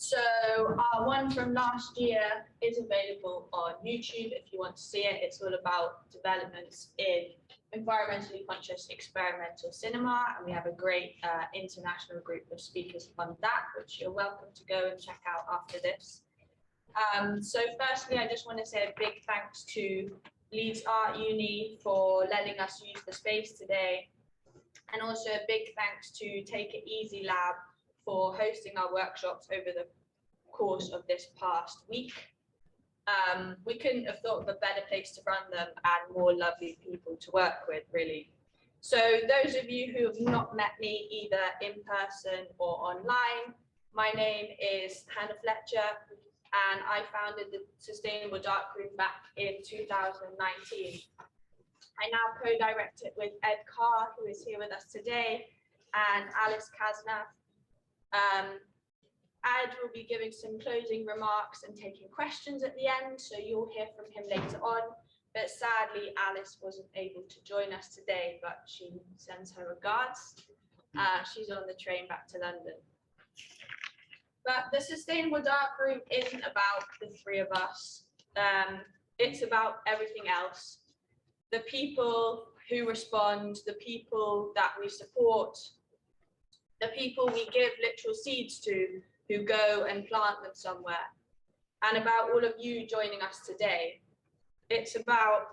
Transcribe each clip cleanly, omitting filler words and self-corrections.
So our one from last year is available on YouTube if you want to see it. It's all about developments in environmentally conscious experimental cinema, and we have a great international group of speakers on that, which you're welcome to go and check out after this. So firstly, I just want to say a big thanks to Leeds Art Uni for letting us use the space today, and also a big thanks to Take It Easy Lab for hosting our workshops over the course of this past week. We couldn't have thought of a better place to run them and more lovely people to work with, really. So those of you who have not met me either in person or online, my name is Fletcher, and I founded the Sustainable Darkroom back in 2019. I now co-direct it with Ed Carr, who is here with us today, and Alice Kasnav. Ed will be giving some closing remarks and taking questions at the end, so you'll hear from him later on. But sadly, Alice wasn't able to join us today, but she sends her regards. She's on the train back to London. But the Sustainable Darkroom isn't about the three of us. It's about everything else. The people who respond, the people that we support, the people we give literal seeds to, who go and plant them somewhere, and about all of you joining us today. It's about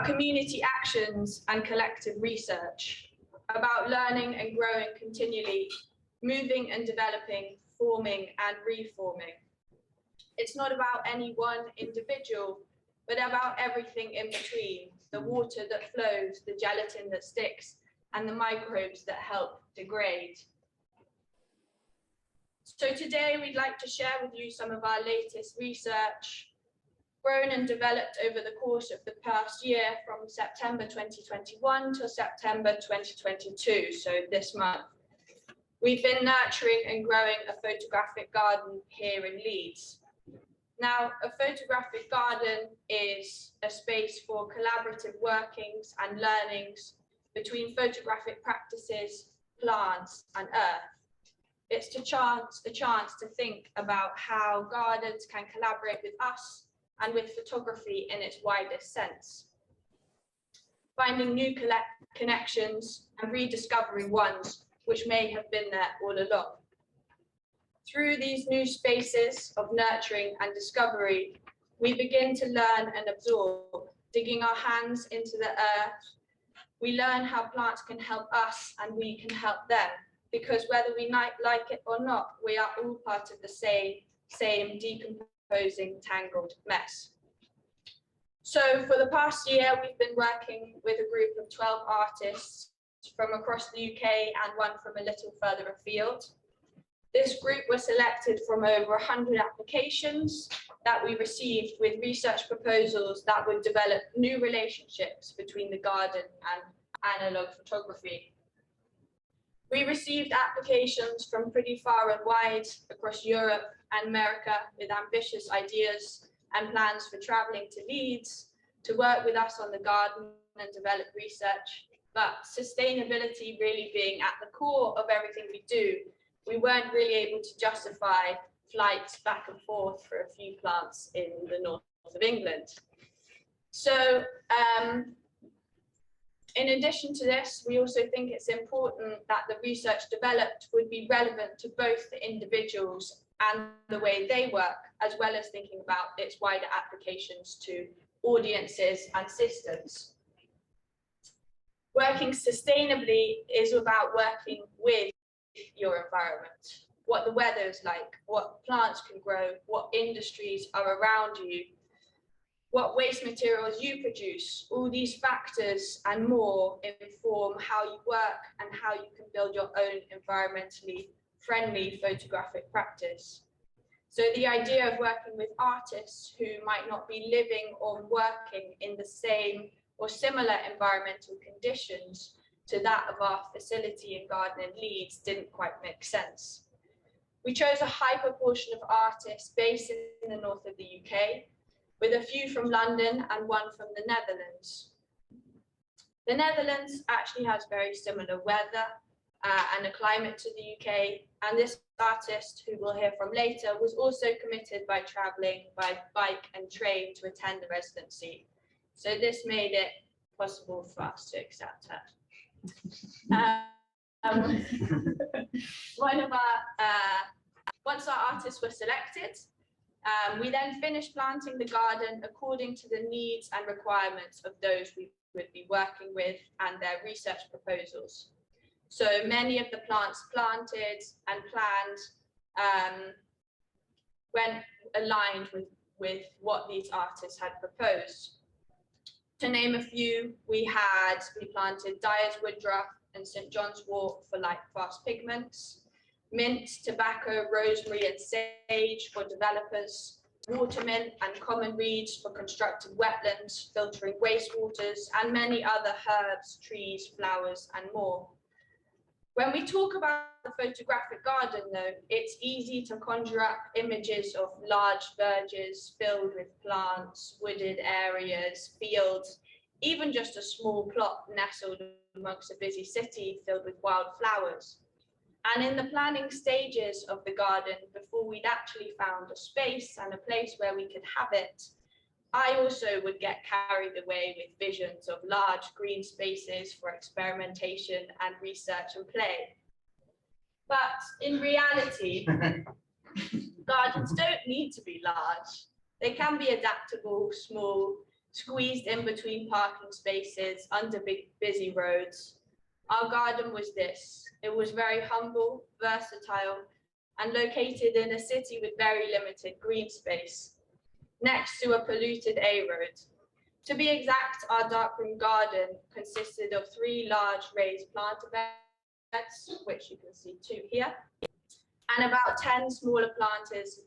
community actions and collective research, about learning and growing continually, moving and developing, forming and reforming. It's not about any one individual, but about everything in between, the water that flows, the gelatin that sticks, and the microbes that help degrade. So today we'd like to share with you some of our latest research, grown and developed over the course of the past year from September 2021 to September 2022, so this month. We've been nurturing and growing a photographic garden here in Leeds. Now, a photographic garden is a space for collaborative workings and learnings between photographic practices, plants, and earth. It's a chance to think about how gardens can collaborate with us and with photography in its widest sense, finding new connections and rediscovering ones which may have been there all along. Through these new spaces of nurturing and discovery, we begin to learn and absorb, digging our hands into the earth. We learn how plants can help us and we can help them, because whether we like it or not, we are all part of the same decomposing, tangled mess. So for the past year, we've been working with a group of 12 artists from across the UK and one from a little further afield. This group was selected from over 100 applications that we received with research proposals that would develop new relationships between the garden and analog photography. We received applications from pretty far and wide across Europe and America with ambitious ideas and plans for traveling to Leeds to work with us on the garden and develop research. But sustainability really being at the core of everything we do, we weren't really able to justify flights back and forth for a few plants in the north of England. So in addition to this, we also think it's important that the research developed would be relevant to both the individuals and the way they work, as well as thinking about its wider applications to audiences and systems. Working sustainably is about working with your environment, what the weather is like, what plants can grow, what industries are around you, what waste materials you produce. All these factors and more inform how you work and how you can build your own environmentally friendly photographic practice. So the idea of working with artists who might not be living or working in the same or similar environmental conditions to that of our facility and garden in Leeds didn't quite make sense. We chose a high proportion of artists based in the north of the UK, with a few from London and one from the Netherlands. The Netherlands actually has very similar weather and a climate to the UK, and this artist, who we'll hear from later, was also committed by travelling by bike and train to attend the residency. So this made it possible for us to accept her. Once our artists were selected, we then finished planting the garden according to the needs and requirements of those we would be working with and their research proposals. So many of the plants planted and planned went aligned with what these artists had proposed. To name a few, we planted Dyer's Woodruff and St. John's Wort for light fast pigments, mint, tobacco, rosemary and sage for developers, watermint and common reeds for constructed wetlands, filtering wastewaters, and many other herbs, trees, flowers, and more. When we talk about the photographic garden, though, it's easy to conjure up images of large verges filled with plants, wooded areas, fields, even just a small plot nestled amongst a busy city filled with wild flowers. And in the planning stages of the garden, before we'd actually found a space and a place where we could have it, I also would get carried away with visions of large green spaces for experimentation and research and play. But in reality, gardens don't need to be large. They can be adaptable, small, squeezed in between parking spaces, under big, busy roads. Our garden was this. It was very humble, versatile, and located in a city with very limited green space, next to a polluted A road. To be exact, our darkroom garden consisted of 3 large raised planter beds, which you can see 2 here, and about 10 smaller planters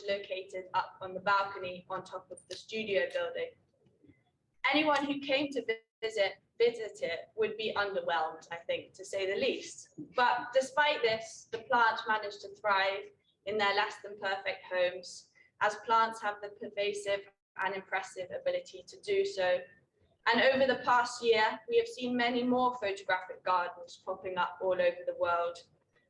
located up on the balcony on top of the studio building. Anyone who came to visit it would be underwhelmed, I think, to say the least. But despite this, the plants managed to thrive in their less than perfect homes, as plants have the pervasive and impressive ability to do so. And over the past year, we have seen many more photographic gardens popping up all over the world,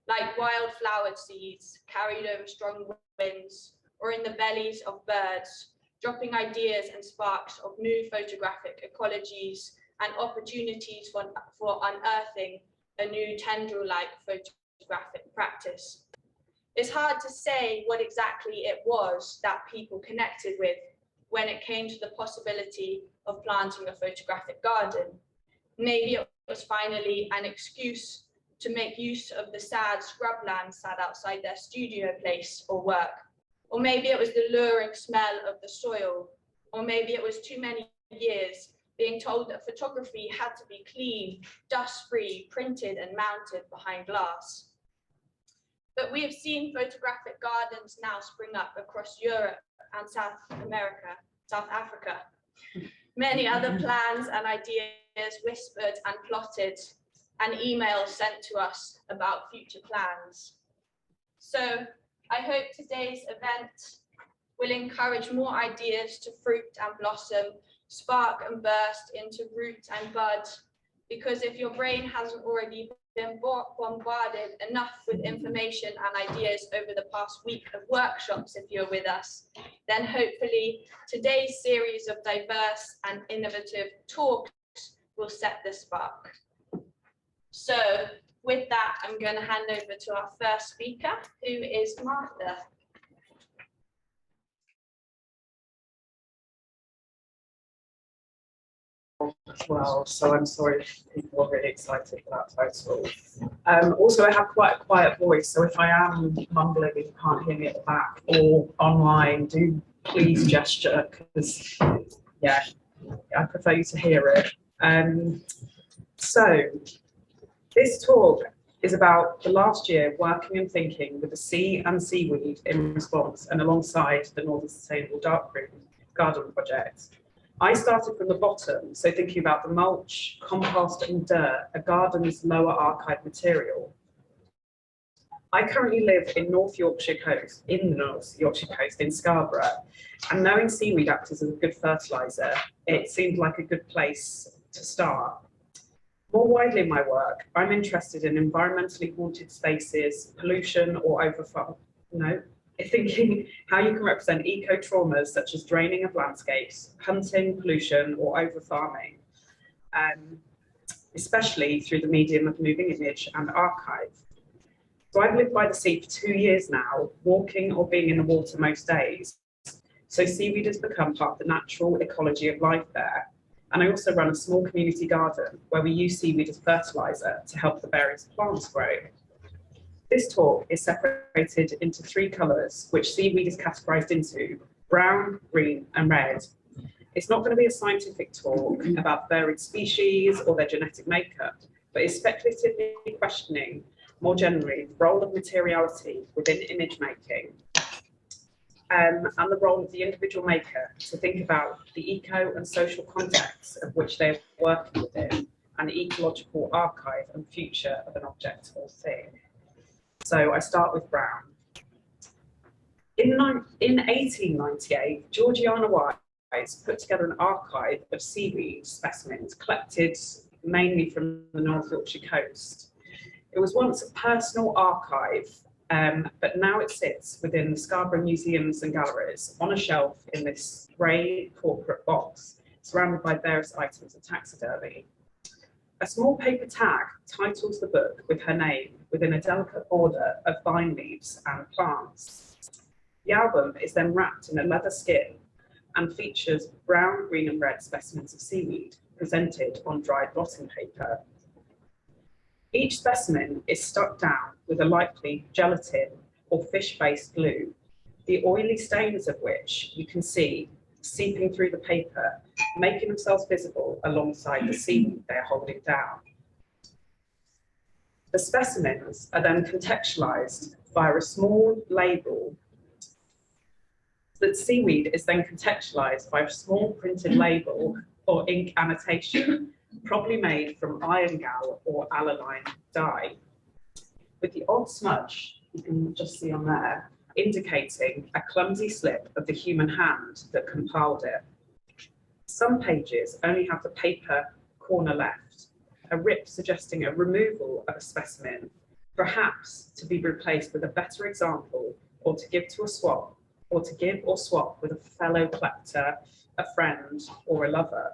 like wild-flowered seeds carried over strong winds, or in the bellies of birds, dropping ideas and sparks of new photographic ecologies and opportunities for unearthing a new tendril-like photographic practice. It's hard to say what exactly it was that people connected with when it came to the possibility of planting a photographic garden. Maybe it was finally an excuse to make use of the sad scrubland sat outside their studio place or work. Or maybe it was the luring smell of the soil. Or maybe it was too many years being told that photography had to be clean, dust-free, printed and mounted behind glass. But we have seen photographic gardens now spring up across Europe and South Africa. Many other plans and ideas whispered and plotted, and emails sent to us about future plans. So I hope today's event will encourage more ideas to fruit and blossom, spark and burst into root and bud, because if your brain hasn't already been bombarded enough with information and ideas over the past week of workshops, if you're with us, then hopefully today's series of diverse and innovative talks will set the spark. So with that, I'm going to hand over to our first speaker, who is Martha. Well, so I'm sorry if people are really excited for that title. Also, I have quite a quiet voice, so if I am mumbling and you can't hear me at the back or online, do please gesture, because, yeah, I prefer you to hear it. So this talk is about the last year working and thinking with the sea and seaweed in response and alongside the Northern Sustainable Darkroom Garden project. I started from the bottom, so thinking about the mulch, compost and dirt, a garden's lower archive material. I currently live in North Yorkshire Coast, in the North Yorkshire Coast in Scarborough, and knowing seaweed acts as a good fertiliser, it seemed like a good place to start. More widely in my work, I'm interested in environmentally haunted spaces, pollution or thinking how you can represent eco-traumas such as draining of landscapes, hunting, pollution or over-farming, especially through the medium of moving image and archive. So I've lived by the sea for 2 years now, walking or being in the water most days. So seaweed has become part of the natural ecology of life there. And I also run a small community garden where we use seaweed as fertilizer to help the various plants grow. This talk is separated into 3 colors, which seaweed is categorized into: brown, green, and red. It's not going to be a scientific talk about varied species or their genetic makeup, but is speculatively questioning, more generally, the role of materiality within image making, and the role of the individual maker to think about the eco and social context of which they're working within, and the ecological archive and future of an object or thing. So I start with brown. In 1898, Georgiana Wise put together an archive of seaweed specimens collected mainly from the North Yorkshire coast. It was once a personal archive, but now it sits within the Scarborough Museums and Galleries on a shelf in this grey corporate box, surrounded by various items of taxidermy. A small paper tag titles the book with her name within a delicate border of vine leaves and plants. The album is then wrapped in a leather skin and features brown, green and red specimens of seaweed presented on dried blotting paper. Each specimen is stuck down with a likely gelatin or fish-based glue, the oily stains of which you can see seeping through the paper, making themselves visible alongside the seaweed they're holding down. The specimens are then contextualized via a small label. The seaweed is then contextualized by a small printed label or ink annotation, probably made from iron gal or aniline dye, with the odd smudge you can just see on there, indicating a clumsy slip of the human hand that compiled it. Some pages only have the paper corner left, a rip suggesting a removal of a specimen, perhaps to be replaced with a better example, or to give or swap with a fellow collector, a friend, or a lover.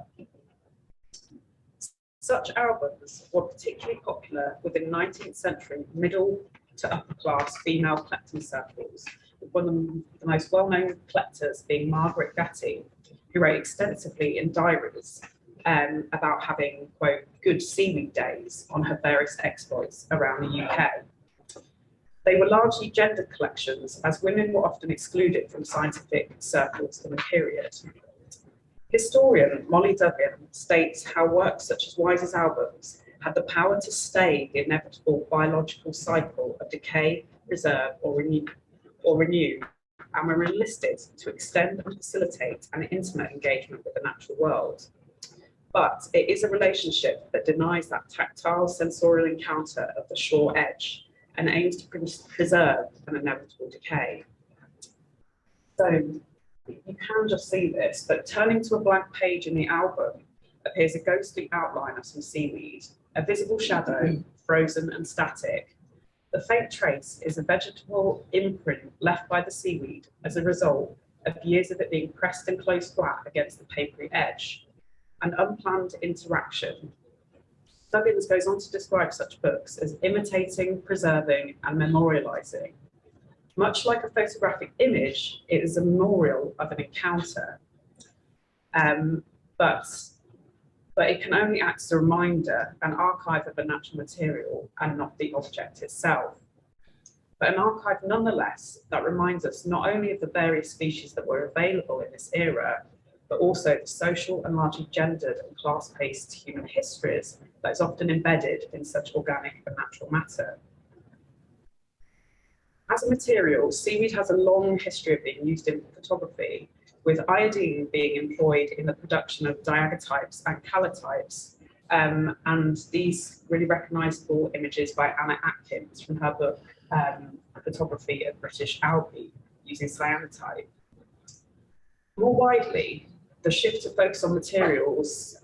Such albums were particularly popular within 19th century middle to upper class female collecting circles, with one of the most well-known collectors being Margaret Gatty, who wrote extensively in diaries about having, quote, good seaweed days on her various exploits around the UK. They were largely gendered collections, as women were often excluded from scientific circles in the period. Historian Molly Duggan states how works such as Wise's albums had the power to stay the inevitable biological cycle of decay, preserve, or renew, and were enlisted to extend and facilitate an intimate engagement with the natural world. But it is a relationship that denies that tactile sensorial encounter of the shore edge and aims to preserve an inevitable decay. So you can just see this, but turning to a blank page in the album appears a ghostly outline of some seaweed, a visible shadow, frozen and static. The faint trace is a vegetable imprint left by the seaweed as a result of years of it being pressed and closed flat against the papery edge, an unplanned interaction. Duggins goes on to describe such books as imitating, preserving, and memorializing. Much like a photographic image, it is a memorial of an encounter, but it can only act as a reminder, an archive of a natural material, and not the object itself. But an archive nonetheless that reminds us not only of the various species that were available in this era, but also the social and largely gendered and class-based human histories that is often embedded in such organic and natural matter. As a material, seaweed has a long history of being used in photography, with iodine being employed in the production of daguerreotypes and calotypes, and these really recognisable images by Anna Atkins from her book, Photography of British Algae, using cyanotype. More widely, the shift to focus on materials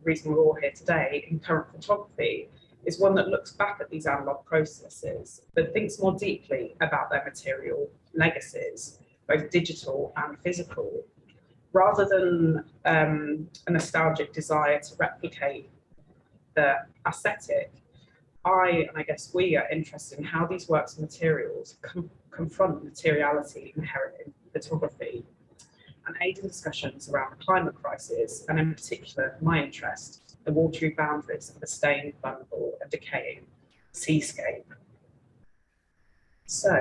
reason we're all here today in current photography, is one that looks back at these analogue processes, but thinks more deeply about their material legacies, both digital and physical, rather than a nostalgic desire to replicate the aesthetic. And I guess we are interested in how these works and materials confront materiality inherent in photography and aid in discussions around the climate crisis, and in particular, my interest, the watery boundaries of a stained, vulnerable and decaying seascape. So,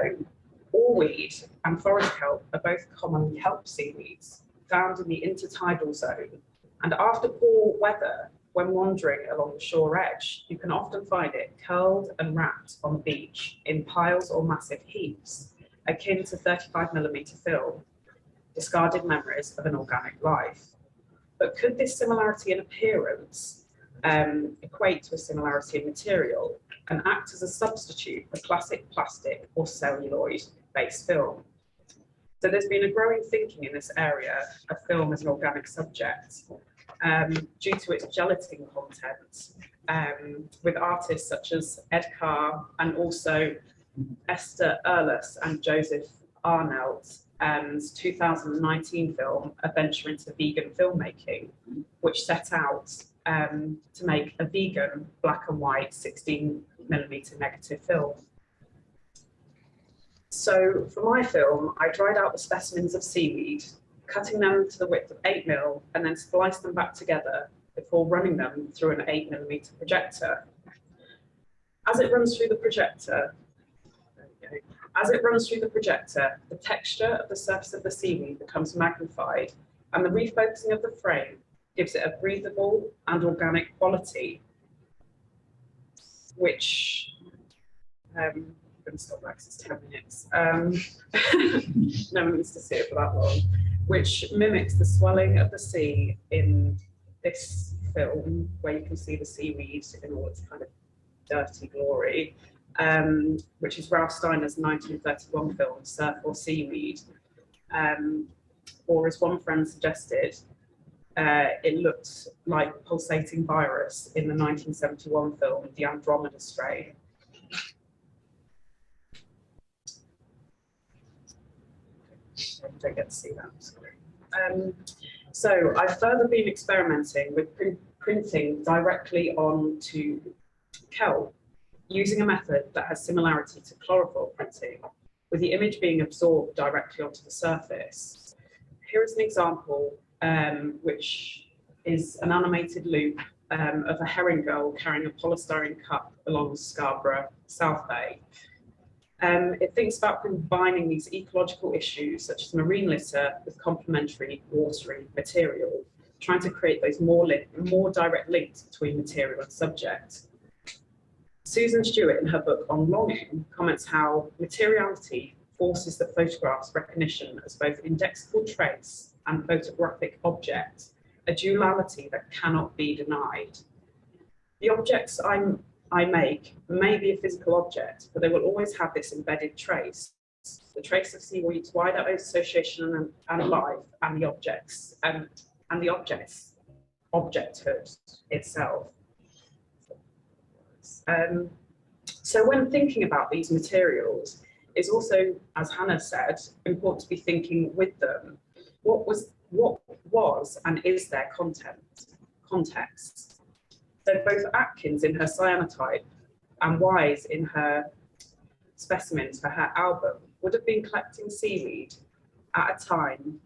oarweed and forest kelp are both common kelp seaweeds found in the intertidal zone, and after poor weather, when wandering along the shore edge, you can often find it curled and wrapped on the beach in piles or massive heaps, akin to 35mm film, discarded memories of an organic life. But could this similarity in appearance equate to a similarity in material and act as a substitute for classic plastic or celluloid-based film? So there's been a growing thinking in this area of film as an organic subject due to its gelatin content, with artists such as Ed Carr and also Esther Earless and Joseph Arnelt, and 2019 film, A Venture into Vegan Filmmaking, which set out to make a vegan black and white 16mm negative film. So for my film, I dried out the specimens of seaweed, cutting them to the width of 8mm and then spliced them back together before running them through an 8mm projector. As it runs through the projector, the texture of the surface of the seaweed becomes magnified, and the refocusing of the frame gives it a breathable and organic quality, which I'm going to stop that because it's 10 minutes. No one needs to see it for that long. Which mimics the swelling of the sea in this film, where you can see the seaweed in all its kind of dirty glory, which is Ralph Steiner's 1931 film, Surf or Seaweed. Or as one friend suggested, it looked like pulsating virus in the 1971 film, The Andromeda Strain. I don't get to see that, sorry. So I've further been experimenting with printing directly onto kelp, using a method that has similarity to chlorophyll printing, with the image being absorbed directly onto the surface. Here is an example, which is an animated loop of a herring gull carrying a polystyrene cup along Scarborough South Bay. It thinks about combining these ecological issues, such as marine litter, with complementary watery material, trying to create those more direct links between material and subject. Susan Stewart, in her book On Longing, comments how materiality forces the photograph's recognition as both indexable trace and photographic object, a duality that cannot be denied. The objects I make may be a physical object, but they will always have this embedded trace, the trace of seaweed's wider association and life, and the object's objecthood itself. So when thinking about these materials, it's also, as Hannah said, important to be thinking with them. What was and is their context? So both Atkins in her Cyanotype and Wise in her specimens for her album would have been collecting seaweed at a time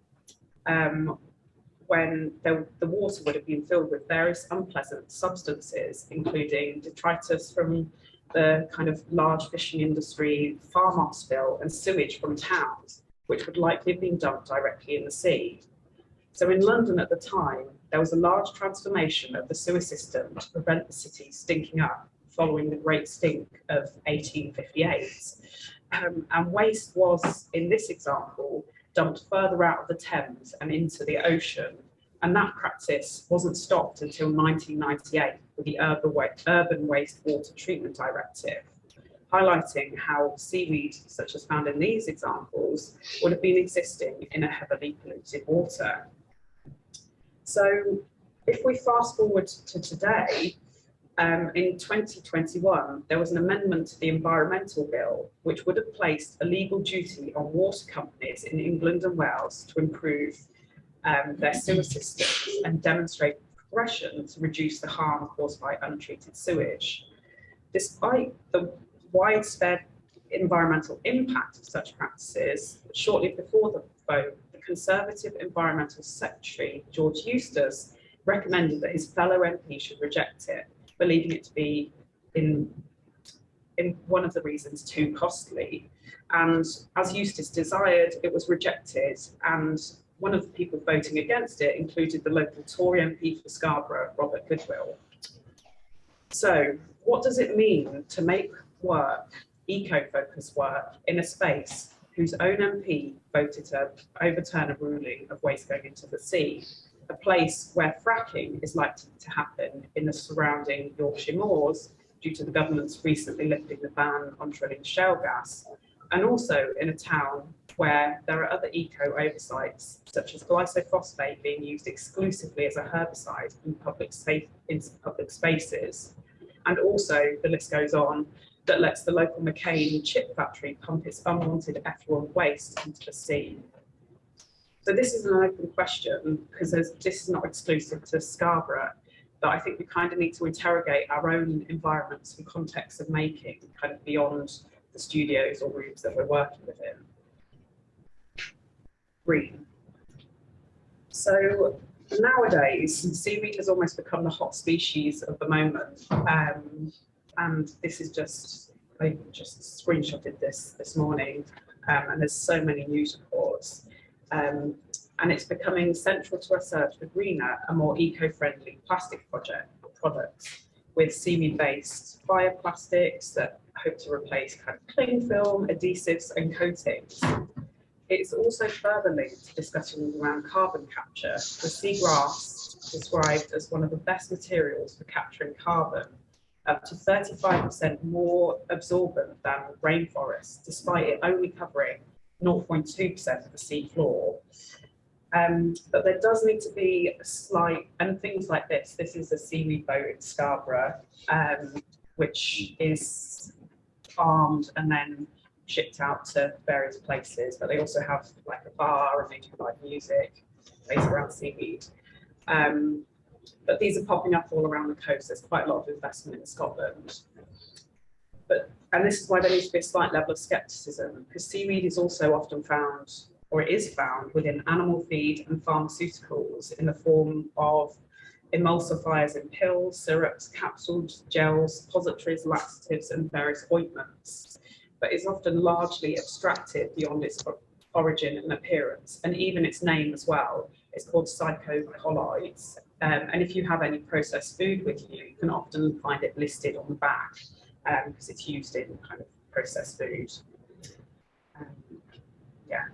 when the water would have been filled with various unpleasant substances, including detritus from the kind of large fishing industry, farm off spill, and sewage from towns, which would likely have been dumped directly in the sea. So in London at the time, there was a large transformation of the sewer system to prevent the city stinking up following the Great Stink of 1858. And waste was, in this example, dumped further out of the Thames and into the ocean. And that practice wasn't stopped until 1998 with the Urban Wastewater Treatment Directive, highlighting how seaweed, such as found in these examples, would have been existing in a heavily polluted water. So If we fast forward to today, in 2021, there was an amendment to the Environmental Bill, which would have placed a legal duty on water companies in England and Wales to improve their sewer systems and demonstrate progression to reduce the harm caused by untreated sewage. Despite the widespread environmental impact of such practices, shortly before the vote, the Conservative Environmental Secretary, George Eustace, recommended that his fellow MP should reject it, believing it to be, in one of the reasons, too costly. And as Eustace desired, it was rejected, and one of the people voting against it included the local Tory MP for Scarborough, Robert Goodwill. So what does it mean to make work, eco-focused work, in a space whose own MP voted to overturn a ruling of waste going into the sea, a place where fracking is likely to happen in the surrounding Yorkshire moors due to the government's recently lifting the ban on drilling shale gas, and also in a town where there are other eco-oversights, such as glyphosate being used exclusively as a herbicide in public spaces, and also, the list goes on, that lets the local McCain chip factory pump its unwanted effluent waste into the sea. So this is an open question, because this is not exclusive to Scarborough, but I think we kind of need to interrogate our own environments and contexts of making, kind of beyond the studios or rooms that we're working within. Green. So nowadays, seaweed has almost become the hot species of the moment. And this is just, I just screenshotted this morning, and there's so many news reports. And it's becoming central to our search for greener and more eco-friendly plastic products with seaweed-based bioplastics that hope to replace kind of cling film, adhesives, and coatings. It's also further linked to discussions around carbon capture, with seagrass described as one of the best materials for capturing carbon, up to 35% more absorbent than rainforests, despite it only covering 0.2% of the sea floor. But there does need to be a slight, and things like this is a seaweed boat in Scarborough, which is farmed and then shipped out to various places, but they also have like a bar and they do live music based around seaweed. But these are popping up all around the coast. There's quite a lot of investment in Scotland. And this is why there needs to be a slight level of skepticism, because seaweed is also often found, or it is found, within animal feed and pharmaceuticals in the form of emulsifiers in pills, syrups, capsules, gels, suppositories, laxatives, and various ointments. But it's often largely abstracted beyond its origin and appearance, and even its name as well. It's called psychocolloids. And if you have any processed food with you, you can often find it listed on the back because it's used in kind of processed food. Yeah.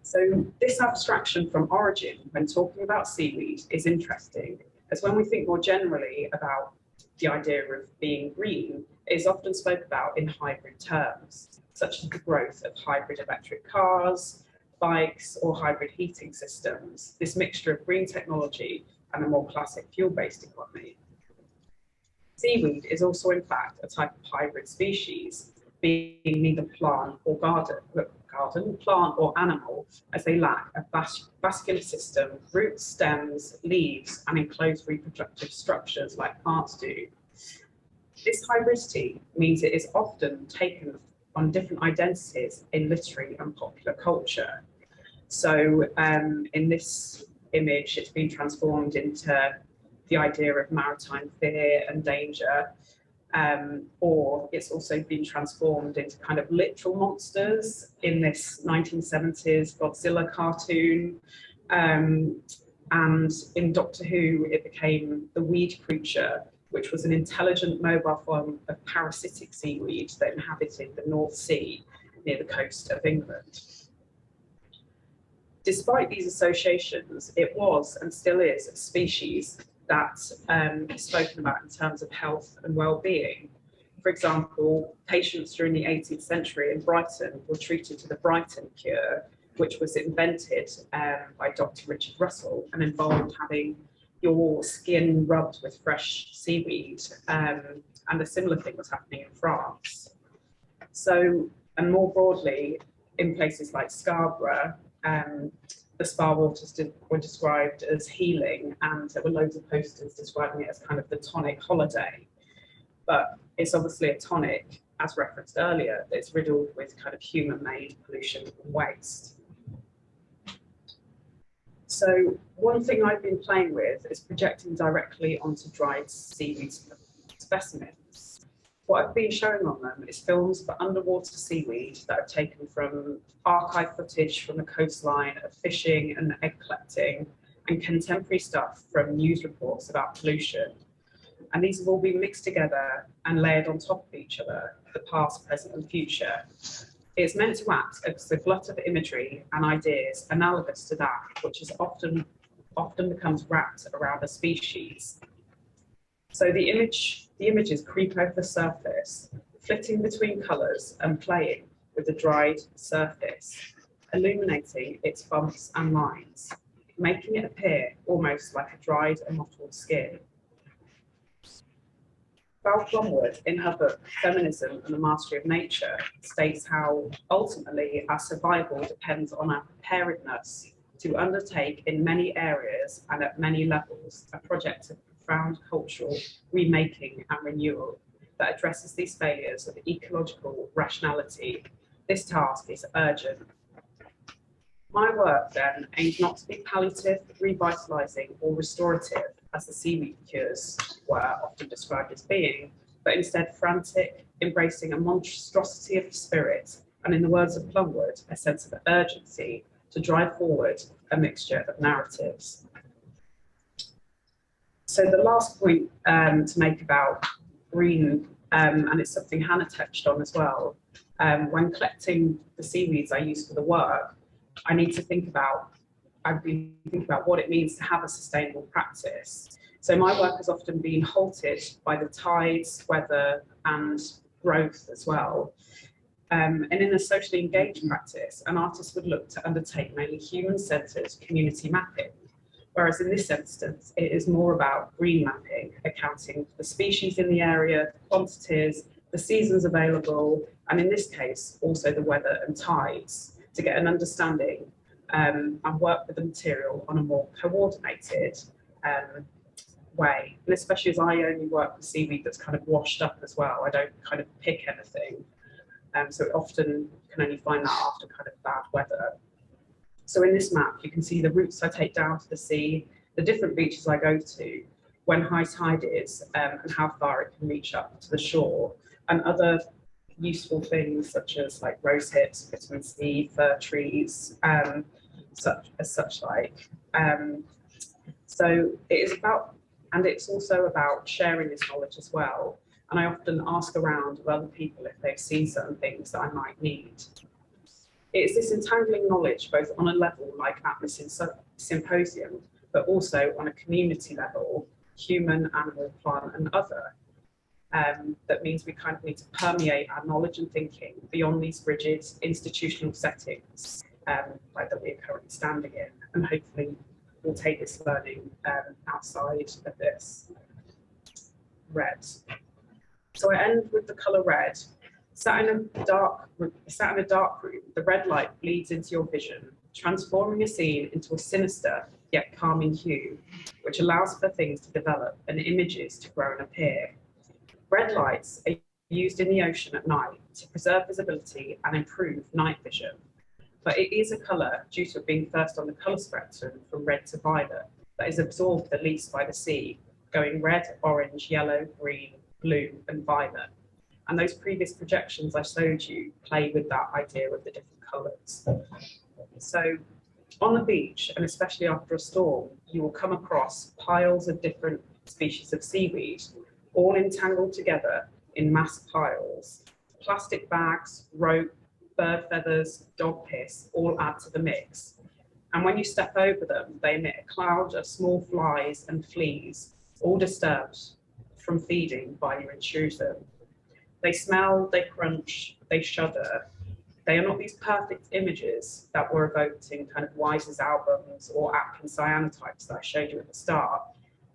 So this abstraction from origin when talking about seaweed is interesting, as when we think more generally about the idea of being green, it is often spoken about in hybrid terms, such as the growth of hybrid electric cars, bikes, or hybrid heating systems, this mixture of green technology and a more classic fuel-based economy. Seaweed is also, in fact, a type of hybrid species, being neither plant or plant or animal, as they lack a vascular system, roots, stems, leaves, and enclosed reproductive structures like plants do. This hybridity means it is often taken on different identities in literary and popular culture. So in this image, it's been transformed into the idea of maritime fear and danger, or it's also been transformed into kind of literal monsters in this 1970s Godzilla cartoon. And in Doctor Who, it became the weed creature, which was an intelligent mobile form of parasitic seaweed that inhabited the North Sea near the coast of England. Despite these associations, it was and still is a species that is spoken about in terms of health and well-being. For example, patients during the 18th century in Brighton were treated to the Brighton cure, which was invented by Dr. Richard Russell and involved having your skin rubbed with fresh seaweed, and a similar thing was happening in France. So, and more broadly, in places like Scarborough, the spa waters were described as healing, and there were loads of posters describing it as kind of the tonic holiday. But it's obviously a tonic, as referenced earlier, that's riddled with kind of human-made pollution and waste. So one thing I've been playing with is projecting directly onto dried seaweed specimens. What I've been showing on them is films for underwater seaweed that I've taken from archive footage from the coastline of fishing and egg collecting, and contemporary stuff from news reports about pollution. And these have all been mixed together and layered on top of each other, the past, present and future. It's meant to act as a glut of imagery and ideas analogous to that which is often becomes wrapped around a species. So the images creep over the surface, flitting between colours and playing with the dried surface, illuminating its bumps and lines, making it appear almost like a dried and mottled skin. Val Plumwood, in her book Feminism and the Mastery of Nature, states how ultimately our survival depends on our preparedness to undertake in many areas and at many levels a project of profound cultural remaking and renewal that addresses these failures of ecological rationality. This task is urgent. My work then aims not to be palliative, revitalising or restorative, as the seaweed cures were often described as being, but instead frantic, embracing a monstrosity of spirit, and in the words of Plumwood, a sense of urgency to drive forward a mixture of narratives. So the last point to make about green, and it's something Hannah touched on as well, when collecting the seaweeds I use for the work, I've been thinking about what it means to have a sustainable practice. So my work has often been halted by the tides, weather, and growth as well. And in a socially engaged practice, an artist would look to undertake mainly human-centered community mapping. Whereas in this instance, it is more about green mapping, accounting for the species in the area, quantities, the seasons available, and in this case, also the weather and tides, to get an understanding and work with the material on a more coordinated way. And especially as I only work with seaweed that's kind of washed up as well, I don't kind of pick anything. So it often can only find that after kind of bad weather. So in this map, you can see the routes I take down to the sea, the different beaches I go to, when high tide is, and how far it can reach up to the shore, and other useful things such as like rose hips, vitamin C, fir trees, such like. So it is about, and it's also about sharing this knowledge as well. And I often ask around of other people if they've seen certain things that I might need. It's this entangling knowledge, both on a level like at the Symposium, but also on a community level, human, animal, plant, and other. That means we kind of need to permeate our knowledge and thinking beyond these rigid institutional settings like that we're currently standing in, and hopefully we'll take this learning outside of this. Red. So I end with the colour red. Sat in a dark room, the red light bleeds into your vision, transforming a scene into a sinister yet calming hue, which allows for things to develop and images to grow and appear. Red lights are used in the ocean at night to preserve visibility and improve night vision. But it is a colour, due to it being first on the colour spectrum from red to violet, that is absorbed the least by the sea, going red, orange, yellow, green, blue, and violet. And those previous projections I showed you play with that idea of the different colours. So on the beach, and especially after a storm, you will come across piles of different species of seaweed, all entangled together in mass piles. Plastic bags, rope, bird feathers, dog piss all add to the mix. And when you step over them, they emit a cloud of small flies and fleas, all disturbed from feeding by your intrusion. They smell, they crunch, they shudder. They are not these perfect images that were evoked in kind of Wise's albums or Atkins cyanotypes that I showed you at the start.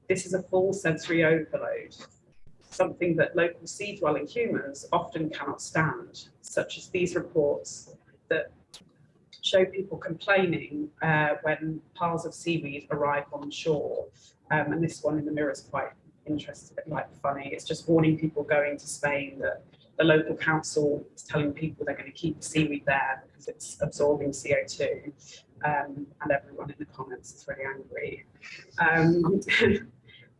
This is a full sensory overload, something that local sea-dwelling humans often cannot stand, such as these reports that show people complaining when piles of seaweed arrive on shore. And this one in the mirror is quite interesting, like funny. It's just warning people going to Spain that the local council is telling people they're going to keep the seaweed there because it's absorbing CO2. And everyone in the comments is really angry.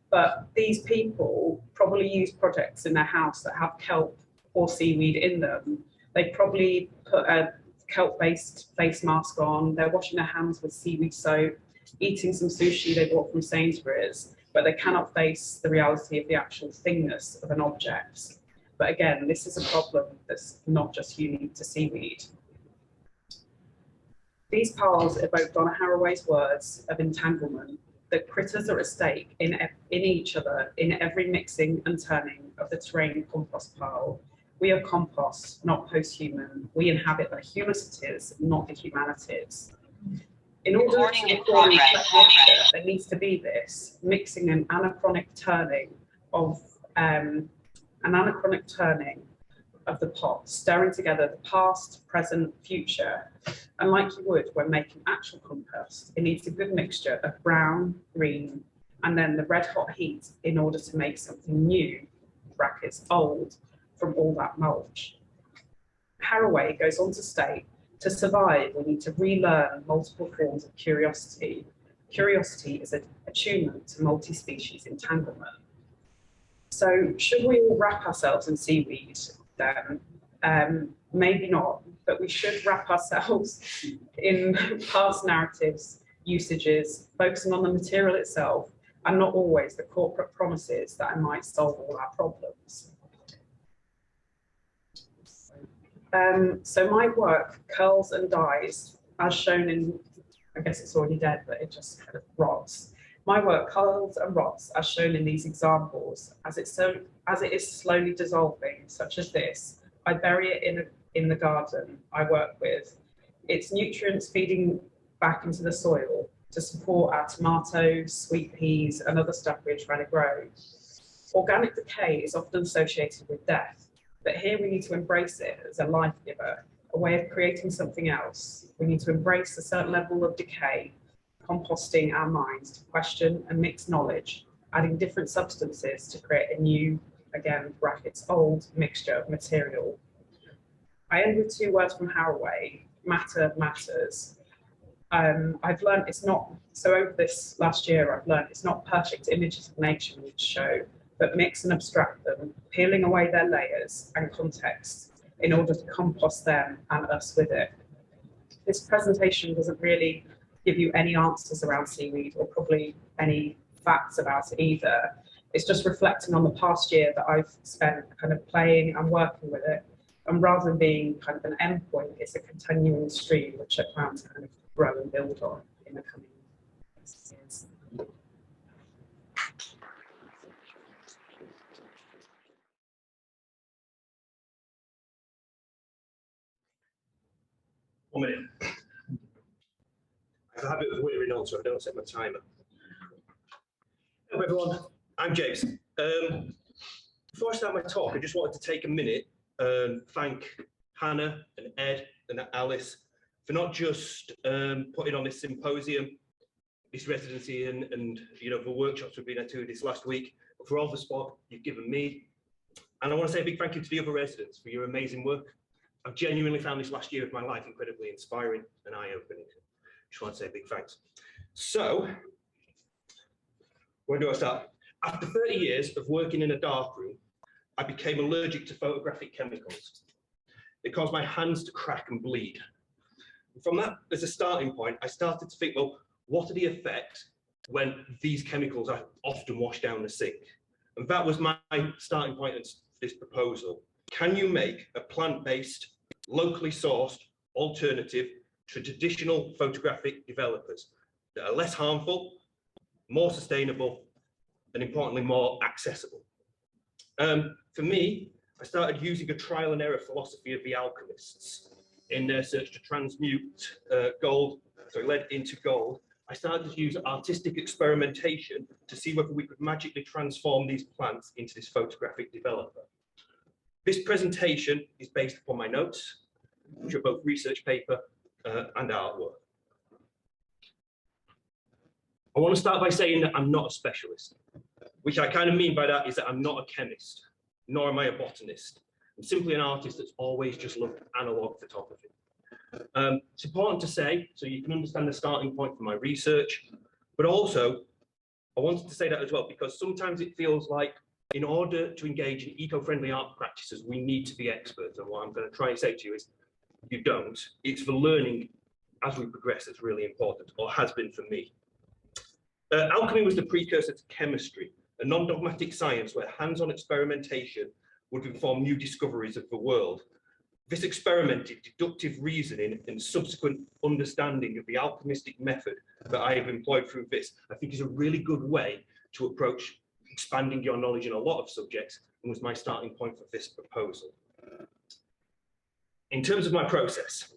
But these people probably use projects in their house that have kelp or seaweed in them. They probably put a kelp-based face mask on, they're washing their hands with seaweed soap, eating some sushi they bought from Sainsbury's, but they cannot face the reality of the actual thingness of an object. But again, this is a problem that's not just unique to seaweed. These piles evoke Donna Haraway's words of entanglement, that critters are at stake in each other in every mixing and turning of the terrain compost pile. We are compost, not post-human. We inhabit the humanities, not the humanities. In order to record mixture, there needs to be this mixing and anachronic turning of the pot, stirring together the past, present, future. And like you would when making actual compost, it needs a good mixture of brown, green, and then the red hot heat in order to make something new, brackets old, from all that mulch. Haraway goes on to state, to survive, we need to relearn multiple forms of curiosity. Curiosity is an attunement to multi-species entanglement. So should we all wrap ourselves in seaweed then? Maybe not, but we should wrap ourselves in past narratives, usages, focusing on the material itself, and not always the corporate promises that it might solve all our problems. So my work curls and dies, as shown in, I guess it's already dead, but it just kind of rots. My work curls and rots, as shown in these examples, as it is slowly dissolving, such as this. I bury it in the garden I work with. Its nutrients feeding back into the soil to support our tomatoes, sweet peas, and other stuff we're trying to grow. Organic decay is often associated with death, but here we need to embrace it as a life giver, a way of creating something else. We need to embrace a certain level of decay, composting our minds to question and mix knowledge, adding different substances to create a new, again, brackets old, mixture of material. I end with two words from Haraway, matter matters. I've learned it's not, so over this last year, I've learned it's not perfect images of nature we need to show, but mix and abstract them, peeling away their layers and context in order to compost them and us with it. This presentation doesn't really give you any answers around seaweed or probably any facts about it either. It's just reflecting on the past year that I've spent kind of playing and working with it. And rather than being kind of an endpoint, it's a continuing stream which I plan to kind of grow and build on in the coming years. 1 minute. I have a habit of whittering on, so I don't set my timer. Hello everyone, I'm James. Before I start my talk, I just wanted to take a minute and thank Hannah and Ed and Alice for not just putting on this symposium, this residency and you know, the workshops we've been into this last week, but for all the support you've given me. And I want to say a big thank you to the other residents for your amazing work. I've genuinely found this last year of my life incredibly inspiring and eye-opening. Just want to say a big thanks. So, where do I start? After 30 years of working in a darkroom, I became allergic to photographic chemicals. It caused my hands to crack and bleed. And from that, as a starting point, I started to think, well, what are the effects when these chemicals are often washed down the sink? And that was my starting point of this proposal. Can you make a plant-based, locally sourced alternative to traditional photographic developers that are less harmful, more sustainable, and importantly, more accessible? For me, I started using a trial and error philosophy of the alchemists in their search to transmute lead into gold I started to use artistic experimentation to see whether we could magically transform these plants into this photographic developer. This presentation is based upon my notes, which are both research paper and artwork. I want to start by saying that I'm not a specialist, which I kind of mean by that is that I'm not a chemist, nor am I a botanist. I'm simply an artist that's always just loved analog photography. It's important to say, so you can understand the starting point for my research, but also I wanted to say that as well, because sometimes it feels like in order to engage in eco-friendly art practices, we need to be experts. And what I'm going to try and say to you is you don't. It's the learning as we progress that's really important, or has been for me. Alchemy was the precursor to chemistry, a non-dogmatic science where hands-on experimentation would inform new discoveries of the world. This experimented deductive reasoning and subsequent understanding of the alchemistic method that I have employed through this, I think is a really good way to approach expanding your knowledge in a lot of subjects, and was my starting point for this proposal. In terms of my process,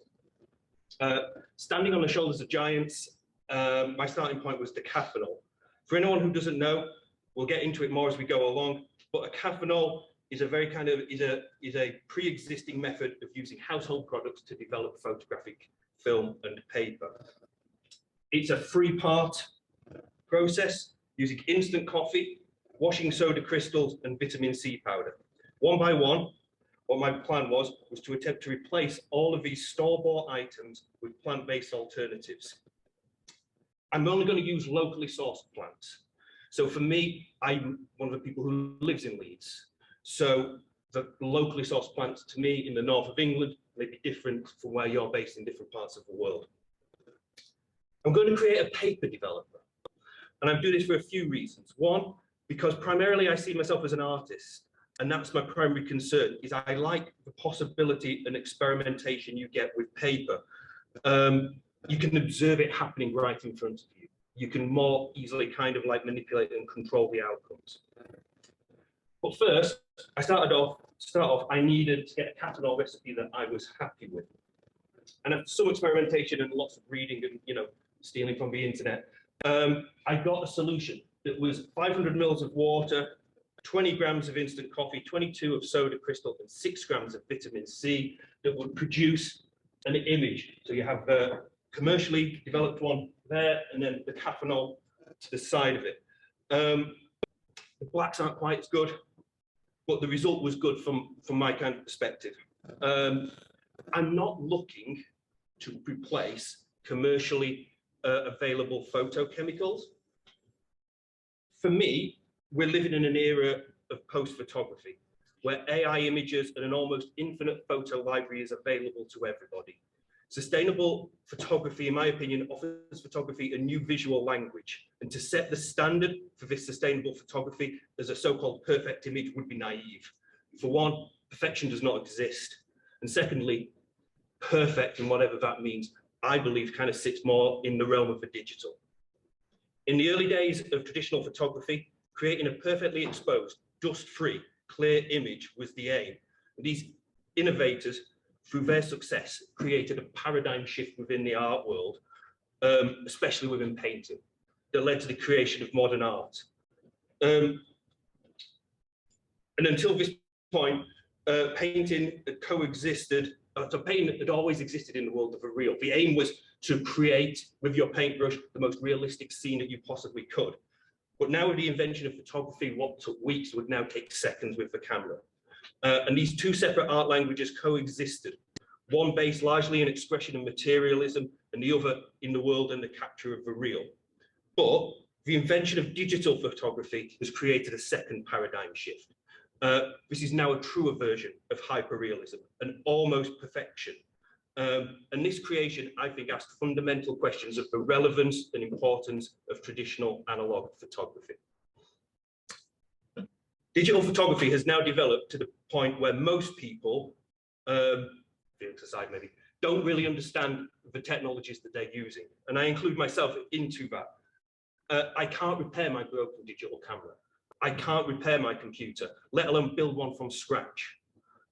standing on the shoulders of giants, my starting point was decaphanol. For anyone who doesn't know, we'll get into it more as we go along, but a decaphanol is a very kind of is a pre-existing method of using household products to develop photographic film and paper. It's a three-part process using instant coffee, washing soda crystals, and vitamin C powder. One by one, what my plan was to attempt to replace all of these store-bought items with plant-based alternatives. I'm only going to use locally sourced plants. So for me, I'm one of the people who lives in Leeds. So the locally sourced plants to me in the north of England may be different from where you're based in different parts of the world. I'm going to create a paper developer. And I'm doing this for a few reasons. One, because primarily I see myself as an artist, and that's my primary concern, is I like the possibility and experimentation you get with paper. You can observe it happening right in front of you. You can more easily kind of like manipulate and control the outcomes. But first, I started off, I needed to get a catalogue recipe that I was happy with. And after some experimentation and lots of reading and stealing from the internet, I got a solution that was 500 mils of water, 20 grams of instant coffee, 22 of soda crystal, and 6 grams of vitamin C that would produce an image. So you have the commercially developed one there, and then the decaphanol to the side of it. The blacks aren't quite as good, but the result was good from my kind of perspective. I'm not looking to replace commercially available photochemicals. For me, we're living in an era of post-photography, where AI images and an almost infinite photo library is available to everybody. Sustainable photography, in my opinion, offers photography a new visual language, and to set the standard for this sustainable photography as a so-called perfect image would be naive. For one, perfection does not exist. And secondly, perfect, and whatever that means, I believe kind of sits more in the realm of the digital. In the early days of traditional photography, creating a perfectly exposed, dust-free, clear image was the aim. And these innovators, through their success, created a paradigm shift within the art world, especially within painting, that led to the creation of modern art. And until this point, painting had coexisted, so painting had always existed in the world of the real. The aim was to create, with your paintbrush, the most realistic scene that you possibly could. But now with the invention of photography, what took weeks would now take seconds with the camera. And these two separate art languages coexisted, one based largely in expression and materialism, and the other in the world and the capture of the real. But the invention of digital photography has created a second paradigm shift. This is now a truer version of hyperrealism, an almost perfection. And this creation, I think, asks fundamental questions of the relevance and importance of traditional analog photography. Digital photography has now developed to the point where most people, Felix aside maybe, don't really understand the technologies that they're using. And I include myself into that. I can't repair my broken digital camera. I can't repair my computer, let alone build one from scratch.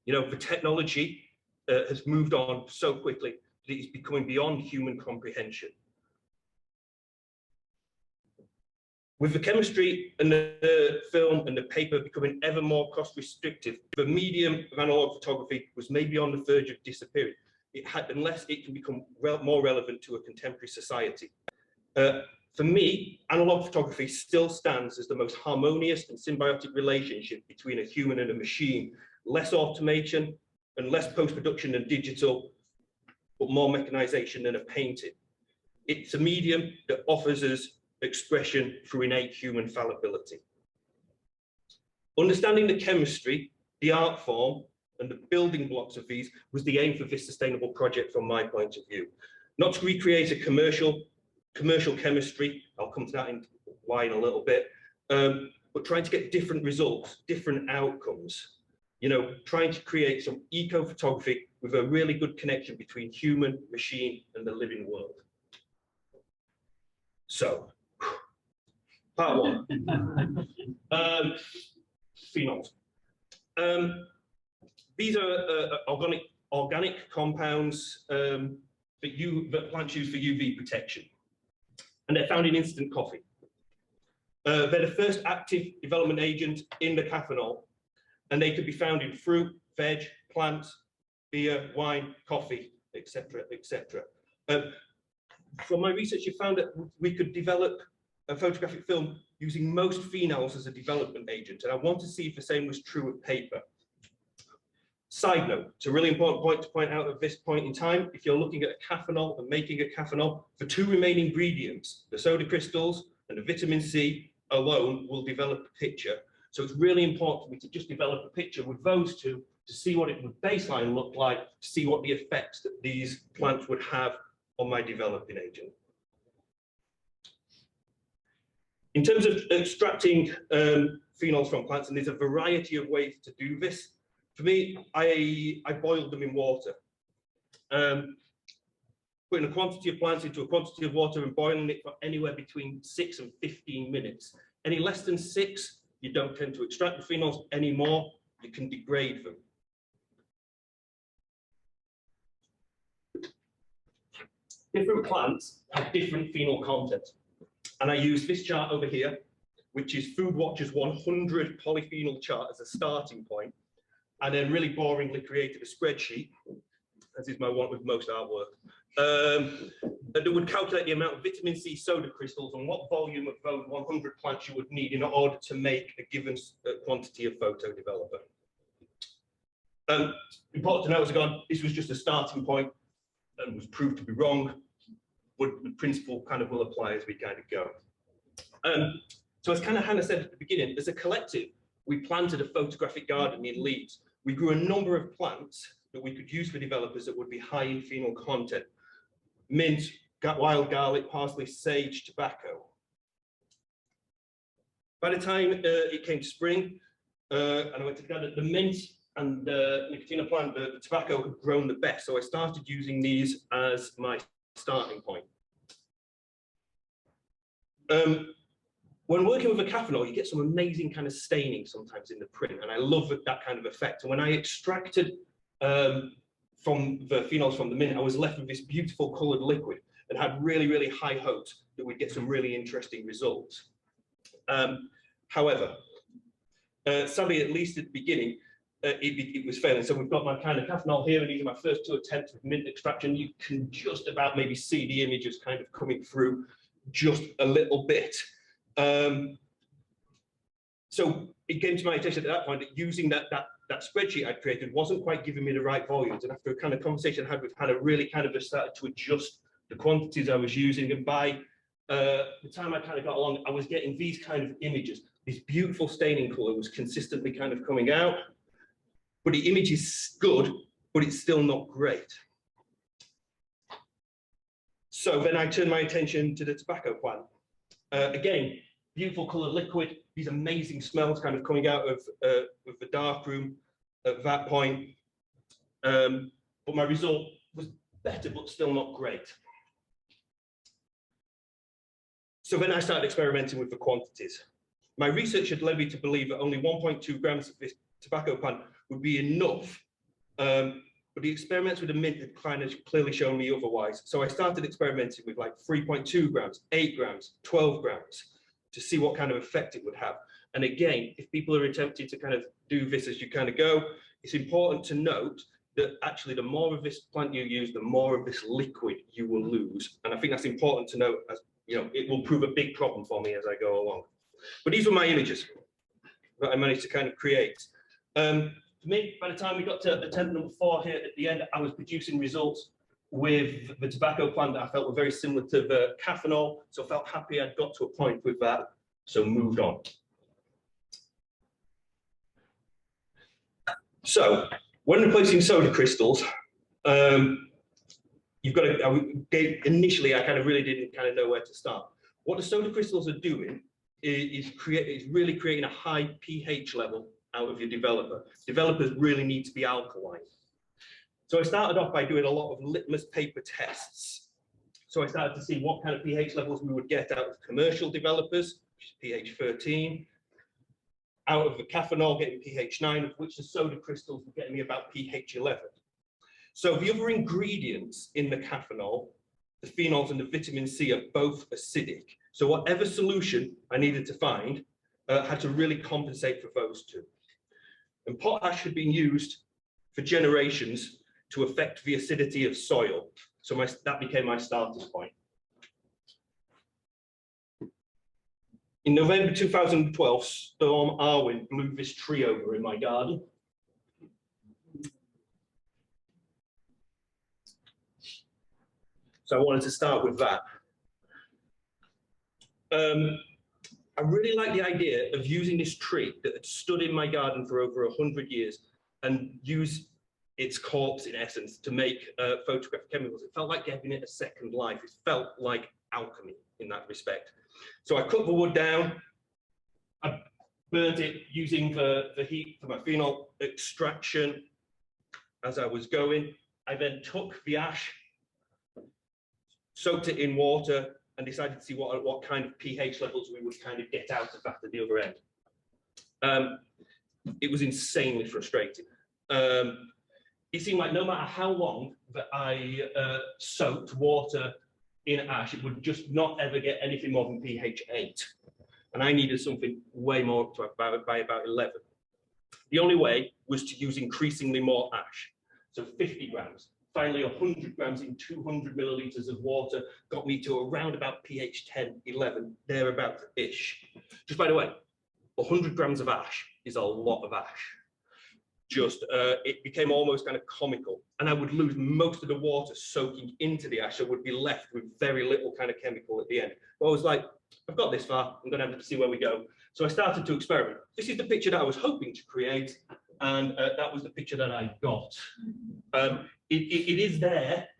The technology has moved on so quickly that it's becoming beyond human comprehension. With the chemistry and the film and the paper becoming ever more cost restrictive, the medium of analog photography was maybe on the verge of disappearing. Unless it can become more relevant to a contemporary society. For me, analog photography still stands as the most harmonious and symbiotic relationship between a human and a machine. Less automation and less post-production than digital, but more mechanization than a painting. It's a medium that offers us expression through innate human fallibility. Understanding the chemistry, the art form, and the building blocks of these was the aim for this sustainable project from my point of view. Not to recreate a commercial chemistry, I'll come to that in why in a little bit, but trying to get different results, different outcomes. You know, trying to create some eco-photography with a really good connection between human, machine, and the living world. So, part one, phenols. These are organic compounds that plants use for UV protection, and they're found in instant coffee. They're the first active development agent in the cathanol, and they could be found in fruit, veg, plants, beer, wine, coffee, etc., etc. From my research, you found that we could develop a photographic film using most phenols as a development agent, and I want to see if the same was true of paper. Side note, it's a really important point to point out at this point in time. If you're looking at a cathanol and making a cathanol, the two remaining ingredients, the soda crystals and the vitamin C alone, will develop a picture. So it's really important for me to just develop a picture with those two to see what it would baseline look like, to see what the effects that these plants would have on my developing agent. In terms of extracting phenols from plants, and there's a variety of ways to do this. For me, I boiled them in water. Putting a quantity of plants into a quantity of water and boiling it for anywhere between 6 and 15 minutes. Any less than 6, you don't tend to extract the phenols. Any more, you can degrade them. Different plants have different phenol content. And I use this chart over here, which is Food Watcher's 100 polyphenol chart as a starting point. And then really boringly created a spreadsheet, as is my want with most artwork, that would calculate the amount of vitamin C soda crystals and what volume of those 100 plants you would need in order to make a given quantity of photo developer. Important to note as I go on, this was just a starting point and was proved to be wrong, but the principle kind of will apply as we kind of go. So as kind of Hannah said at the beginning, as a collective, we planted a photographic garden in Leeds. We grew a number of plants that we could use for developers that would be high in phenol content. Mint, wild garlic, parsley, sage, tobacco. By the time it came to spring, and I went to gather, the mint and the nicotina plant, the tobacco had grown the best. So I started using these as my starting point. When working with a cathanol, you get some amazing kind of staining sometimes in the print, and I love that kind of effect. And when I extracted from the phenols from the mint, I was left with this beautiful coloured liquid and had really, really high hopes that we'd get some really interesting results. However, sadly, at least at the beginning, it was failing. So we've got my kind of cathanol here, and these are my first 2 attempts with mint extraction. You can just about maybe see the images kind of coming through just a little bit. So it came to my attention at that point that using that spreadsheet I'd created wasn't quite giving me the right volumes. And after a kind of conversation I had with Hannah, really kind of started to adjust the quantities I was using. And by the time I kind of got along, I was getting these kind of images. This beautiful staining colour was consistently kind of coming out. But the image is good, but it's still not great. So then I turned my attention to the tobacco plant. Again, beautiful coloured liquid, these amazing smells kind of coming out of the darkroom at that point. But my result was better, but still not great. So then I started experimenting with the quantities. My research had led me to believe that only 1.2 grams of this tobacco plant would be enough. But the experiments with the mint had kind of clearly shown me otherwise. So I started experimenting with like 3.2 grams, 8 grams, 12 grams. to see what kind of effect it would have. And again, if people are attempting to kind of do this as you kind of go, it's important to note that actually the more of this plant you use, the more of this liquid you will lose. And I think that's important to note, as you know, it will prove a big problem for me as I go along. But these were my images that I managed to kind of create. For me, by the time we got to attempt number 4 here at the end, I was producing results with the tobacco plant that I felt were very similar to the cathanol. So I felt happy I'd got to a point with that, so moved on. So when replacing soda crystals, you've got to, initially I kind of really didn't kind of know where to start. What the soda crystals are doing is really creating a high pH level out of your developer. Developers really need to be alkaline. So I started off by doing a lot of litmus paper tests. So I started to see what kind of pH levels we would get out of commercial developers, which is pH 13. Out of the cathanol, getting pH 9, of which the soda crystals were getting me about pH 11. So the other ingredients in the cathanol, the phenols and the vitamin C, are both acidic. So whatever solution I needed to find had to really compensate for those two. And potash had been used for generations to affect the acidity of soil. So that became my starting point. In November 2012, Storm Arwen blew this tree over in my garden. So I wanted to start with that. I really like the idea of using this tree that had stood in my garden for over 100 years and use its corpse, in essence, to make photographic chemicals. It felt like giving it a second life. It felt like alchemy in that respect. So I cut the wood down, I burnt it using the heat for my phenol extraction as I was going. I then took the ash, soaked it in water, and decided to see what kind of pH levels we would kind of get out of that at the other end. It was insanely frustrating. It seemed like no matter how long that I soaked water in ash, it would just not ever get anything more than pH 8. And I needed something way more, up to by about 11. The only way was to use increasingly more ash. So 50 grams, finally 100 grams in 200 milliliters of water got me to around about pH 10, 11, thereabout-ish. Just by the way, 100 grams of ash is a lot of ash. Just, it became almost kind of comical. And I would lose most of the water soaking into the ash. I would be left with very little kind of chemical at the end. But I was like, I've got this far, I'm gonna have to see where we go. So I started to experiment. This is the picture that I was hoping to create, and that was the picture that I got. It is there-ish.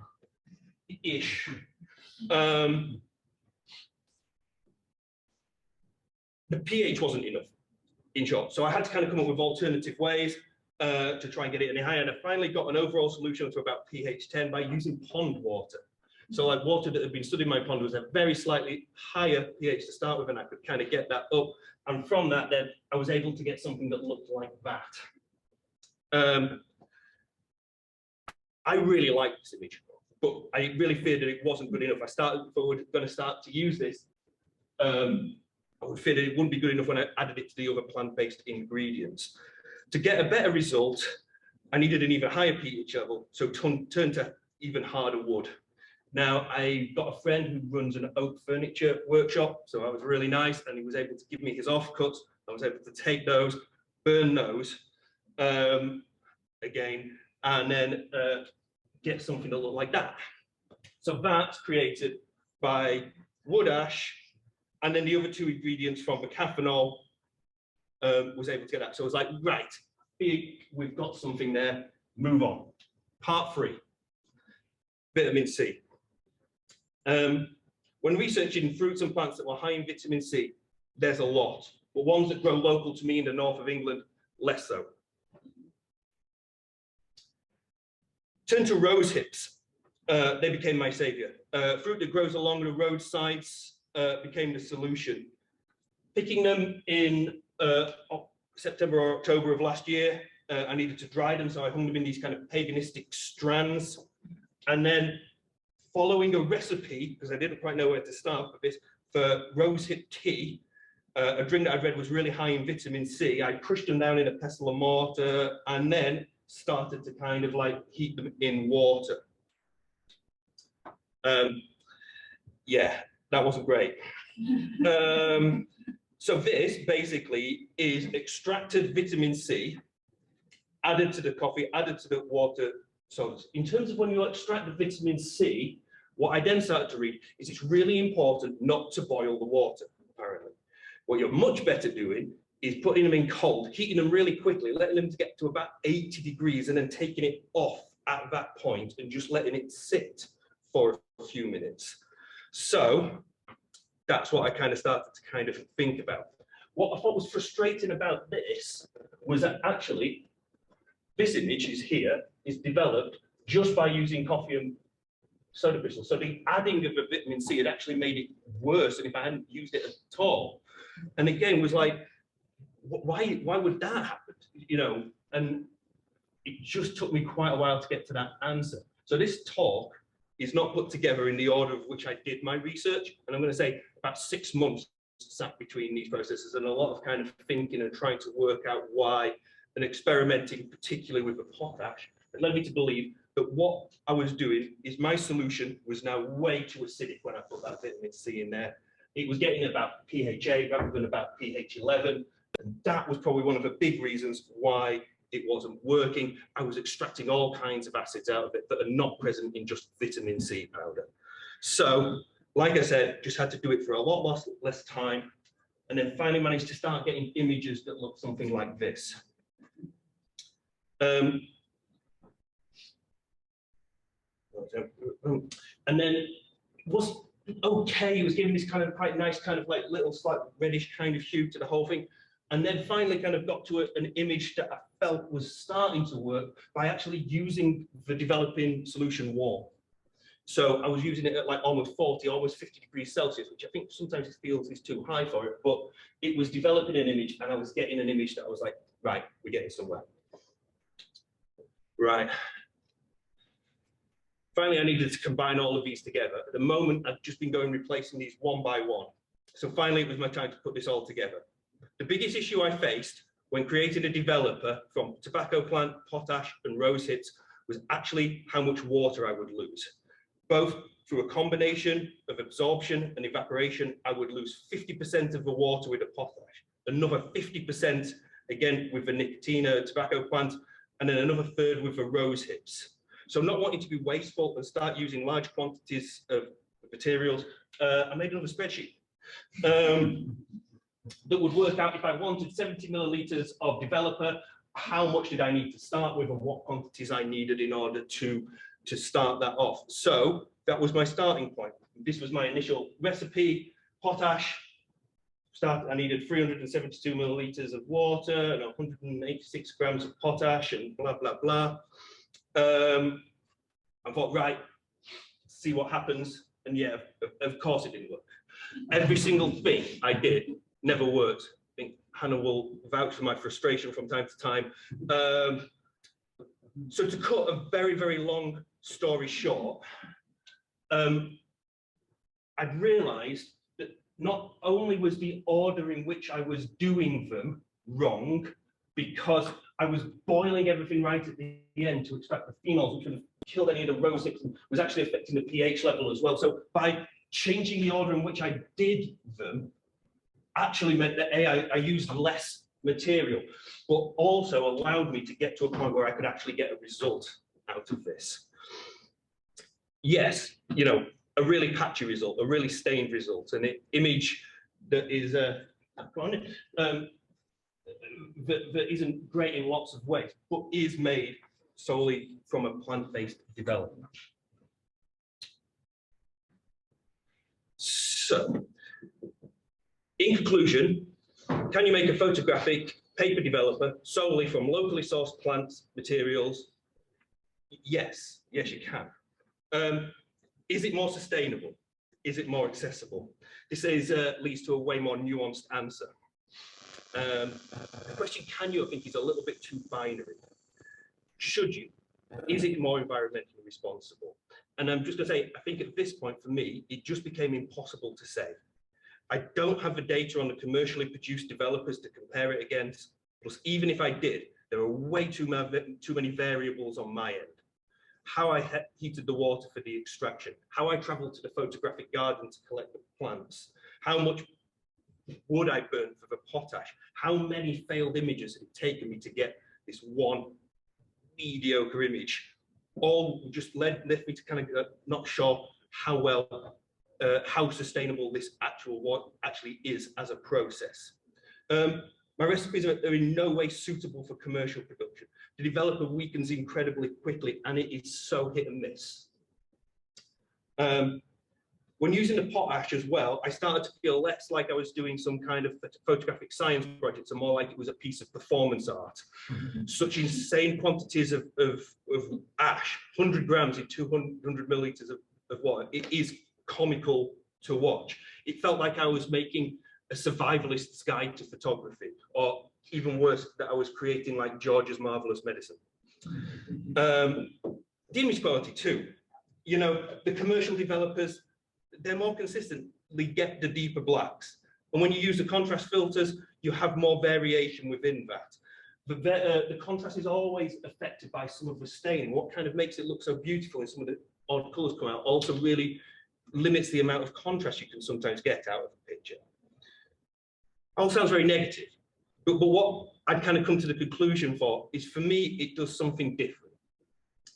The pH wasn't enough, in short. So I had to kind of come up with alternative ways to try and get it any higher. And I finally got an overall solution to about pH 10 by using pond water. So like water that had been stood in my pond was a very slightly higher pH to start with, and I could kind of get that up. And from that, then I was able to get something that looked like that. I really liked this image, but I really feared that it wasn't good enough. If I were going to start to use this, I would fear that it wouldn't be good enough when I added it to the other plant-based ingredients. To get a better result, I needed an even higher pH level, so turned to even harder wood. Now, I got a friend who runs an oak furniture workshop, so I was really nice, and he was able to give me his offcuts. I was able to take those, burn those again, and then get something that looked like that. So that's created by wood ash, and then the other two ingredients from the cathanol was able to get that. So I was like, right, we've got something there, move on. Part 3, vitamin C. When researching fruits and plants that were high in vitamin C, there's a lot, but ones that grow local to me in the north of England, less so. Turn to rose hips. They became my savior. Fruit that grows along the roadsides became the solution. Picking them in September or October of last year, I needed to dry them, so I hung them in these kind of paganistic strands. And then following a recipe, because I didn't quite know where to start with this, for rosehip tea, a drink that I read was really high in vitamin C. I crushed them down in a pestle and mortar and then started to kind of like heat them in water. Yeah, that wasn't great. So this basically is extracted vitamin C, added to the coffee, added to the water sodas. In terms of when you extract the vitamin C, what I then started to read is it's really important not to boil the water, apparently. What you're much better doing is putting them in cold, heating them really quickly, letting them get to about 80 degrees and then taking it off at that point and just letting it sit for a few minutes. So that's what I kind of started to kind of think about. What I thought was frustrating about this was that actually this image is here, is developed just by using coffee and soda crystals. So the adding of the vitamin C had actually made it worse than if I hadn't used it at all. And again, was like, why would that happen? You know, and it just took me quite a while to get to that answer. So this talk is not put together in the order of which I did my research. And I'm going to say about 6 months sat between these processes and a lot of kind of thinking and trying to work out why, and experimenting particularly with the potash, that led me to believe that what I was doing is my solution was now way too acidic when I put that vitamin C in there. It was getting about pH 8 rather than about pH 11. And that was probably one of the big reasons why it wasn't working. I was extracting all kinds of acids out of it that are not present in just vitamin C powder. So, like I said, just had to do it for a lot less time. And then finally managed to start getting images that look something like this. And then it was okay, it was giving this kind of quite nice kind of like little slight reddish kind of hue to the whole thing. And then finally kind of got to an image that I felt was starting to work by actually using the developing solution warm. So I was using it at like almost 40, almost 50 degrees Celsius, which I think sometimes it feels is too high for it, but it was developing an image and I was getting an image that I was like, right, we're getting somewhere. Right. Finally, I needed to combine all of these together. At the moment, I've just been going replacing these one by one. So finally, it was my time to put this all together. The biggest issue I faced when creating a developer from tobacco plant, potash, and rose hips was actually how much water I would lose. Both through a combination of absorption and evaporation, I would lose 50% of the water with the potash, another 50% again with the nicotina tobacco plant, and then another third with the rose hips. So not wanting to be wasteful and start using large quantities of materials, I made another spreadsheet that would work out if I wanted 70 milliliters of developer, how much did I need to start with and what quantities I needed in order to start that off. So that was my starting point. This was my initial recipe. Potash, I needed 372 milliliters of water and 186 grams of potash and blah, blah, blah. I thought, right, see what happens. And yeah, of course it didn't work. Every single thing I did never worked. I think Hannah will vouch for my frustration from time to time. So to cut a very, very long story short, I'd realized that not only was the order in which I was doing them wrong, because I was boiling everything right at the end to extract the phenols, which would have killed any of the rose hips and was actually affecting the pH level as well. So by changing the order in which I did them, actually meant that I used less material, but also allowed me to get to a point where I could actually get a result out of this. Yes, you know, a really patchy result, a really stained result, an image that is that isn't great in lots of ways, but is made solely from a plant-based development. So, in conclusion, can you make a photographic paper developer solely from locally sourced plant materials? Yes, yes you can. Is it more sustainable? Is it more accessible? This leads to a way more nuanced answer. The question, can you, I think, is a little bit too binary. Should you? Is it more environmentally responsible? And I'm just going to say, I think at this point, for me, it just became impossible to say. I don't have the data on the commercially produced developers to compare it against. Plus, even if I did, there are way too many variables on my end. How I heated the water for the extraction, how I traveled to the photographic garden to collect the plants, how much wood I burned for the potash, how many failed images it had taken me to get this one mediocre image, all just led me to kind of not sure how sustainable this actually is as a process. My recipes are in no way suitable for commercial production. The developer weakens incredibly quickly, and it is so hit and miss. When using the potash as well, I started to feel less like I was doing some kind of photographic science project, and more like it was a piece of performance art. Such insane quantities of ash, 100 grams in 200 milliliters of water, it is comical to watch. It felt like I was making a survivalist's guide to photography, or even worse, that I was creating like George's Marvelous Medicine. The image quality too. You know, the commercial developers, they're more consistently get the deeper blacks. And when you use the contrast filters, you have more variation within that. The contrast is always affected by some of the stain. What kind of makes it look so beautiful and some of the odd colors come out also really limits the amount of contrast you can sometimes get out of a picture. All sounds very negative, but what I'd kind of come to the conclusion for is, for me, it does something different.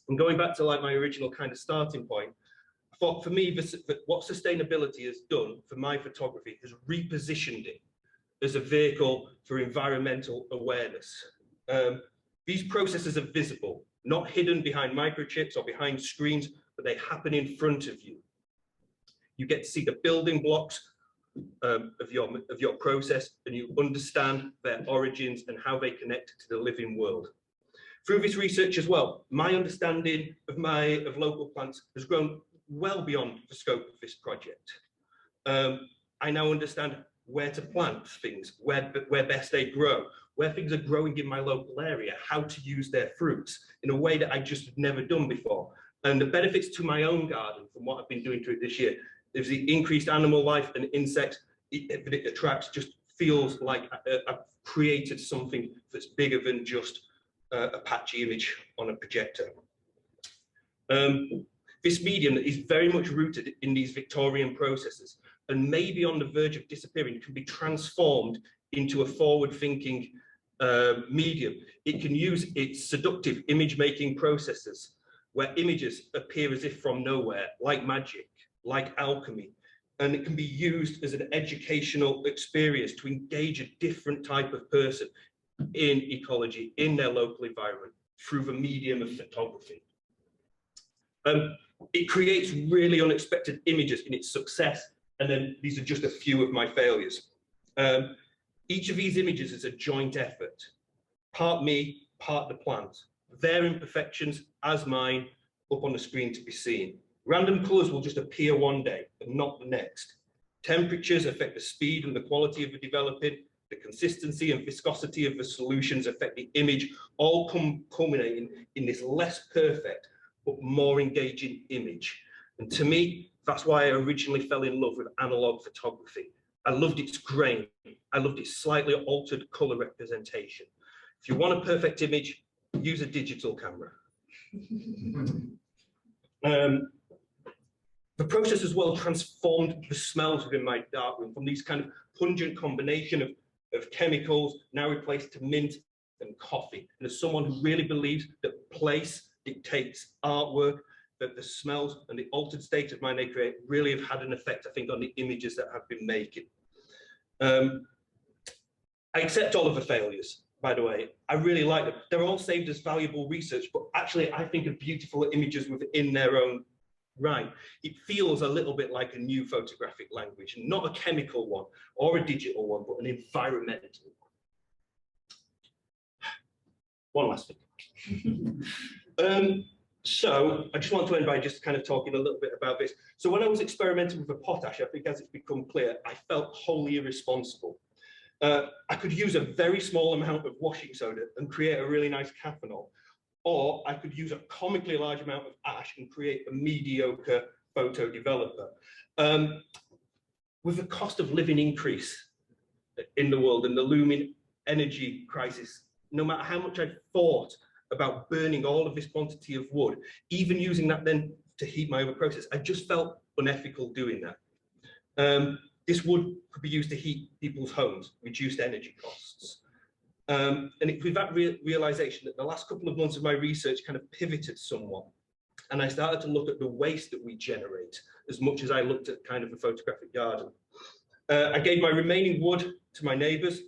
And going back to like my original kind of starting point, I thought for me, what sustainability has done for my photography has repositioned it as a vehicle for environmental awareness. These processes are visible, not hidden behind microchips or behind screens, but they happen in front of you. You get to see the building blocks of your process, and you understand their origins and how they connect to the living world. Through this research as well, my understanding of local plants has grown well beyond the scope of this project. I now understand where to plant things, where best they grow, where things are growing in my local area, how to use their fruits in a way that I just had never done before. And the benefits to my own garden from what I've been doing to it this year, there's the increased animal life and insects that it attracts, just feels like I've created something that's bigger than just a patchy image on a projector. This medium is very much rooted in these Victorian processes and maybe on the verge of disappearing, can be transformed into a forward-thinking medium. It can use its seductive image-making processes where images appear as if from nowhere, like magic, like alchemy, and it can be used as an educational experience to engage a different type of person in ecology, in their local environment, through the medium of photography. It creates really unexpected images in its success, and then these are just a few of my failures. Each of these images is a joint effort, part me, part the plant. Their imperfections, as mine, up on the screen to be seen. Random colours will just appear one day and not the next. Temperatures affect the speed and the quality of the developing. The consistency and viscosity of the solutions affect the image, all culminating in this less perfect but more engaging image. And to me, that's why I originally fell in love with analog photography. I loved its grain. I loved its slightly altered colour representation. If you want a perfect image, use a digital camera. The process as well transformed the smells within my darkroom from these kind of pungent combination of chemicals now replaced to mint and coffee. And as someone who really believes that place dictates artwork, that the smells and the altered state of mind they create really have had an effect, I think, on the images that I've been making. I accept all of the failures, by the way. I really like them. They're all saved as valuable research, but actually I think of beautiful images within their own right. It feels a little bit like a new photographic language, not a chemical one or a digital one, but an environmental one. One last thing. So I just want to end by just kind of talking a little bit about this. So when I was experimenting with the potash, I think as it's become clear, I felt wholly irresponsible. I could use a very small amount of washing soda and create a really nice cathanol, or I could use a comically large amount of ash and create a mediocre photo developer. with the cost of living increase in the world and the looming energy crisis, no matter how much I thought about burning all of this quantity of wood, even using that then to heat my other process, I just felt unethical doing that. This wood could be used to heat people's homes, reduced energy costs. And it, with that realization that the last couple of months of my research kind of pivoted somewhat, and I started to look at the waste that we generate as much as I looked at kind of the photographic garden. I gave my remaining wood to my neighbours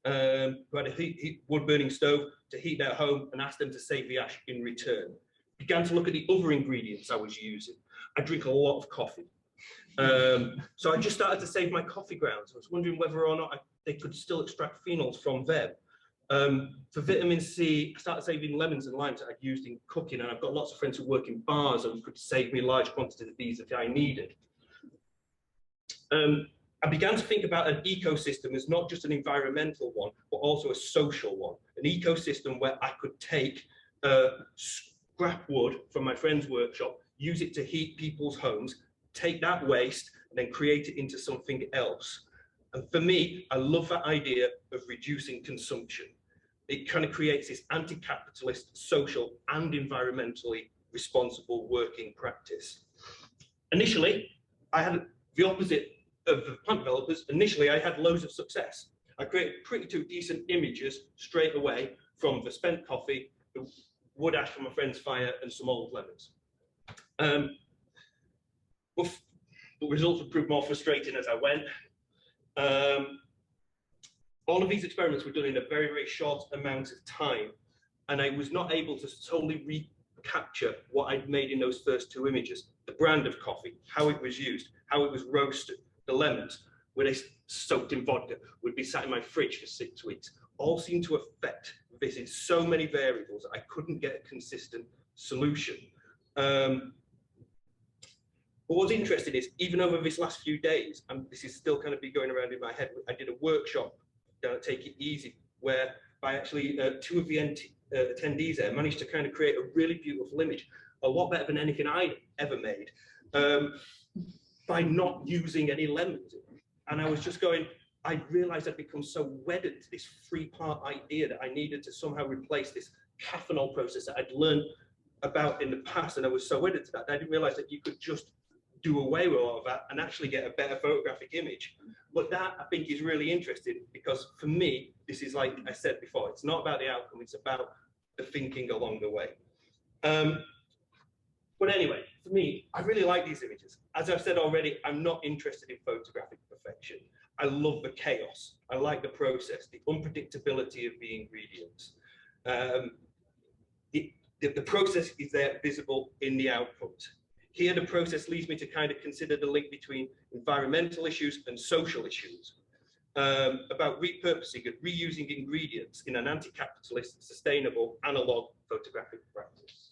who had a wood burning stove to heat their home, and asked them to save the ash in return. Began to look at the other ingredients I was using. I drink a lot of coffee. So I just started to save my coffee grounds. I was wondering whether or not they could still extract phenols from them. For vitamin C, I started saving lemons and limes that I'd used in cooking, and I've got lots of friends who work in bars and could save me large quantities of these if I needed. I began to think about an ecosystem as not just an environmental one, but also a social one. An ecosystem where I could take scrap wood from my friend's workshop, use it to heat people's homes, take that waste, and then create it into something else. And for me, I love that idea of reducing consumption. It kind of creates this anti-capitalist, social, and environmentally responsible working practice. Initially, I had the opposite of the plant developers. Initially, I had loads of success. I created pretty two decent images straight away from the spent coffee, the wood ash from a friend's fire, and some old lemons. But the results would prove more frustrating as I went. All of these experiments were done in a very, very short amount of time, and I was not able to totally recapture what I'd made in those first two images: the brand of coffee, how it was used, how it was roasted, the lemons, were they soaked in vodka, would be sat in my fridge for 6 weeks. All seemed to affect this in so many variables that I couldn't get a consistent solution. But what's interesting is, even over this last few days, and this is still kind of be going around in my head, I did a workshop down at Take It Easy, where by actually two of the attendees there managed to kind of create a really beautiful image, a lot better than anything I'd ever made, by not using any lemons. And I was just going, I realized I'd become so wedded to this 3-part idea that I needed to somehow replace this cathanol process that I'd learned about in the past, and I was so wedded to that, I didn't realize that you could just do away with all of that and actually get a better photographic image. But that, I think, is really interesting, because for me, this is, like I said before, it's not about the outcome, it's about the thinking along the way. But anyway, for me, I really like these images. As I've said already, I'm not interested in photographic perfection. I love the chaos. I like the process, the unpredictability of the ingredients. The process is there, visible in the output. Here, the process leads me to kind of consider the link between environmental issues and social issues, about repurposing and reusing ingredients in an anti-capitalist, sustainable, analog photographic practice.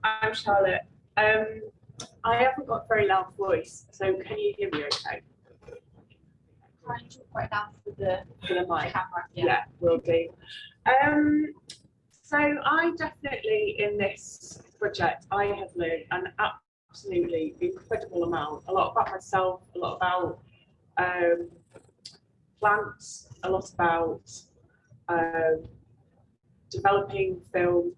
I'm Charlotte. I haven't got a very loud voice, so can you hear me okay? Trying to talk quite loud for the mic. camera. Yeah, will do. So I definitely, in this project, I have learned an absolutely incredible amount. A lot about myself, a lot about plants, a lot about developing film.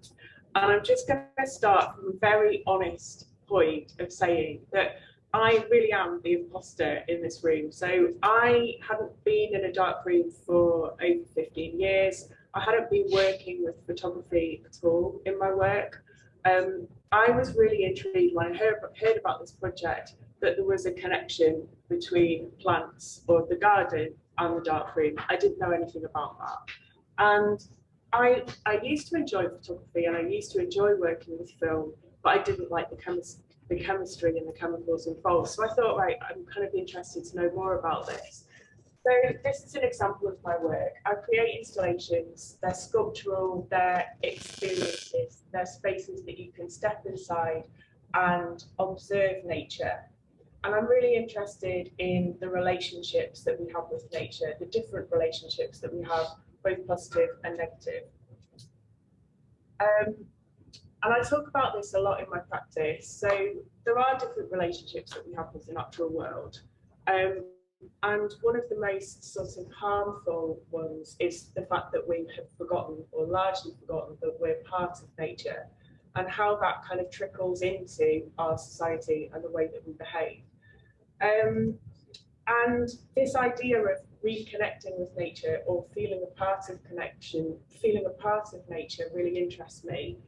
And I'm just going to start from a very honest point of saying that I really am the imposter in this room. So I hadn't been in a dark room for over 15 years. I hadn't been working with photography at all in my work. I was really intrigued when I heard about this project, that there was a connection between plants or the garden and the dark room. I didn't know anything about that. And I used to enjoy photography and I used to enjoy working with film, but I didn't like the chemistry and the chemicals involved. So I thought, right, I'm kind of interested to know more about this. So this is an example of my work. I create installations, they're sculptural, they're experiences, they're spaces that you can step inside and observe nature. And I'm really interested in the relationships that we have with nature, the different relationships that we have, both positive and negative. And I talk about this a lot in my practice. So there are different relationships that we have with the natural world. And one of the most sort of harmful ones is the fact that we have forgotten, or largely forgotten, that we're part of nature, and how that kind of trickles into our society and the way that we behave. And this idea of reconnecting with nature, or feeling a part of connection, feeling a part of nature, really interests me.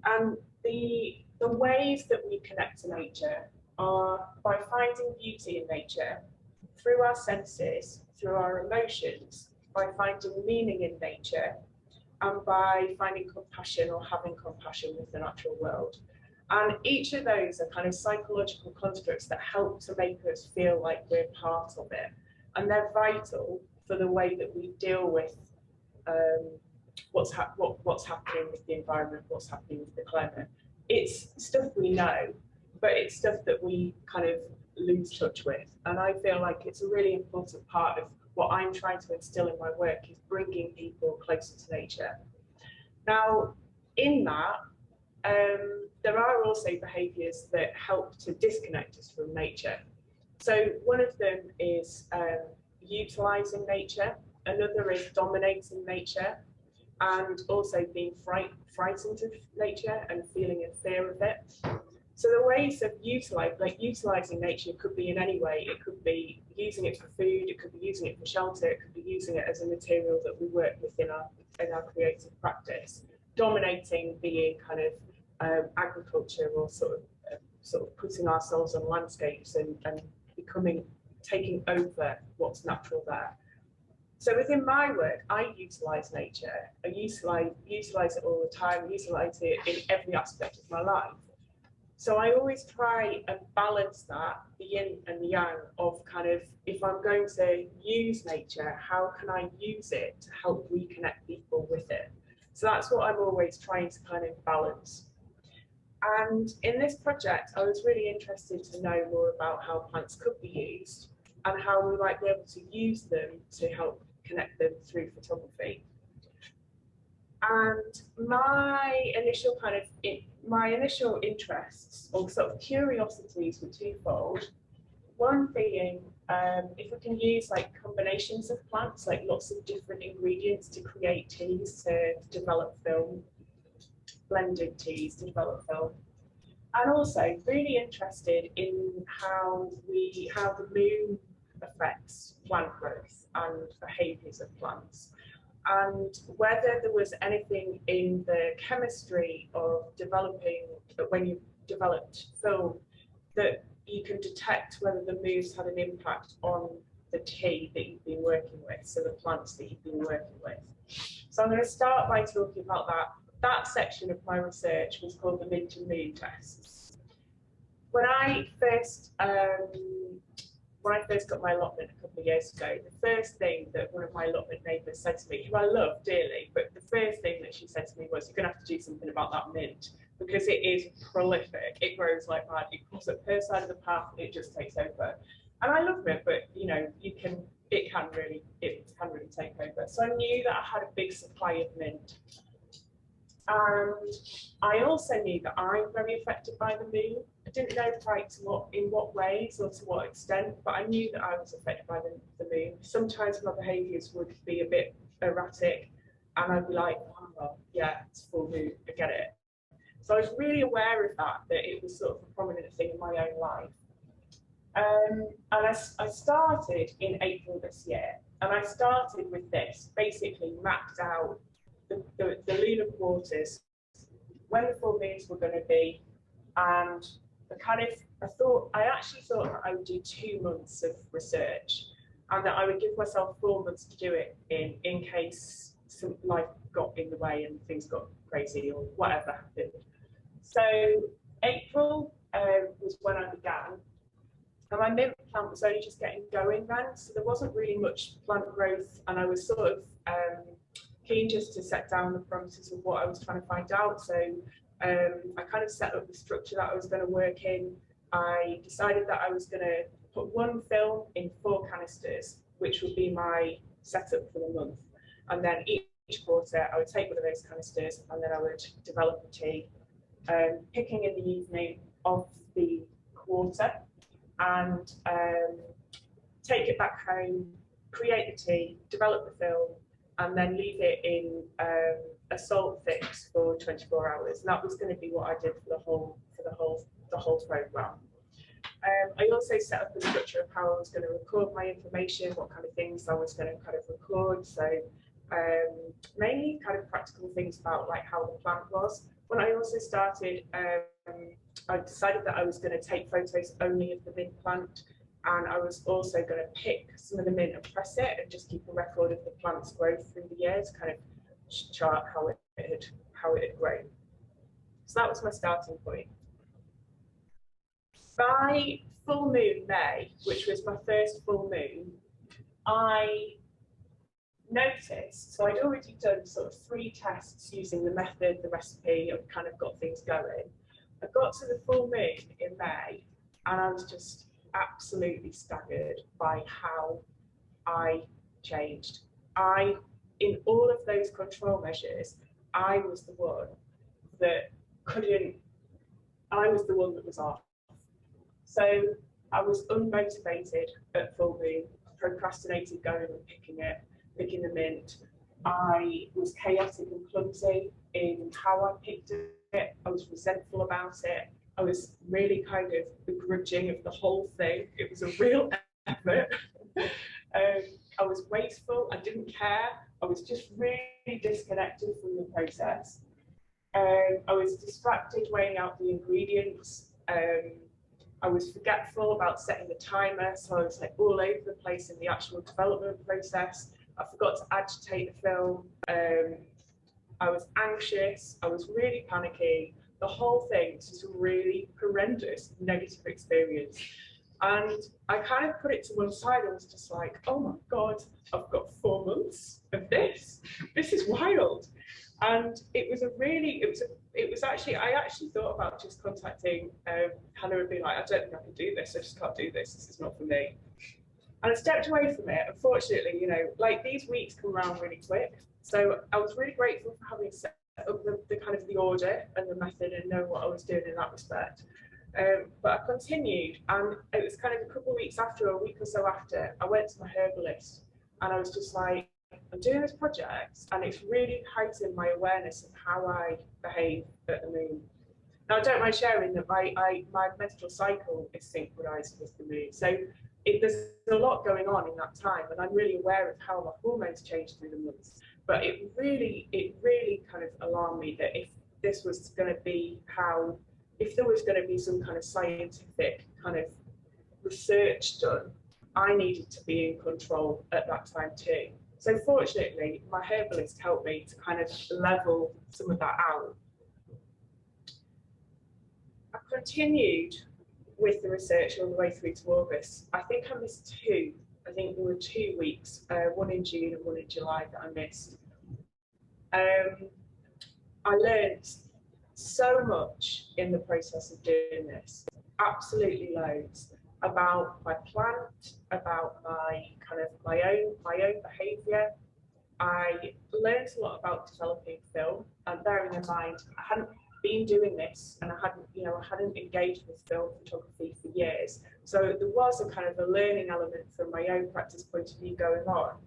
And the ways that we connect to nature are by finding beauty in nature, through our senses, through our emotions, by finding meaning in nature, and by finding compassion or having compassion with the natural world. And each of those are kind of psychological constructs that help to make us feel like we're part of it. And they're vital for the way that we deal with what's happening with the environment, what's happening with the climate. It's stuff we know, but it's stuff that we kind of lose touch with. And I feel like it's a really important part of what I'm trying to instill in my work, is bringing people closer to nature. Now, in that, there are also behaviours that help to disconnect us from nature. So one of them is utilising nature, another is dominating nature, and also being frightened of nature and feeling in fear of it. So the ways of utilising nature could be in any way. It could be using it for food, it could be using it for shelter, it could be using it as a material that we work with in our creative practice. Dominating being kind of agriculture, or sort of putting ourselves on landscapes and taking over what's natural there. So within my work, I utilise nature. I utilise it all the time, utilise it in every aspect of my life. So I always try and balance that, the yin and the yang, of kind of, if I'm going to use nature, how can I use it to help reconnect people with it? So that's what I'm always trying to kind of balance. And in this project, I was really interested to know more about how plants could be used and how we might be able to use them to help connect them through photography. And my initial interests, or sort of curiosities, were twofold. One being if we can use like combinations of plants, like lots of different ingredients to create teas to develop film, blended teas to develop film. And also really interested in how the moon affects plant growth and behaviours of plants, and whether there was anything in the chemistry of developing, when you developed film, that you can detect whether the moves had an impact on the tea that you've been working with, so the plants that you've been working with. So I'm going to start by talking about that. That section of my research was called the Mint and Moon tests. When I first got my allotment a couple of years ago, the first thing that one of my allotment neighbours said to me, who I love dearly, but the first thing that she said to me was, "You're going to have to do something about that mint, because it is prolific. It grows like mad. It comes up per side of the path, and it just takes over." And I love it, but you know, it can really take over. So I knew that I had a big supply of mint. And I also knew that I'm very affected by the moon. I didn't know quite in what ways or to what extent, but I knew that I was affected by the moon. Sometimes my behaviours would be a bit erratic, and I'd be like, "Oh, well, yeah, it's full moon, I get it." So I was really aware of that it was sort of a prominent thing in my own life. And I started in April this year, and I started with this, basically mapped out the lunar quarters, when the full moons were going to be, and I actually thought that I would do 2 months of research, and that I would give myself 4 months to do it in case some life got in the way and things got crazy or whatever happened. So April was when I began, and my mint plant was only just getting going then, so there wasn't really much plant growth, and I was sort of keen just to set down the parameters of what I was trying to find out. So I kind of set up the structure that I was going to work in. I decided that I was going to put one film in 4 canisters, which would be my setup for the month, and then each each quarter, I would take one of those canisters and then I would develop a tea, picking in the evening of the quarter, and take it back home, create the tea, develop the film, and then leave it in a salt fix for 24 hours. And that was going to be what I did for the whole program. I also set up a structure of how I was going to record my information, what kind of things I was going to kind of record. So mainly kind of practical things about like how the plant was. When I also started, I decided that I was going to take photos only of the mint plant, and I was also going to pick some of the mint and press it and just keep a record of the plant's growth through the years, kind of chart how it had grown. So that was my starting point. By full moon May, which was my first full moon, I noticed, so I'd already done sort of 3 tests using the method, the recipe, and kind of got things going. I got to the full moon in May, and I was just absolutely staggered by how I changed. In all of those control measures, I was the one that was off. So I was unmotivated at full moon, procrastinated going and picking the mint. I was chaotic and clumsy in how I picked it. I was resentful about it. I was really kind of begrudging of the whole thing. It was a real effort. I was wasteful. I didn't care. I was just really disconnected from the process. I was distracted weighing out the ingredients. I was forgetful about setting the timer, so I was like all over the place in the actual development process. I forgot to agitate the film. I was anxious. I was really panicky. The whole thing was just a really horrendous negative experience. And I kind of put it to one side and was just like, oh my God, I've got 4 months of this. This is wild. And it was I actually thought about just contacting Hannah and being like, I don't think I can do this. I just can't do this. This is not for me. And I stepped away from it. Unfortunately, you know, like these weeks come around really quick. So I was really grateful for having set up the kind of the order and the method and know what I was doing in that respect. But I continued, and it was kind of a couple of weeks after, a week or so after, I went to my herbalist, and I was just like, I'm doing this project, and it's really heightened my awareness of how I behave at the moon. Now, I don't mind sharing that my menstrual cycle is synchronized with the moon, so there's a lot going on in that time, and I'm really aware of how my hormones change through the months. But it really kind of alarmed me that if this was going to be if there was going to be some kind of scientific kind of research done, I needed to be in control at that time too. So fortunately, my herbalist helped me to kind of level some of that out. I continued with the research all the way through to August. I think I missed 2. I think there were 2 weeks, one in June and one in July that I missed. I learned so much in the process of doing this, absolutely loads, about my plant, about my own behaviour. I learned a lot about developing film, and bearing in mind I hadn't been doing this, and I hadn't engaged with film photography for years. So there was a kind of a learning element from my own practice point of view going on.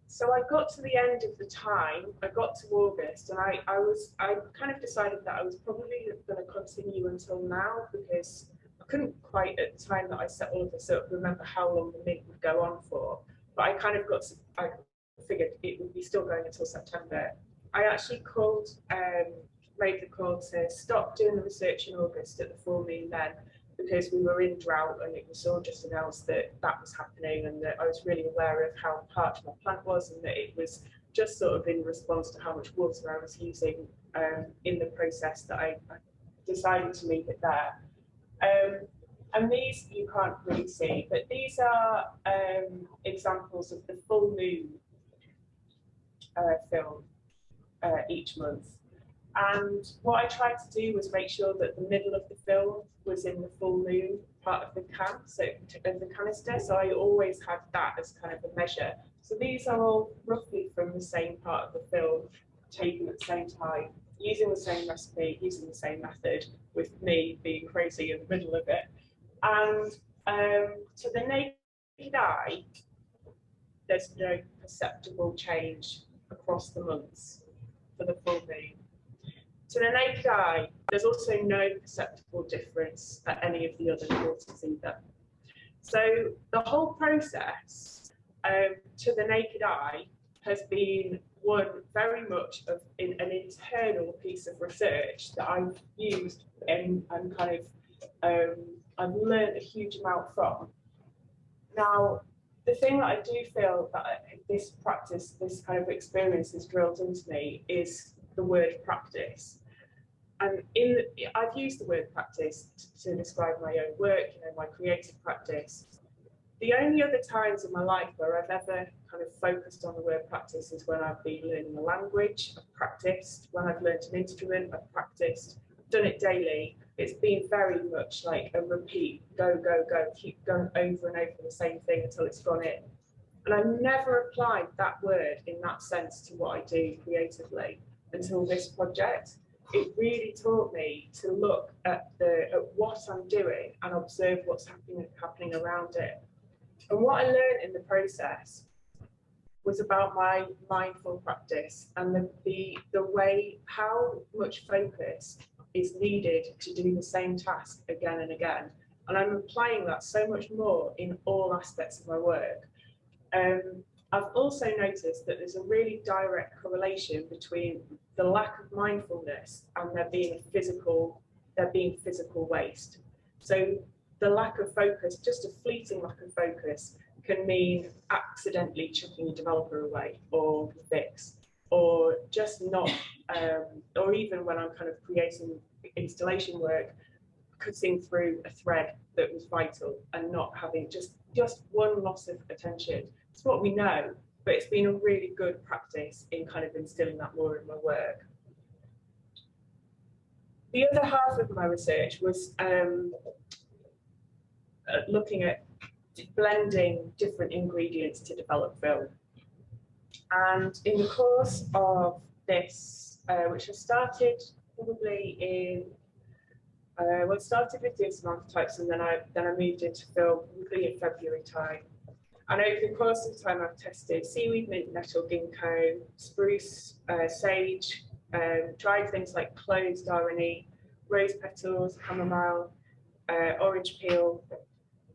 So I got to the end of the time, I got to August, and I kind of decided that I was probably going to continue until now, because I couldn't quite, at the time that I set all of this up, remember how long the mint would go on for. But I kind of I figured it would be still going until September. I actually made the call to stop doing the research in August at the full moon then, because we were in drought, and it was all just announced that was happening, and that I was really aware of how parched my plant was, and that it was just sort of in response to how much water I was using in the process that I decided to leave it there. And these you can't really see, but these are examples of the full moon film each month. And what I tried to do was make sure that the middle of the film was in the full moon part of the can, so of the canister. So I always had that as kind of a measure. So these are all roughly from the same part of the film, taken at the same time, using the same recipe, using the same method, with me being crazy in the middle of it. And to the naked eye, there's no perceptible change across the months for the full moon. To the naked eye, there's also no perceptible difference at any of the other quarters either. So the whole process to the naked eye has been one very much of an internal piece of research that I've used and kind of I've learned a huge amount from. Now, the thing that I do feel that this practice, this kind of experience has drilled into me is the word practice. And I've used the word practice to describe my own work, my creative practice. The only other times in my life where I've ever kind of focused on the word practice is when I've been learning a language, I've practiced. When I've learned an instrument, I've practiced. I've done it daily. It's been very much like a repeat, go, go, go, keep going over and over the same thing until it's gone in. And I've never applied that word in that sense to what I do creatively until this project. It really taught me to look at what I'm doing and observe what's happening around it. And what I learned in the process was about my mindful practice and the way, how much focus is needed to do the same task again and again. And I'm applying that so much more in all aspects of my work. I've also noticed that there's a really direct correlation between the lack of mindfulness and there being physical waste. So the lack of focus, just a fleeting lack of focus, can mean accidentally chucking a developer away or fix, or just not, or even when I'm kind of creating installation work, cutting through a thread that was vital and not having just one loss of attention. It's what we know, but it's been a really good practice in kind of instilling that more in my work. The other half of my research was looking at blending different ingredients to develop film. And in the course of this, which I started probably in, well, I started with doing some archetypes, and then I moved into film probably in February time. And over the course of time, I've tested seaweed, mint, nettle, ginkgo, spruce, sage, tried things like cloves, darony, rose petals, chamomile, orange peel.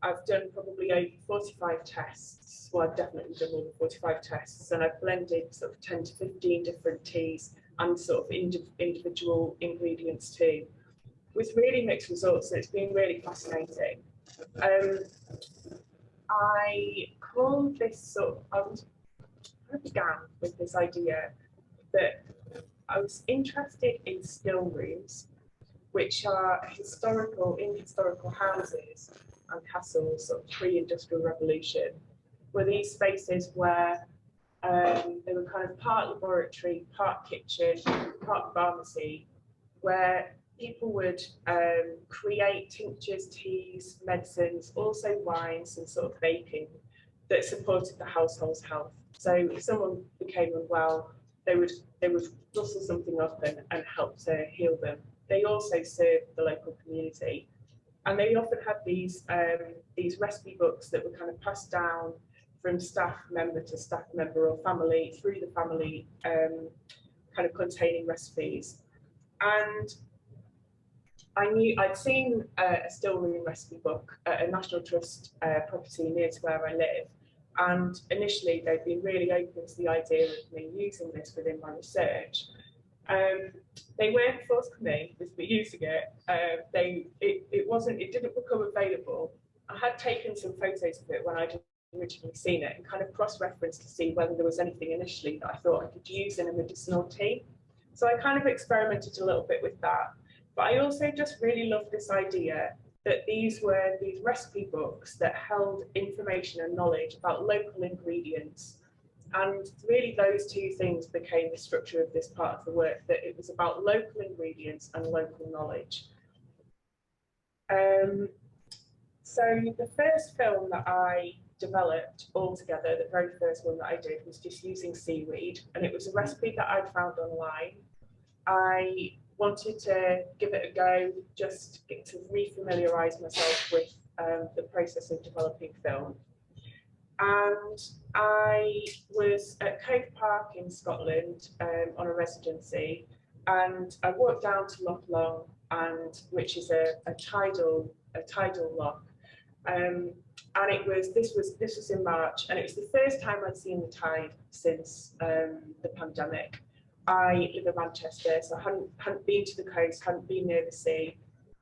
I've done probably over 45 tests. Well, I've definitely done more than 45 tests, and I've blended sort of 10 to 15 different teas and sort of individual ingredients too, with really mixed results. And it's been really fascinating. I called this sort of, I began with this idea that I was interested in still rooms, which are historical houses and castles, sort of pre-industrial revolution, were these spaces where they were kind of part laboratory, part kitchen, part pharmacy, where people would create tinctures, teas, medicines, also wines and sort of baking that supported the household's health. So if someone became unwell, they would rustle something up and help to heal them. They also served the local community. And they often had these recipe books that were kind of passed down from staff member to staff member or family, through the family, kind of containing recipes. And I'd seen a still room recipe book at a National Trust property near to where I live. And initially they'd been really open to the idea of me using this within my research. They weren't forthcoming with me using it. It didn't become available. I had taken some photos of it when I'd originally seen it and kind of cross-referenced to see whether there was anything initially that I thought I could use in a medicinal tea. So I kind of experimented a little bit with that. But I also just really loved this idea that these were these recipe books that held information and knowledge about local ingredients And really those two things became the structure of this part of the work, that it was about local ingredients and local knowledge. So the first film that I developed altogether, the very first one that I did, was just using seaweed, and it was a recipe that I'd found online. I wanted to give it a go, just get to refamiliarise myself with the process of developing film. And I was at Cove Park in Scotland on a residency, and I walked down to Loch Long, which is a tidal loch. And this was in March, and it was the first time I'd seen the tide since the pandemic. I live in Manchester, so I hadn't been to the coast, hadn't been near the sea,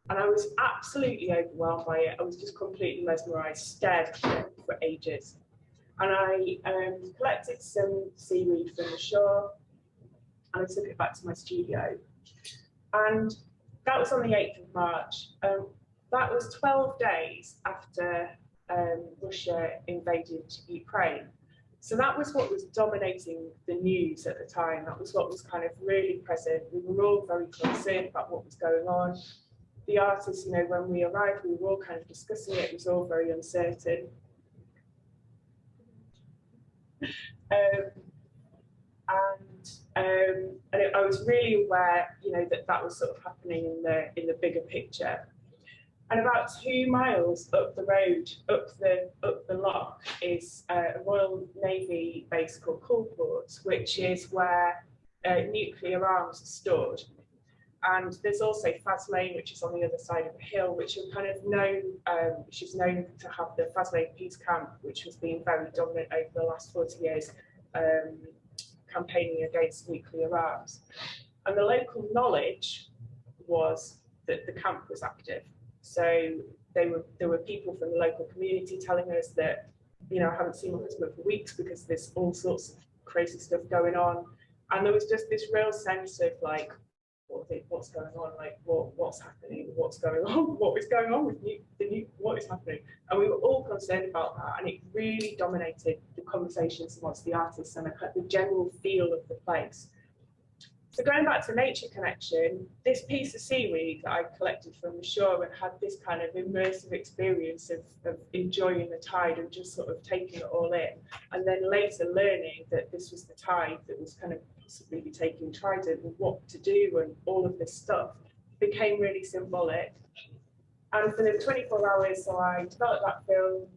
and I was absolutely overwhelmed by it. I was just completely mesmerised, stared at it for ages. And I collected some seaweed from the shore, and I took it back to my studio. And that was on the 8th of March. That was 12 days after Russia invaded Ukraine. So that was what was dominating the news at the time. That was what was kind of really present. We were all very concerned about what was going on. The artists, you know, when we arrived, we were all kind of discussing it. It was all very uncertain. I was really aware, you know, that was sort of happening in the bigger picture. And about 2 miles up the road, up the loch, is a Royal Navy base called Coulport, which is where nuclear arms are stored. And there's also Faslane, which is on the other side of the hill, which are kind of known, which is known to have the Faslane Peace Camp, which has been very dominant over the last 40 years, campaigning against nuclear arms. And the local knowledge was that the camp was active. So there were people from the local community telling us that, you know, I haven't seen my husband for weeks because there's all sorts of crazy stuff going on. And there was just this real sense of like, what's going on, like what's happening, what's going on, what is going on with what is happening. And we were all concerned about that, and it really dominated the conversations amongst the artists and the general feel of the place. So going back to nature connection, this piece of seaweed that I collected from the shore and had this kind of immersive experience of enjoying the tide and just sort of taking it all in, and then later learning that this was the tide that was kind of possibly be taking Trident and what to do and all of this stuff, became really symbolic. And for the 24 hours, so I developed that film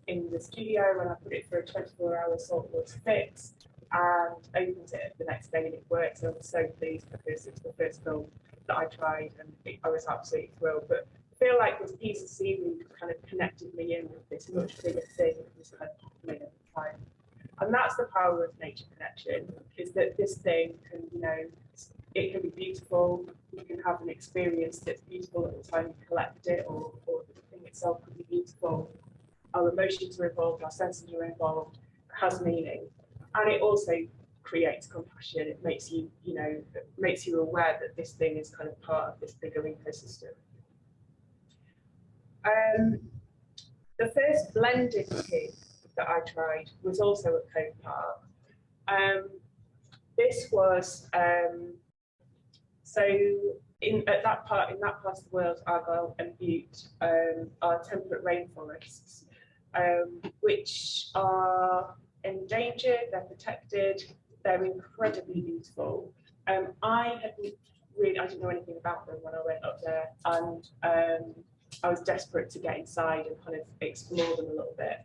in the studio, and I put it through a 24-hour saltwater fix and opened it the next day, and it worked. And I was so pleased because it's the first film that I tried, and I was absolutely thrilled. But I feel like this piece of seaweed kind of connected me in with this much bigger thing that was kind of happening at the time. And that's the power of nature connection, is that this thing can, you know, it can be beautiful, you can have an experience that's beautiful at the time you collect it, or the thing itself could be beautiful. Our emotions are involved, our senses are involved, it has meaning. And it also creates compassion. It makes you, you know, makes you aware that this thing is kind of part of this bigger ecosystem. The first blended piece that I tried was also at Cove Park. This was so in that part of the world, Argyll and Bute are temperate rainforests, which are endangered. They're protected. They're incredibly beautiful. I didn't know anything about them when I went up there, and I was desperate to get inside and kind of explore them a little bit.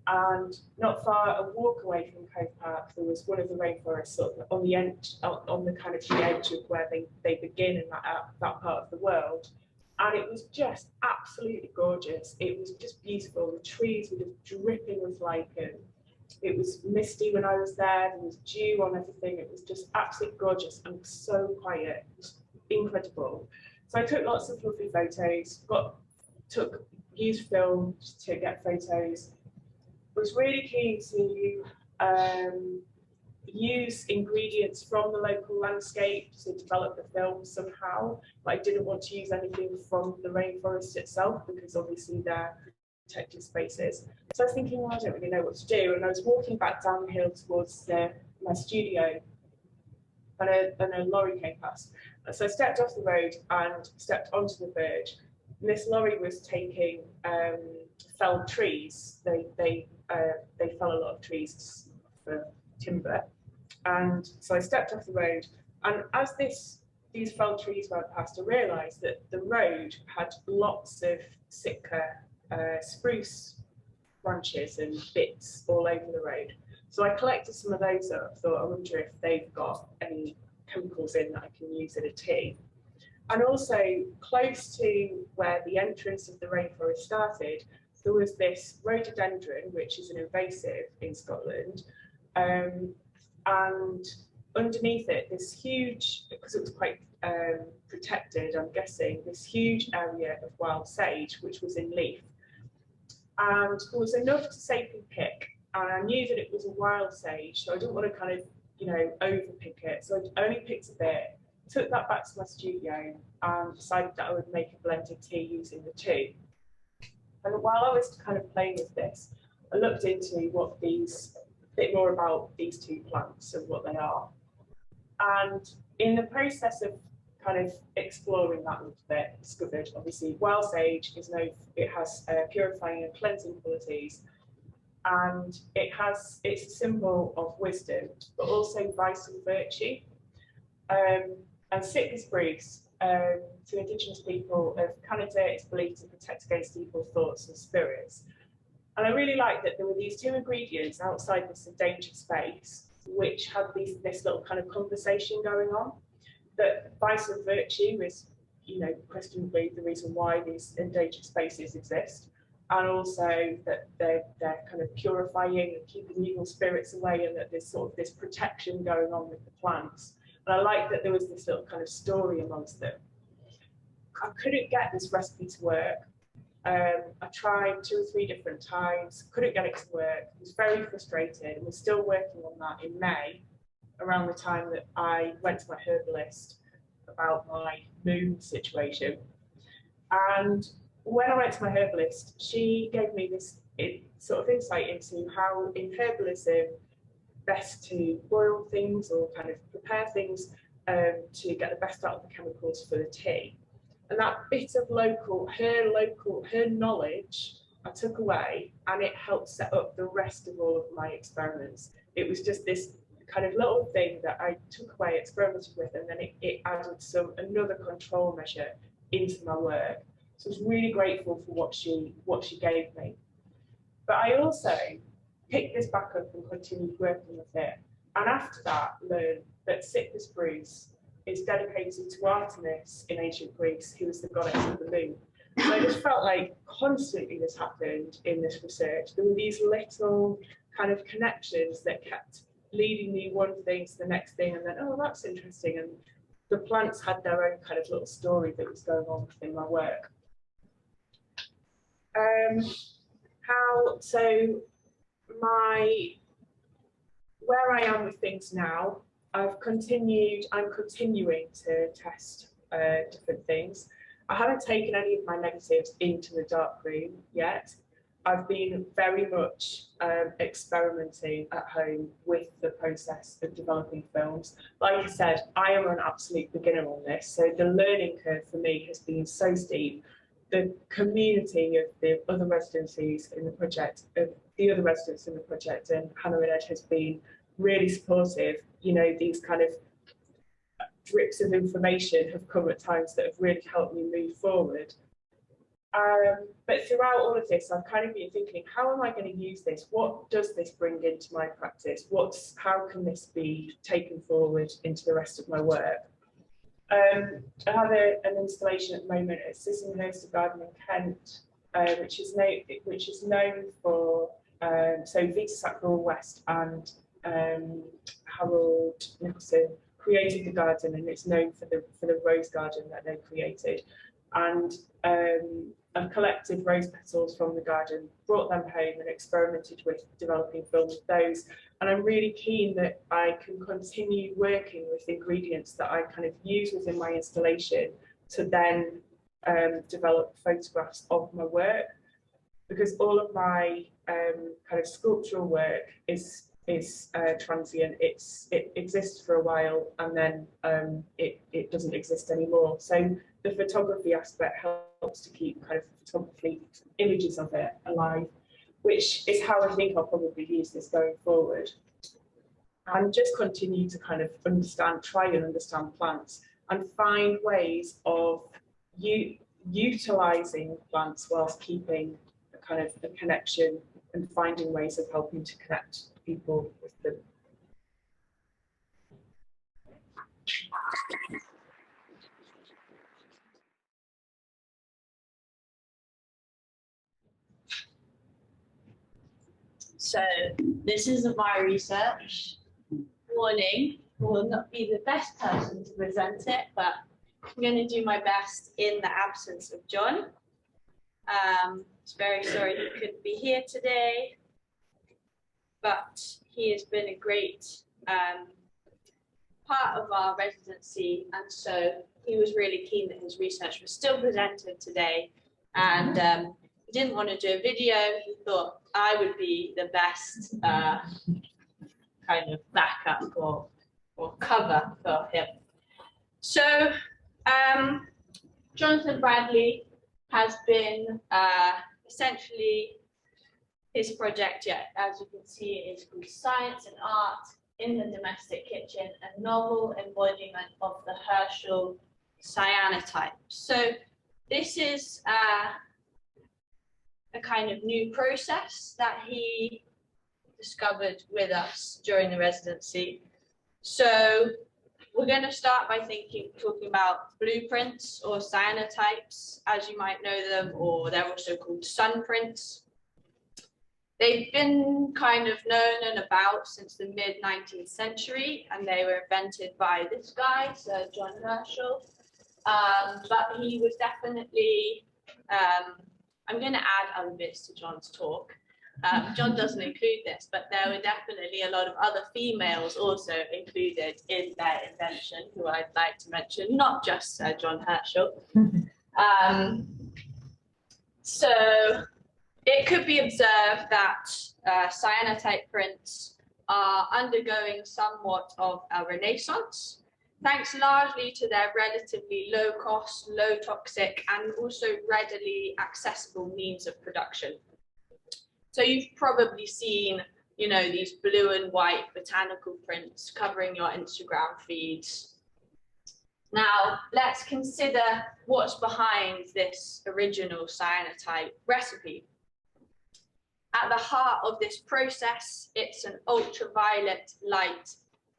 And not far, a walk away from Cove Park, there was one of the rainforests sort of on the edge, on the kind of the edge of where they begin in that part of the world. And it was just absolutely gorgeous. It was just beautiful. The trees were just dripping with lichen. It was misty when I was there. There was dew on everything. It was just absolutely gorgeous and so quiet. It was incredible. So I took lots of lovely photos. Used film to get photos. Was really keen to use ingredients from the local landscape to develop the film somehow, but I didn't want to use anything from the rainforest itself because obviously they're protected spaces. So I was thinking, well, I don't really know what to do. And I was walking back down the hill towards my studio, and a lorry came past. So I stepped off the road and stepped onto the verge. And this lorry was taking felled trees. They fell a lot of trees for timber. And so I stepped off the road, and as these felled trees went past, I realised that the road had lots of Sitka spruce branches and bits all over the road. So I collected some of those up, thought, I wonder if they've got any chemicals in that I can use in a tea. And also, close to where the entrance of the rainforest started, there was this rhododendron, which is an invasive in Scotland, and underneath it, this huge, because it was quite protected, I'm guessing, this huge area of wild sage, which was in leaf. And there was enough to safely pick, and I knew that it was a wild sage, so I didn't want to kind of, overpick it. So I only picked a bit, took that back to my studio, and decided that I would make a blended tea using the two. And while I was kind of playing with this, I looked into a bit more about these two plants and what they are. And in the process of kind of exploring that a little bit, discovered obviously wild sage it has purifying and cleansing qualities, and it's a symbol of wisdom, but also vice and virtue. And Sitka spruce, to Indigenous people of Canada, it's believed to protect against evil thoughts and spirits. And I really liked that there were these two ingredients outside this endangered space, which had this little kind of conversation going on. That vice and virtue is, questionably the reason why these endangered spaces exist, and also that they're kind of purifying and keeping evil spirits away, and that there's sort of this protection going on with the plants. And I like that there was this little kind of story amongst them. I couldn't get this recipe to work. I tried 2 or 3 different times, couldn't get it to work. I was very frustrated, and was still working on that in May, around the time that I went to my herbalist about my moon situation. And when I went to my herbalist, she gave me this sort of insight into how in herbalism best to boil things or kind of prepare things to get the best out of the chemicals for the tea. And that bit of her knowledge I took away, and it helped set up the rest of all of my experiments. It was just this kind of little thing that I took away, experimented with, and then it added another control measure into my work. So I was really grateful for what she gave me. But I also picked this back up and continued working with it. And after that, learned that Sitka spruce is dedicated to Artemis in ancient Greece, who was the goddess of the moon. So I just felt like constantly this happened in this research. There were these little kind of connections that kept leading me one thing to the next thing, and then, oh, that's interesting. And the plants had their own kind of little story that was going on within my work. Where I am with things now, I'm continuing to test different things. I haven't taken any of my negatives into the darkroom yet. I've been very much experimenting at home with the process of developing films. Like I said, I am an absolute beginner on this, so the learning curve for me has been so steep. The community of the other residencies in the project, and Hannah and Ed has been really supportive. These kind of drips of information have come at times that have really helped me move forward. But throughout all of this, I've kind of been thinking, how am I going to use this? What does this bring into my practice? How can this be taken forward into the rest of my work? I have an installation at the moment at Sysonhurst Garden in Kent, which is known for Vita Sackville West and Harold Nicholson created the garden, and it's known for the rose garden that they created. And I've collected rose petals from the garden, brought them home, and experimented with developing film with those. And I'm really keen that I can continue working with ingredients that I kind of use within my installation to then develop photographs of my work. because all of my kind of sculptural work is transient. It exists for a while and then it doesn't exist anymore. So the photography aspect helps to keep kind of photography images of it alive, which is how I think I'll probably use this going forward. And just continue to kind of try and understand plants and find ways of utilizing plants whilst keeping a kind of a connection and finding ways of helping to connect people with them. So this isn't my research. Warning, will not be the best person to present it, but I'm going to do my best in the absence of John. I'm very sorry he couldn't be here today, but he has been a great part of our residency, and so he was really keen that his research was still presented today, and he didn't want to do a video. He thought I would be the best kind of backup or cover for him. So Jonathan Bradley has been essentially his project, as you can see, is called Science and Art in the Domestic Kitchen, a novel embodiment of the Herschel cyanotype. So this is a kind of new process that he discovered with us during the residency. So we're going to start by talking about blueprints or cyanotypes, as you might know them, or they're also called sunprints. They've been kind of known and about since the mid-19th century, and they were invented by this guy, Sir John Herschel. But he was definitely, I'm going to add other bits to John's talk. John doesn't include this, but there were definitely a lot of other females also included in their invention, who I'd like to mention, not just Sir John Herschel. So it could be observed that cyanotype prints are undergoing somewhat of a renaissance, thanks largely to their relatively low cost, low toxic, and also readily accessible means of production. So you've probably seen, you know, these blue and white botanical prints covering your Instagram feeds. Now, let's consider what's behind this original cyanotype recipe. At the heart of this process, it's an ultraviolet light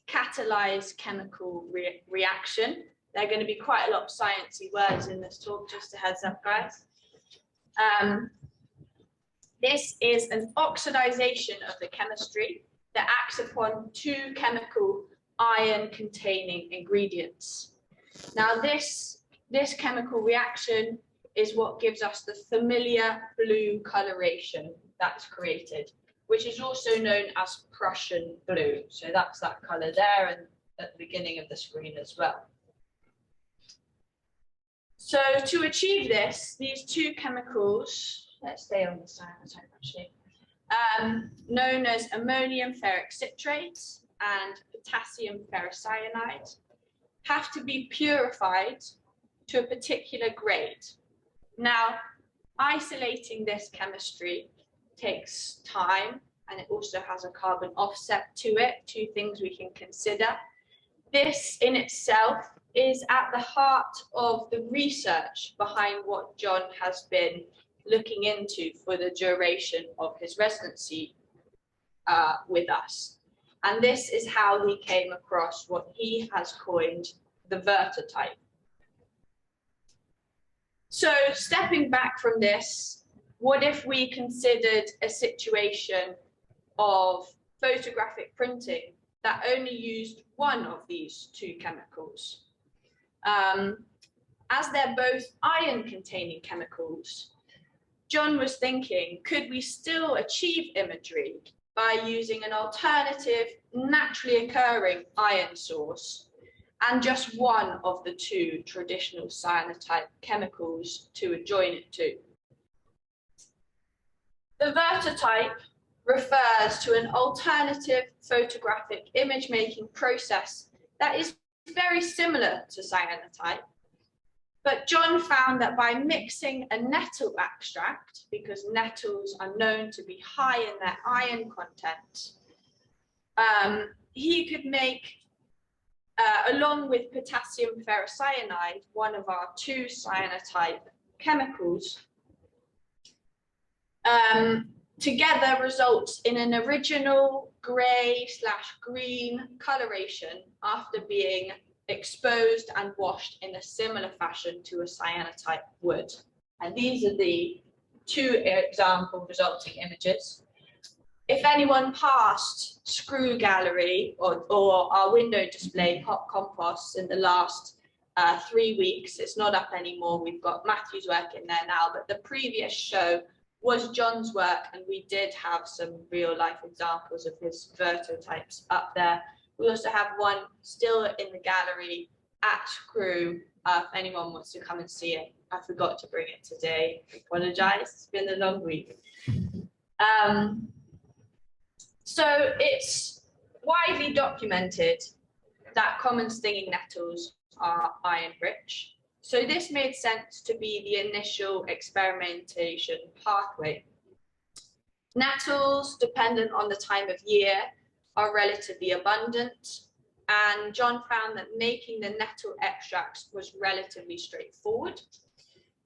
catalyzed chemical reaction. There are going to be quite a lot of sciencey words in this talk, just a heads up, guys. This is an oxidization of the chemistry that acts upon two chemical iron-containing ingredients. Now, this chemical reaction is what gives us the familiar blue coloration that's created, which is also known as Prussian blue. So that's that color there and at the beginning of the screen as well. So to achieve this, these two chemicals, let's stay on the cyanotype actually, known as ammonium ferric citrate and potassium ferricyanide, have to be purified to a particular grade. Now, isolating this chemistry takes time, and it also has a carbon offset to it, two things we can consider. This in itself is at the heart of the research behind what John has been looking into for the duration of his residency with us. And this is how he came across what he has coined the Vertotype. So stepping back from this, what if we considered a situation of photographic printing that only used one of these two chemicals? As they're both iron-containing chemicals, John was thinking, could we still achieve imagery by using an alternative, naturally occurring iron source and just one of the two traditional cyanotype chemicals to join it to? The Vertotype refers to an alternative photographic image making process that is very similar to cyanotype. But John found that by mixing a nettle extract, because nettles are known to be high in their iron content, he could make, along with potassium ferrocyanide, one of our two cyanotype chemicals, together results in an original grey/green coloration after being exposed and washed in a similar fashion to a cyanotype would. And these are the two example resulting images. If anyone passed Screw Gallery or our window display hot composts in the last 3 weeks, it's not up anymore. We've got Matthew's work in there now, but the previous show was John's work, and we did have some real life examples of his Vertotypes up there. We also have one still in the gallery at Crew, if anyone wants to come and see it. I forgot to bring it today. I apologize, it's been a long week. So it's widely documented that common stinging nettles are iron rich. So this made sense to be the initial experimentation pathway. Nettles, dependent on the time of year, are relatively abundant, and John found that making the nettle extracts was relatively straightforward.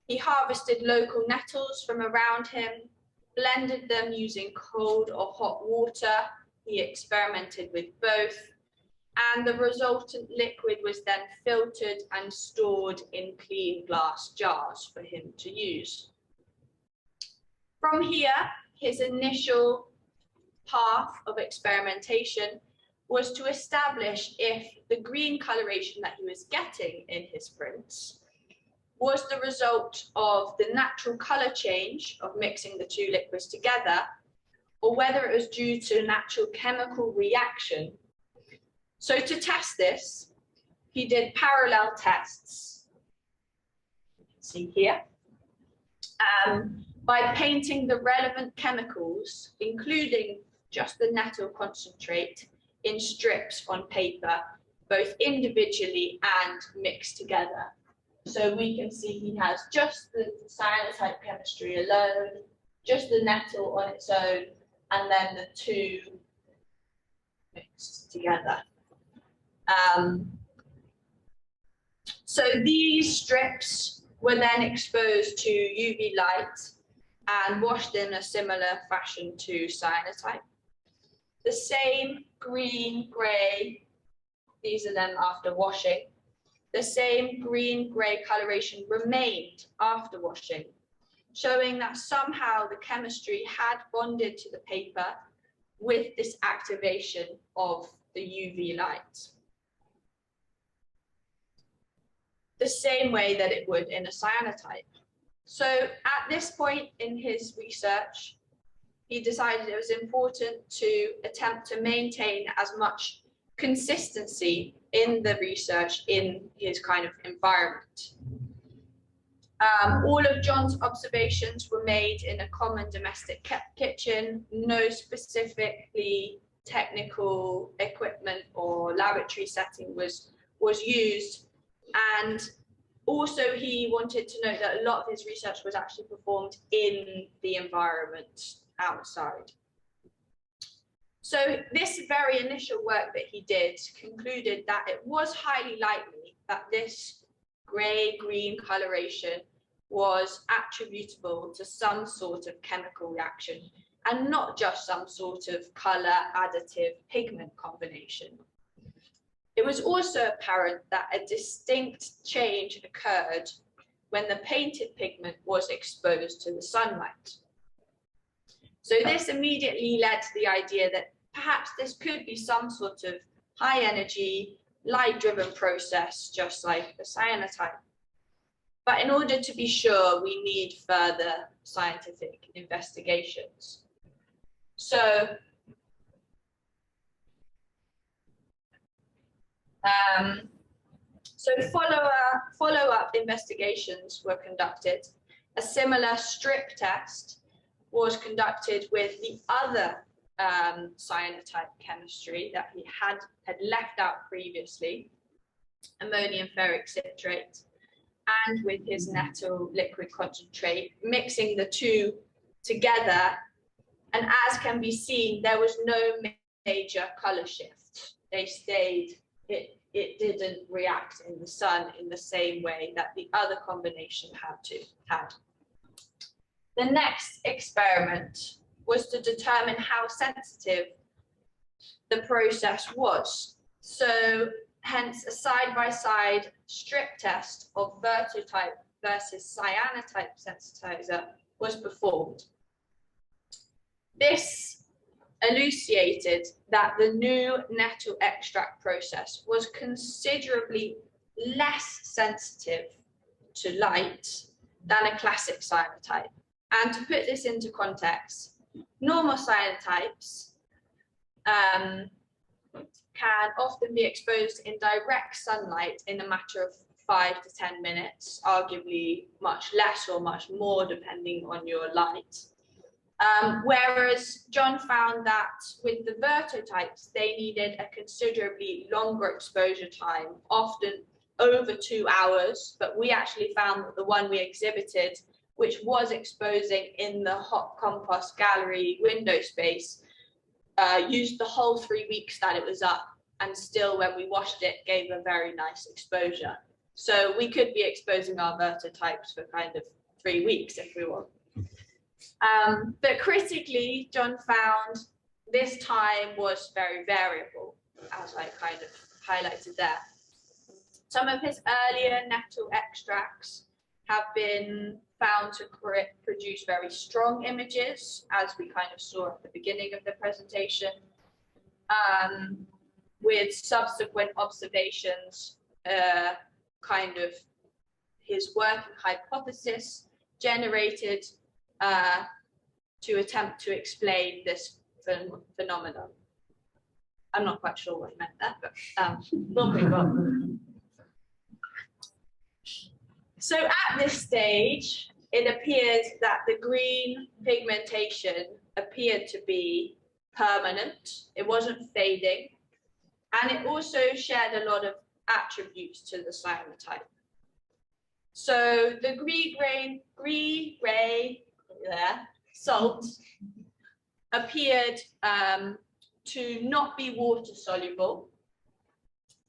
He harvested local nettles from around him, blended them using cold or hot water. He experimented with both, and the resultant liquid was then filtered and stored in clean glass jars for him to use. From here, his initial path of experimentation was to establish if the green coloration that he was getting in his prints was the result of the natural color change of mixing the two liquids together, or whether it was due to a natural chemical reaction. So to test this, he did parallel tests, you can see here, by painting the relevant chemicals, including just the nettle concentrate, in strips on paper, both individually and mixed together. So we can see he has just the cyanotype chemistry alone, just the nettle on its own, and then the two mixed together. So these strips were then exposed to UV light and washed in a similar fashion to cyanotype. The same green-grey, these are then after washing, the same green-grey coloration remained after washing, showing that somehow the chemistry had bonded to the paper with this activation of the UV light, the same way that it would in a cyanotype. So at this point in his research, he decided it was important to attempt to maintain as much consistency in the research in his kind of environment. All of John's observations were made in a common domestic kitchen, no specifically technical equipment or laboratory setting was used. And also he wanted to note that a lot of his research was actually performed in the environment outside. So this very initial work that he did concluded that it was highly likely that this grey-green coloration was attributable to some sort of chemical reaction and not just some sort of colour additive pigment combination. It was also apparent that a distinct change occurred when the painted pigment was exposed to the sunlight. So this immediately led to the idea that perhaps this could be some sort of high energy, light-driven process, just like the cyanotype. But in order to be sure, we need further scientific investigations. So follow-up investigations were conducted. A similar strip test was conducted with the other cyanotype chemistry that he had left out previously, ammonium ferric citrate, and with his nettle liquid concentrate, mixing the two together. And as can be seen, there was no major color shift. They stayed, it didn't react in the sun in the same way that the other combination had. The next experiment was to determine how sensitive the process was. So hence a side-by-side strip test of Vertotype versus Cyanotype sensitizer was performed. This elucidated that the new nettle extract process was considerably less sensitive to light than a classic cyanotype. And to put this into context, normal cyanotypes can often be exposed in direct sunlight in a matter of 5 to 10 minutes, arguably much less or much more depending on your light. Whereas John found that with the Vertotypes, they needed a considerably longer exposure time, often over 2 hours, but we actually found that the one we exhibited, which was exposing in the hot compost gallery window space, used the whole 3 weeks that it was up, and still when we washed it gave a very nice exposure. So we could be exposing our Vertotypes for kind of 3 weeks if we want. But critically, John found this time was very variable, as I kind of highlighted there. Some of his earlier nettle extracts have been found to produce very strong images, as we kind of saw at the beginning of the presentation, with subsequent observations, kind of his working hypothesis generated to attempt to explain this phenomenon. I'm not quite sure what he meant there, but we'll move on. So at this stage, it appeared that the green pigmentation appeared to be permanent. It wasn't fading. And it also shared a lot of attributes to the cyanotype. So the grey salt appeared to not be water soluble.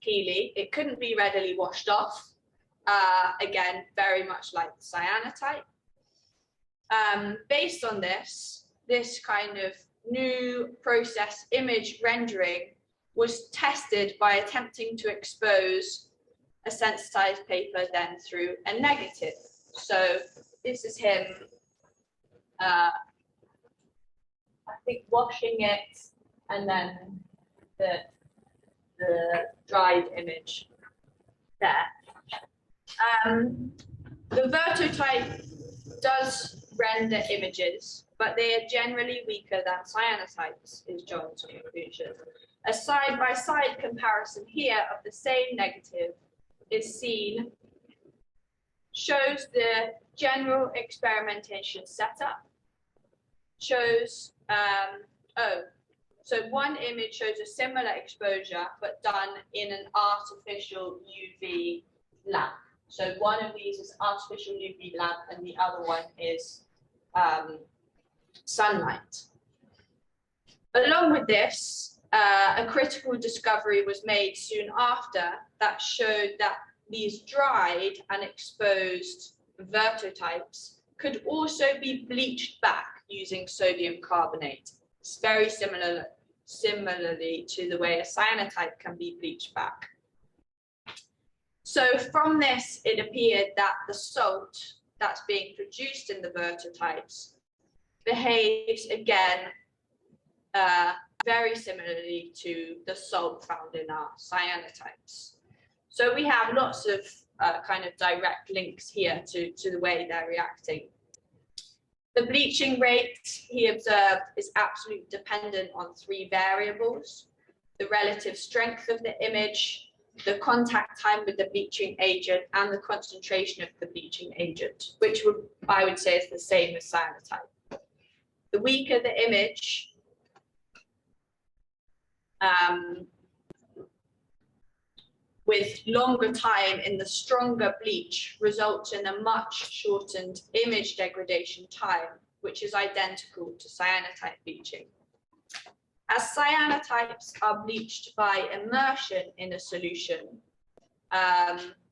Clearly, it couldn't be readily washed off. Again, very much like the cyanotype. Based on this kind of new process image rendering was tested by attempting to expose a sensitized paper then through a negative. So this is him, I think, washing it, and then the dried image there. The Vertotype does render images, but they are generally weaker than cyanotypes, is John's conclusion. A side-by-side comparison here of the same negative is seen, shows the general experimentation setup, shows, so one image shows a similar exposure, but done in an artificial UV lamp. So one of these is artificial UV lamp and the other one is sunlight. Along with this, a critical discovery was made soon after that showed that these dried and exposed Vertotypes could also be bleached back using sodium carbonate. It's very similarly to the way a cyanotype can be bleached back. So from this, it appeared that the salt that's being produced in the Vertotypes behaves again very similarly to the salt found in our cyanotypes. So we have lots of kind of direct links here to the way they're reacting. The bleaching rate, he observed, is absolutely dependent on 3 variables: the relative strength of the image, the contact time with the bleaching agent, and the concentration of the bleaching agent, which I would say is the same as cyanotype. the weaker the image, with longer time in the stronger bleach results in a much shortened image degradation time, which is identical to cyanotype bleaching. As cyanotypes are bleached by immersion in a solution,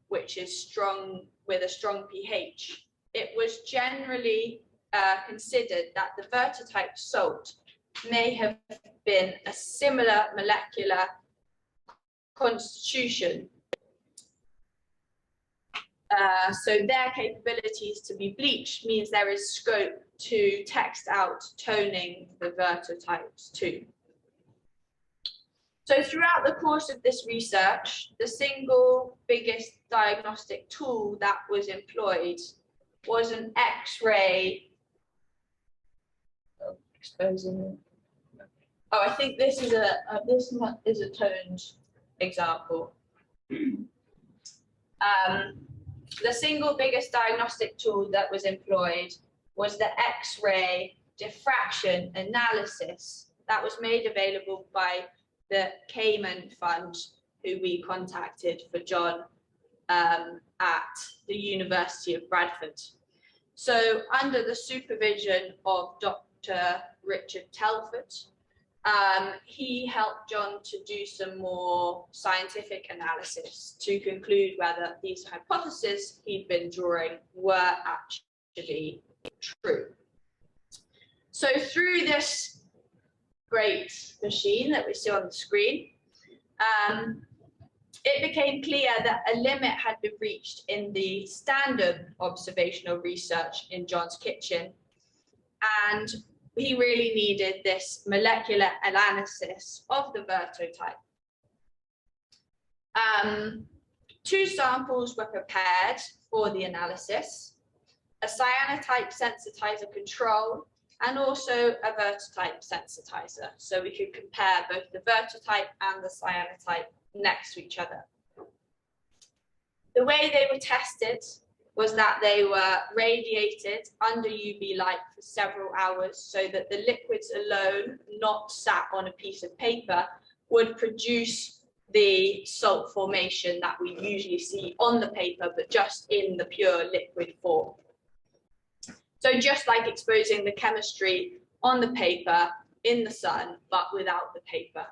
which is strong with a strong pH, it was generally considered that the Vertotype salt may have been a similar molecular constitution. So their capabilities to be bleached means there is scope to text out toning the Vertotypes too. So throughout the course of this research, the single biggest diagnostic tool that was employed was an X-ray. Oh, I think this is a toned example. The single biggest diagnostic tool that was employed was the X-ray diffraction analysis that was made available by the Cayman Fund, who we contacted for John at the University of Bradford. So under the supervision of Dr. Richard Telford, he helped John to do some more scientific analysis to conclude whether these hypotheses he'd been drawing were actually true. So through this great machine that we see on the screen, it became clear that a limit had been reached in the standard observational research in John's kitchen, and he really needed this molecular analysis of the Vertotype. 2 samples were prepared for the analysis, a cyanotype sensitizer control and also a Vertotype sensitizer, so we could compare both the Vertotype and the cyanotype next to each other. The way they were tested was that they were radiated under UV light for several hours so that the liquids alone, not sat on a piece of paper, would produce the salt formation that we usually see on the paper, but just in the pure liquid form. So just like exposing the chemistry on the paper in the sun, but without the paper.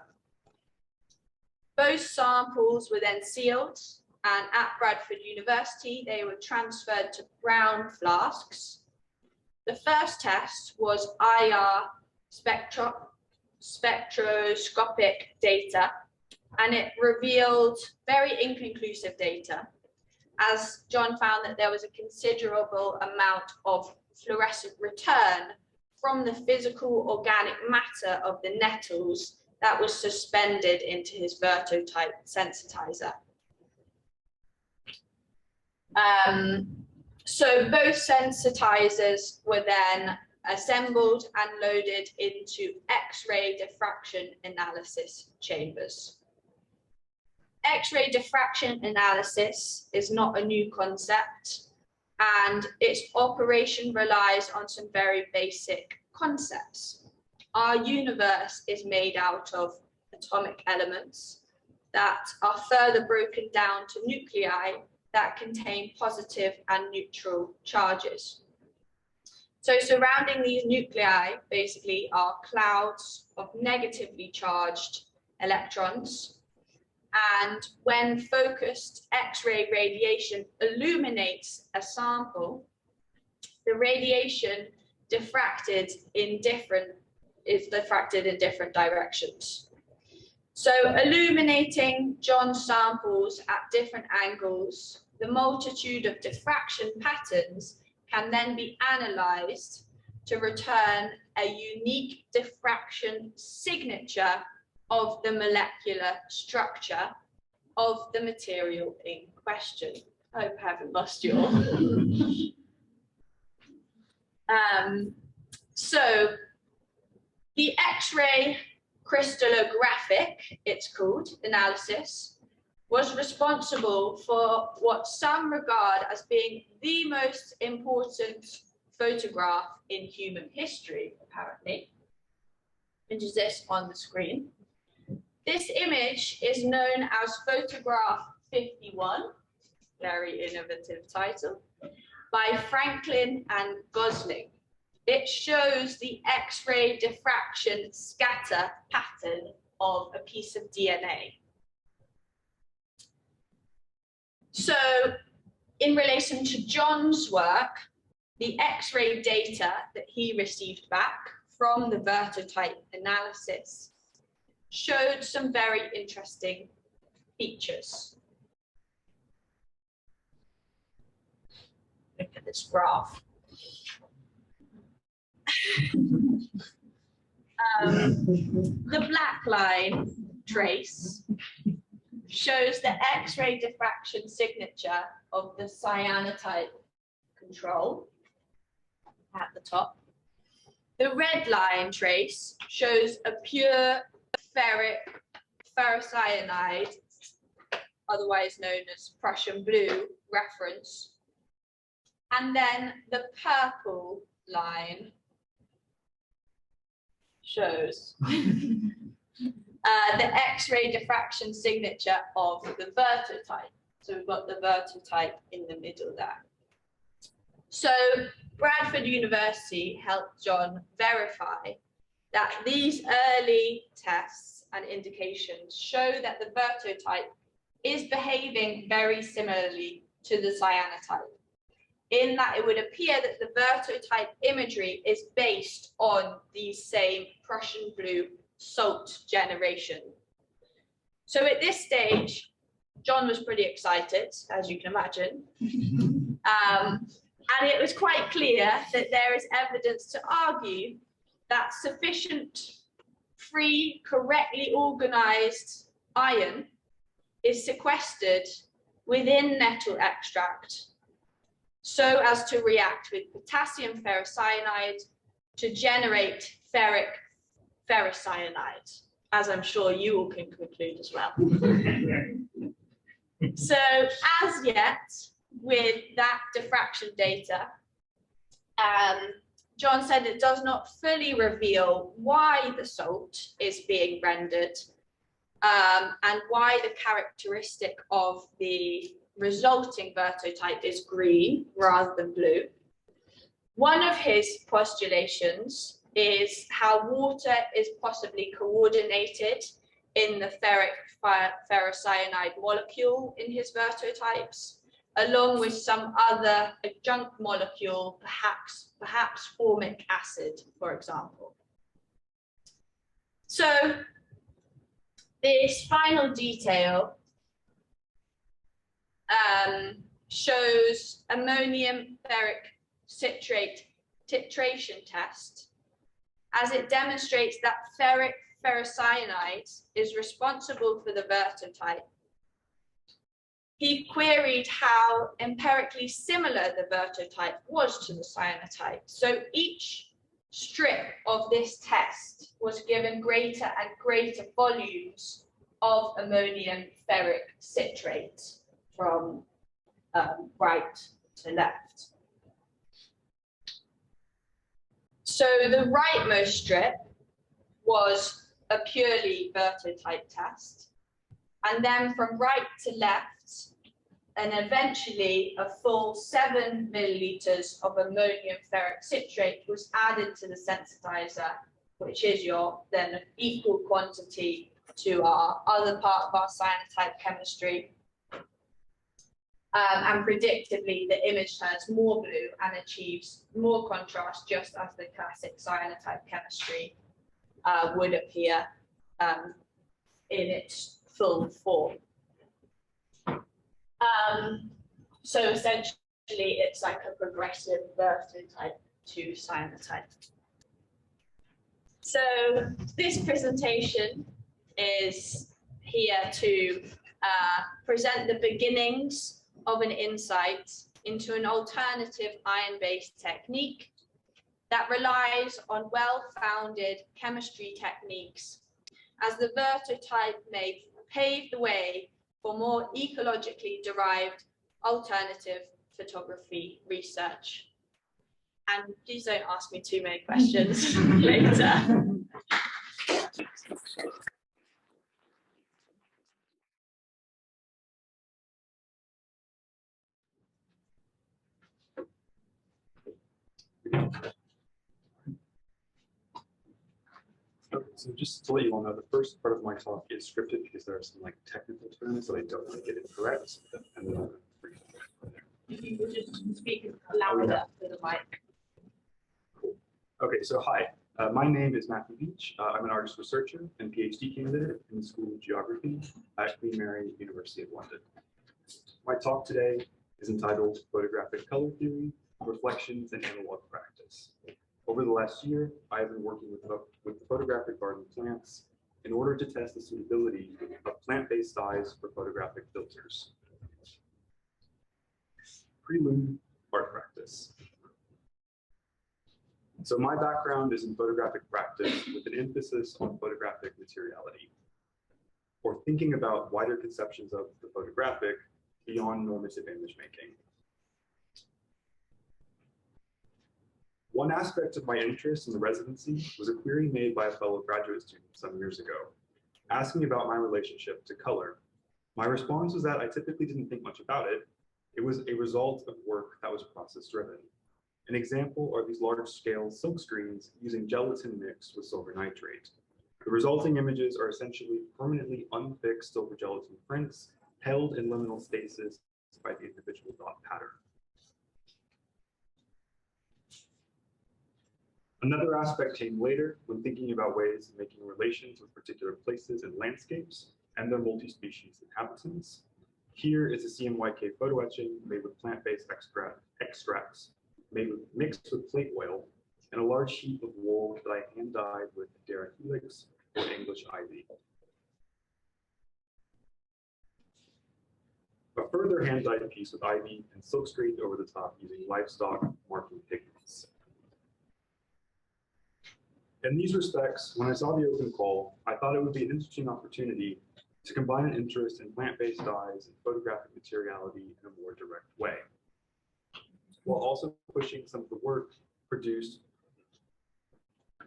Both samples were then sealed, and at Bradford University, they were transferred to brown flasks. The first test was IR spectroscopic data, and it revealed very inconclusive data, as John found that there was a considerable amount of fluorescent return from the physical organic matter of the nettles that was suspended into his Vertotype sensitizer. So both sensitizers were then assembled and loaded into X-ray diffraction analysis chambers. X-ray diffraction analysis is not a new concept, and its operation relies on some very basic concepts. Our universe is made out of atomic elements that are further broken down to nuclei that contain positive and neutral charges. So surrounding these nuclei basically are clouds of negatively charged electrons. And when focused X-ray radiation illuminates a sample, the radiation is diffracted in different directions. So illuminating John's samples at different angles, the multitude of diffraction patterns can then be analyzed to return a unique diffraction signature of the molecular structure of the material in question. I hope I haven't lost you all. So the X-ray crystallographic, it's called, analysis was responsible for what some regard as being the most important photograph in human history, apparently, which is this on the screen. This image is known as Photograph 51, very innovative title, by Franklin and Gosling. It shows the X-ray diffraction scatter pattern of a piece of DNA. So in relation to John's work, the X-ray data that he received back from the Vertotype analysis showed some very interesting features. Look at this graph. The black line trace shows the X-ray diffraction signature of the cyanotype control at the top. The red line trace shows a pure ferrocyanide, otherwise known as Prussian blue reference. And then the purple line shows the X-ray diffraction signature of the Vertotype. So we've got the Vertotype in the middle there. So Bradford University helped John verify that these early tests and indications show that the Vertotype is behaving very similarly to the cyanotype, in that it would appear that the Vertotype imagery is based on the same Prussian blue salt generation. So at this stage, John was pretty excited, as you can imagine. And it was quite clear that there is evidence to argue that sufficient free, correctly organized iron is sequestered within nettle extract so as to react with potassium ferrocyanide to generate ferric ferrocyanide, as I'm sure you all can conclude as well. So as yet, with that diffraction data, John said it does not fully reveal why the salt is being rendered and why the characteristic of the resulting Vertotype is green rather than blue. One of his postulations is how water is possibly coordinated in the ferrocyanide molecule in his Vertotypes, along with some other adjunct molecule, perhaps formic acid, for example. So this final detail shows ammonium ferric citrate titration test, as it demonstrates that ferric ferrocyanide is responsible for the Vertotype. He queried how empirically similar the Vertotype was to the cyanotype. So each strip of this test was given greater and greater volumes of ammonium ferric citrate from right to left. So the rightmost strip was a purely Vertotype test, and then from right to left, and eventually a full 7 milliliters of ammonium ferric citrate was added to the sensitizer, which is your then equal quantity to our other part of our cyanotype chemistry. And predictably, the image turns more blue and achieves more contrast, just as the classic cyanotype chemistry would appear in its full form. So essentially, it's like a progressive Vertotype to cyanotype. So this presentation is here to present the beginnings of an insight into an alternative iron-based technique that relies on well-founded chemistry techniques, as the Vertotype may pave the way for more ecologically derived alternative photography research. And please don't ask me too many questions later. So just to let you all know, the first part of my talk is scripted because there are some like technical terms that I don't want to get incorrect. And then If you would just speak louder to the mic. okay, so hi, my name is Matthew Beach. I'm an artist researcher and PhD candidate in the School of Geography at Queen Mary, University of London. My talk today is entitled Photographic Color Theory, Reflections and Analog Practice. Over the last year, I have been working with the Photographic Garden plants in order to test the suitability of plant-based dyes for photographic filters. Prelude, art practice. So my background is in photographic practice with an emphasis on photographic materiality, or thinking about wider conceptions of the photographic beyond normative image making. One aspect of my interest in the residency was a query made by a fellow graduate student some years ago, asking about my relationship to color. My response was that I typically didn't think much about it. It was a result of work that was process-driven. An example are these large-scale silk screens using gelatin mixed with silver nitrate. The resulting images are essentially permanently unfixed silver gelatin prints held in liminal stasis by the individual dot pattern. Another aspect came later when thinking about ways of making relations with particular places and landscapes and their multi-species inhabitants. Here is a CMYK photo etching made with plant-based extracts mixed with plate oil and a large sheet of wool that I hand-dyed with Dara helix or English ivy. A further hand-dyed piece with ivy and silkscreen over the top using livestock marking pigments. In these respects, when I saw the open call, I thought it would be an interesting opportunity to combine an interest in plant-based dyes and photographic materiality in a more direct way, while also pushing some of the work produced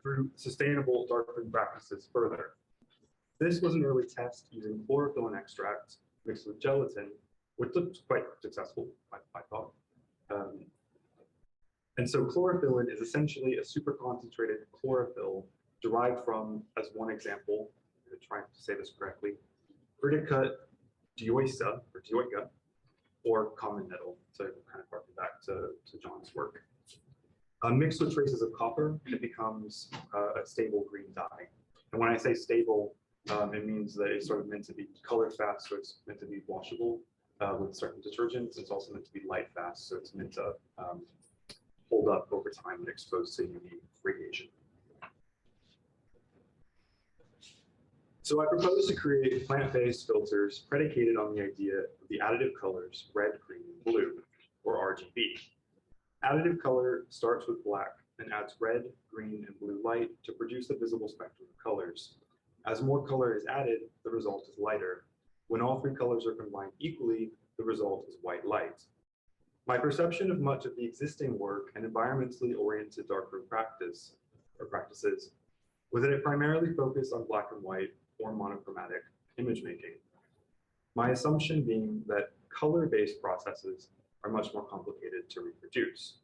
through sustainable darkroom practices further. This was an early test using chlorophyll extract mixed with gelatin, which looked quite successful, I thought. And so chlorophyllin is essentially a super concentrated chlorophyll derived from, as one example, I'm trying to say this correctly, Vertotype dioica, or common nettle, so kind of harken back to John's work. Mixed with traces of copper, it becomes a stable green dye. And when I say stable, it means that it's sort of meant to be color fast, so it's meant to be washable with certain detergents. It's also meant to be light fast, so it's meant to hold up over time when exposed to UV radiation. So I propose to create plant-based filters predicated on the idea of the additive colors red, green, and blue, or RGB. Additive color starts with black and adds red, green, and blue light to produce a visible spectrum of colors. As more color is added, the result is lighter. When all three colors are combined equally, the result is white light. My perception of much of the existing work and environmentally oriented darkroom practices was that it primarily focused on black and white or monochromatic image making. My assumption being that color-based processes are much more complicated to reproduce.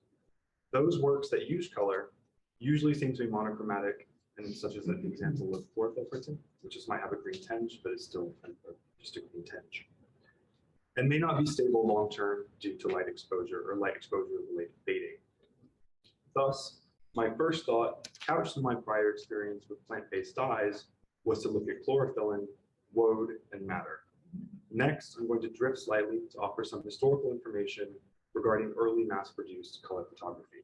Those works that use color usually seem to be monochromatic, and such as an example of chlorophyll printing, which might have a green tinge, but is still just a green tinge, and may not be stable long-term due to light exposure or light exposure-related fading. Thus, my first thought, couched in my prior experience with plant-based dyes, was to look at chlorophyllin, woad, and matter. Next, I'm going to drift slightly to offer some historical information regarding early mass-produced color photography.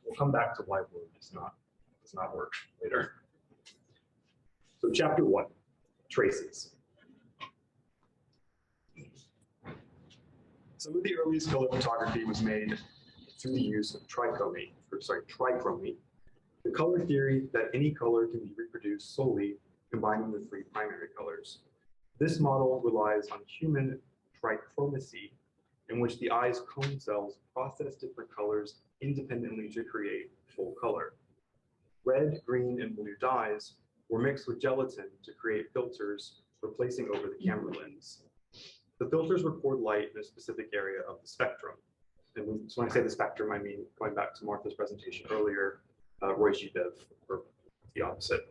We'll come back to why woad does not work later. So chapter 1, traces. Some of the earliest color photography was made through the use of trichrome, the color theory that any color can be reproduced solely combining the three primary colors. This model relies on human trichromacy in which the eye's cone cells process different colors independently to create full color. Red, green, and blue dyes were mixed with gelatin to create filters replacing over the camera lens. The filters record light in a specific area of the spectrum. And so when I say the spectrum, I mean, going back to Martha's presentation earlier, Roy G. Bev, or the opposite,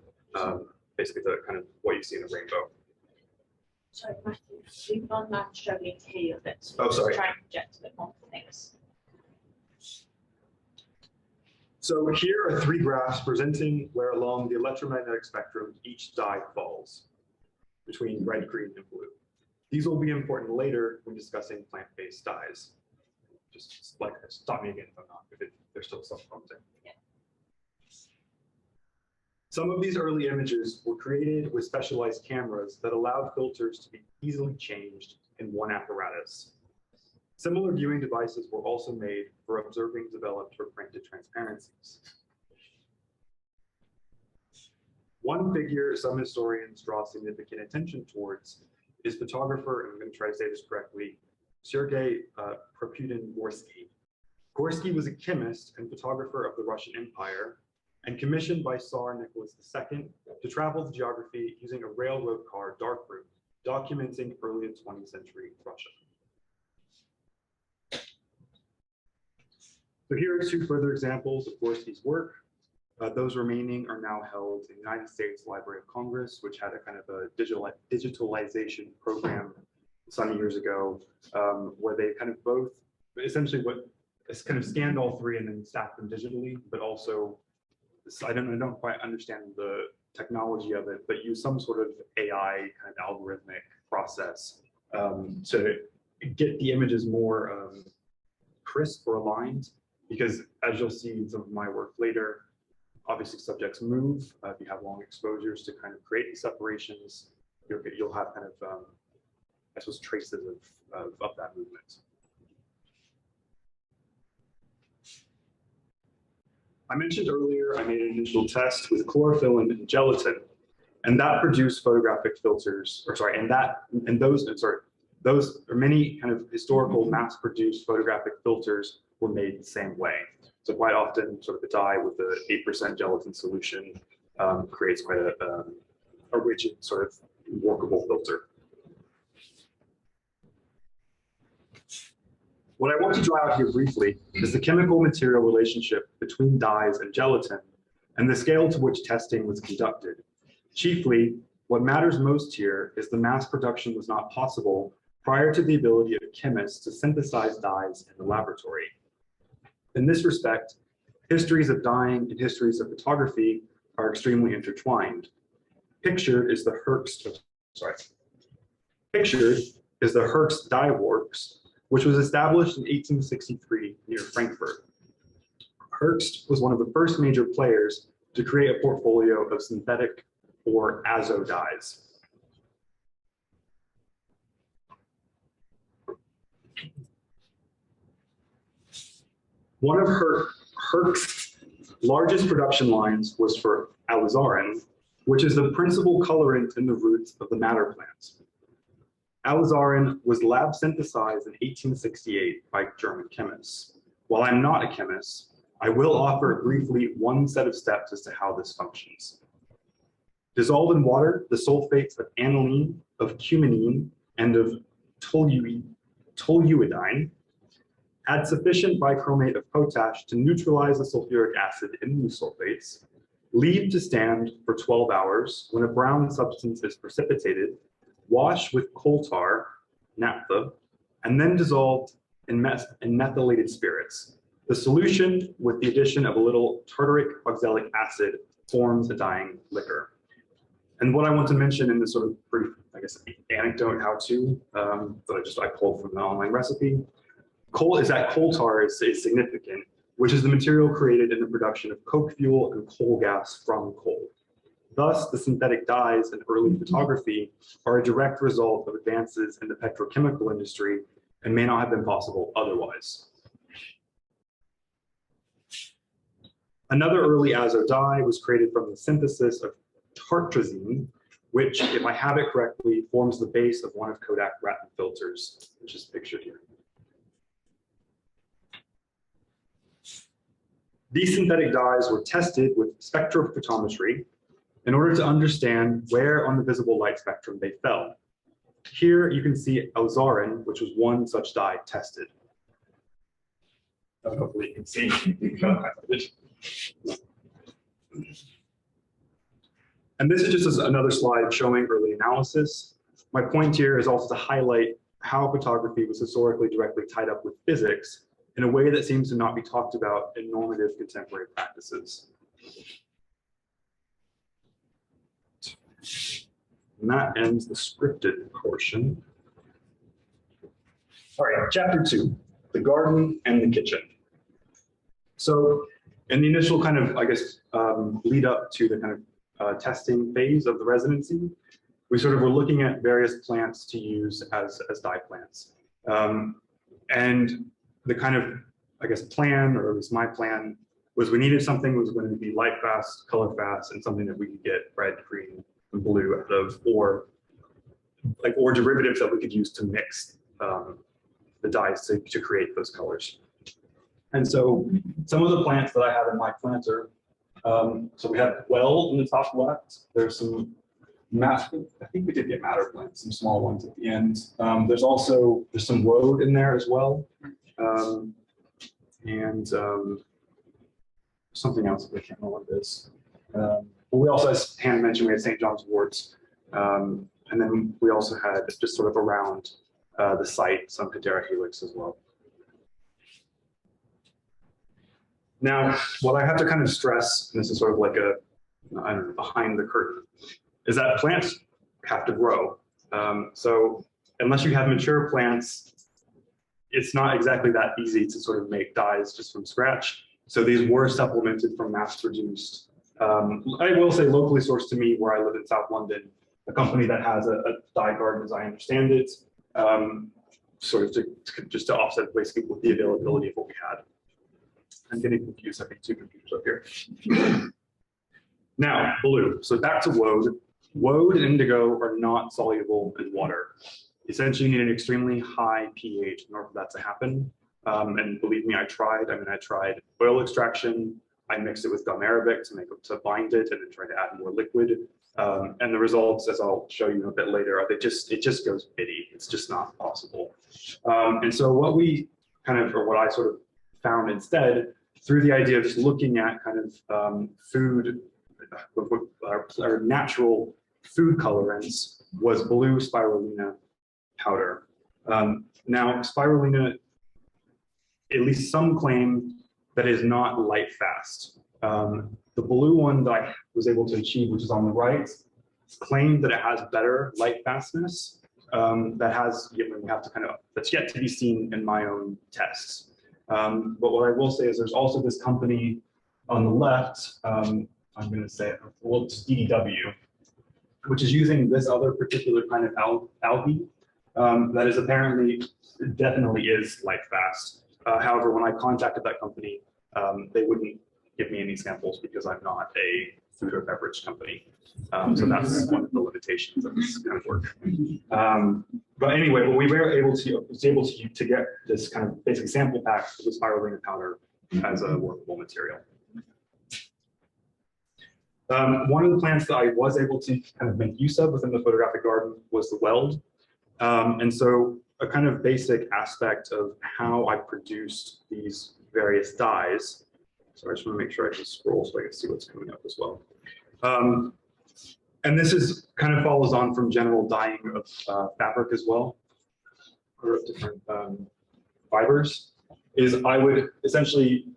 basically the kind of what you see in a rainbow. Sorry, Matthew, we've gone down struggling to hear you a bit. So Oh, sorry. Try and project a bit more. Thanks. So here are three graphs presenting where along the electromagnetic spectrum each dye falls between red, green, and blue. These will be important later when discussing plant-based dyes. Just like stop me again if I'm not, if there's still stuff prompting. Yeah. Some of these early images were created with specialized cameras that allowed filters to be easily changed in one apparatus. Similar viewing devices were also made for observing developed or printed transparencies. One figure some historians draw significant attention towards is photographer, and I'm going to try to say this correctly, Sergei Propudin-Gorsky. Gorsky was a chemist and photographer of the Russian Empire and commissioned by Tsar Nicholas II to travel the geography using a railroad car, Darkroom, documenting early 20th century Russia. So here are two further examples of Gorsky's work. Those remaining are now held in the United States Library of Congress, which had a kind of a digitalization program some years ago, where they kind of both essentially kind of scanned all three and then stacked them digitally, but also I don't quite understand the technology of it, but use some sort of AI kind of algorithmic process to get the images more crisp or aligned. Because as you'll see in some of my work later, obviously subjects move. If you have long exposures to kind of create these separations, you'll have kind of, I suppose, traces of that movement. I mentioned earlier I made an initial test with chlorophyll and gelatin, and that produced photographic filters, those are many kind of historical mass-produced photographic filters were made the same way. So quite often, sort of a dye with the 8% gelatin solution creates quite a rigid sort of workable filter. What I want to draw out here briefly is the chemical material relationship between dyes and gelatin and the scale to which testing was conducted. Chiefly, what matters most here is the mass production was not possible prior to the ability of chemists to synthesize dyes in the laboratory. In this respect, histories of dyeing and histories of photography are extremely intertwined. Pictured is the Herx Dye Works, which was established in 1863 near Frankfurt. Herx was one of the first major players to create a portfolio of synthetic or azo dyes. One of Herx's largest production lines was for alizarin, which is the principal colorant in the roots of the madder plant. Alizarin was lab synthesized in 1868 by German chemists. While I'm not a chemist, I will offer briefly one set of steps as to how this functions. Dissolve in water the sulfates of aniline, of cumanine, and of toluidine. Add sufficient bichromate of potash to neutralize the sulfuric acid in the sulfates. Leave to stand for 12 hours. When a brown substance is precipitated, wash with coal tar, naphtha, and then dissolved in methylated spirits. The solution, with the addition of a little tartaric oxalic acid, forms a dyeing liquor. And what I want to mention in this sort of brief, I guess, anecdote how-to that I pulled from the online recipe, coal tar is significant, which is the material created in the production of coke fuel and coal gas from coal. Thus, the synthetic dyes in early photography are a direct result of advances in the petrochemical industry and may not have been possible otherwise. Another early azo dye was created from the synthesis of tartrazine, which, if I have it correctly, forms the base of one of Kodak Ratten filters, which is pictured here. These synthetic dyes were tested with spectrophotometry in order to understand where on the visible light spectrum they fell. Here you can see alizarin, which was one such dye tested. Hopefully you can see. And this is just another slide showing early analysis. My point here is also to highlight how photography was historically directly tied up with physics in a way that seems to not be talked about in normative contemporary practices. And that ends the scripted portion. All right, chapter 2, the garden and the kitchen. So in the initial kind of, I guess, lead up to the kind of testing phase of the residency, we sort of were looking at various plants to use as dye plants. And the kind of, I guess, plan, or at least my plan, was we needed something that was going to be light fast, color fast, and something that we could get red, green, and blue out of, or derivatives that we could use to mix the dyes to create those colors. And so some of the plants that I have in my planter, so we have well in the top left. There's some I think we did get madder plants, some small ones at the end. There's some woad in there as well. And something else, I can't remember what it is. But we also, as Hannah mentioned, we had St. John's worts. And then we also had just sort of around the site, some Hedera helix as well. Now, what I have to kind of stress, and this is sort of like a, I don't know, behind the curtain, is that plants have to grow. So unless you have mature plants, it's not exactly that easy to sort of make dyes just from scratch. So these were supplemented from mass-produced. I will say locally sourced to me, where I live in South London, a company that has a dye garden, as I understand it, sort of just to offset basically with the availability of what we had. I'm getting confused. I think two computers up here. Now, blue. So back to woad. Woad and indigo are not soluble in water. Essentially, you need an extremely high pH in order for that to happen. And believe me, I tried. I mean, I tried oil extraction. I mixed it with gum arabic to bind it, and then tried to add more liquid. And the results, as I'll show you a bit later, are it just goes bitty. It's just not possible. And so what I sort of found instead, through the idea of just looking at kind of food, our natural food colorants, was blue spirulina powder. Now, spirulina, at least some claim that is not light fast. The blue one that I was able to achieve, which is on the right, claimed that it has better light fastness. That's yet to be seen in my own tests. But what I will say is there's also this company on the left, I'm going to say, well, it's DDW, which is using this other particular kind of algae that is definitely is light fast. However, when I contacted that company, they wouldn't give me any samples because I'm not a food or beverage company. So that's one of the limitations of this kind of work. But anyway, we were able to get this kind of basic sample pack of the spirulina powder as a workable material. One of the plants that I was able to kind of make use of within the photographic garden was the weld. And so a kind of basic aspect of how I produced these various dyes. So I just want to make sure I can scroll so I can see what's coming up as well. And this is kind of follows on from general dyeing of fabric as well, or of different fibers, is I would essentially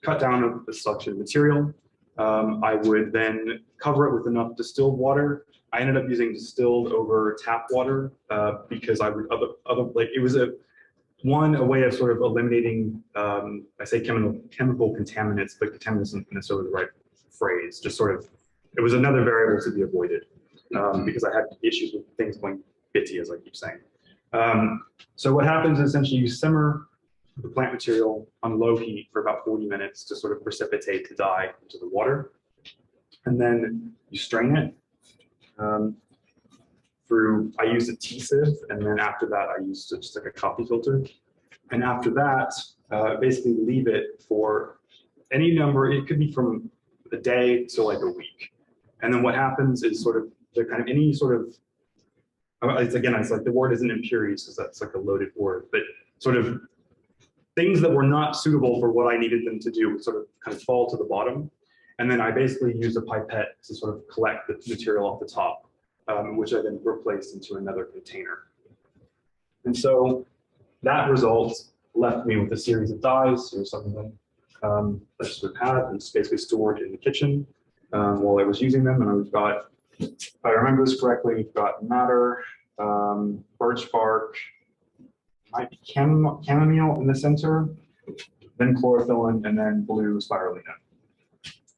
cut down a selection of material. I would then cover it with enough distilled water. I ended up using distilled over tap water because I would it was a way of sort of eliminating, I say chemical contaminants, but contaminants isn't necessarily the right phrase. Just sort of, it was another variable to be avoided because I had issues with things going bitty, as I keep saying. So what happens is essentially you simmer the plant material on low heat for about 40 minutes to sort of precipitate the dye into the water. And then you strain it through, I used a T-sieve, and then after that I used just like a coffee filter. And after that, basically leave it for any number, it could be from a day to like a week. And then what happens is sort of the kind of any sort of, it's like the word isn't impurities because that's like a loaded word, but sort of things that were not suitable for what I needed them to do would sort of kind of fall to the bottom. And then I basically used a pipette to sort of collect the material off the top, which I then replaced into another container. And so that result left me with a series of dyes. Here's some of them that I just had and just basically stored in the kitchen while I was using them. And we've got, if I remember this correctly, we've got madder, birch bark, might be chamomile in the center, then chlorophyllin, and then blue spirulina.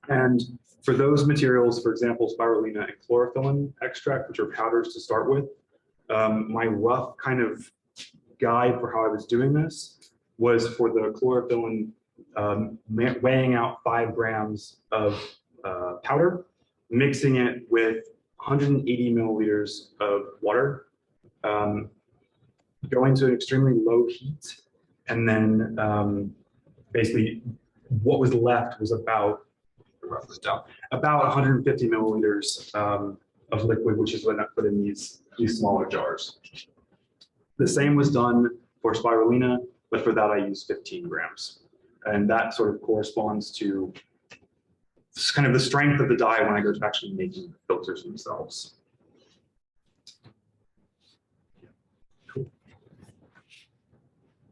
And for those materials, for example, spirulina and chlorophyllin extract, which are powders to start with, my rough kind of guide for how I was doing this was for the chlorophyllin weighing out 5 grams of powder, mixing it with 180 milliliters of water, going to an extremely low heat, and then basically what was left was about 150 milliliters of liquid, which is what I put in these smaller jars. The same was done for spirulina, but for that I used 15 grams. And that sort of corresponds to kind of the strength of the dye when I go to actually making the filters themselves. Cool.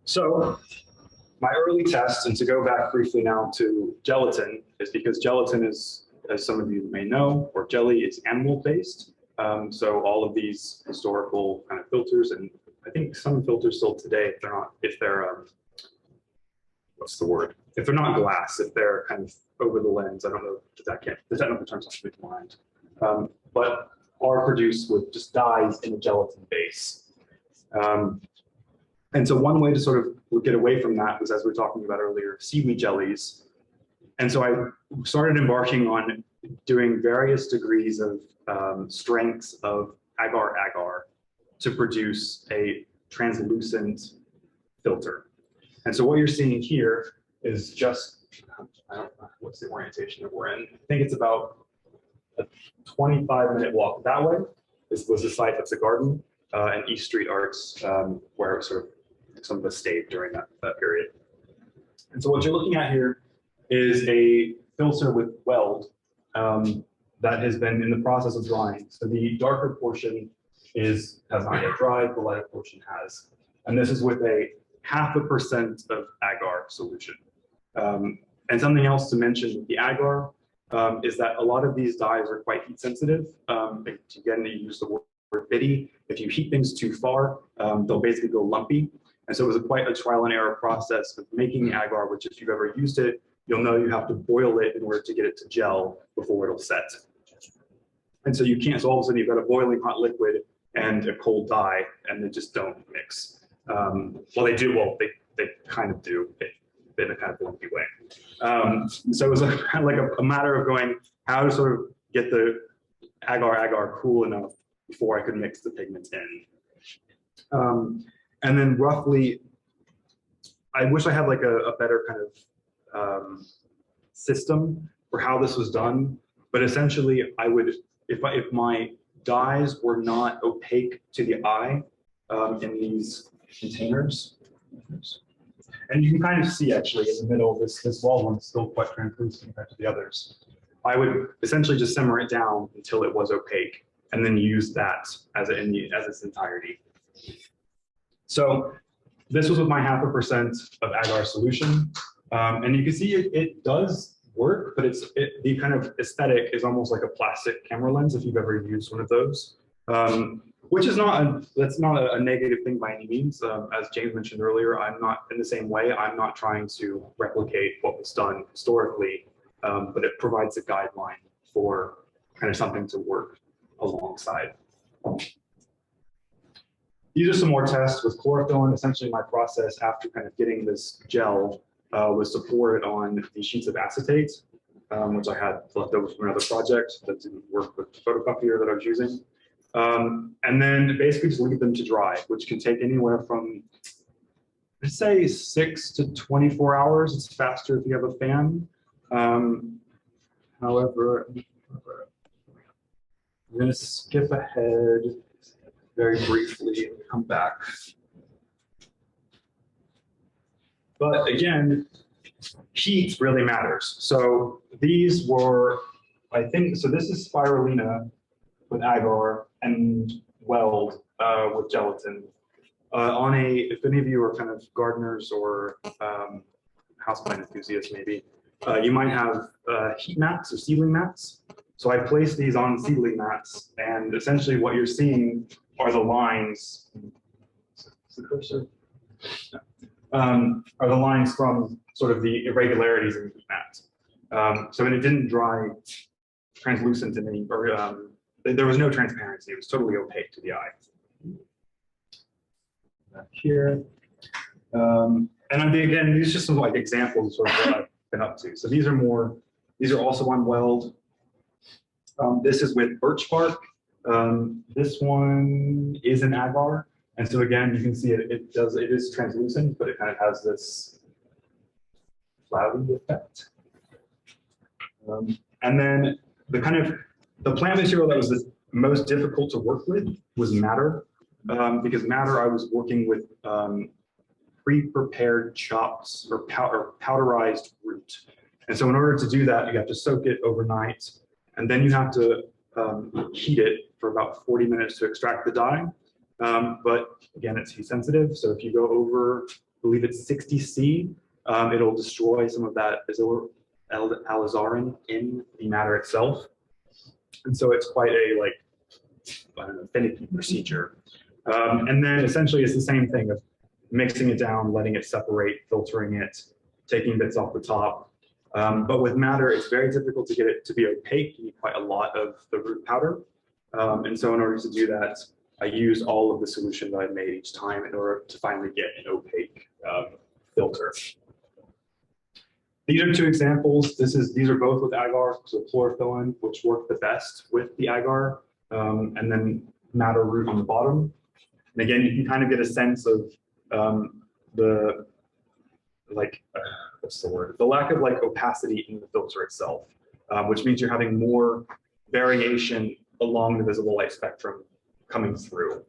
So my early test, and to go back briefly now to gelatin, is because gelatin is, as some of you may know, or jelly is animal-based. So all of these historical kind of filters, and I think some filters still today, if they're what's the word? If they're not glass, if they're kind of over the lens, I don't know if the technical terms have to be mind, but are produced with just dyes in a gelatin base. And so one way to sort of get away from that was, as we were talking about earlier, seaweed jellies. And so I started embarking on doing various degrees of strengths of agar-agar to produce a translucent filter. And so what you're seeing here is just, I don't know what's the orientation that we're in. I think it's about a 25-minute walk that way. This was the site of the garden, and East Street Arts, where sort of some of us stayed during that period. And so what you're looking at here is a filter with weld that has been in the process of drying. So the darker portion has not yet dried, the lighter portion has. And this is with a 0.5% of agar solution. And something else to mention with the agar is that a lot of these dyes are quite heat sensitive. Again, you use the word bitty. If you heat things too far, they'll basically go lumpy. And so it was quite a trial and error process of making the agar, which if you've ever used it, you'll know you have to boil it in order to get it to gel before it'll set. And so you can't, so all of a sudden you've got a boiling hot liquid and a cold dye, and they just don't mix. Well, they do, well, they kind of do in a kind of lumpy way. So it was kind of like a matter of going, how to sort of get the agar-agar cool enough before I could mix the pigments in. And then roughly, I wish I had like a better kind of system for how this was done, but essentially I would, if my dyes were not opaque to the eye in these containers, and you can kind of see actually in the middle, this wall one's still quite translucent compared to the others. I would essentially just simmer it down until it was opaque, and then use that as its entirety. So this was with my 0.5% of agar solution, and you can see it does work, but the kind of aesthetic is almost like a plastic camera lens if you've ever used one of those, which is that's not a negative thing by any means. As James mentioned earlier, I'm not in the same way. I'm not trying to replicate what was done historically, but it provides a guideline for kind of something to work alongside. These are some more tests with chlorophyllin. Essentially, my process after kind of getting this gel was to pour it on these sheets of acetate, which I had left over from another project that didn't work with the photocopier that I was using. And then basically just leave them to dry, which can take anywhere from, let's say, 6 to 24 hours. It's faster if you have a fan. However, I'm going to skip ahead very briefly and come back. But again, heat really matters. So these were, I think, so this is spirulina with agar and weld with gelatin. If any of you are kind of gardeners or houseplant enthusiasts maybe, you might have heat mats or seedling mats. So I placed these on seedling mats, and essentially what you're seeing are the lines. Is the cursor? No. Are the lines from sort of the irregularities in the heat mat. So it didn't dry translucent in any, or there was no transparency. It was totally opaque to the eye. Back here. And again, these are just some like examples of sort of what I've been up to. So these are also on weld. This is with birch bark. This one is an agar. And so again, you can see it is translucent, but it kind of has this cloudy effect. And then the plant material that was the most difficult to work with was madder, because madder I was working with pre-prepared chops or powderized root. And so in order to do that, you have to soak it overnight, and then you have to heat it for about 40 minutes to extract the dye. But again, it's heat sensitive. So if you go over, I believe it's 60 C, it'll destroy some of that alizarin in the madder itself. And so it's quite a finicky procedure. And then essentially it's the same thing of mixing it down, letting it separate, filtering it, taking bits off the top. But with madder, it's very difficult to get it to be opaque. You need quite a lot of the root powder. And so in order to do that, I use all of the solution that I've made each time in order to finally get an opaque filter. These are two examples. These are both with agar, so chlorophyllin, which work the best with the agar, and then madder root on the bottom. And again, you can kind of get a sense of what's the word? The lack of opacity in the filter itself, which means you're having more variation along the visible light spectrum coming through.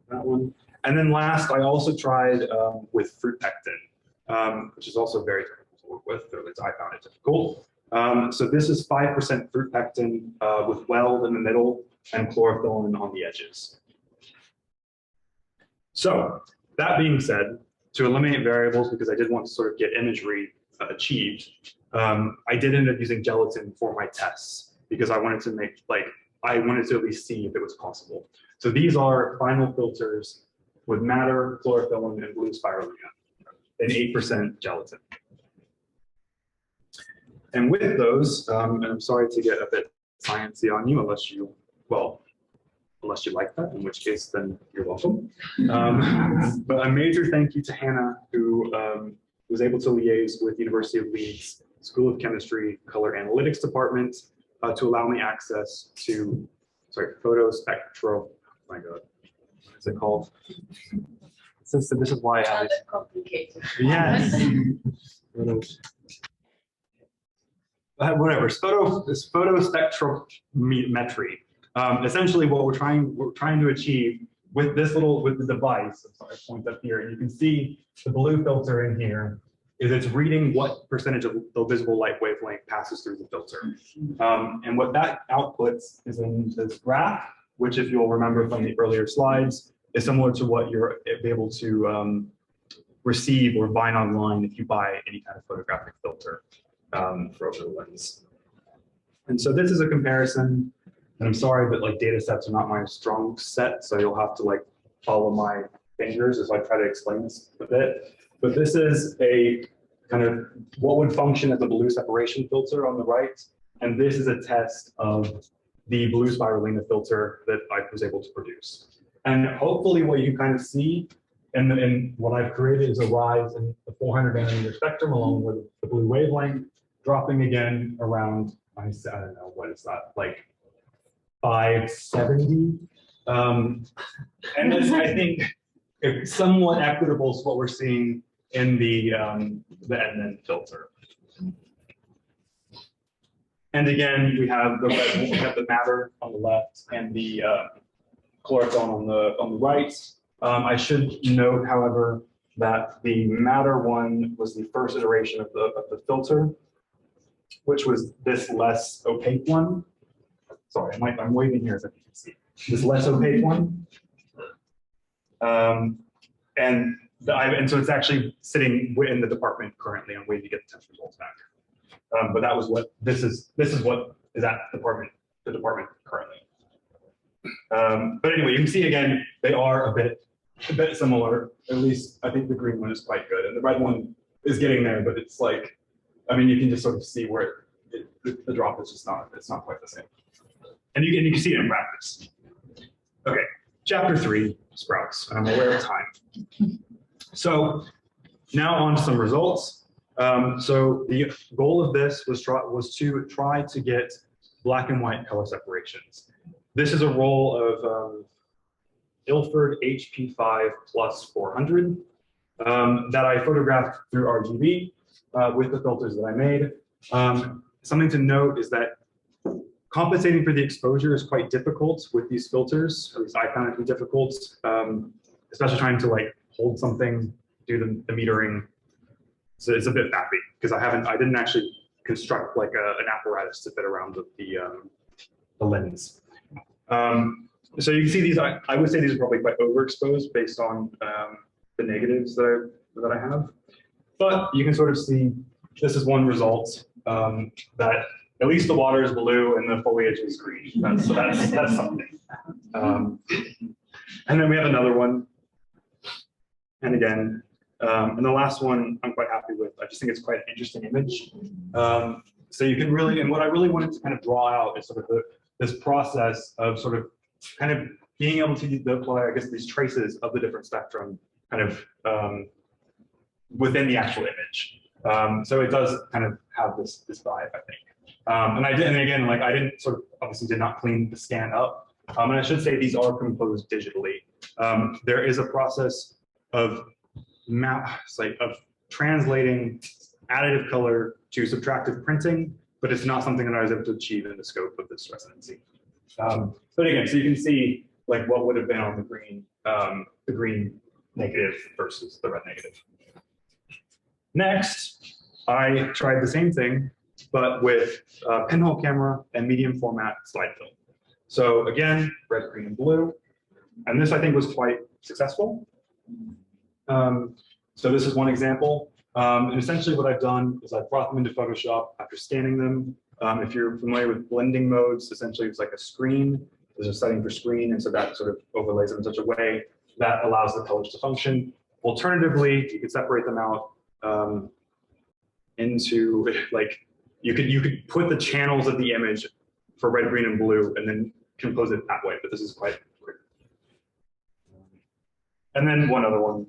That one. And then last, I also tried with fruit pectin, which is also very difficult to work with, or at least I found it difficult. So this is 5% fruit pectin with weld in the middle and chlorophyllin on the edges. So that being said, to eliminate variables, because I did want to sort of get imagery achieved, I did end up using gelatin for my tests because I wanted to make I wanted to at least see if it was possible. So these are final filters with madder, chlorophyllin, and blue spirulina, and 8% gelatin. And with those, and I'm sorry to get a bit sciencey on you, unless you like that, in which case then you're welcome. But a major thank you to Hannah, who was able to liaise with University of Leeds School of Chemistry Color Analytics Department to allow me access to, photospectro. Oh my God, what is it called? So this is why I have it. Complicated. Yes. Whatever. Photospectrometry. Essentially, what we're trying to achieve with the device. I'm sorry, I point up here, and you can see the blue filter in here. Is it's reading what percentage of the visible light wavelength passes through the filter. And what that outputs is in this graph, which, if you'll remember from the earlier slides, is similar to what you're able to receive or find online if you buy any kind of photographic filter for over the lens. And so this is a comparison, and I'm sorry, but data sets are not my strong set, so you'll have to follow my fingers as I try to explain this a bit. But this is a kind of what would function as a blue separation filter on the right. And this is a test of the blue spirulina filter that I was able to produce. And hopefully what you kind of see in what I've created is a rise in the 400 nanometer spectrum along with the blue wavelength, dropping again around, I don't know, what is that, 570. And this, I think, is somewhat equitable to what we're seeing in the Edmond filter. And again, we have the matter on the left and the chlorophyll on the right. I should note, however, that the matter one was the first iteration of the filter, which was this less opaque one. Sorry, I'm waving here, as you can see. This less opaque one. And so it's actually sitting in the department currently on waiting to get the test results back. But that was what this is what is at the department currently. But anyway, you can see again they are a bit similar. At least I think the green one is quite good, and the red one is getting there. But it's like, I mean, you can just sort of see where the drop is just not quite the same. And you can see it in practice. Okay, chapter 3, sprouts. I'm aware of time. So now on to some results. So the goal of this was to try to get black and white color separations. This is a roll of Ilford HP5 plus 400 that I photographed through RGB with the filters that I made. Something to note is that compensating for the exposure is quite difficult with these filters. At least I found it to be difficult, especially trying to like hold something, do the metering. So it's a bit fappy because I didn't actually construct like an apparatus to fit around the lens. So you can see these. I would say these are probably quite overexposed based on the negatives that I have. But you can sort of see this is one result that at least the water is blue and the foliage is green. That's something. And then we have another one. And again, and the last one I'm quite happy with. I just think it's quite an interesting image. So you can really, and what I really wanted to kind of draw out is sort of this process of sort of kind of being able to apply, I guess, these traces of the different spectrum kind of within the actual image. So it does kind of have this vibe, I think. And again, like I didn't sort of obviously did not clean the scan up. And I should say these are composed digitally. There is a process of translating additive color to subtractive printing, but it's not something that I was able to achieve in the scope of this residency. But again, so you can see like what would have been on the green negative versus the red negative. Next, I tried the same thing, but with pinhole camera and medium format slide film. So again, red, green, and blue. And this I think was quite successful. So this is one example. And essentially what I've done is I've brought them into Photoshop after scanning them. If you're familiar with blending modes, essentially it's like a screen. There's a setting for screen, and so that sort of overlays them in such a way that allows the colors to function. Alternatively, you could separate them out into like, you could put the channels of the image for red, green, and blue, and then compose it that way, but this is quite quick. And then one other one.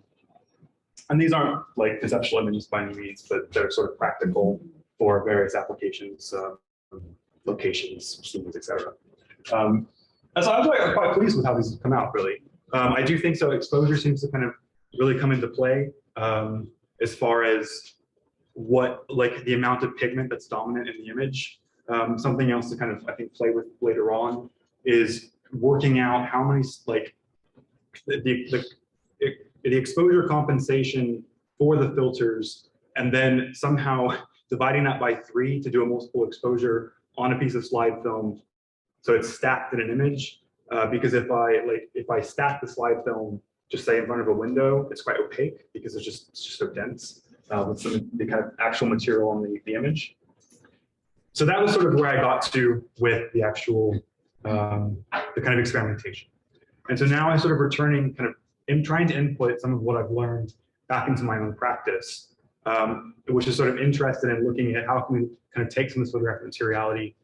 And these aren't like conceptual images by any means, but they're sort of practical for various applications, locations, scenes, etc. And so I'm quite pleased with how these have come out, really. I do think so. Exposure seems to kind of really come into play as far as what, like the amount of pigment that's dominant in the image. Something else to kind of, I think, play with later on is working out how many, like, the exposure compensation for the filters, and then somehow dividing that by 3 to do a multiple exposure on a piece of slide film, so it's stacked in an image. Because if I stack the slide film, just say in front of a window, it's quite opaque because it's just so dense with the kind of actual material on the image. So that was sort of where I got to with the actual the kind of experimentation. And so now I'm sort of returning, kind of trying to input some of what I've learned back into my own practice, which is sort of interested in looking at how can we kind of take some of this photographic materiality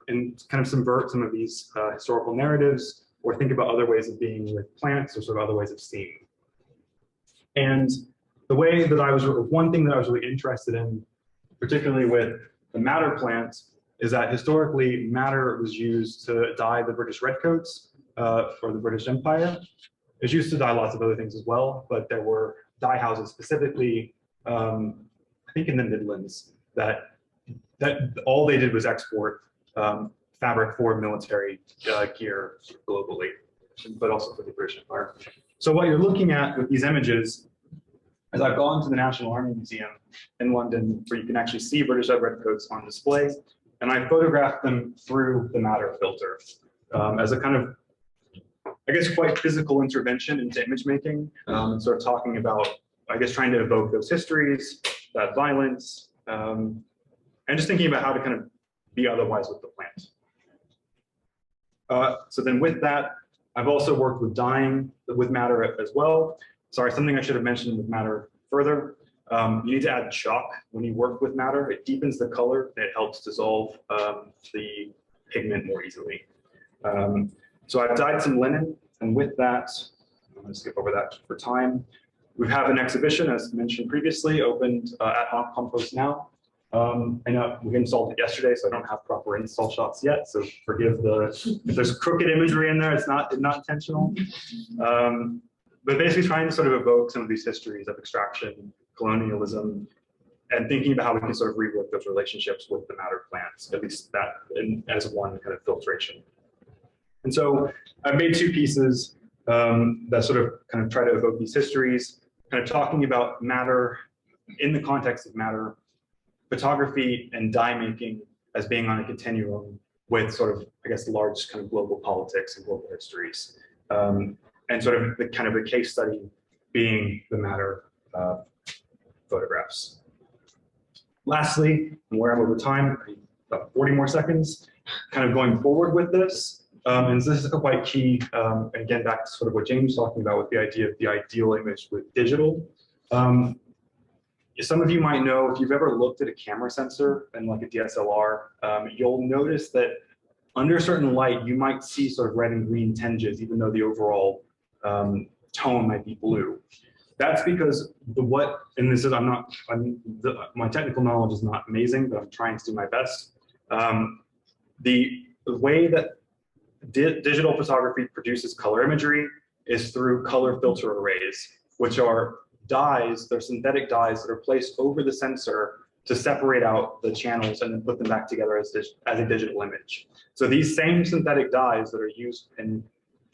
and kind of subvert some of these historical narratives, or think about other ways of being with plants, or sort of other ways of seeing. And the way that one thing that I was really interested in, particularly with the madder plant, is that historically madder was used to dye the British redcoats for the British Empire. It was used to dye lots of other things as well, but there were dye houses specifically I think in the Midlands, that all they did was export fabric for military gear globally, but also for the British Empire. So what you're looking at with these images is I've gone to the National Army Museum in London, where you can actually see British redcoats on display, and I photographed them through the matter filter as a kind of, I guess, quite physical intervention into image making, and sort of talking about, I guess, trying to evoke those histories, that violence, and just thinking about how to kind of be otherwise with the plant. So then with that, I've also worked with dyeing with matter as well. Sorry, something I should have mentioned with matter further. You need to add chalk when you work with matter. It deepens the color and it helps dissolve the pigment more easily. So I've dyed some linen, and with that, I'm going to skip over that for time. We have an exhibition, as mentioned previously, opened at Compost now. I know we installed it yesterday, so I don't have proper install shots yet. So forgive if there's crooked imagery in there. It's not intentional. But basically trying to sort of evoke some of these histories of extraction, colonialism, and thinking about how we can sort of rework those relationships with the matter plants, at least that as one kind of filtration. And so I've made two pieces that sort of kind of try to evoke these histories, kind of talking about matter in the context of matter, photography and dye making as being on a continuum with sort of, I guess, large kind of global politics and global histories. And sort of the kind of a case study being the matter photographs. Lastly, and where I'm over time, about 40 more seconds, kind of going forward with this. And so this is quite key, and again, back to sort of what James was talking about with the idea of the ideal image with digital. Some of you might know, if you've ever looked at a camera sensor and like a DSLR, you'll notice that under certain light, you might see sort of red and green tinges, even though the overall tone might be blue. That's because and this is, my technical knowledge is not amazing, but I'm trying to do my best. The way that digital photography produces color imagery is through color filter arrays, which are dyes, they're synthetic dyes that are placed over the sensor to separate out the channels and then put them back together as a digital image. So these same synthetic dyes that are used in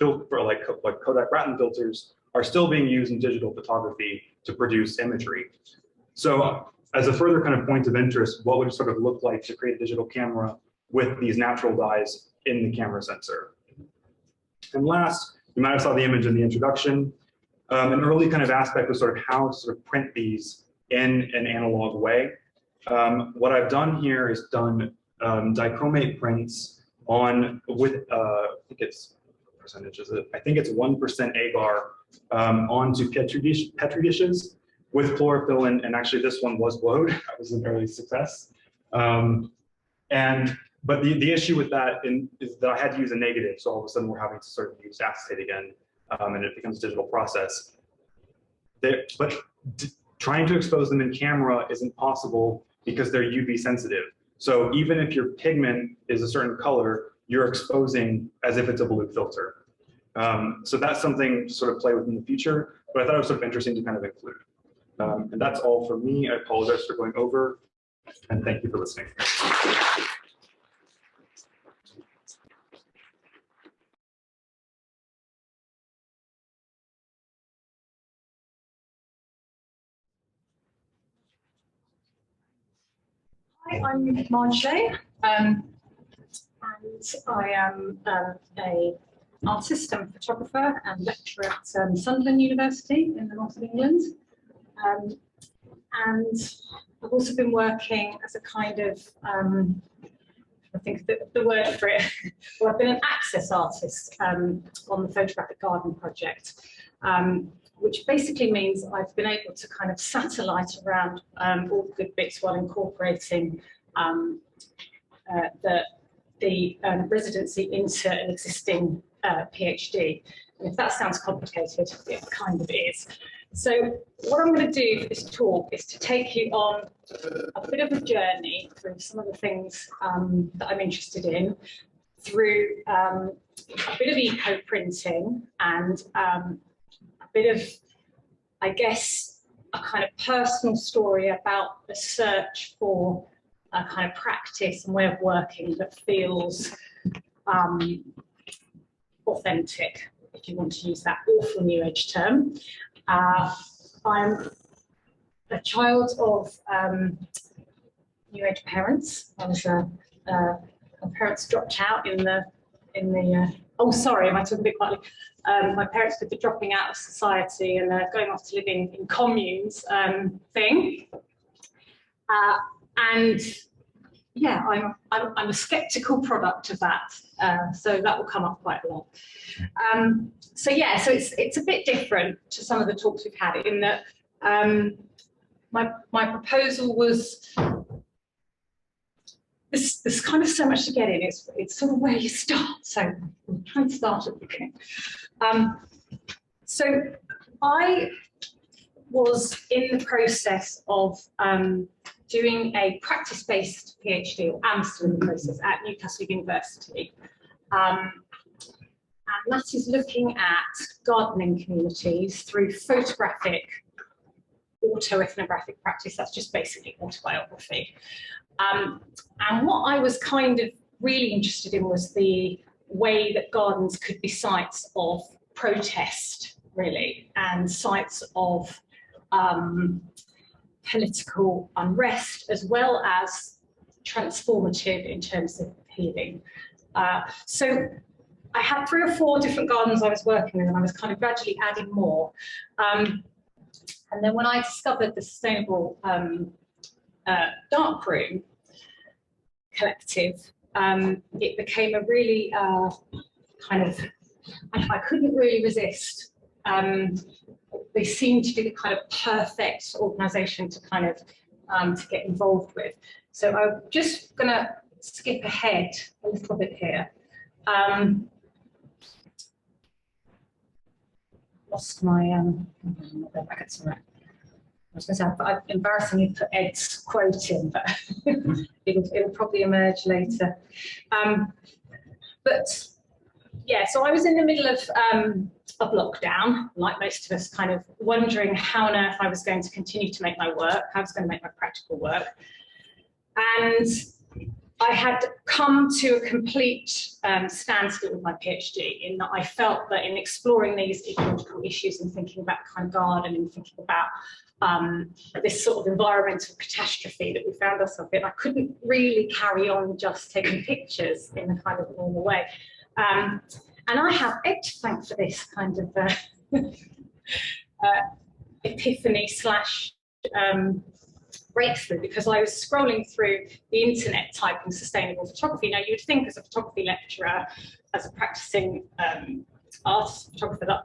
like Kodak Raton filters are still being used in digital photography to produce imagery. So as a further kind of point of interest, what would it sort of look like to create a digital camera with these natural dyes in the camera sensor? And last, you might have saw the image in the introduction. An early kind of aspect was sort of how to sort of print these in an analog way. What I've done here is done dichromate prints with I think it's percentage is it? I think it's 1% agar onto petri dishes with chlorophyll, and actually this one was glowed. That was an early success. But the issue with that is that I had to use a negative, so all of a sudden we're having to sort of use acetate again, and it becomes a digital process. But trying to expose them in camera isn't possible because they're UV sensitive. So even if your pigment is a certain color, you're exposing as if it's a blue filter. So that's something to sort of play with in the future, but I thought it was sort of interesting to kind of include. And that's all for me. I apologize for going over, and thank you for listening. Hi, I'm Marjorie, and I am an artist and photographer and lecturer at Sunderland University in the north of England. And I've also been working as a kind of, I think the word for it, well, I've been an access artist on the Photographic Garden project. Which basically means I've been able to kind of satellite around all the good bits while incorporating the residency into an existing PhD. And if that sounds complicated, it kind of is. So what I'm going to do for this talk is to take you on a bit of a journey through some of the things that I'm interested in, through a bit of eco-printing and a bit of, I guess, a kind of personal story about the search for a kind of practice and way of working that feels authentic, if you want to use that awful new age term. I'm a child of new age parents. I was my parents dropped out in the oh, sorry, am I talking a bit quietly? My parents did the dropping out of society and going off to living in communes thing. And yeah, I'm a skeptical product of that. So that will come up quite a lot. So yeah, so it's a bit different to some of the talks we've had in that my proposal was there's kind of so much to get in. It's sort of where you start. So we'll try and start at the beginning. So I was in the process of doing a practice-based PhD, or am still in the process, at Newcastle University. And that is looking at gardening communities through photographic autoethnographic practice. That's just basically autobiography. And what I was kind of really interested in was the way that gardens could be sites of protest, really, and sites of political unrest, as well as transformative in terms of healing. So I had 3 or 4 different gardens I was working with, and I was kind of gradually adding more. And then when I discovered the sustainable Darkroom collective, it became a really kind of, I couldn't really resist. They seemed to be the kind of perfect organisation to kind of to get involved with. So I'm just going to skip ahead a little bit here. Lost my go back at some. I was going to say, I've embarrassingly put Ed's quote in, but it'll probably emerge later. But yeah, so I was in the middle of lockdown, like most of us, kind of wondering how on earth I was going to continue to make my work, how I was going to make my practical work. And I had come to a complete standstill with my PhD, in that I felt that in exploring these ecological issues and thinking about kind of gardening and thinking about this sort of environmental catastrophe that we found ourselves in, I couldn't really carry on just taking pictures in a kind of normal way. And I have Ed to thank for this kind of epiphany slash breakthrough, because I was scrolling through the internet typing sustainable photography. Now, you'd think as a photography lecturer, as a practicing artist photographer, that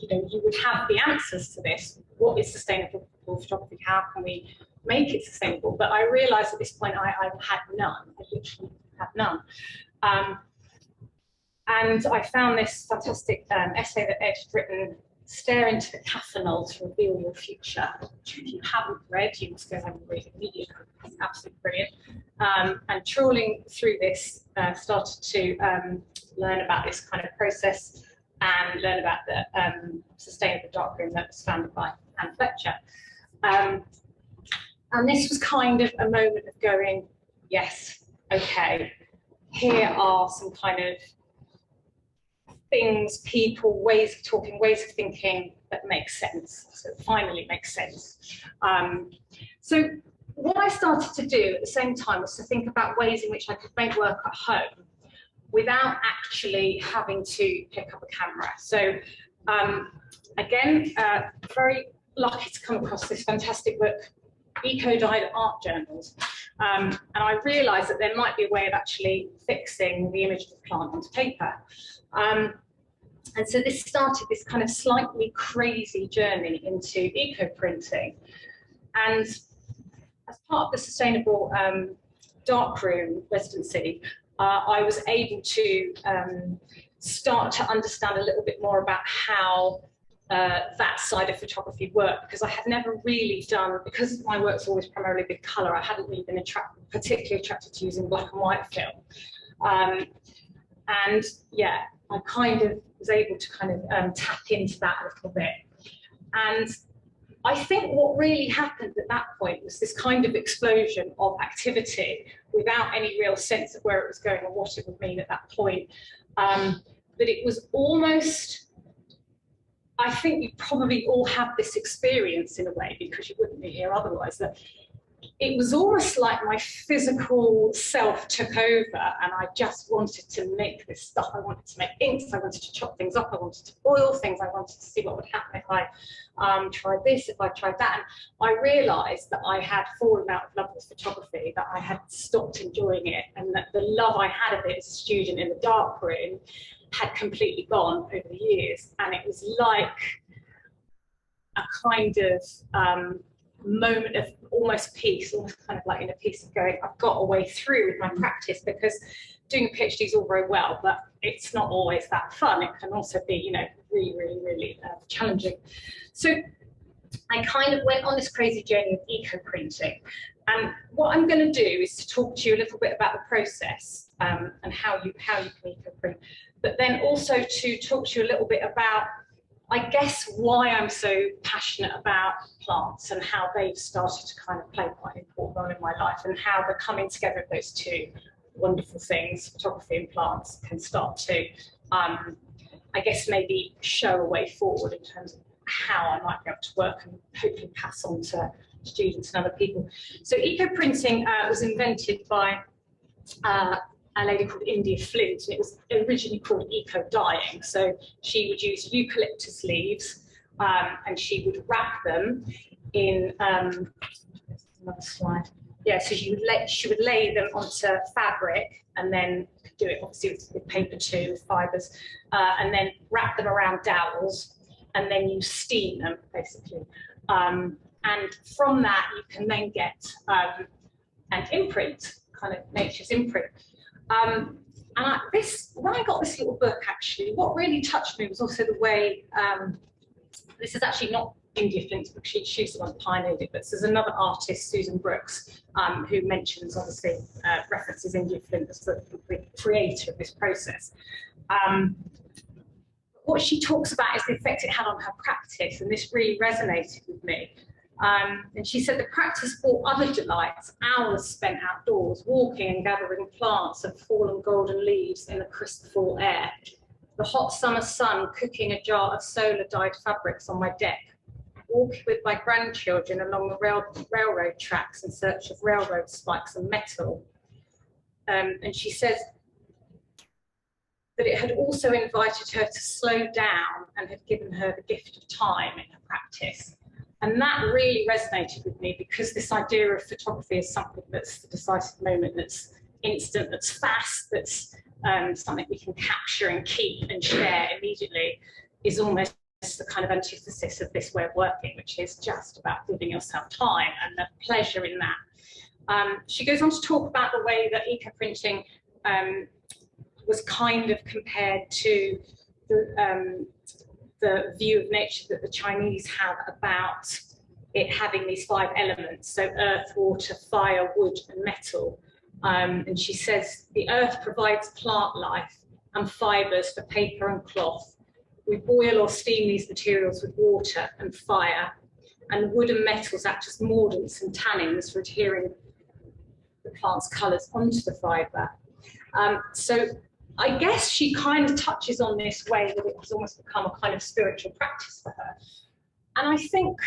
you would have the answers to this. What is sustainable photography? How can we make it sustainable? But I realised at this point I had none. I literally had none. And I found this fantastic essay that Ed had written, "Stare into the Cathanol to Reveal Your Future," which, if you haven't read, you must go and read it immediately. It's absolutely brilliant. And trawling through this, started to learn about this kind of process and learn about the sustainable darkroom that was founded by Fletcher. And this was kind of a moment of going, yes, okay, here are some kind of things, people, ways of talking, ways of thinking that make sense. So it finally makes sense. So what I started to do at the same time was to think about ways in which I could make work at home without actually having to pick up a camera. So again, very lucky to come across this fantastic book, Eco-Dyed Art Journals. And I realised that there might be a way of actually fixing the image of the plant onto paper. And so this started this kind of slightly crazy journey into eco-printing. And as part of the Sustainable Darkroom residency, I was able to start to understand a little bit more about how that side of photography worked, because I had never really done, because my work's always primarily with colour, I hadn't really been particularly attracted to using black and white film. And yeah, I kind of was able to kind of tap into that a little bit. And I think what really happened at that point was this kind of explosion of activity without any real sense of where it was going or what it would mean at that point. That it was almost, I think you probably all have this experience in a way, because you wouldn't be here otherwise, that it was almost like my physical self took over and I just wanted to make this stuff. I wanted to make inks, I wanted to chop things up, I wanted to boil things, I wanted to see what would happen if I tried this, if I tried that. And I realised that I had fallen out of love with photography, that I had stopped enjoying it, and that the love I had of it as a student in the darkroom had completely gone over the years. And it was like a kind of moment of almost peace, almost kind of like in a piece of going, I've got a way through with my practice, because doing a PhD is all very well, but it's not always that fun. It can also be, you know, really, really, really challenging. So I kind of went on this crazy journey of eco-printing. And what I'm going to do is to talk to you a little bit about the process and how you can eco-print, but then also to talk to you a little bit about, I guess, why I'm so passionate about plants and how they've started to kind of play quite an important role in my life, and how the coming together of those two wonderful things, photography and plants, can start to, I guess, maybe show a way forward in terms of how I might be able to work and hopefully pass on to students and other people. So eco-printing was invented by a lady called India Flint, and it was originally called eco-dyeing. So she would use eucalyptus leaves and she would wrap them in, another slide. Yeah, so she would lay them onto fabric, and then do it obviously with paper too, with fibres, and then wrap them around dowels, and then you steam them basically. And from that you can then get an imprint, kind of nature's imprint. And when I got this little book, actually, what really touched me was also the way, this is actually not India Flint's book, she's the one that pioneered it, but there's another artist, Susan Brooks, who mentions, obviously, references India Flint as the creator of this process. What she talks about is the effect it had on her practice, and this really resonated with me. And she said the practice brought other delights, hours spent outdoors, walking and gathering plants and fallen golden leaves in the crisp fall air, the hot summer sun cooking a jar of solar-dyed fabrics on my deck, walking with my grandchildren along the railroad tracks in search of railroad spikes and metal. And she says that it had also invited her to slow down and had given her the gift of time in her practice. And that really resonated with me, because this idea of photography is something that's the decisive moment, that's instant, that's fast, that's something we can capture and keep and share immediately, is almost the kind of antithesis of this way of working, which is just about giving yourself time and the pleasure in that. She goes on to talk about the way that eco-printing was kind of compared to the view of nature that the Chinese have about it having these 5 elements, so earth, water, fire, wood and metal. And she says the earth provides plant life and fibres for paper and cloth. We boil or steam these materials with water and fire, and wood and metals act as mordants and tannins for adhering the plant's colours onto the fibre. So I guess she kind of touches on this way that it has almost become a kind of spiritual practice for her. And I think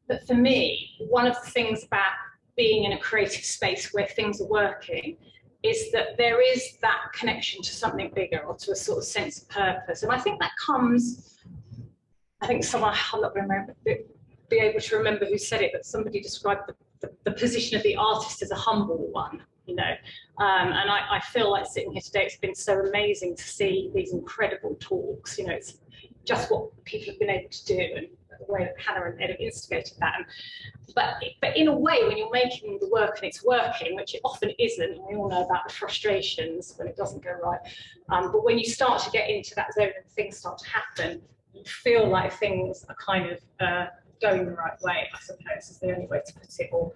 that for me, one of the things about being in a creative space where things are working is that there is that connection to something bigger, or to a sort of sense of purpose. And I think that comes, I think someone, I'm not going to be able to remember who said it, but somebody described the position of the artist as a humble one. You know, and I feel like sitting here today, it's been so amazing to see these incredible talks. You know, it's just what people have been able to do, and the way that Hannah and Ed have instigated that. But in a way, when you're making the work and it's working, which it often isn't, and we all know about the frustrations when it doesn't go right, but when you start to get into that zone and things start to happen, you feel like things are kind of going the right way, I suppose, is the only way to put it, or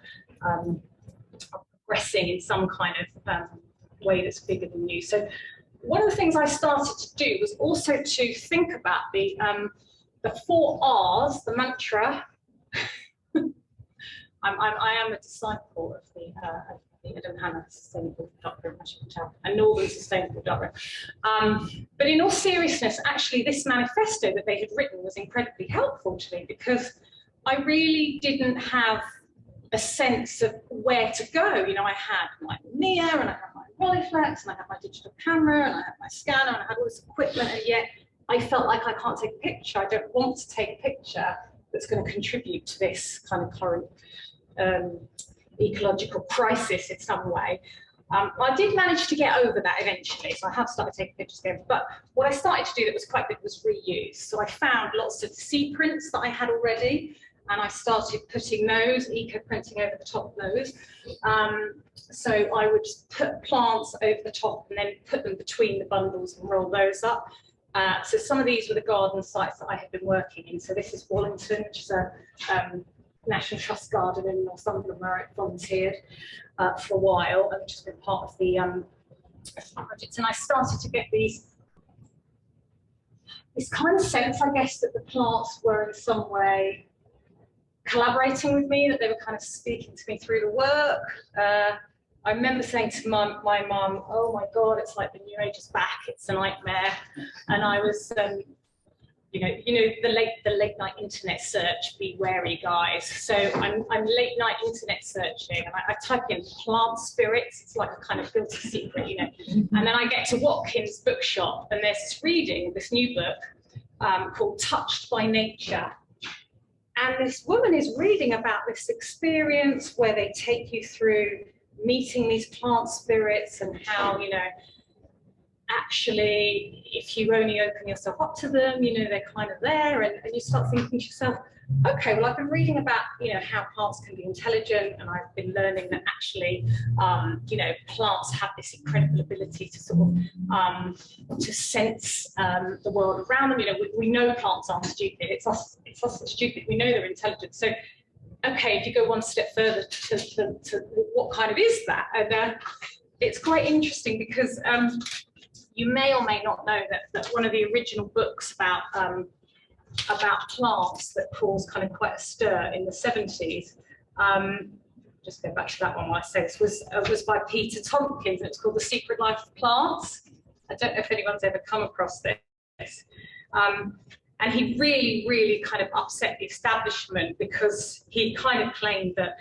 progressing in some kind of way that's bigger than you. So one of the things I started to do was also to think about the the 4 R's, the mantra. I am a disciple of the Adam Hanna Sustainable Darkroom, as you can tell, a Northern Sustainable Darkroom. But in all seriousness, actually, this manifesto that they had written was incredibly helpful to me, because I really didn't have a sense of where to go. You know, I had my Mia, and I had my Rolleiflex, and I had my digital camera, and I had my scanner, and I had all this equipment, and yet I felt like I can't take a picture. I don't want to take a picture that's going to contribute to this kind of current ecological crisis in some way. I did manage to get over that eventually, so I have started taking pictures again. But what I started to do that was quite good was reuse. So I found lots of sea prints that I had already, and I started putting those, eco-printing over the top of those. So I would put plants over the top and then put them between the bundles and roll those up. So some of these were the garden sites that I had been working in. So this is Wallington, which is a National Trust garden in Northumberland, where I volunteered for a while and just been part of the project. And I started to get this kind of sense, I guess, that the plants were in some way collaborating with me, that they were kind of speaking to me through the work. I remember saying to my mum, "Oh my God, it's like the New Age is back. It's a nightmare." And I was, you know, the late night internet search. Be wary, guys. So I'm late night internet searching, and I type in plant spirits. It's like a kind of filter secret, you know. And then I get to Watkins bookshop, and there's this reading, this new book called Touched by Nature. And this woman is reading about this experience where they take you through meeting these plant spirits, and how, you know, actually, if you only open yourself up to them, you know, they're kind of there, and you start thinking to yourself, okay, well, I've been reading about, you know, how plants can be intelligent, and I've been learning that actually, you know, plants have this incredible ability to sort of, to sense the world around them. You know, we know plants aren't stupid, it's us that's stupid, we know they're intelligent. So, okay, if you go one step further to what kind of is that? And it's quite interesting, because you may or may not know that one of the original books about plants that caused kind of quite a stir in the 70s, just go back to that one while I say this, was by Peter Tompkins, and it's called The Secret Life of Plants. I don't know if anyone's ever come across this. And he really, really kind of upset the establishment, because he kind of claimed that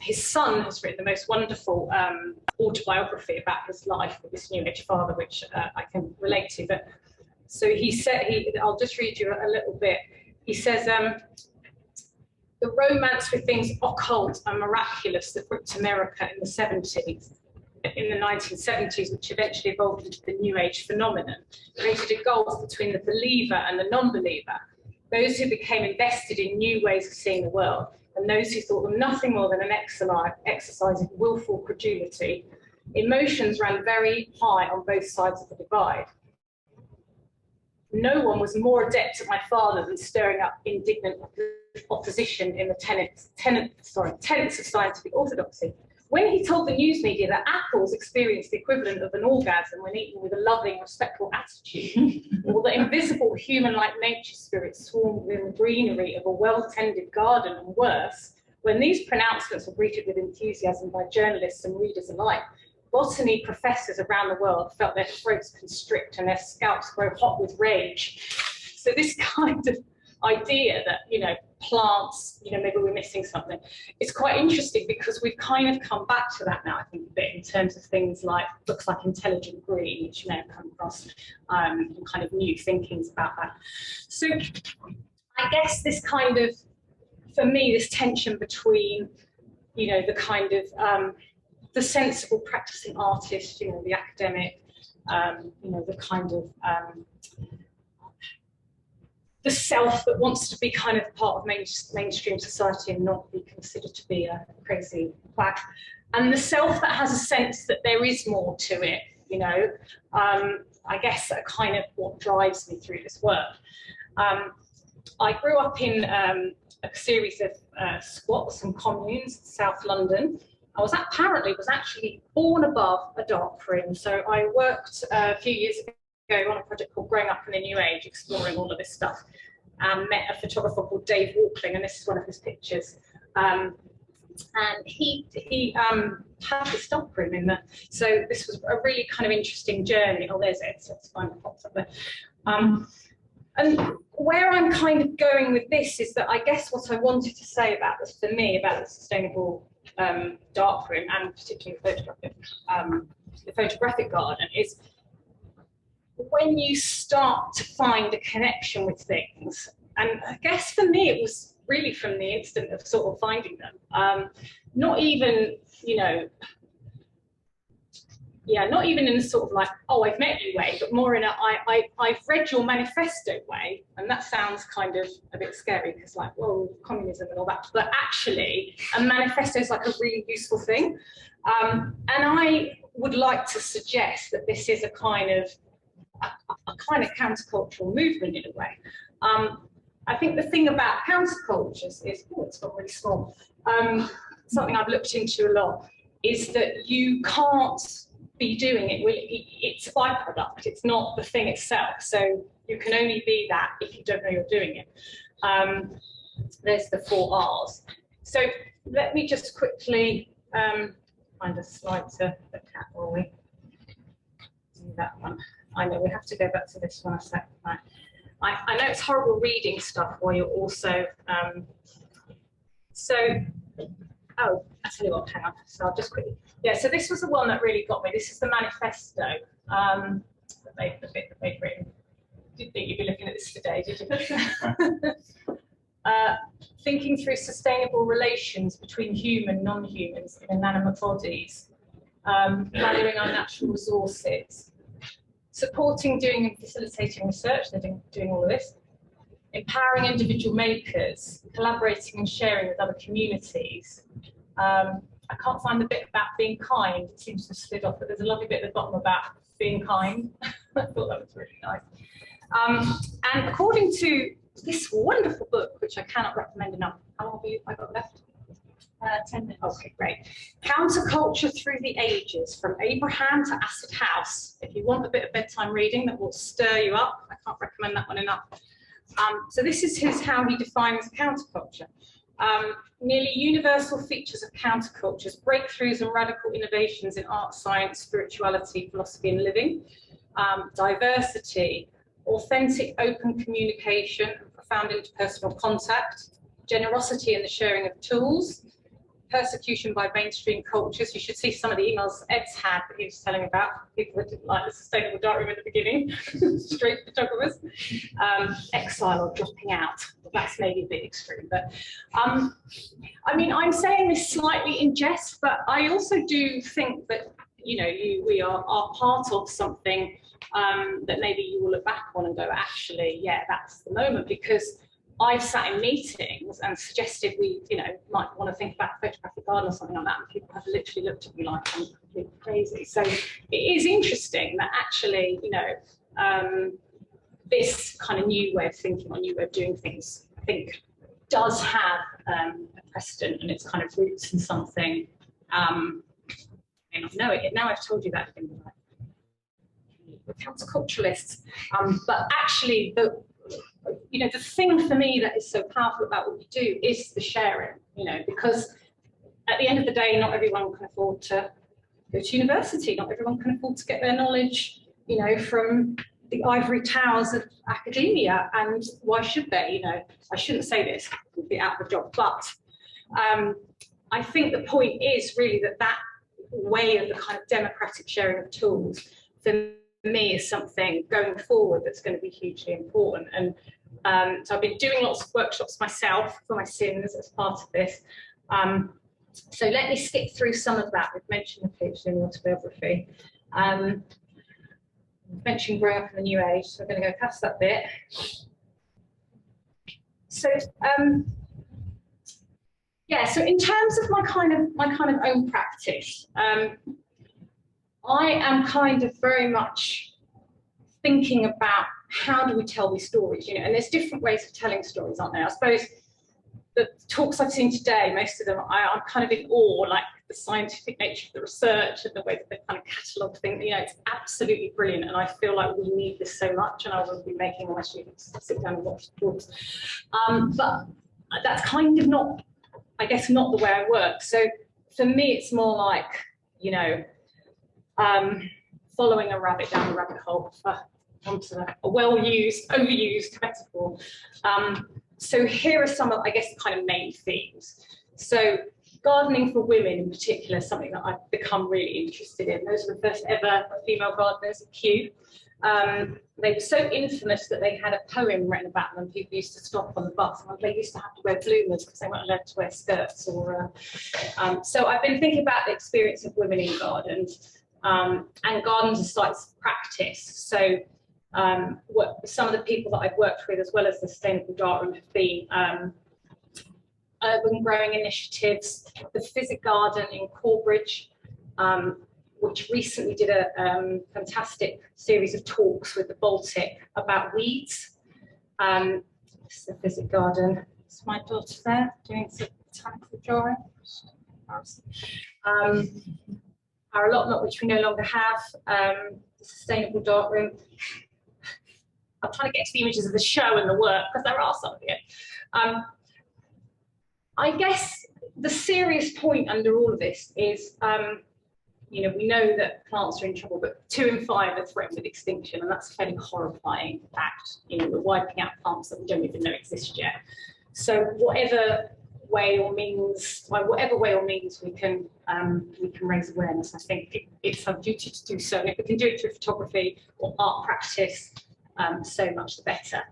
his son has written the most wonderful autobiography about his life with this New Age father, which I can relate to. But so he said, I'll just read you a little bit. He says, the romance with things occult and miraculous that gripped America in the 1970s, which eventually evolved into the New Age phenomenon, created a gulf between the believer and the non-believer, those who became invested in new ways of seeing the world, and those who thought them nothing more than an exercise of willful credulity. Emotions ran very high on both sides of the divide. No one was more adept at my father than stirring up indignant opposition in the tenets of scientific orthodoxy. When he told the news media that apples experienced the equivalent of an orgasm when eaten with a loving, respectful attitude, or that invisible human-like nature spirits swarmed within the greenery of a well-tended garden, and worse, when these pronouncements were greeted with enthusiasm by journalists and readers alike, botany professors around the world felt their throats constrict and their scalps grow hot with rage. So this kind of idea that, you know, plants, you know, maybe we're missing something. It's quite interesting, because we've kind of come back to that now, I think, a bit, in terms of things like books like Intelligent Green, which you may have come across, and kind of new thinkings about that. So I guess this kind of, for me, this tension between, you know, the kind of, the sensible practicing artist, you know, the academic, you know, the kind of, the self that wants to be kind of part of mainstream society and not be considered to be a crazy quack, and the self that has a sense that there is more to it, you know, I guess that kind of what drives me through this work. I grew up in a series of squats and communes in South London. I was actually born above a darkroom. So I worked a few years ago on a project called Growing Up in the New Age, exploring all of this stuff. and met a photographer called Dave Walkling, and this is one of his pictures. And he had this darkroom in there. So this was a really kind of interesting journey. Oh, there's it. So it's fine, it pops up there. And where I'm kind of going with this is that I guess what I wanted to say about this, for me, about the sustainable darkroom, and particularly the photographic garden, is when you start to find a connection with things. And I guess for me, it was really from the instant of sort of finding them. Not even, you know, not even in a sort of like, oh, I've met you way, but more in a, I've read your manifesto way. And that sounds kind of a bit scary because like, well, communism and all that. But actually, a manifesto is like a really useful thing. And I would like to suggest that this is a kind of countercultural movement in a way. I think the thing about countercultures is, oh, it's got really small, something I've looked into a lot, is that you can't be doing it, it's a byproduct, it's not the thing itself. So you can only be that if you don't know you're doing it. There's the 4 R's. So let me just quickly find a slide to look at while we do that one. I know we have to go back to this one a second. Right. I know it's horrible reading stuff while you're also, oh, I tell you what, hang on, so I'll just quickly, so this was the one that really got me. This is the manifesto that they've written. Didn't think you'd be looking at this today, did you? Thinking through sustainable relations between human, non-humans in inanimate bodies, valuing our natural resources, supporting, doing and facilitating research, they're doing all of this, empowering individual makers, collaborating and sharing with other communities. I can't find the bit about being kind, it seems to have slid off, but there's a lovely bit at the bottom about being kind. I thought that was really nice. And according to this wonderful book, which I cannot recommend enough, how long have I got left? 10 minutes. Okay, great. Counterculture Through the Ages, From Abraham to Acid House. If you want a bit of bedtime reading that will stir you up, I can't recommend that one enough. So this is how he defines counterculture. Nearly universal features of countercultures, breakthroughs and radical innovations in art, science, spirituality, philosophy and living, diversity, authentic open communication and profound interpersonal contact, generosity in the sharing of tools, persecution by mainstream cultures. You should see some of the emails Ed's had that he was telling about, people that didn't like the sustainable darkroom at the beginning, straight photographers, exile or dropping out. That's maybe a bit extreme, but I mean, I'm saying this slightly in jest, but I also do think that, you know, we are part of something that maybe you will look back on and go, actually, yeah, that's the moment, because I've sat in meetings and suggested we, you know, might want to think about Photographic Garden or something like that, and people have literally looked at me like I'm completely crazy. So it is interesting that actually, you know, this kind of new way of thinking or new way of doing things, I think, does have a precedent and its kind of roots in something. I may not know it. Now I've told you that again. We're counterculturalists, but actually you know, the thing for me that is so powerful about what we do is the sharing, you know, because at the end of the day, not everyone can afford to go to university, not everyone can afford to get their knowledge, you know, from the ivory towers of academia, and why should they, you know? I shouldn't say this, we'll be out of the job, but I think the point is really that way of the kind of democratic sharing of tools, for me, is something going forward that's going to be hugely important. And so I've been doing lots of workshops myself for my sins as part of this. So let me skip through some of that. We've mentioned the PhD in autobiography. We've mentioned growing up in the new age, so I'm going to go past that bit. So yeah, so in terms of my kind of own practice, I am kind of very much thinking about how do we tell these stories, you know, and there's different ways of telling stories, aren't there? I suppose the talks I've seen today, most of them, I'm kind of in awe, like the scientific nature of the research and the way that they kind of catalogue things. You know, it's absolutely brilliant, and I feel like we need this so much, and I will be making all my students sit down and watch the talks. But that's kind of not, I guess, not the way I work. So for me, it's more like, you know, following a rabbit down a rabbit hole, onto a well-used, overused metaphor. So here are some of, I guess, the kind of main themes. So gardening for women in particular is something that I've become really interested in. Those are the first ever female gardeners at Kew. They were so infamous that they had a poem written about them. People used to stop on the bus, and they used to have to wear bloomers because they weren't allowed to wear skirts. Or so I've been thinking about the experience of women in gardens, and gardens as sites of practice. So some of the people that I've worked with, as well as the Sustainable Darkroom, have been urban growing initiatives, the Physic Garden in Corbridge, which recently did a fantastic series of talks with the Baltic about weeds. This is the Physic Garden. It's my daughter there doing some botanical drawing. Our allotment, which we no longer have, the Sustainable Darkroom. I'm trying to get to the images of the show and the work, because there are some of it. I guess the serious point under all of this is, you know, we know that plants are in trouble, but 2 in 5 are threatened with extinction, and that's a fairly horrifying fact. You know, we're wiping out plants that we don't even know exist yet. So whatever way or means we can raise awareness, I think it's our duty to do so. And if we can do it through photography or art practice, so much the better.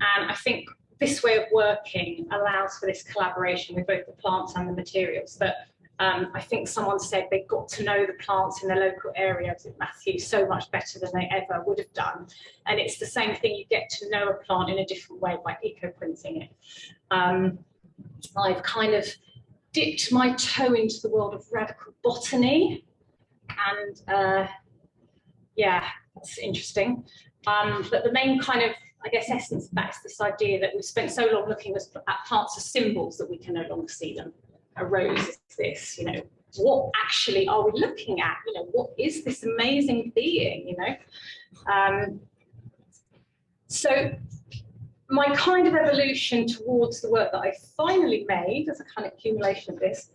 And I think this way of working allows for this collaboration with both the plants and the materials. But I think someone said they've got to know the plants in the local area, Matthew, so much better than they ever would have done. And it's the same thing, you get to know a plant in a different way by eco-printing it. I've kind of dipped my toe into the world of radical botany, and yeah, that's interesting. But the main kind of, I guess, essence of that is this idea that we've spent so long looking at plants as symbols that we can no longer see them. A rose is this, you know, what actually are we looking at? You know, what is this amazing being, you know? So my kind of evolution towards the work that I finally made as a kind of accumulation of this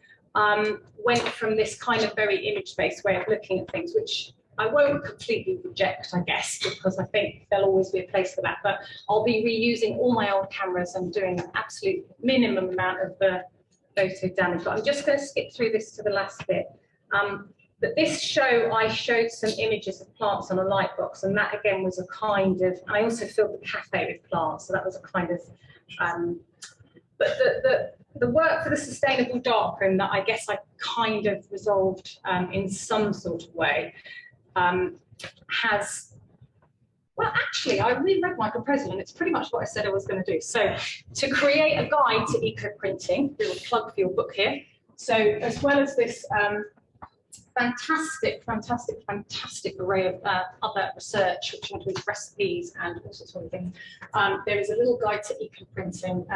went from this kind of very image-based way of looking at things, which I won't completely reject, I guess, because I think there'll always be a place for that, but I'll be reusing all my old cameras and doing an absolute minimum amount of the photo damage. But I'm just going to skip through this to the last bit. But this show, I showed some images of plants on a light box, and that again was a kind of, and I also filled the cafe with plants, so that was a kind of, but the work for the Sustainable Darkroom that I guess I kind of resolved in some sort of way has, well, actually, I reread my proposal, and it's pretty much what I said I was going to do. So to create a guide to eco-printing, little plug for your book here. So as well as this fantastic array of other research, which includes recipes and all sorts of other things, there is a little guide to eco-printing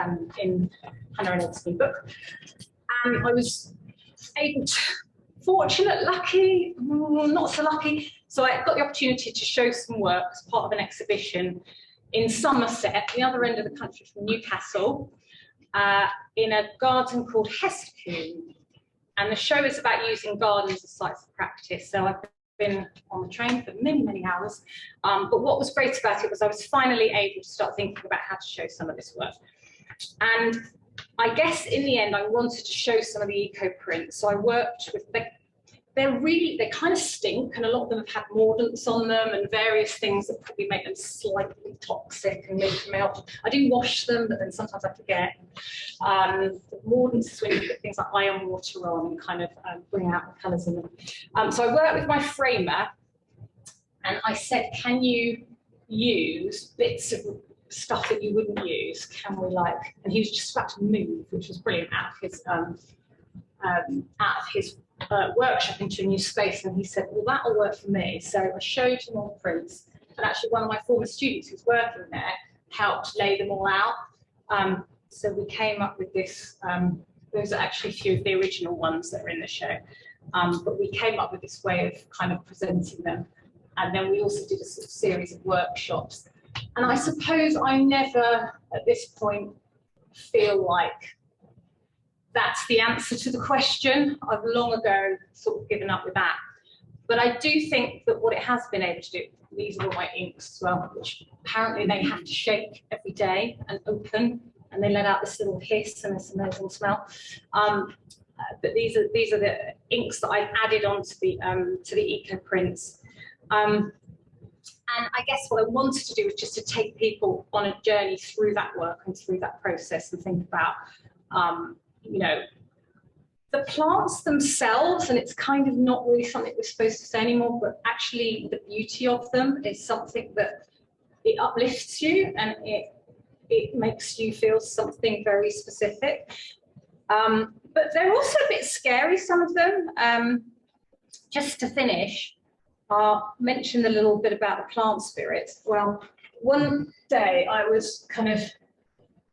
in Hannah Reynolds' new book. And I was able to, fortunate, lucky, not so lucky. So I got the opportunity to show some work as part of an exhibition in Somerset, the other end of the country from Newcastle, in a garden called Hescombe. And the show is about using gardens as sites of practice. So I've been on the train for many, many hours. But what was great about it was I was finally able to start thinking about how to show some of this work. And I guess in the end, I wanted to show some of the eco prints. So I worked with, they kind of stink, and a lot of them have had mordants on them and various things that probably make them slightly toxic and make them melt. I do wash them, but then sometimes I forget. The mordants is when you put things like iron water on and kind of bring out the colours in them. So I worked with my framer, and I said, can you use bits of stuff that you wouldn't use? Can we and he was just about to move, which was brilliant, out of his workshop into a new space, and he said, well, that'll work for me. So I showed him all the prints, and actually one of my former students who's working there helped lay them all out. So we came up with this those are actually a few of the original ones that are in the show. But we came up with this way of kind of presenting them. And then we also did a sort of series of workshops. And I suppose I never, at this point, feel like that's the answer to the question. I've long ago sort of given up with that. But I do think that what it has been able to do, these are all my inks as well, which apparently they have to shake every day and open, and they let out this little hiss and this amazing smell. But these are the inks that I've added onto the eco prints. And I guess what I wanted to do was just to take people on a journey through that work and through that process and think about, you know, the plants themselves, and it's kind of not really something we're supposed to say anymore, but actually the beauty of them is something that it uplifts you and it makes you feel something very specific. But they're also a bit scary, some of them. Just to finish, I'll mention a little bit about the plant spirits. Well, one day I was kind of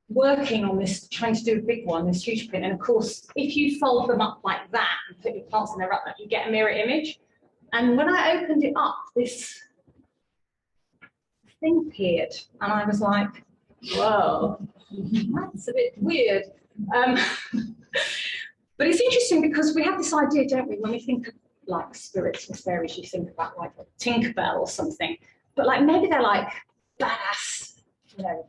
working on this, trying to do a big one, this huge print, and of course, if you fold them up like that and put your plants in there like that, you get a mirror image. And when I opened it up, this thing appeared, and I was like, whoa, that's a bit weird. But it's interesting because we have this idea, don't we, when we think of like spirits and fairies, you think about like a Tinkerbell or something, but like maybe they're like badass, you know,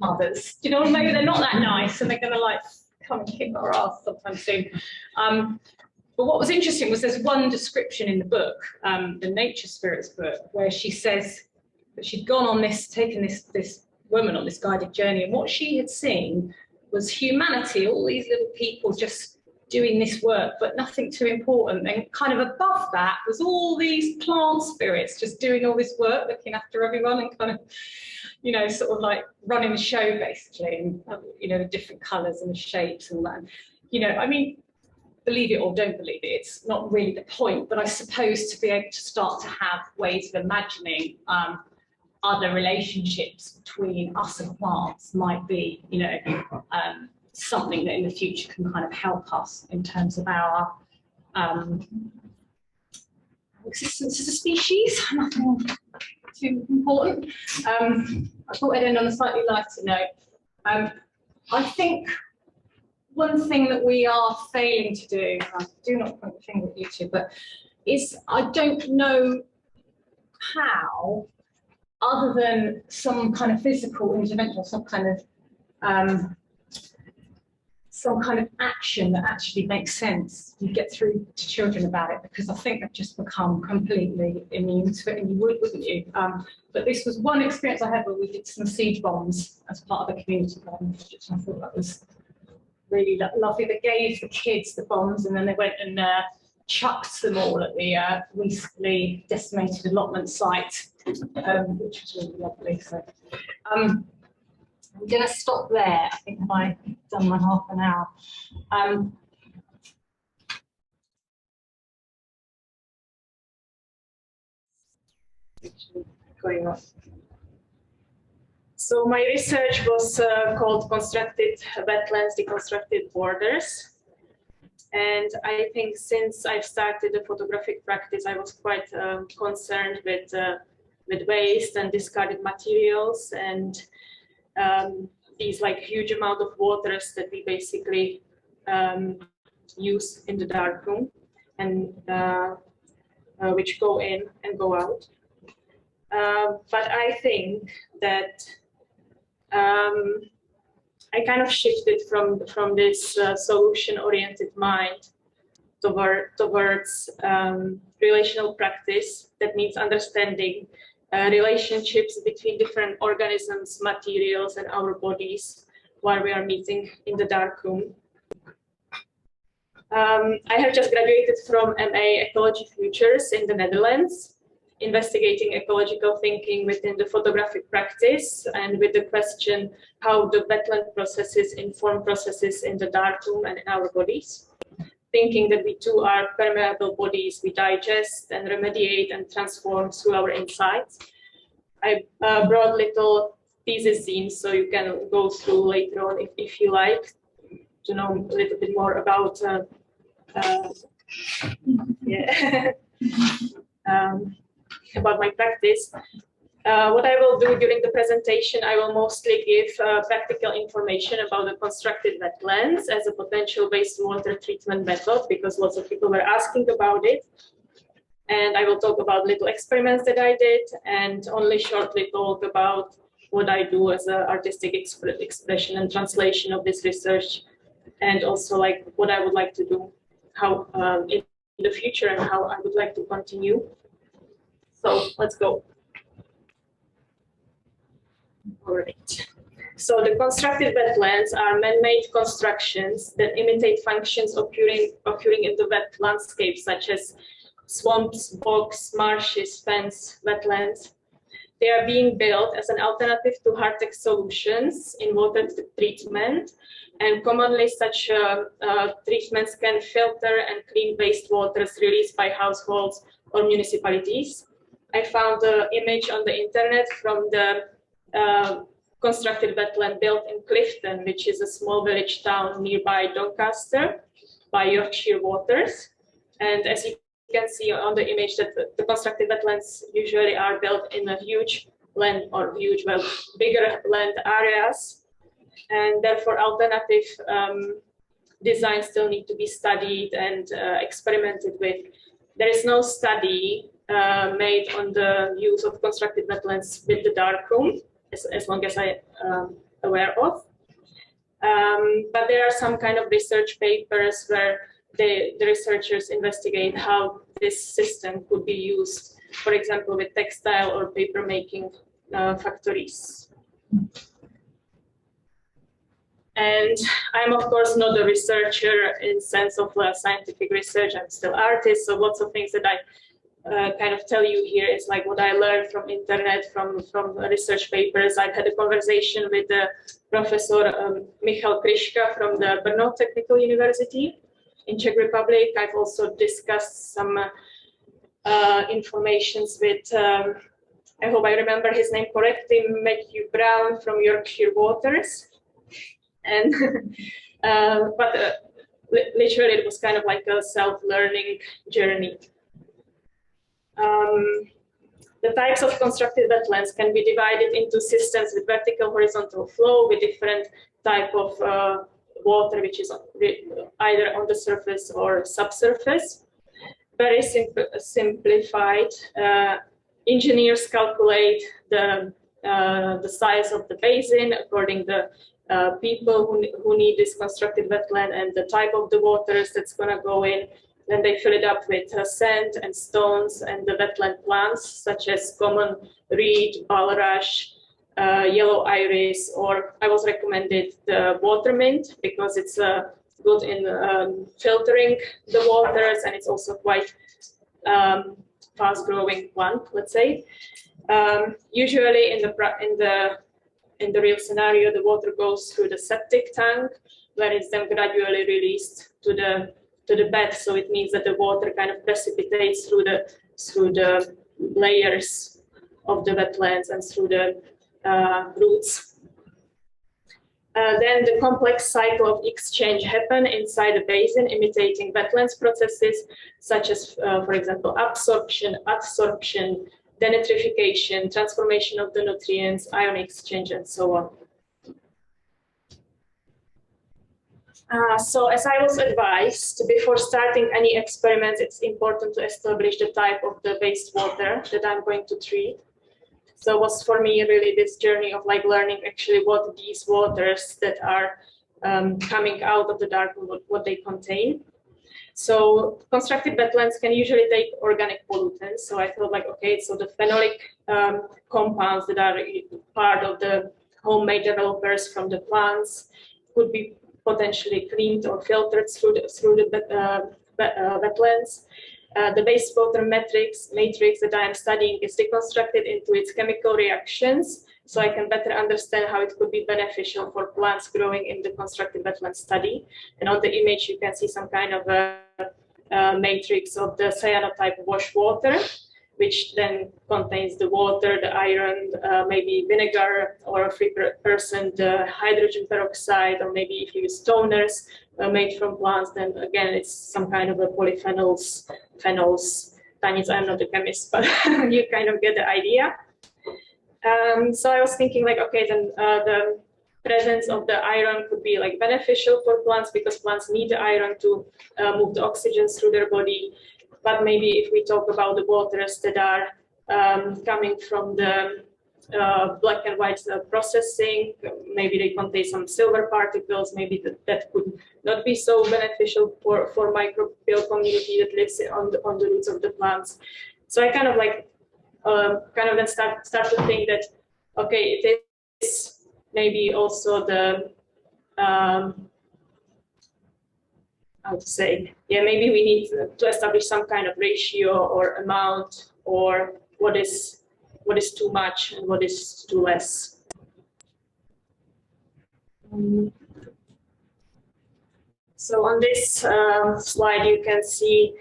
mothers, do you know, maybe they're not that nice and they're gonna like come and kick our ass sometime soon. But what was interesting was there's one description in the book, the Nature Spirits book, where she says that she'd gone on this, taken this woman on this guided journey, and what she had seen was humanity, all these little people just doing this work, but nothing too important. And kind of above that was all these plant spirits just doing all this work, looking after everyone and kind of, you know, sort of like running the show basically, and you know, the different colours and the shapes and all that. You know, I mean, believe it or don't believe it, it's not really the point, but I suppose to be able to start to have ways of imagining other relationships between us and plants might be, you know, something that in the future can kind of help us in terms of our existence as a species. Nothing too important. I thought I'd end on a slightly lighter note. I think one thing that we are failing to do, I do not point the finger at you two, but is I don't know how, other than some kind of physical intervention, some kind of action that actually makes sense, you get through to children about it, because I think they've just become completely immune to it, and you would, wouldn't you? But this was one experience I had where we did some seed bombs as part of the community garden, which I thought that was really lovely. They gave the kids the bombs and then they went and chucked them all at the recently decimated allotment site, which was really lovely. So I'm going to stop there. I think I've done my half an hour. Going on. So my research was called Constructed Wetlands, Deconstructed Borders. And I think since I've started the photographic practice, I was quite concerned with waste and discarded materials and these like huge amount of waters that we basically use in the darkroom and which go in and go out. But I think that I kind of shifted from this solution-oriented mind towards relational practice that means understanding relationships between different organisms, materials, and our bodies while we are meeting in the darkroom. I have just graduated from MA Ecology Futures in the Netherlands, investigating ecological thinking within the photographic practice and with the question how the wetland processes inform processes in the darkroom and in our bodies. Thinking that we too are permeable bodies, we digest and remediate and transform through our insights. I brought little thesis zines so you can go through later on if you like, to know a little bit more about about my practice. What I will do during the presentation, I will mostly give practical information about the constructed wetlands as a potential wastewater treatment method, because lots of people were asking about it. And I will talk about little experiments that I did, and only shortly talk about what I do as an artistic expression and translation of this research, and also like what I would like to do, how in the future, and how I would like to continue. So let's go. All right. So the constructed wetlands are man-made constructions that imitate functions occurring in the wet landscape, such as swamps, bogs, marshes, fens, wetlands. They are being built as an alternative to hard-tech solutions in water treatment, and commonly such treatments can filter and clean wastewaters released by households or municipalities. I found an image on the internet from the constructed wetland built in Clifton, which is a small village town nearby Doncaster, by Yorkshire Waters. And as you can see on the image, that the constructed wetlands usually are built in a huge land or huge, well, bigger land areas, and therefore alternative designs still need to be studied and experimented with. There is no study made on the use of constructed wetlands with the darkroom, as long as I am aware of. But there are some kind of research papers where the researchers investigate how this system could be used, for example, with textile or paper making factories. And I'm of course not a researcher in sense of scientific research. I'm still artist, so lots of things that I kind of tell you here is like what I learned from internet, from research papers. I've had a conversation with Professor Michal Kryška from the Brno Technical University in Czech Republic. I've also discussed some informations with, I hope I remember his name correctly, Matthew Brown from Yorkshire Waters. And literally it was kind of like a self-learning journey. The types of constructed wetlands can be divided into systems with vertical horizontal flow with different type of water, which is either on the surface or subsurface. Very simplified. Engineers calculate the size of the basin according to people who need this constructed wetland and the type of the waters that's going to go in. Then they fill it up with sand and stones and the wetland plants, such as common reed, bulrush, yellow iris, or I was recommended the water mint because it's good in filtering the waters, and it's also quite fast-growing plant, let's say. Usually in the real scenario, the water goes through the septic tank, where it's then gradually released to the bed. So it means that the water kind of precipitates through the layers of the wetlands and through the roots. Then the complex cycle of exchange happen inside the basin, imitating wetlands processes such as, for example, absorption, adsorption, denitrification, transformation of the nutrients, ion exchange, and so on. So as I was advised, before starting any experiments, it's important to establish the type of the wastewater that I'm going to treat. So it was for me really this journey of like learning actually what these waters that are coming out of the darkroom, what they contain. So constructed wetlands can usually take organic pollutants. So I thought like, okay, so the phenolic compounds that are part of the homemade developers from the plants could be potentially cleaned or filtered through the wetlands. The wastewater matrix that I am studying is reconstructed into its chemical reactions, so I can better understand how it could be beneficial for plants growing in the constructed wetland study. And on the image, you can see some kind of a matrix of the cyanotype wash water. which then contains the water, the iron, maybe vinegar, or a 3% hydrogen peroxide, or maybe if you use toners made from plants, then again it's some kind of a polyphenols, phenols. Tanyis, I'm not a chemist, but you kind of get the idea. So I was thinking like, okay, then the presence of the iron could be like beneficial for plants because plants need the iron to move the oxygen through their body. But maybe if we talk about the waters that are coming from the black and white processing, maybe they contain some silver particles, maybe that could not be so beneficial for microbial community that lives on the roots of the plants. So I kind of like then start to think that, okay, it is maybe also the how to say, yeah, maybe we need to establish some kind of ratio or amount, or what is too much and what is too less. So on this slide, you can see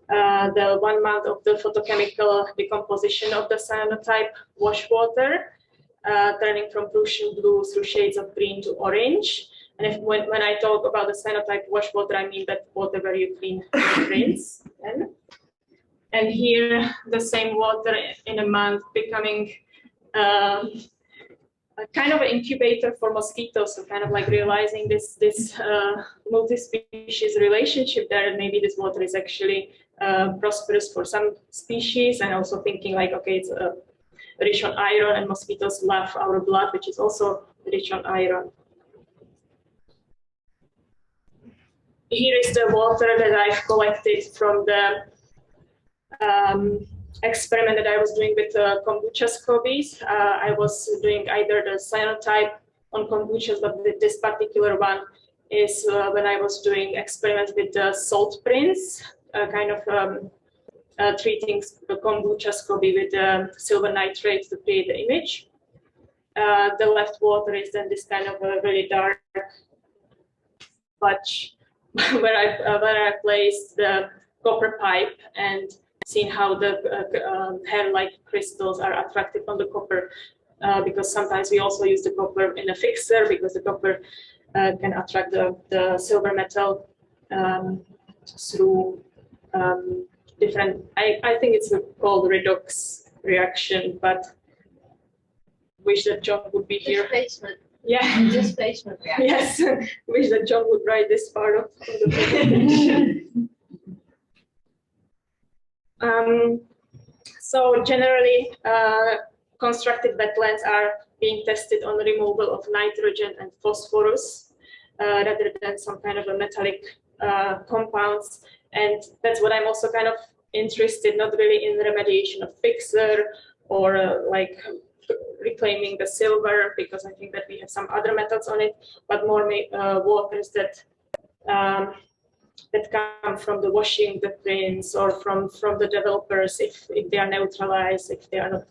the 1 month of the photochemical decomposition of the cyanotype wash water, turning from Prussian blue through shades of green to orange. And when I talk about the cyanotype wash water, I mean that water where you clean the drains. And here, the same water in a month becoming a kind of an incubator for mosquitoes. So kind of like realizing this multi-species relationship there, and maybe this water is actually prosperous for some species, and also thinking like, okay, it's rich on iron, and mosquitoes love our blood, which is also rich on iron. Here is the water that I've collected from the experiment that I was doing with kombucha scobies. I was doing either the cyanotype on kombuchas, but this particular one is when I was doing experiments with the salt prints, kind of treating the kombucha SCOBY with silver nitrate to create the image. The left water is then this kind of a very dark patch where I placed the copper pipe and seen how the hair-like crystals are attracted on the copper, because sometimes we also use the copper in a fixer because the copper can attract the silver metal through different, I think it's called redox reaction, but wish that John would be here. Displacement. Yeah. Displacement reaction. Yes, wish that John would write this part of the presentation. So generally, constructed wetlands are being tested on removal of nitrogen and phosphorus rather than some kind of a metallic compounds. And that's what I'm also kind of interested, not really in remediation of fixer or like reclaiming the silver, because I think that we have some other methods on it, but more waters that that come from the washing the prints or from the developers, if they are neutralized, if they are not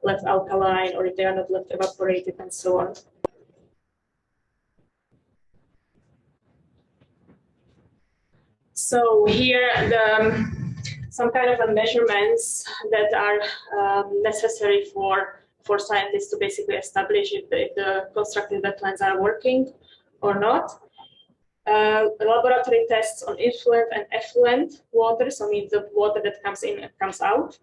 left alkaline, or if they are not left evaporated, and so on. So here some kind of measurements that are necessary for scientists to basically establish if the constructed wetlands are working or not. Laboratory tests on influent and effluent water, so means the water that comes in and comes out.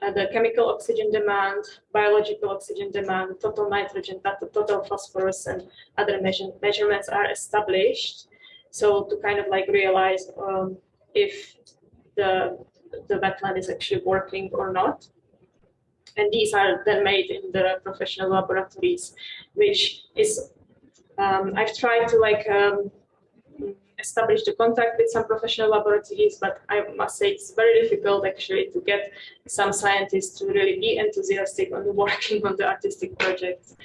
The chemical oxygen demand, biological oxygen demand, total nitrogen, total phosphorus, and other measurements are established. So to kind of like realize if the wetland is actually working or not. And these are then made in the professional laboratories, which is, I've tried to like establish the contact with some professional laboratories, but I must say it's very difficult actually to get some scientists to really be enthusiastic on working on the artistic projects.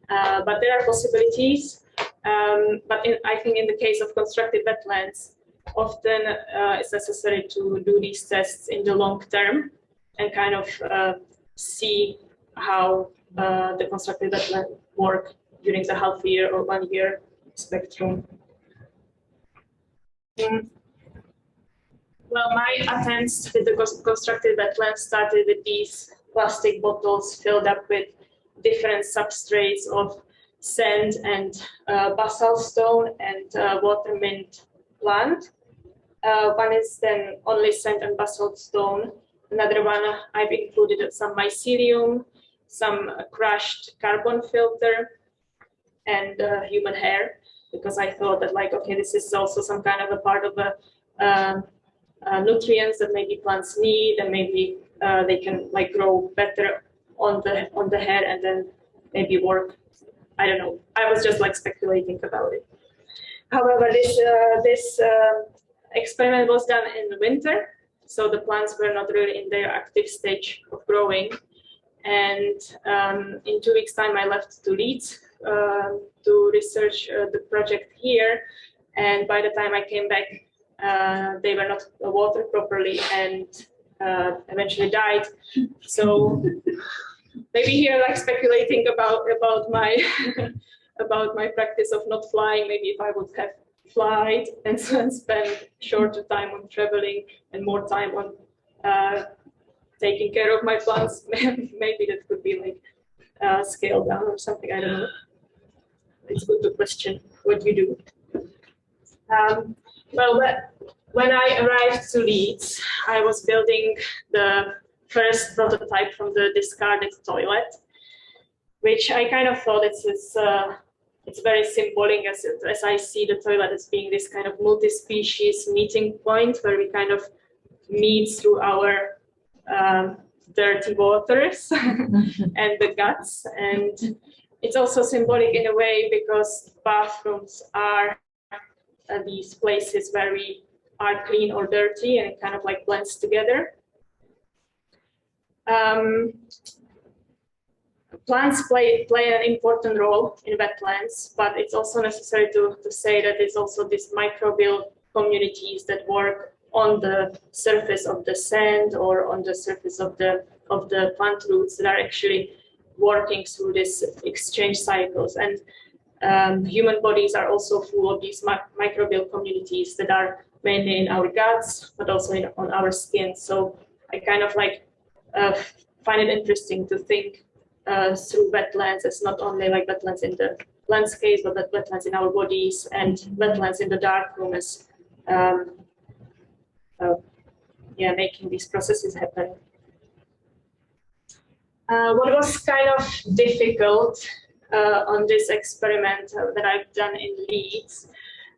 But there are possibilities. But I think in the case of constructed wetlands, often it's necessary to do these tests in the long term and kind of see how the constructed wetland work during the half year or 1 year spectrum. Well, my attempts with the constructed wetlands started with these plastic bottles filled up with different substrates of sand and basalt stone and water mint plant. One is then only sand and basalt stone. Another one I've included some mycelium, some crushed carbon filter, and human hair, because I thought that, like, okay, this is also some kind of a part of the nutrients that maybe plants need, and maybe they can like grow better on the hair and then maybe work. I don't know. I was just like speculating about it. However, this experiment was done in the winter, so the plants were not really in their active stage of growing. And in 2 weeks' time, I left to Leeds to research the project here. And by the time I came back, they were not watered properly and eventually died. So maybe here, like speculating about my about my practice of not flying. Maybe if I would have flied and spent shorter time on traveling and more time on taking care of my plants, maybe that could be like scaled down or something. I don't know. It's good to question what you do. Well, when I arrived to Leeds, I was building the first prototype from the discarded toilet, which I kind of thought it's very symbolic as I see the toilet as being this kind of multi-species meeting point where we kind of meet through our dirty waters and the guts. And it's also symbolic in a way because bathrooms are these places where we are clean or dirty, and it kind of like blends together. Plants play an important role in wetlands, but it's also necessary to say that it's also these microbial communities that work on the surface of the sand or on the surface of the plant roots that are actually working through these exchange cycles. And human bodies are also full of these microbial communities that are mainly in our guts, but also on our skin. So I kind of like find it interesting to think through wetlands as not only like wetlands in the landscapes, but that wetlands in our bodies and wetlands in the darkroom as making these processes happen. What was kind of difficult on this experiment that I've done in Leeds,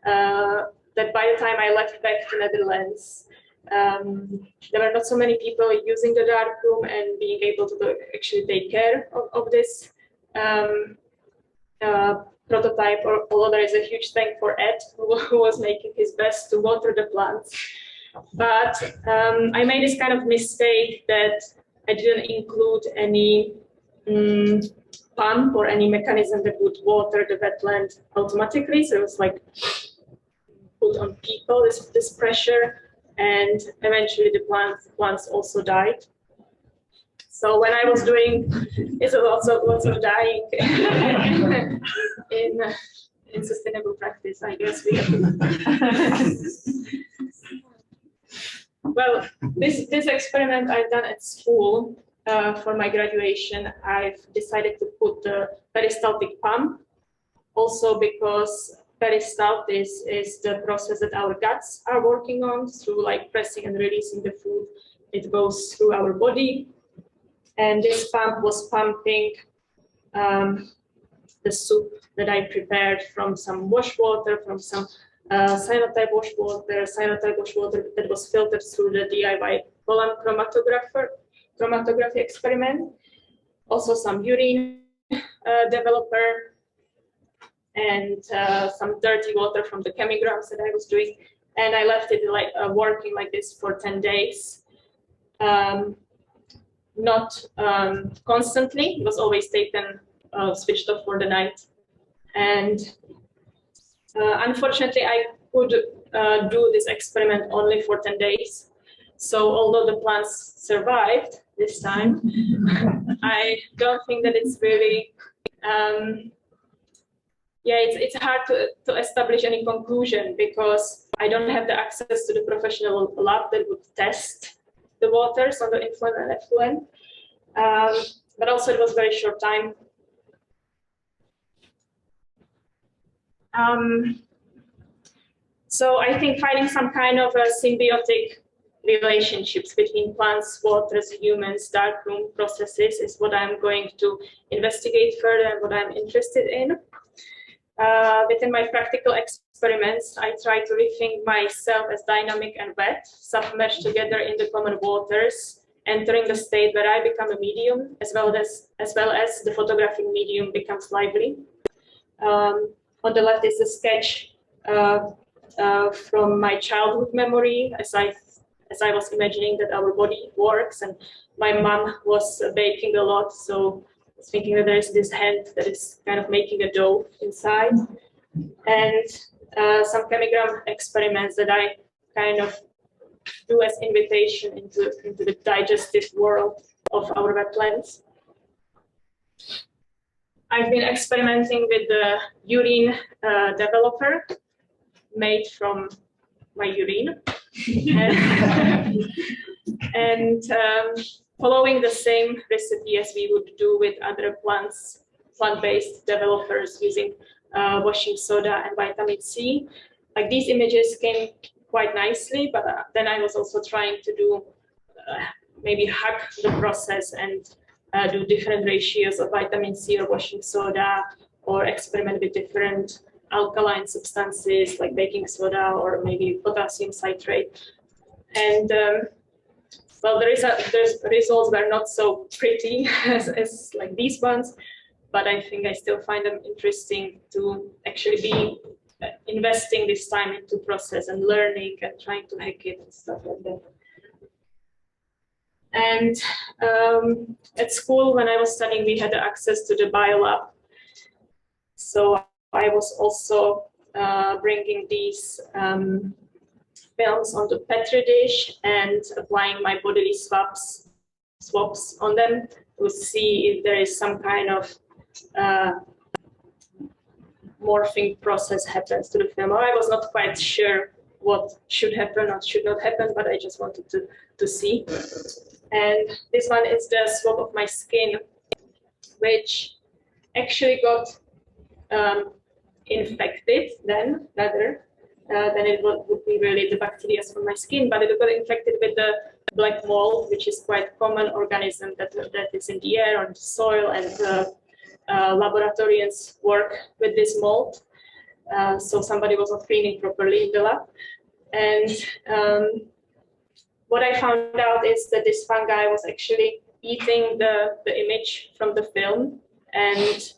that by the time I left back to Netherlands, there were not so many people using the darkroom and being able to actually take care of this prototype, although there is a huge thank for Ed, who was making his best to water the plants. But I made this kind of mistake that I didn't include any pump or any mechanism that would water the wetland automatically. So it was like put on people, this pressure, and eventually the plants also died. So when I was doing, it was also dying in sustainable practice, I guess. Well, this experiment I've done at school for my graduation. I've decided to put the peristaltic pump, also because peristalsis is the process that our guts are working on through like pressing and releasing the food. It goes through our body. And this pump was pumping the soup that I prepared from some wash water, from some cyanotype wash water that was filtered through the DIY column chromatography experiment. Also some urine developer, and some dirty water from the chemigrams that I was doing. And I left it like working like this for 10 days. Not constantly, it was always taken, switched off for the night. And unfortunately, I could do this experiment only for 10 days. So although the plants survived this time, I don't think that it's really, yeah, it's hard to establish any conclusion because I don't have the access to the professional lab that would test the waters on the influent and effluent. But also it was very short time. So I think finding some kind of a symbiotic relationships between plants, waters, humans, darkroom processes is what I'm going to investigate further and what I'm interested in. Within my practical experiments, I try to rethink myself as dynamic and wet, submerged together in the common waters, entering the state where I become a medium, as well as the photographic medium becomes lively. On the left is a sketch from my childhood memory, as I was imagining that our body works, and my mom was baking a lot, so I was thinking that there is this hand that is kind of making a dough inside, and some chemigram experiments that I kind of do as invitation into the digestive world of our wetlands. I've been experimenting with the urine developer made from my urine. And following the same recipe as we would do with other plant-based developers using washing soda and vitamin C. Like these images came quite nicely, but then I was also trying to do maybe hack the process and do different ratios of vitamin C or washing soda, or experiment with different alkaline substances like baking soda or maybe potassium citrate. And well, the results were not so pretty as like these ones, but I think I still find them interesting to actually be investing this time into process and learning and trying to hack it and stuff like that. And at school, when I was studying, we had access to the biolab. So I was also bringing these films on the Petri dish and applying my bodily swabs on them to see if there is some kind of morphing process happens to the film. I was not quite sure what should happen or should not happen, but I just wanted to see. And this one is the swab of my skin, which actually got infected then, rather than it would be really the bacteria from my skin, but it got infected with the black mold, which is quite common organism that is in the air or in the soil, and laboratorians work with this mold. So somebody was not cleaning properly in the lab. And what I found out is that this fungi was actually eating the image from the film, and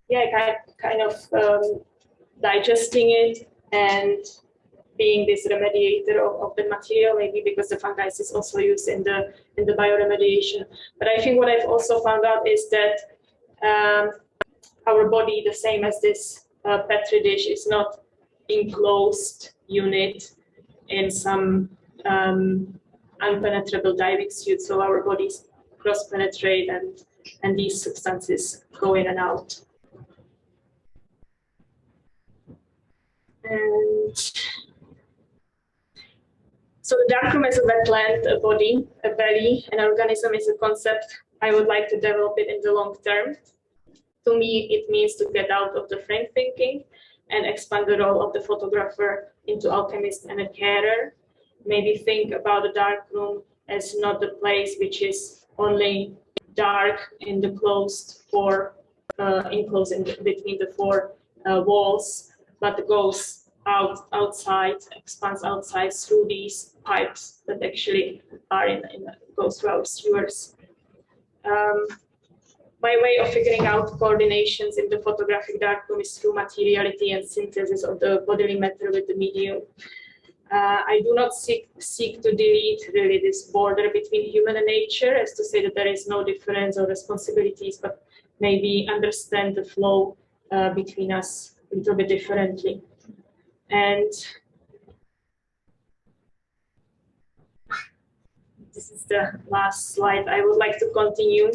yeah, kind of digesting it and being this remediator of the material, maybe because the fungi is also used in the bioremediation. But I think what I've also found out is that our body, the same as this Petri dish, is not enclosed unit in some unpenetrable diving suit. So our bodies cross-penetrate and these substances go in and out. And so the darkroom is a wetland, a body, a valley, an organism is a concept I would like to develop it in the long term. To me, it means to get out of the frame thinking and expand the role of the photographer into alchemist and a carer. Maybe think about the darkroom as not the place which is only dark in the closed four, enclosed in between the four walls, but goes outside, expands outside through these pipes that actually are goes through our sewers. My way of figuring out coordinations in the photographic darkroom is through materiality and synthesis of the bodily matter with the medium. I do not seek to delete really this border between human and nature, as to say that there is no difference or responsibilities, but maybe understand the flow between us a little bit differently. And this is the last slide. I would like to continue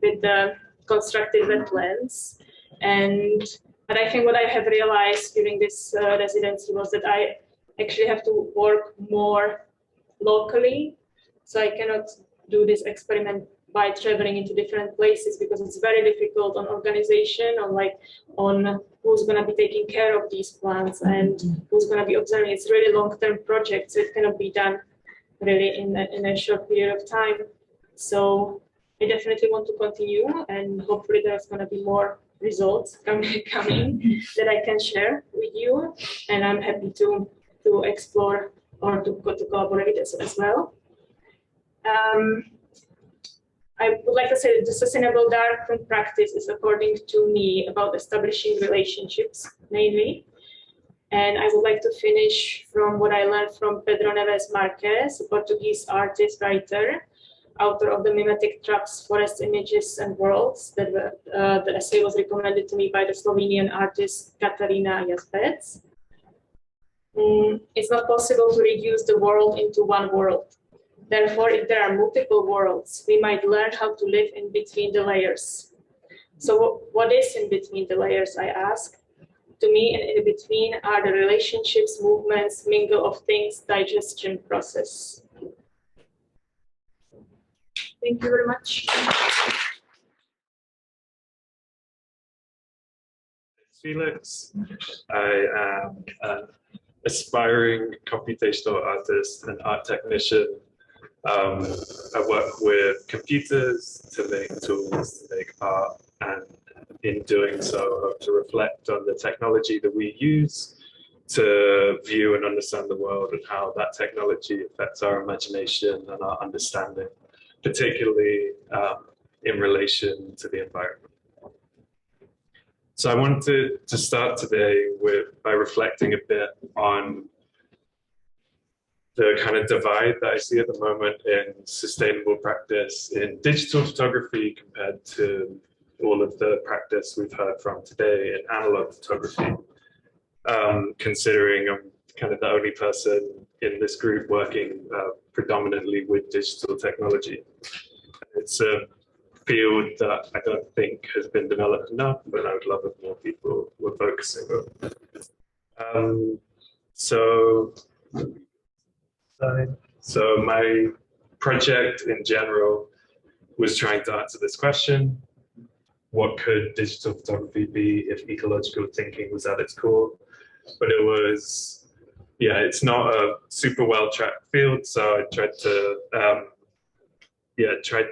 with the constructed wetlands. But I think what I have realized during this residency was that I actually have to work more locally. So I cannot do this experiment by traveling into different places because it's very difficult on organization, on who's going to be taking care of these plants and who's going to be observing. It's really long-term project, so it cannot be done really in a short period of time. So I definitely want to continue, and hopefully there's going to be more results coming that I can share with you. And I'm happy to explore or to collaborate as well. I would like to say that the sustainable darkroom practice is, according to me, about establishing relationships mainly. And I would like to finish from what I learned from Pedro Neves Marques, a Portuguese artist, writer, author of the Mimetic Traps, Forest Images and Worlds. The essay was recommended to me by the Slovenian artist Katarina Jazbec. It's not possible to reduce the world into one world. Therefore, if there are multiple worlds, we might learn how to live in between the layers. So what is in between the layers, I ask? To me, in between are the relationships, movements, mingle of things, digestion process. Thank you very much. Felix. I am an aspiring computational artist and art technician. I work with computers to make tools to make art, and in doing so, hope to reflect on the technology that we use to view and understand the world and how that technology affects our imagination and our understanding, particularly in relation to the environment. So I wanted to start today by reflecting a bit on the kind of divide that I see at the moment in sustainable practice in digital photography compared to all of the practice we've heard from today in analog photography. Considering I'm kind of the only person in this group working predominantly with digital technology. It's a field that I don't think has been developed enough, but I would love if more people were focusing on. So my project in general was trying to answer this question: what could digital photography be if ecological thinking was at its core? But it was, yeah, it's not a super well-tracked field, so I tried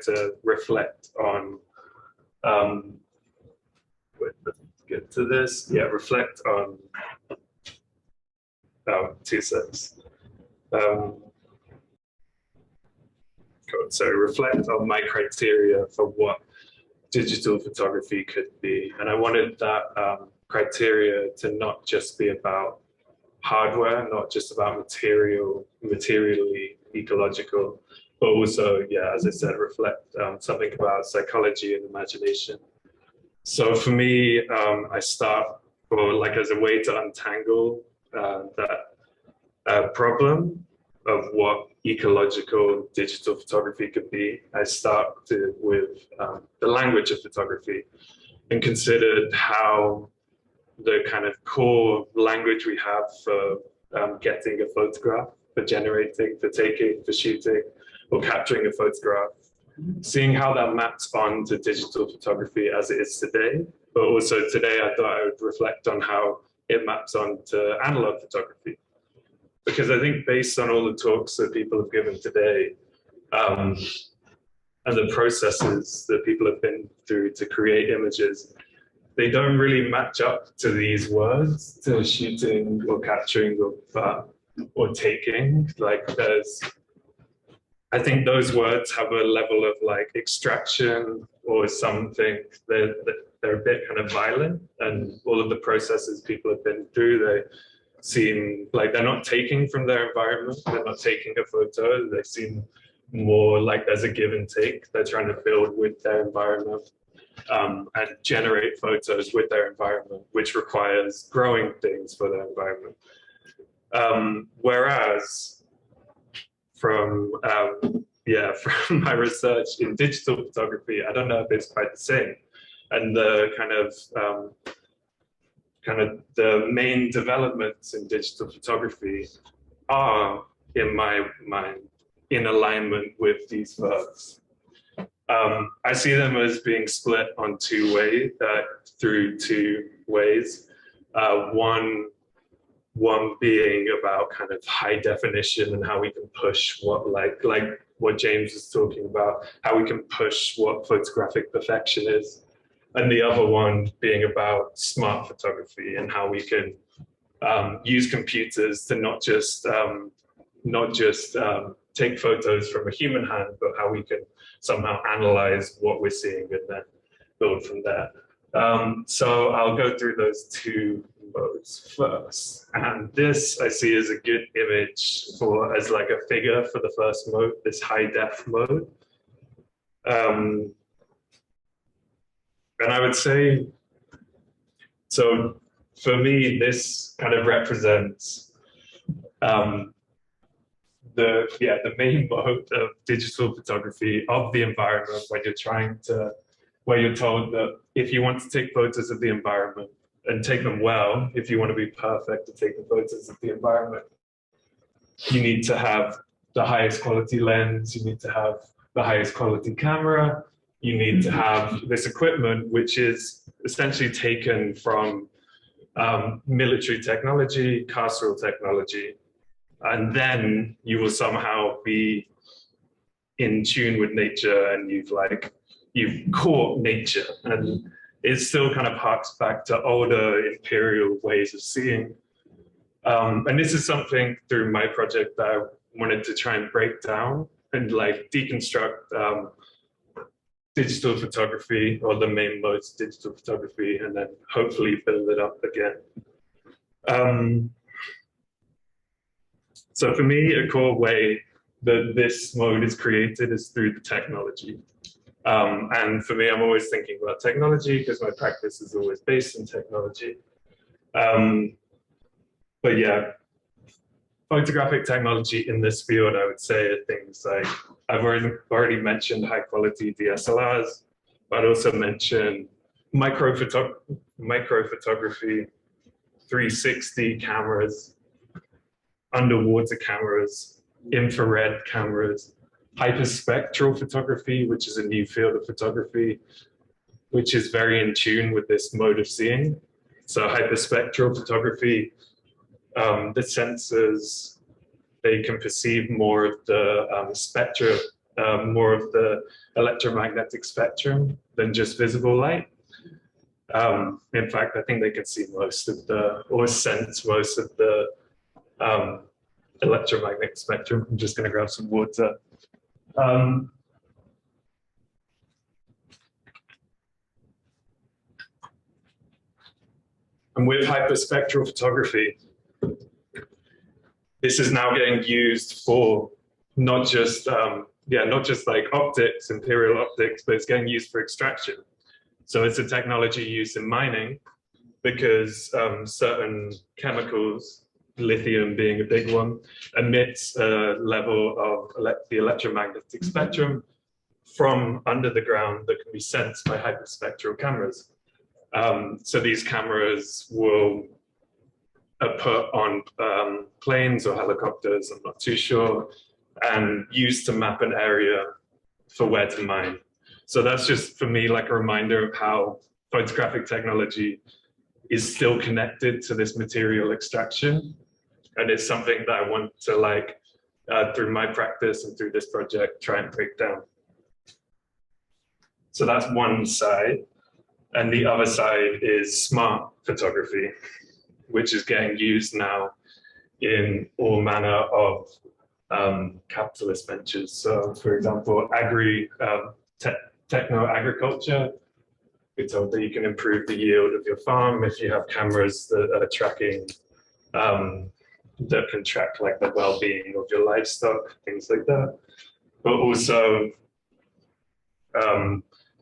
to reflect on, wait, let's get to this. Yeah, reflect on, 2 seconds. So reflect on my criteria for what digital photography could be. And I wanted that criteria to not just be about hardware, not just about materially ecological, but also, yeah, as I said, reflect something about psychology and imagination. So for me, I start, as a way to untangle that problem of what ecological digital photography could be, I started with the language of photography and considered how the kind of core language we have for getting a photograph, for generating, for taking, for shooting, or capturing a photograph, seeing how that maps on to digital photography as it is today. But also today, I thought I would reflect on how it maps on to analog photography. Because I think based on all the talks that people have given today, and the processes that people have been through to create images, they don't really match up to these words, to shooting or capturing or taking. I think those words have a level of extraction or something. They're a bit kind of violent, and all of the processes people have been through, they seem like they're not taking from their environment, they're not taking a photo, they seem more like there's a give and take. They're trying to build with their environment and generate photos with their environment, which requires growing things for their environment. Whereas from my research in digital photography, I don't know if it's quite the same, and the kind of the main developments in digital photography are, in my mind, in alignment with these verbs. I see them as being split on through two ways. One being about kind of high definition and how we can push what, like what James was talking about, how we can push what photographic perfection is. And the other one being about smart photography and how we can use computers to not just take photos from a human hand, but how we can somehow analyze what we're seeing and then build from there. So I'll go through those two modes first. And this I see as a good image as like a figure for the first mode, this high def mode. And I would say, so for me, this kind of represents the main mode of digital photography of the environment where you're told that if you want to take photos of the environment and take them well, if you want to be perfect to take the photos of the environment, you need to have the highest quality lens, you need to have the highest quality camera, you need to have this equipment, which is essentially taken from military technology, carceral technology, and then you will somehow be in tune with nature and you've caught nature. And it still kind of harks back to older imperial ways of seeing. And this is something through my project that I wanted to try and break down and like deconstruct digital photography, or the main modes of digital photography, and then hopefully build it up again. So for me, a core way that this mode is created is through the technology. And for me, I'm always thinking about technology because my practice is always based in technology. But yeah, photographic technology in this field, I would say, are things like, I've already mentioned high quality DSLRs, but I'd also mention micro photography, 360 cameras, underwater cameras, infrared cameras, hyperspectral photography, which is a new field of photography, which is very in tune with this mode of seeing. So hyperspectral photography, the sensors, they can perceive more of the spectra, more of the electromagnetic spectrum than just visible light. In fact, I think they can see most of or sense most of the electromagnetic spectrum. I'm just going to grab some water. And with hyperspectral photography, this is now getting used for not just like optics, imperial optics, but it's getting used for extraction. So it's a technology used in mining because certain chemicals, lithium being a big one, emits a level of the electromagnetic spectrum from under the ground that can be sensed by hyperspectral cameras. So these cameras will put on planes or helicopters, I'm not too sure, and used to map an area for where to mine. So that's just for me like a reminder of how photographic technology is still connected to this material extraction. And it's something that I want to like, through my practice and through this project, try and break down. So that's one side. And the other side is smart photography, which is getting used now in all manner of capitalist ventures. So for example, techno-agriculture, we're told that you can improve the yield of your farm if you have cameras that are tracking, that can track like the well-being of your livestock, things like that. But also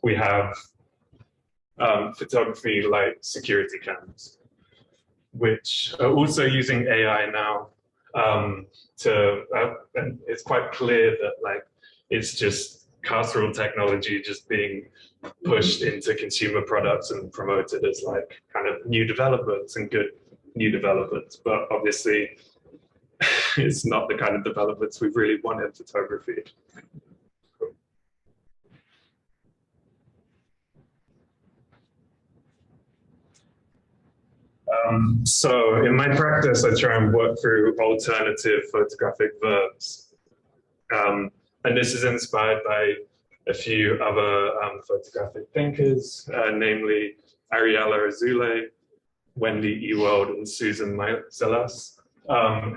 we have photography like security cameras, which are also using AI now and it's quite clear that like it's just casserole technology just being pushed into consumer products and promoted as like kind of new developments and good new developments. But obviously, it's not the kind of developments we really want in photography. So in my practice, I try and work through alternative photographic verbs. And this is inspired by a few other photographic thinkers, namely Ariella Azoulay, Wendy Ewald, and Susan Meiselas,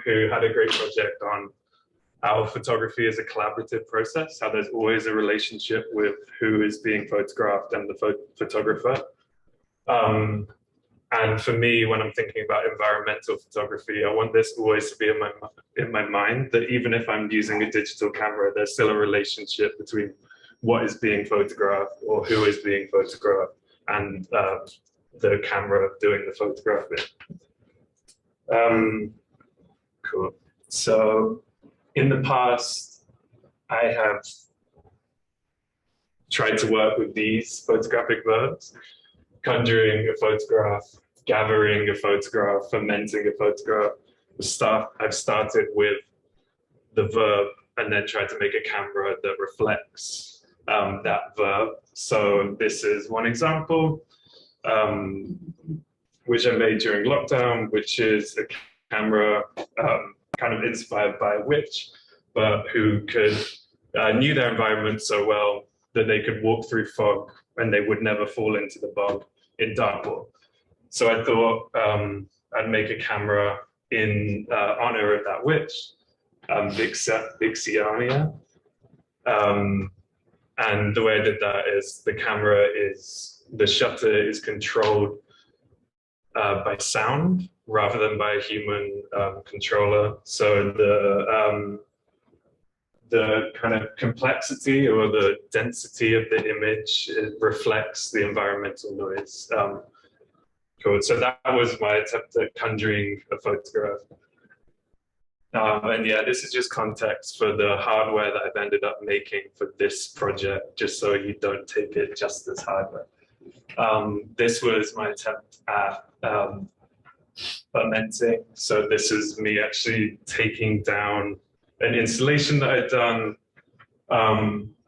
who had a great project on how photography is a collaborative process, how there's always a relationship with who is being photographed and the photographer. And for me, when I'm thinking about environmental photography, I want this always to be in my mind, that even if I'm using a digital camera, there's still a relationship between what is being photographed or who is being photographed and the camera doing the photographing. Cool. So in the past, I have tried to work with these photographic verbs: conjuring a photograph, gathering a photograph, fermenting a photograph. I've started with the verb and then tried to make a camera that reflects that verb. So this is one example, which I made during lockdown, which is a camera kind of inspired by a witch, but who knew their environment so well that they could walk through fog and they would never fall into the bog in Darkroom. So I thought I'd make a camera in honor of that witch, Vixiania. And the way I did that is the shutter is controlled by sound rather than by a human controller. So the kind of complexity or the density of the image, it reflects the environmental noise. Cool. So that was my attempt at conjuring a photograph. And yeah, this is just context for the hardware that I've ended up making for this project, just so you don't take it just as hardware. This was my attempt at fermenting. So this is me actually taking down an installation that I'd done,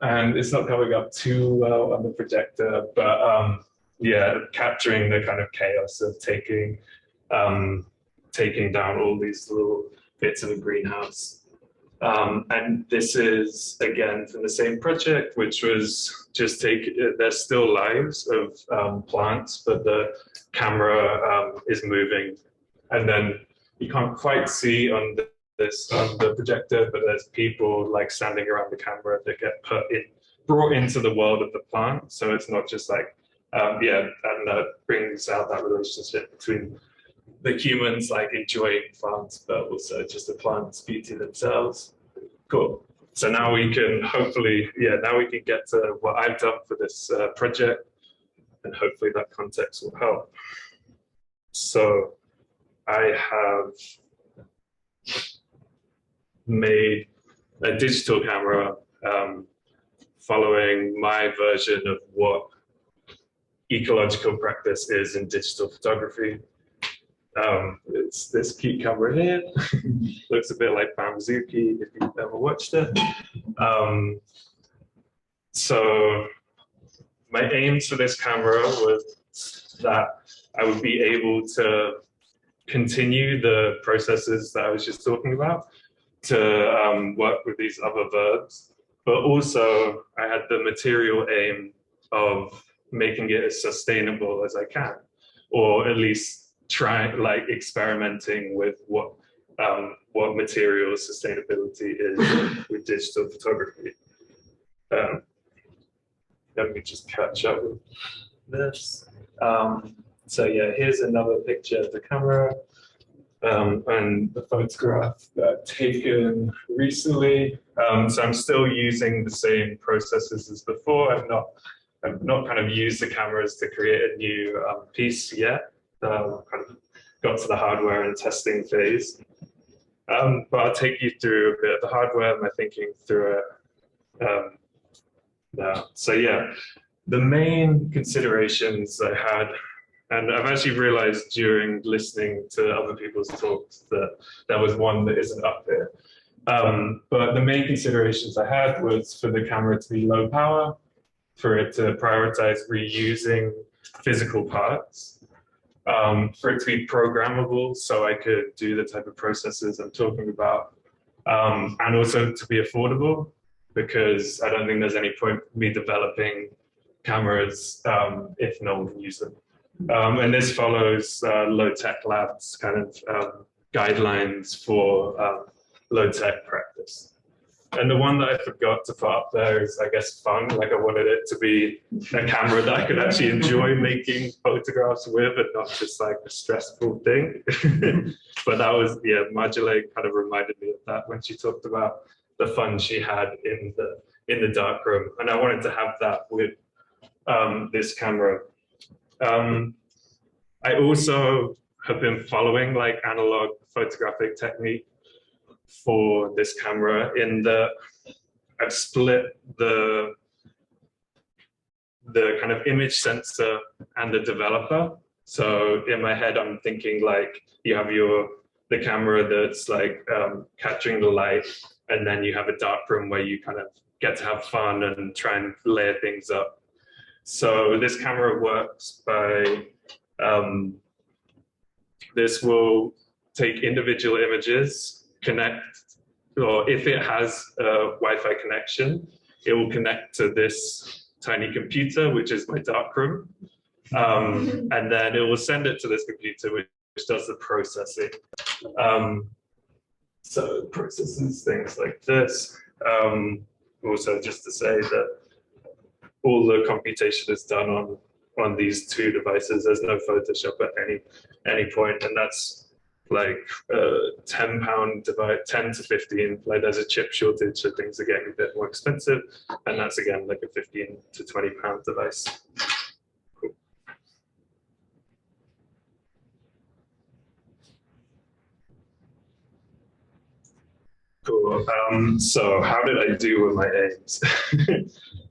and it's not coming up too well on the projector, but yeah, capturing the kind of chaos of taking down all these little bits of a greenhouse. And this is, again, from the same project, which was just there's still lives of plants, but the camera is moving. And then you can't quite see on the projector, but there's people like standing around the camera that get brought into the world of the plant. So it's not just like, yeah, and that brings out that relationship between the humans like enjoying plants, but also just the plants' beauty themselves. Cool. So now we can hopefully, yeah, now we can get to what I've done for this project, and hopefully that context will help. So I have made a digital camera following my version of what ecological practice is in digital photography. It's this cute camera here. Looks a bit like Bamzuki if you've ever watched it. So my aims for this camera was that I would be able to continue the processes that I was just talking about, to work with these other verbs, but also I had the material aim of making it as sustainable as I can, or at least try like experimenting with what material sustainability is with digital photography. Let me just catch up with this. So yeah, here's another picture of the camera and the photograph taken recently. So I'm still using the same processes as before. I've not kind of used the cameras to create a new piece yet. Kind of got to the hardware and testing phase. But I'll take you through a bit of the hardware, my thinking through it. now. So yeah, the main considerations I had, and I've actually realized during listening to other people's talks that there was one that isn't up here. But the main considerations I had was for the camera to be low power, for it to prioritize reusing physical parts, for it to be programmable so I could do the type of processes I'm talking about, and also to be affordable, because I don't think there's any point me developing cameras if no one can use them. And this follows low-tech labs kind of guidelines for low-tech practice. And the one that I forgot to put up there is, I guess, fun. Like, I wanted it to be a camera that I could actually enjoy making photographs with, and not just like a stressful thing. But that was, yeah, Marjolaine kind of reminded me of that when she talked about the fun she had in the darkroom, and I wanted to have that with this camera. I also have been following like analog photographic technique for this camera in that I've split the kind of image sensor and the developer. So in my head, I'm thinking like you have the camera that's like capturing the light, and then you have a darkroom where you kind of get to have fun and try and layer things up. So this camera works by, this will take individual images, connect, or if it has a Wi-Fi connection, it will connect to this tiny computer, which is my darkroom. And then it will send it to this computer, which does the processing. So it processes things like this. Also, just to say that all the computation is done on these two devices. There's no Photoshop at any point, and that's like £10 device, 10 to 15. Like, there's a chip shortage, so things are getting a bit more expensive, and that's again like a 15 to 20 pound device. Cool. Cool. So how did I do with my aims?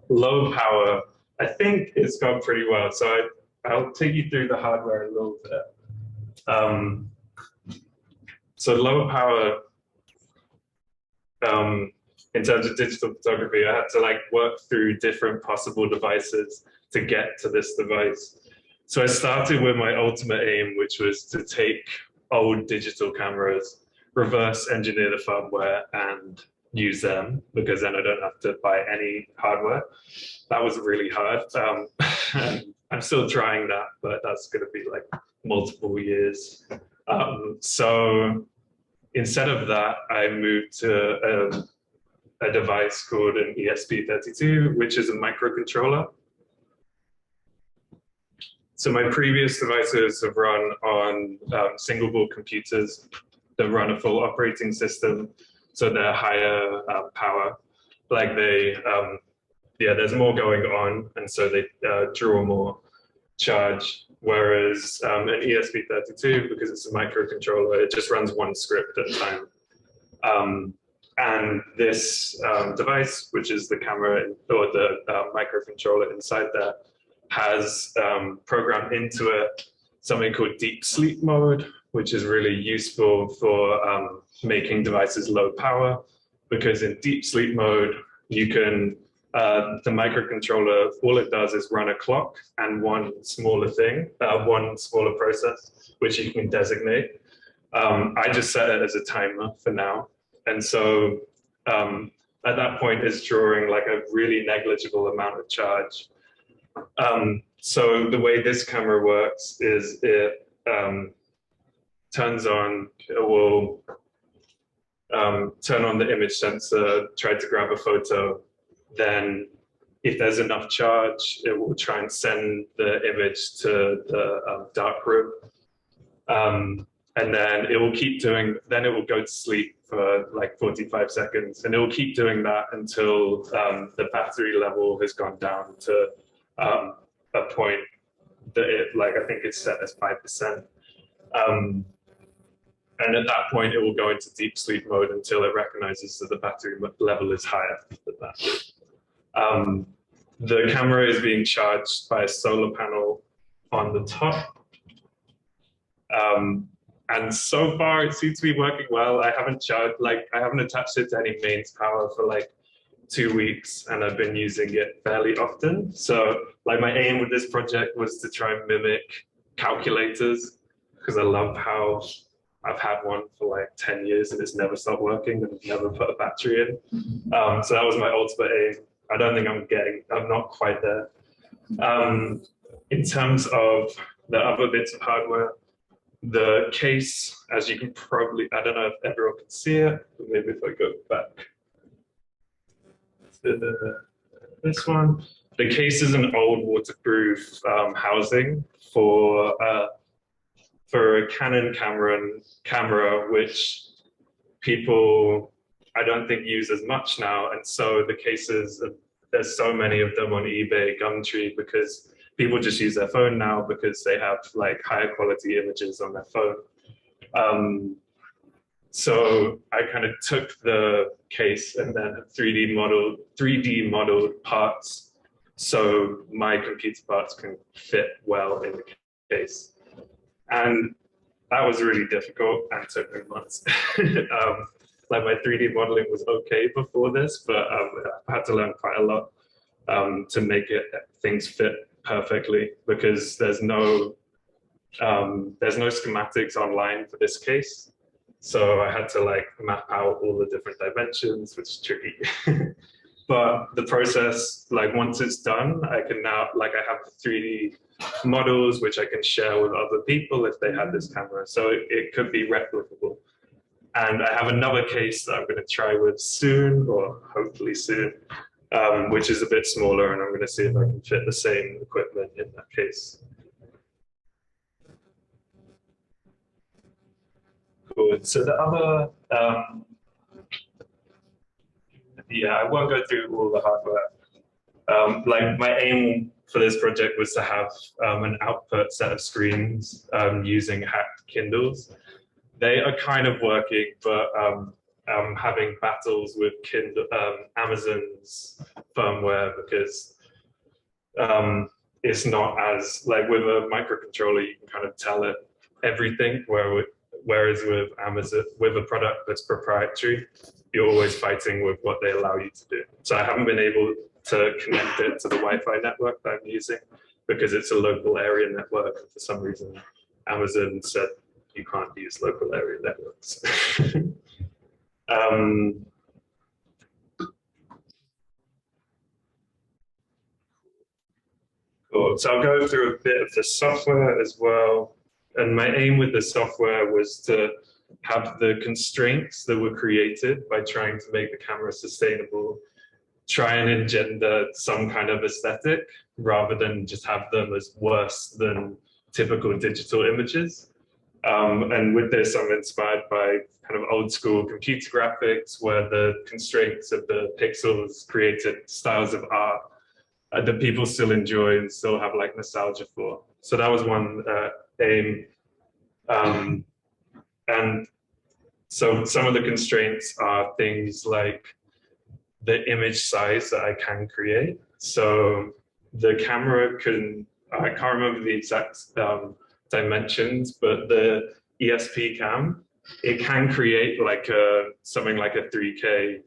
Low power, I think it's gone pretty well. So I'll take you through the hardware a little bit. So low power, in terms of digital photography, I had to like work through different possible devices to get to this device. So I started with my ultimate aim, which was to take old digital cameras, reverse engineer the firmware and use them, because then I don't have to buy any hardware. That was really hard. I'm still trying that, but that's going to be like multiple years. So instead of that, I moved to a device called an ESP32, which is a microcontroller. So my previous devices have run on single board computers that run a full operating system, so they're higher power. Like yeah, there's more going on, and so they draw more charge. Whereas an ESP32, because it's a microcontroller, it just runs one script at a time. And this device, which is the camera or the microcontroller inside there, has programmed into it something called deep sleep mode, which is really useful for making devices low power, because in deep sleep mode, you can the microcontroller, all it does is run a clock and one smaller thing, one smaller process, which you can designate. I just set it as a timer for now. And so at that point, it's drawing like a really negligible amount of charge. So the way this camera works is it turns on, it will turn on the image sensor, try to grab a photo. Then if there's enough charge, it will try and send the image to the darkroom. And then it will keep doing, then it will go to sleep for like 45 seconds. And it will keep doing that until the battery level has gone down to a point that it, like, I think it's set as 5%. And at that point, it will go into deep sleep mode until it recognizes that the battery level is higher than that. the camera is being charged by a solar panel on the top. And so far it seems to be working well. I haven't attached it to any mains power for like 2 weeks, and I've been using it fairly often. So like my aim with this project was to try and mimic calculators, because I love how I've had one for like 10 years and it's never stopped working and I've never put a battery in. So that was my ultimate aim. I don't think I'm not quite there. In terms of the other bits of hardware, the case, as you can probably, I don't know if everyone can see it, but maybe if I go back to this one. The case is an old waterproof housing for a Canon camera, which people I don't think use as much now. And so the cases, there's so many of them on eBay, Gumtree, because people just use their phone now because they have like higher quality images on their phone. So I kind of took the case and then 3D modeled parts so my computer parts can fit well in the case. And that was really difficult and took me months. Like my 3D modeling was okay before this, but I had to learn quite a lot to make things fit perfectly, because there's no schematics online for this case. So I had to like map out all the different dimensions, which is tricky. But the process, like once it's done, I can now, like I have 3D models, which I can share with other people if they have this camera. So it could be replicable. And I have another case that I'm going to try with soon, or hopefully soon, which is a bit smaller, and I'm going to see if I can fit the same equipment in that case. Cool. So the other, yeah, I won't go through all the hardware. Like my aim for this project was to have an output set of screens using hacked Kindles. They are kind of working, but I'm having battles with Amazon's firmware, because it's not as, like with a microcontroller, you can kind of tell it everything, whereas with Amazon, with a product that's proprietary, you're always fighting with what they allow you to do. So I haven't been able to connect it to the Wi-Fi network that I'm using, because it's a local area network. For some reason, Amazon said you can't use local area networks. Cool. So I'll go through a bit of the software as well. And my aim with the software was to have the constraints that were created by trying to make the camera sustainable, try and engender some kind of aesthetic rather than just have them as worse than typical digital images. And with this, I'm inspired by kind of old school computer graphics, where the constraints of the pixels created styles of art that people still enjoy and still have like nostalgia for. So that was one aim. And so some of the constraints are things like the image size that I can create. So the camera can, I can't remember the exact dimensions, but the ESP cam, it can create like something like a 3K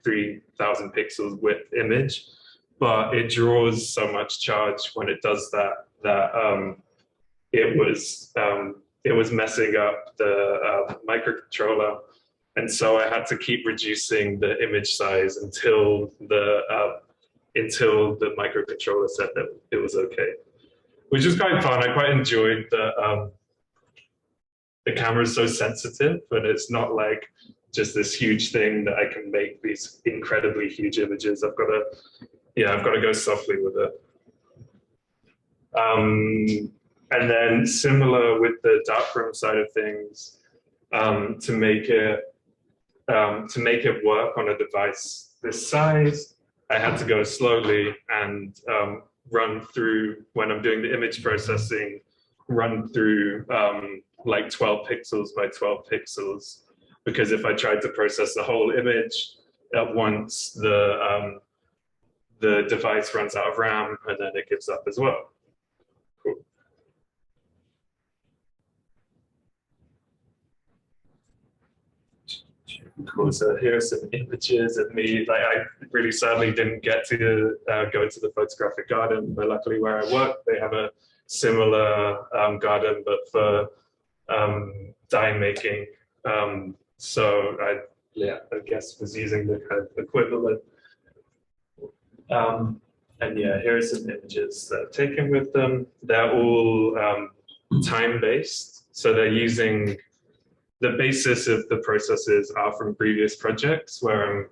3000 pixels width image, but it draws so much charge when it does that it was messing up the microcontroller, and so I had to keep reducing the image size until the microcontroller said that it was okay, which is quite fun. I quite enjoyed the camera is so sensitive, but it's not like just this huge thing that I can make these incredibly huge images. I've got to go softly with it. And then similar with the darkroom side of things, to make it work on a device this size, I had to go slowly and run through, when I'm doing the image processing, run through like 12 pixels by 12 pixels, because if I tried to process the whole image at once, the the device runs out of RAM and then it gives up as well. Cool. Cool. So here are some images of me. Like, I really sadly didn't get to go into the Photographic Garden, but luckily where I work, they have a similar garden, but for dye making. So I guess was using the kind of equivalent. And yeah, here are some images that I've taken with them. They're all time-based, so they're using the basis of the processes are from previous projects where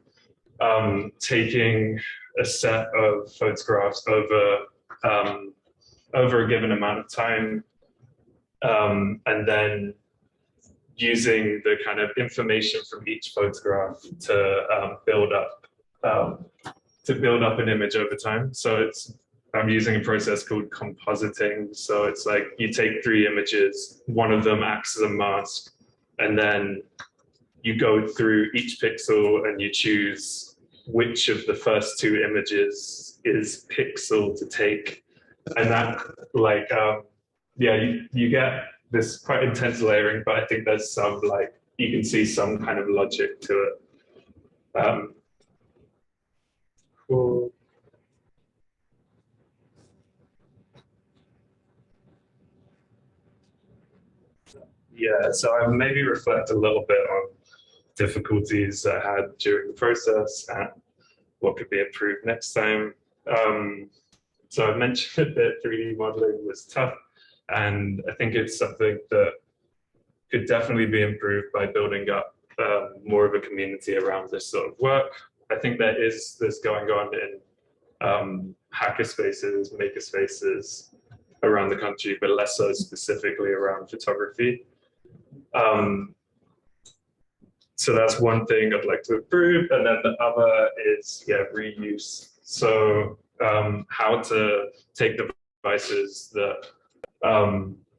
I'm taking a set of photographs over a given amount of time, and then using the kind of information from each photograph to build up an image over time. So I'm using a process called compositing. So it's like you take 3 images, one of them acts as a mask, and then you go through each pixel and you choose which of the first 2 images is pixel to take. And that, like, you get this quite intense layering, but I think there's some, like, you can see some kind of logic to it. Cool. Yeah, so I maybe reflect a little bit on difficulties I had during the process and what could be improved next time. So I mentioned that 3D modeling was tough, and I think it's something that could definitely be improved by building up more of a community around this sort of work. I think there is this going on in hacker spaces, maker spaces around the country, but less so specifically around photography. So that's one thing I'd like to improve. And then the other is, reuse. So how to take devices that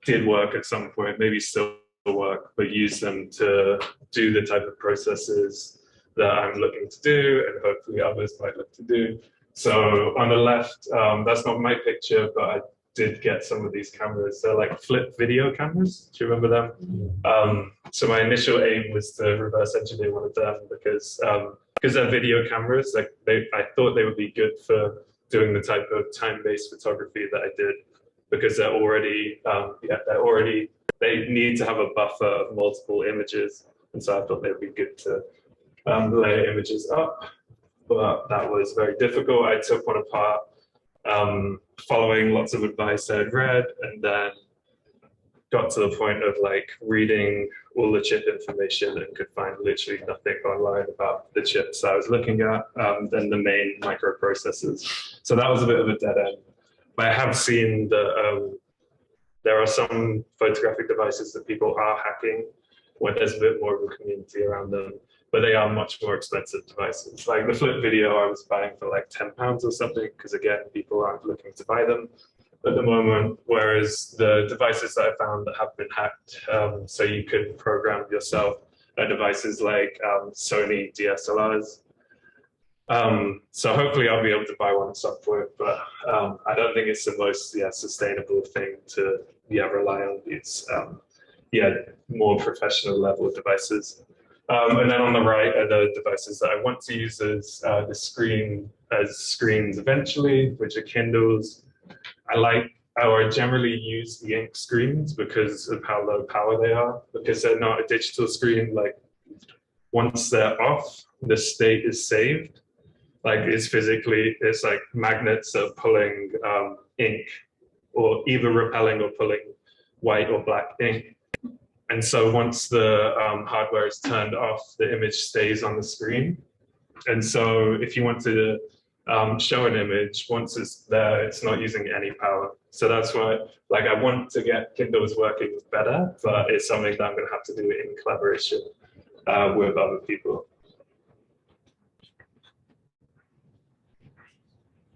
did work at some point, maybe still work, but use them to do the type of processes that I'm looking to do, and hopefully others might look to do. So on the left, that's not my picture, but I did get some of these cameras. They're like flip video cameras. Do you remember them? So my initial aim was to reverse engineer one of them because they're video cameras. Like I thought they would be good for doing the type of time-based photography that I did, because they're already, they need to have a buffer of multiple images, and so I thought they would be good to layer images up. But that was very difficult. I took one apart, following lots of advice I'd read, and then got to the point of like reading all the chip information and could find literally nothing online about the chips I was looking at, and the main microprocessors. So that was a bit of a dead end. But I have seen that there are some photographic devices that people are hacking where there's a bit more of a community around them, but they are much more expensive devices. Like the flip video I was buying for like £10 or something, because again, people aren't looking to buy them at the moment, whereas the devices that I found that have been hacked, so you could program yourself, are devices like Sony DSLRs. So hopefully I'll be able to buy one at some point, but I don't think it's the most sustainable thing to rely on these more professional level devices. And then on the right are the devices that I want to use as screens eventually, which are Kindles. I generally use e-ink screens because of how low power they are, because they're not a digital screen. Like once they're off, the state is saved. Like it's like magnets are pulling ink, or either repelling or pulling white or black ink. And so once the hardware is turned off, the image stays on the screen. And so if you want to show an image, once it's there, it's not using any power. So that's why, like, I want to get Kindles working better, but it's something that I'm going to have to do in collaboration with other people.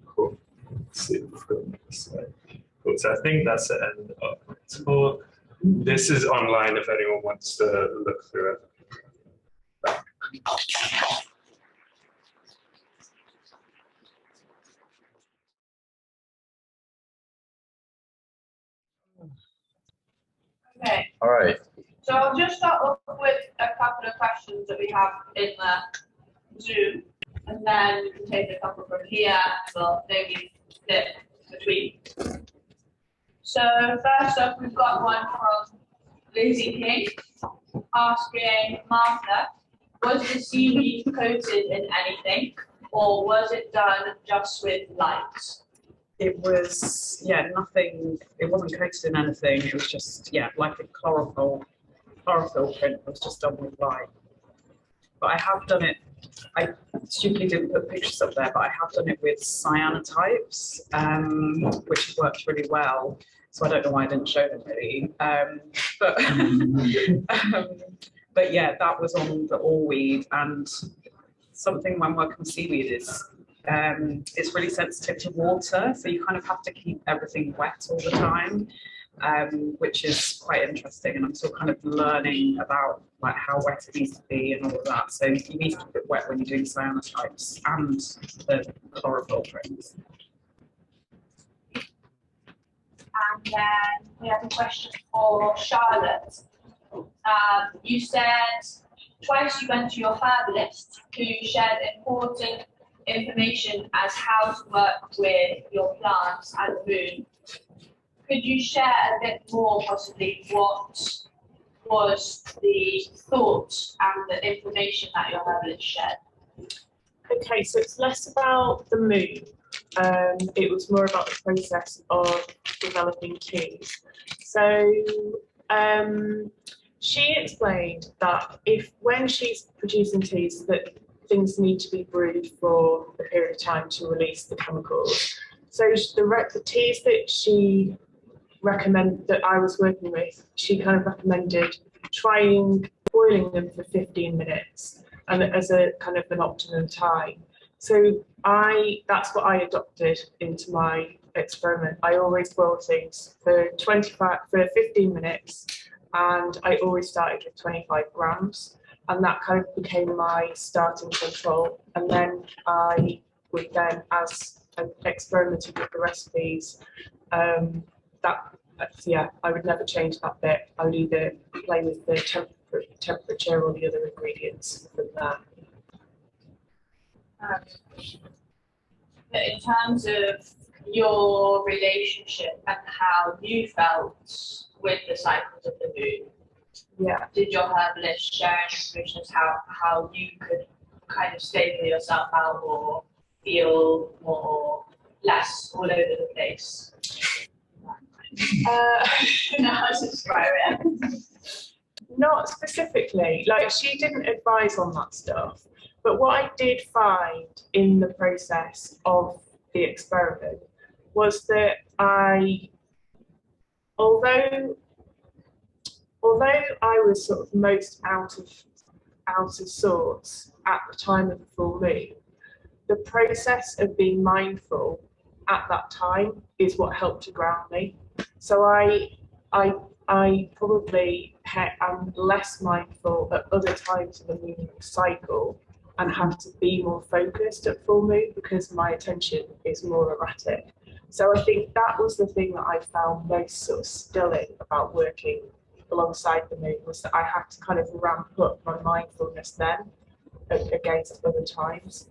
Cool. Let's see if we've got this slide. Cool. So I think that's the end of my talk. This is online if anyone wants to look through it. questions that we have in the Zoom, and then we can take a couple from here, and we'll maybe flip between. So first up, we've got one from Lizzie King asking Martha, was the seaweed coated in anything, or was it done just with light? It was, yeah, nothing, it wasn't coated in anything, it was just, yeah, like a chlorophyll print was just done with light. But I have done it, I stupidly didn't put pictures up there, but I have done it with cyanotypes, which worked really well. So I don't know why I didn't show them really. But yeah, that was on the allweed, and something when working with seaweed is it's really sensitive to water, so you kind of have to keep everything wet all the time, which is quite interesting. And I'm still kind of learning about like how wet it needs to be and all of that. So you need to keep it wet when you're doing cyanotypes and the chlorophyll prints. And then we have a question for Charlotte. You said twice you went to your herbalist who shared important information as how to work with your plants and the moon. Could you share a bit more, possibly, what was the thought and the information that your herbalist shared? Okay, so it's less about the moon. It was more about the process of developing teas. So she explained that when she's producing teas, that things need to be brewed for a period of time to release the chemicals. So the teas that she recommended, that I was working with, she kind of recommended trying boiling them for 15 minutes and as a kind of an optimum time. So that's what I adopted into my experiment. I always boil things for 15 minutes, and I always started with 25 grams, and that kind of became my starting control. And then I would then, as I experimented with the recipes, I would never change that bit. I would either play with the temperature or the other ingredients from that. But in terms of your relationship and how you felt with the cycles of the moon, yeah, did your herbalist share information as how you could kind of stable yourself out or feel more or less all over the place? How to describe it? Not specifically. Like, she didn't advise on that stuff. But what I did find in the process of the experiment was that although I was sort of most out of sorts at the time of the full moon, the process of being mindful at that time is what helped to ground me. So I probably am less mindful at other times of the moon cycle and have to be more focused at full moon because my attention is more erratic. So I think that was the thing that I found most sort of stilling about working alongside the moon, was that I had to kind of ramp up my mindfulness then against other times.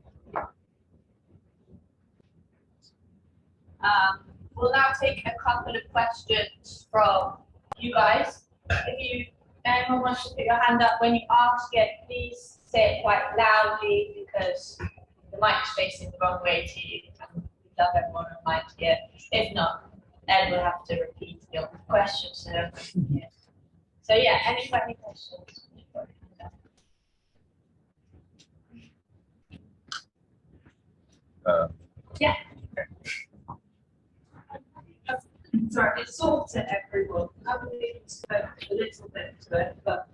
We'll now take a couple of questions from you guys. If anyone wants to put your hand up when you ask it, please say it quite loudly because the mic's facing the wrong way to you. And we'd love everyone online to hear. If not, Ed will have to repeat your question so everyone can hear. So yeah, any questions? Yeah. Sorry, it's sort to everyone. I believe it's a little bit to it, but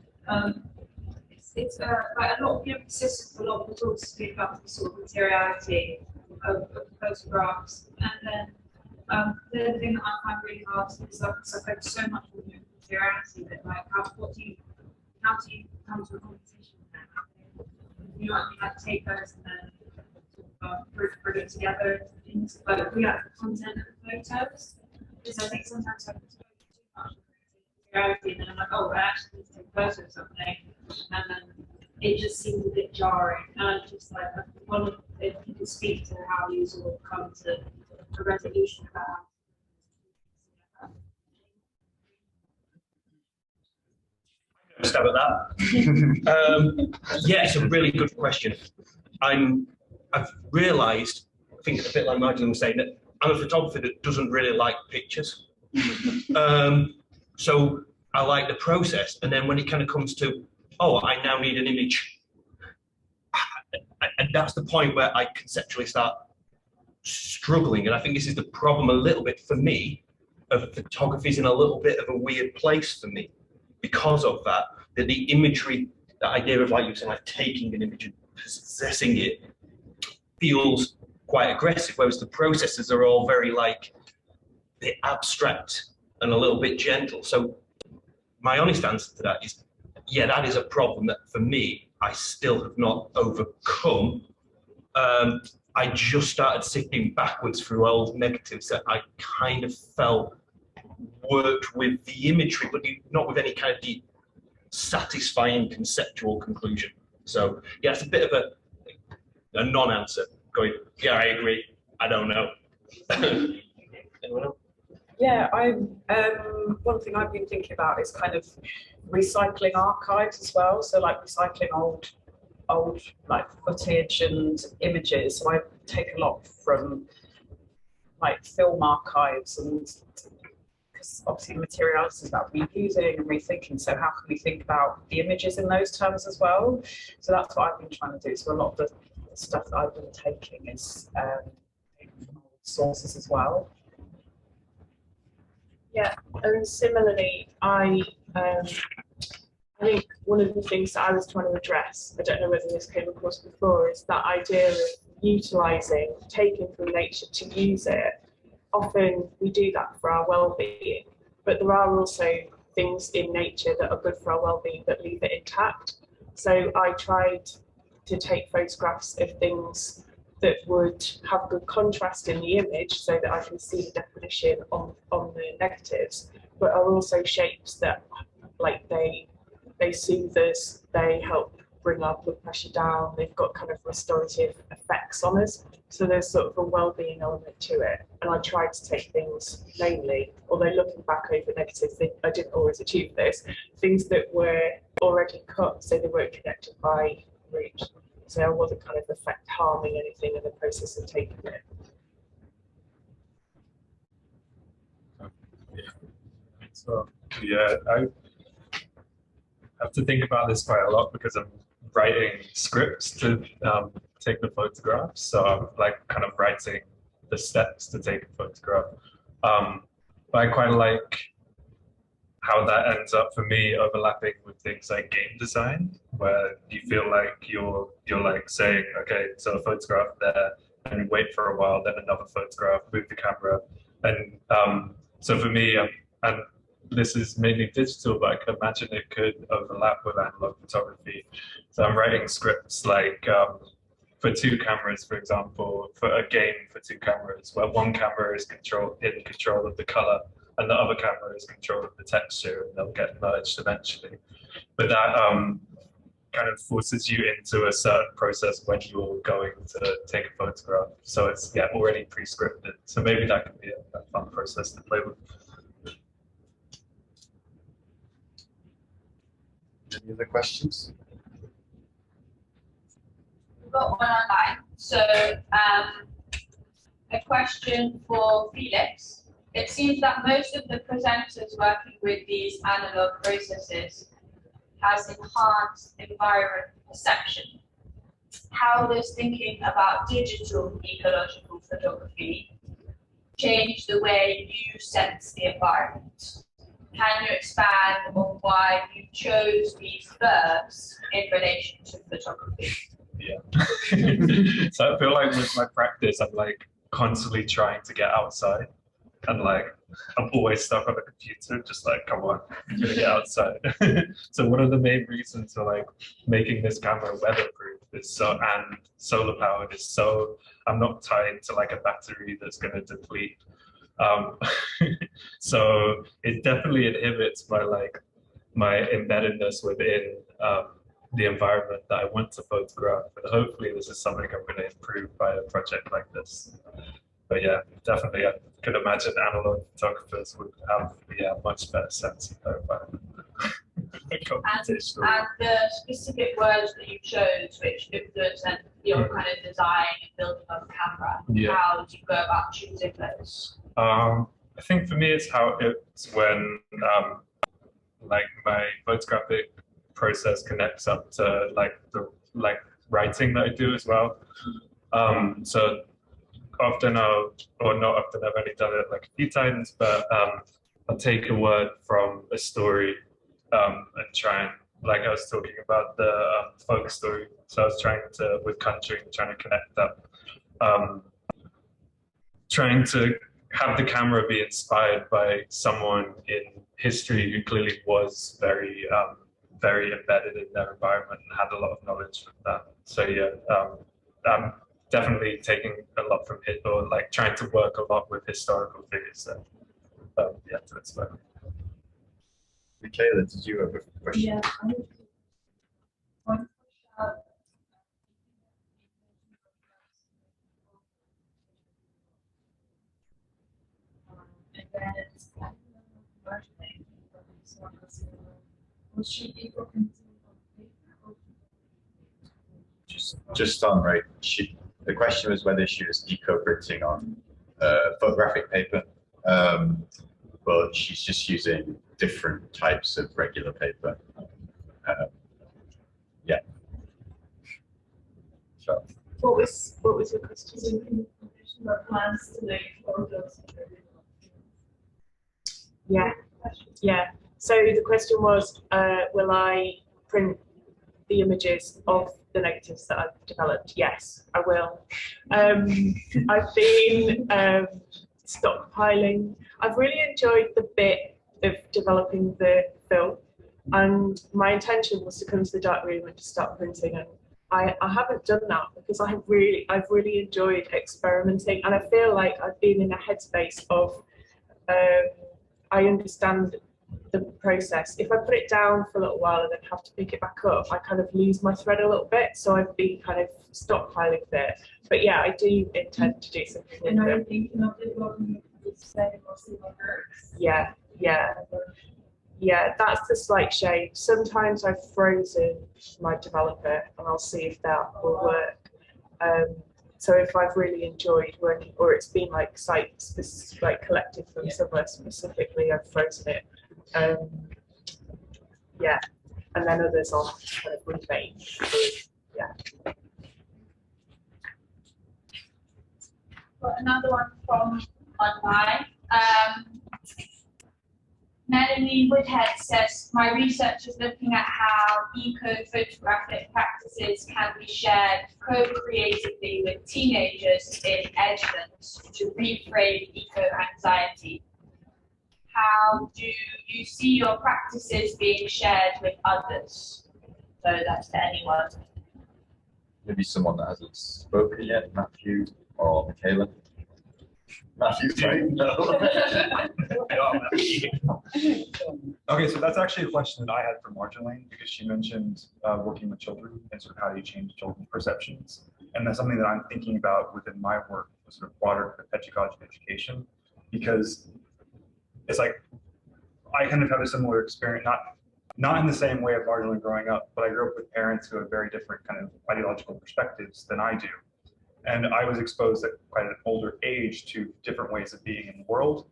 it's like a lot of the emphasis of a lot of the talks has been about the sort of materiality of photographs, and then the other thing that I find really hard is like I focus so much on the materiality that like how do you come to a competition with that? You know what I mean? Like take those and then bring it together into like the actual content of the photos. Because I think sometimes I focus too much on reality, and then I'm like, oh, I actually need to take photos of something, and then it just seemed a bit jarring. And I'm just like, I wonder if you could speak to how you sort of come to a resolution about Stab at that. Yeah, it's a really good question. I've realised, I think it's a bit like Martin was saying, that I'm a photographer that doesn't really like pictures. So I like the process, and then when it kind of comes to, oh, I now need an image, and that's the point where I conceptually start struggling. And I think this is the problem a little bit for me, of photography is in a little bit of a weird place for me because of that the imagery, the idea of, like you said, like taking an image and possessing it feels quite aggressive, whereas the processes are all very like, they're abstract and a little bit gentle. So my honest answer to that is, yeah, that is a problem that for me, I still have not overcome. I just started sifting backwards through old negatives that I kind of felt worked with the imagery, but not with any kind of deep, satisfying conceptual conclusion. So yeah, it's a bit of a non-answer. Going, yeah, I agree. I don't know. Anyone else? Yeah, one thing I've been thinking about is kind of recycling archives as well. So like recycling old like footage and images. So I take a lot from like film archives, and because obviously materials is about reusing and rethinking. So how can we think about the images in those terms as well? So that's what I've been trying to do. So a lot of the stuff that I've been taking is sources as well. Yeah, and similarly, I think one of the things that I was trying to address, I don't know whether this came across before, is that idea of utilising, taking from nature to use it. Often we do that for our well-being, but there are also things in nature that are good for our well-being that leave it intact. So I tried to take photographs of things that would have good contrast in the image so that I can see the definition on the negatives, but are also shapes that like they soothe us, they help bring our blood pressure down, they've got kind of restorative effects on us. So there's sort of a well-being element to it. And I tried to take things, namely, although looking back over negatives, I didn't always achieve this, things that were already cut so they weren't connected by root. So I wasn't kind of harming anything in the process of taking it. So yeah, I have to think about this quite a lot because I'm writing scripts to take the photographs. So I'm like kind of writing the steps to take a photograph. But I quite like how that ends up for me overlapping with things like game design, where you feel like you're like saying, okay, so a photograph there, and wait for a while, then another photograph, move the camera, and so for me, and this is mainly digital, but I can imagine it could overlap with analog photography. So I'm writing scripts like for 2 cameras, for example, for a game for 2 cameras, where one camera is in control of the color, and the other camera is control of the texture, and they'll get merged eventually. But that kind of forces you into a certain process when you're going to take a photograph. So it's already pre-scripted. So maybe that could be a fun process to play with. Any other questions? We've got one online. So a question for Felix. It seems that most of the presenters working with these analog processes has enhanced environment perception. How does thinking about digital ecological photography change the way you sense the environment? Can you expand on why you chose these verbs in relation to photography? Yeah. So I feel like with my practice, I'm like constantly trying to get outside. And like, I'm always stuck on the computer, just like, come on, I'm gonna get outside. So one of the main reasons for like making this camera weatherproof is and solar powered is so I'm not tied to like a battery that's gonna deplete. So it definitely inhibits my embeddedness within the environment that I want to photograph. And hopefully this is something I'm going to improve by a project like this. But yeah, definitely I could imagine analog photographers would have much better sense of their environment. And the specific words that you chose, which influence your kind of design and building of the camera, how do you go about choosing those? I think for me, it's when like my photographic process connects up to the writing that I do as well. So often or not often, I've only done it like a few times, but I'll take a word from a story and try and, like I was talking about the folk story. So I was trying to, with country, trying to connect up, trying to have the camera be inspired by someone in history who clearly was very, very embedded in their environment and had a lot of knowledge from that. So yeah, I'm definitely taking a lot from it, or like trying to work a lot with historical figures. So yeah, to inspire. Michaela, did you have a question? Yeah. Just on right, the question was whether she was eco-printing on photographic paper, but she's just using different types of regular paper. Yeah. So. What was your question? Plans to make photos. Yeah. So the question was, will I print the images of the negatives that I've developed? Yes, I will. I've been stockpiling. I've really enjoyed the bit of developing the film, and my intention was to come to the darkroom and to start printing, and I haven't done that because I've really enjoyed experimenting, and I feel like I've been in a headspace of I understand the process. If I put it down for a little while and then have to pick it back up, I kind of lose my thread a little bit. So I've been kind of stockpiling there. But yeah, I do intend to do something with And are you them. thinking of developing this mostly on Earth? Yeah, that's the slight shame. Sometimes I've frozen my developer and I'll see if that will work. So if I've really enjoyed working, or it's been like like collected from somewhere specifically, I've frozen it. Yeah, and then others I'll kind of remake. Yeah. Got another one from online. Melanie Woodhead says, my research is looking at how eco-photographic practices can be shared co-creatively with teenagers in Edgelands to reframe eco-anxiety. How do you see your practices being shared with others? So that's to anyone. Maybe someone that hasn't spoken yet, Matthew or Michaela. Matthew's right. No. Okay, so that's actually a question that I had for Marjolaine, because she mentioned working with children and sort of how do you change children's perceptions. And that's something that I'm thinking about within my work, sort of broader pedagogy education, because it's like I kind of have a similar experience, not in the same way of Marjolaine growing up, but I grew up with parents who have very different kind of ideological perspectives than I do. And I was exposed at quite an older age to different ways of being in the world,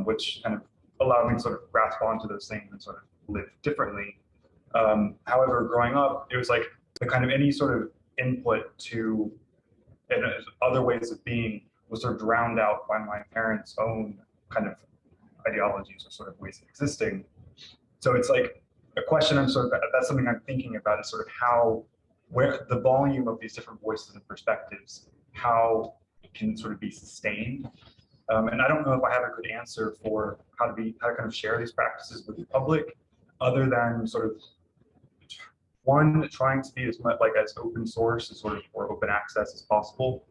which kind of allowed me to sort of grasp onto those things and sort of live differently. However, growing up, it was like the kind of any sort of input to other ways of being was sort of drowned out by my parents' own kind of ideologies or sort of ways of existing. So it's like a question that's something I'm thinking about, is sort of where the volume of these different voices and perspectives, how it can sort of be sustained. And I don't know if I have a good answer for how to kind of share these practices with the public, other than sort of one, trying to be as much as open source as sort of, or open access as possible.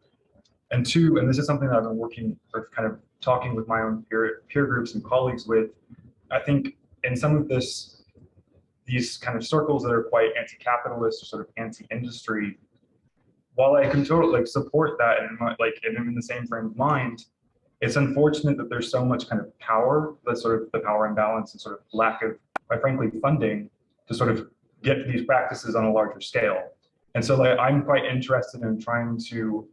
And two, and this is something that I've been working or kind of talking with my own peer groups and colleagues with, I think in some of these these kind of circles that are quite anti-capitalist or sort of anti-industry, while I can totally support that and I'm in the same frame of mind, it's unfortunate that there's so much kind of power, the power imbalance and sort of lack of, quite frankly, funding to sort of get these practices on a larger scale. And so I'm quite interested in trying to,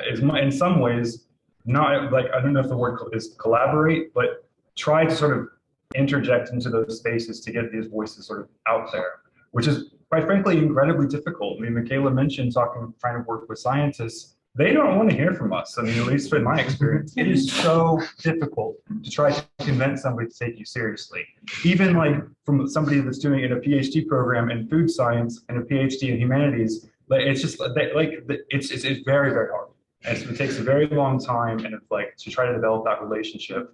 in some ways, not I don't know if the word is collaborate, but try to sort of interject into those spaces to get these voices sort of out there, which is quite frankly incredibly difficult. I mean, Michaela mentioned trying to work with scientists. They don't want to hear from us. I mean, at least in my experience, it is so difficult to try to convince somebody to take you seriously. Even from somebody that's doing in a PhD program in food science and a PhD in humanities, it's just it's very, very hard. And it takes a very long time, and it's to try to develop that relationship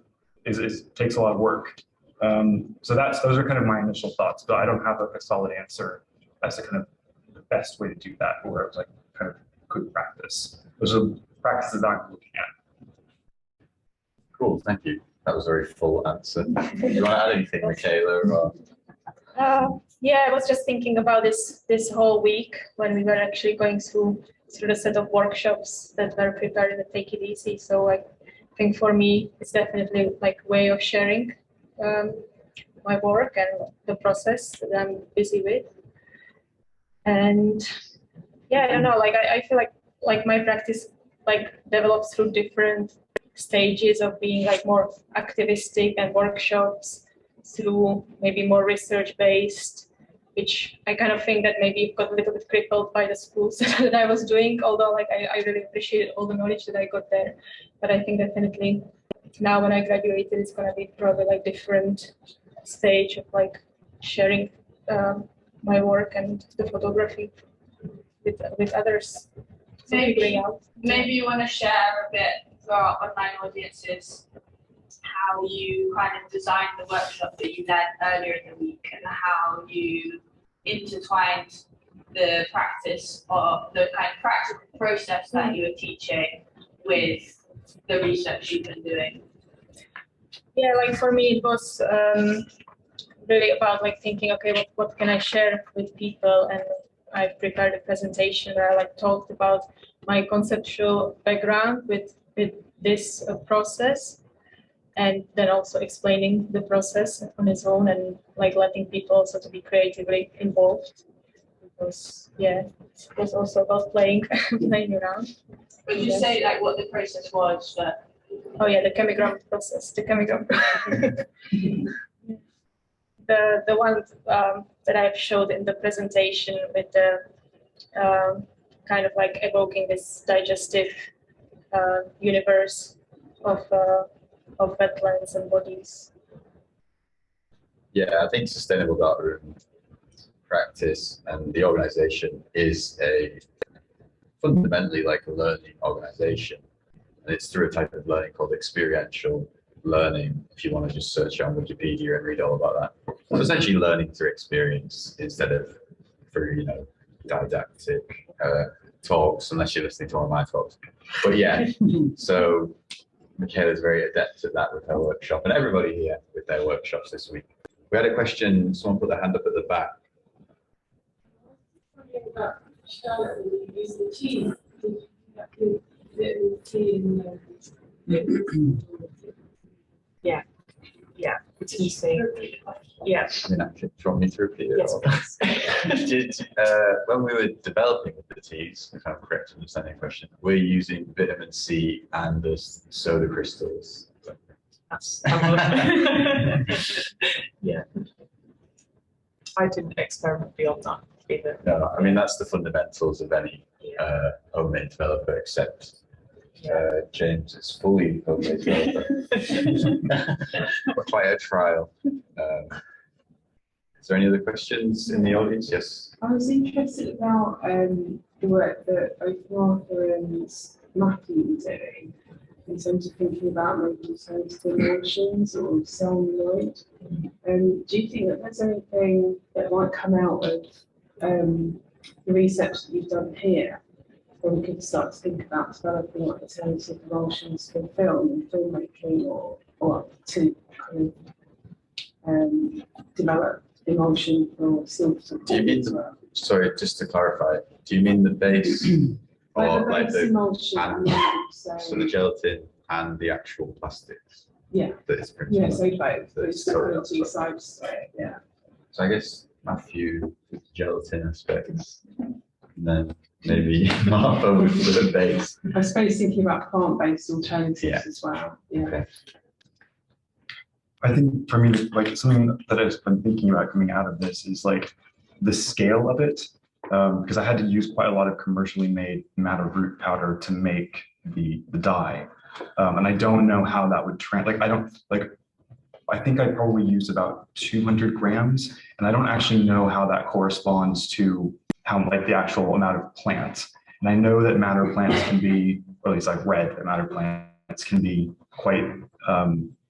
takes a lot of work. So those are kind of my initial thoughts, but I don't have a solid answer as to kind of the best way to do that, or it was kind of good practice. Those are practices I'm looking at. Cool, thank you. That was a very full answer. Do you want to add anything, Michaela? Or? Yeah, I was just thinking about this whole week when we were actually going through a set of workshops that were prepared in the Take It Easy. So I think for me, it's definitely a way of sharing my work and the process that I'm busy with. And yeah, I don't know, I feel like my practice develops through different stages of being more activistic and workshops through maybe more research based, which I kind of think that maybe got a little bit crippled by the schools that I was doing, although I really appreciated all the knowledge that I got there. But I think definitely now when I graduated, it's going to be probably different stage of sharing my work and the photography with others. So Maybe you want to share a bit for our online audiences how you kind of designed the workshop that you led earlier in the week and how you intertwined the practice or the kind of practical process that you were teaching with the research you've been doing. Yeah, for me it was really about thinking, okay, what can I share with people, and I prepared a presentation where I talked about my conceptual background with this process, and then also explaining the process on its own, and letting people also to be creatively involved, because it was also about playing around. Would you say what the process was? Oh yeah, the chemigram process. The chemigram. The one that I've showed in the presentation with the kind of evoking this digestive universe of wetlands and bodies. Yeah, I think sustainable darkroom practice and the organization is fundamentally a learning organization. And it's through a type of learning called experiential learning, if you want to just search on Wikipedia and read all about that. So essentially learning through experience instead of through, didactic talks, unless you're listening to one of my talks. But yeah, so Michaela's very adept at that with her workshop, and everybody here with their workshops this week. We had a question, someone put their hand up at the back. Yeah, it's easy. Yeah. I mean, actually, do you want me to repeat it? Yes, When we were developing the teas, the kind of correct understanding question, we're using vitamin C and the soda crystals. Yeah. I didn't experiment beyond that either. No, I mean, that's the fundamentals of any homemade developer, except James is fully homemade developer. Quite a trial. Is there any other questions in the audience? Yes. I was interested about the work that both Martha and Matthew were doing in terms of thinking about making sensitive emotions or celluloid. Do you think that there's anything that might come out of the research that you've done here, where we could start to think about developing alternative emulsions for film and filmmaking, or to kind of develop emulsion for silver. Do you mean sorry, just to clarify, do you mean the base or like the emulsion and, so so the gelatin and the actual plastics? Yeah. That it's printed yeah, on? so both. There's Sorry, two sides to it, yeah. So I guess Matthew with the gelatin aspects, and then maybe Martha with the base. I suppose thinking about plant-based alternatives Yeah. as well. Yeah. Okay. I think for me, like something that I've been thinking about coming out of this is like the scale of it, because I had to use quite a lot of commercially made madder root powder to make the dye, and I don't know how that would I think I probably used about 200 grams, and I don't actually know how that corresponds to how like the actual amount of plants. And I know that madder plants can be, or at least I've read that madder plants can be quite,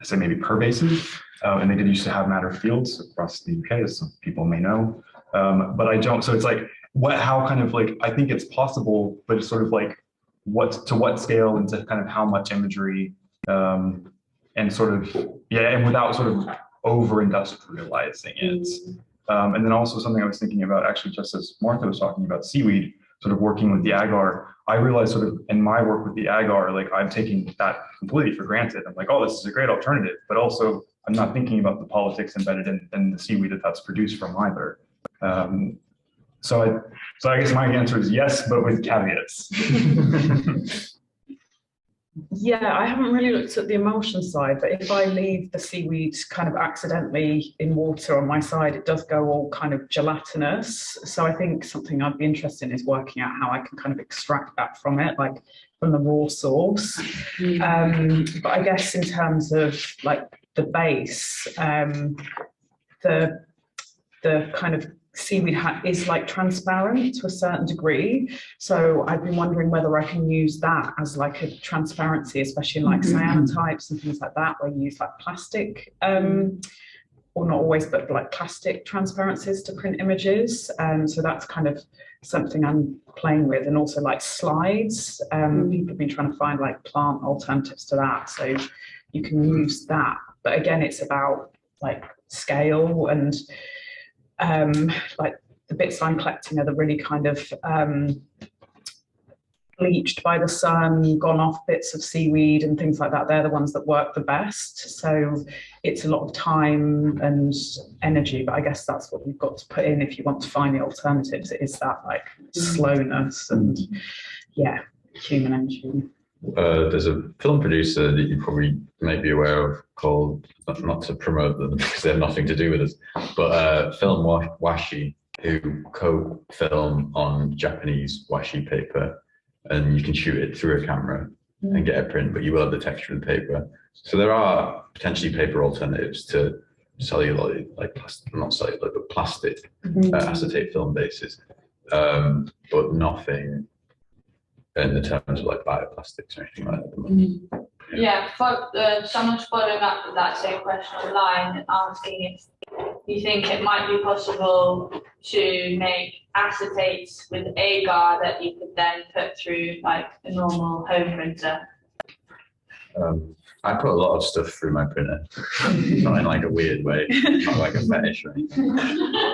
say maybe pervasive, and they did used to have madder fields across the UK, as some people may know, but I don't. So it's like, how kind of like, I think it's possible, but it's sort of like to what scale and to kind of how much imagery, and sort of, yeah, and without sort of over industrializing it. And then also something I was thinking about, actually, just as Martha was talking about seaweed, sort of working with the agar, I realized sort of in my work with the agar, like I'm taking that completely for granted. I'm like, oh, this is a great alternative, but also I'm not thinking about the politics embedded in the seaweed that's produced from either. So I guess my answer is yes, but with caveats. Yeah, I haven't really looked at the emulsion side, but if I leave the seaweed kind of accidentally in water on my side, it does go all kind of gelatinous. So I think something I'd be interested in is working out how I can kind of extract that from it, like from the raw source. But I guess in terms of like the base, the kind of seaweed is like transparent to a certain degree. So I've been wondering whether I can use that as like a transparency, especially in like cyanotypes and things like that, where you use like plastic, or not always, but like plastic transparencies to print images. So that's kind of something I'm playing with, and also like slides. People have been trying to find like plant alternatives to that. So you can use that. But again, it's about like scale, and like the bits I'm collecting are the really kind of bleached by the sun, gone off bits of seaweed and things like that. They're the ones that work the best. So it's a lot of time and energy, but I guess that's what you've got to put in if you want to find the alternatives. It is that like slowness and yeah, human energy. There's a film producer that you probably may be aware of called, not to promote them because they have nothing to do with us, but Film Washi, who co-film on Japanese washi paper, and you can shoot it through a camera and get a print, but you will have the texture of the paper. So there are potentially paper alternatives to celluloid, like plastic, not celluloid, but plastic acetate film bases, but nothing in the terms of like bioplastics or anything like that. Yeah, someone's following up with that same question online, asking if you think it might be possible to make acetates with agar that you could then put through like a normal home printer. I put a lot of stuff through my printer, not in like a weird way, not like a fetish or anything.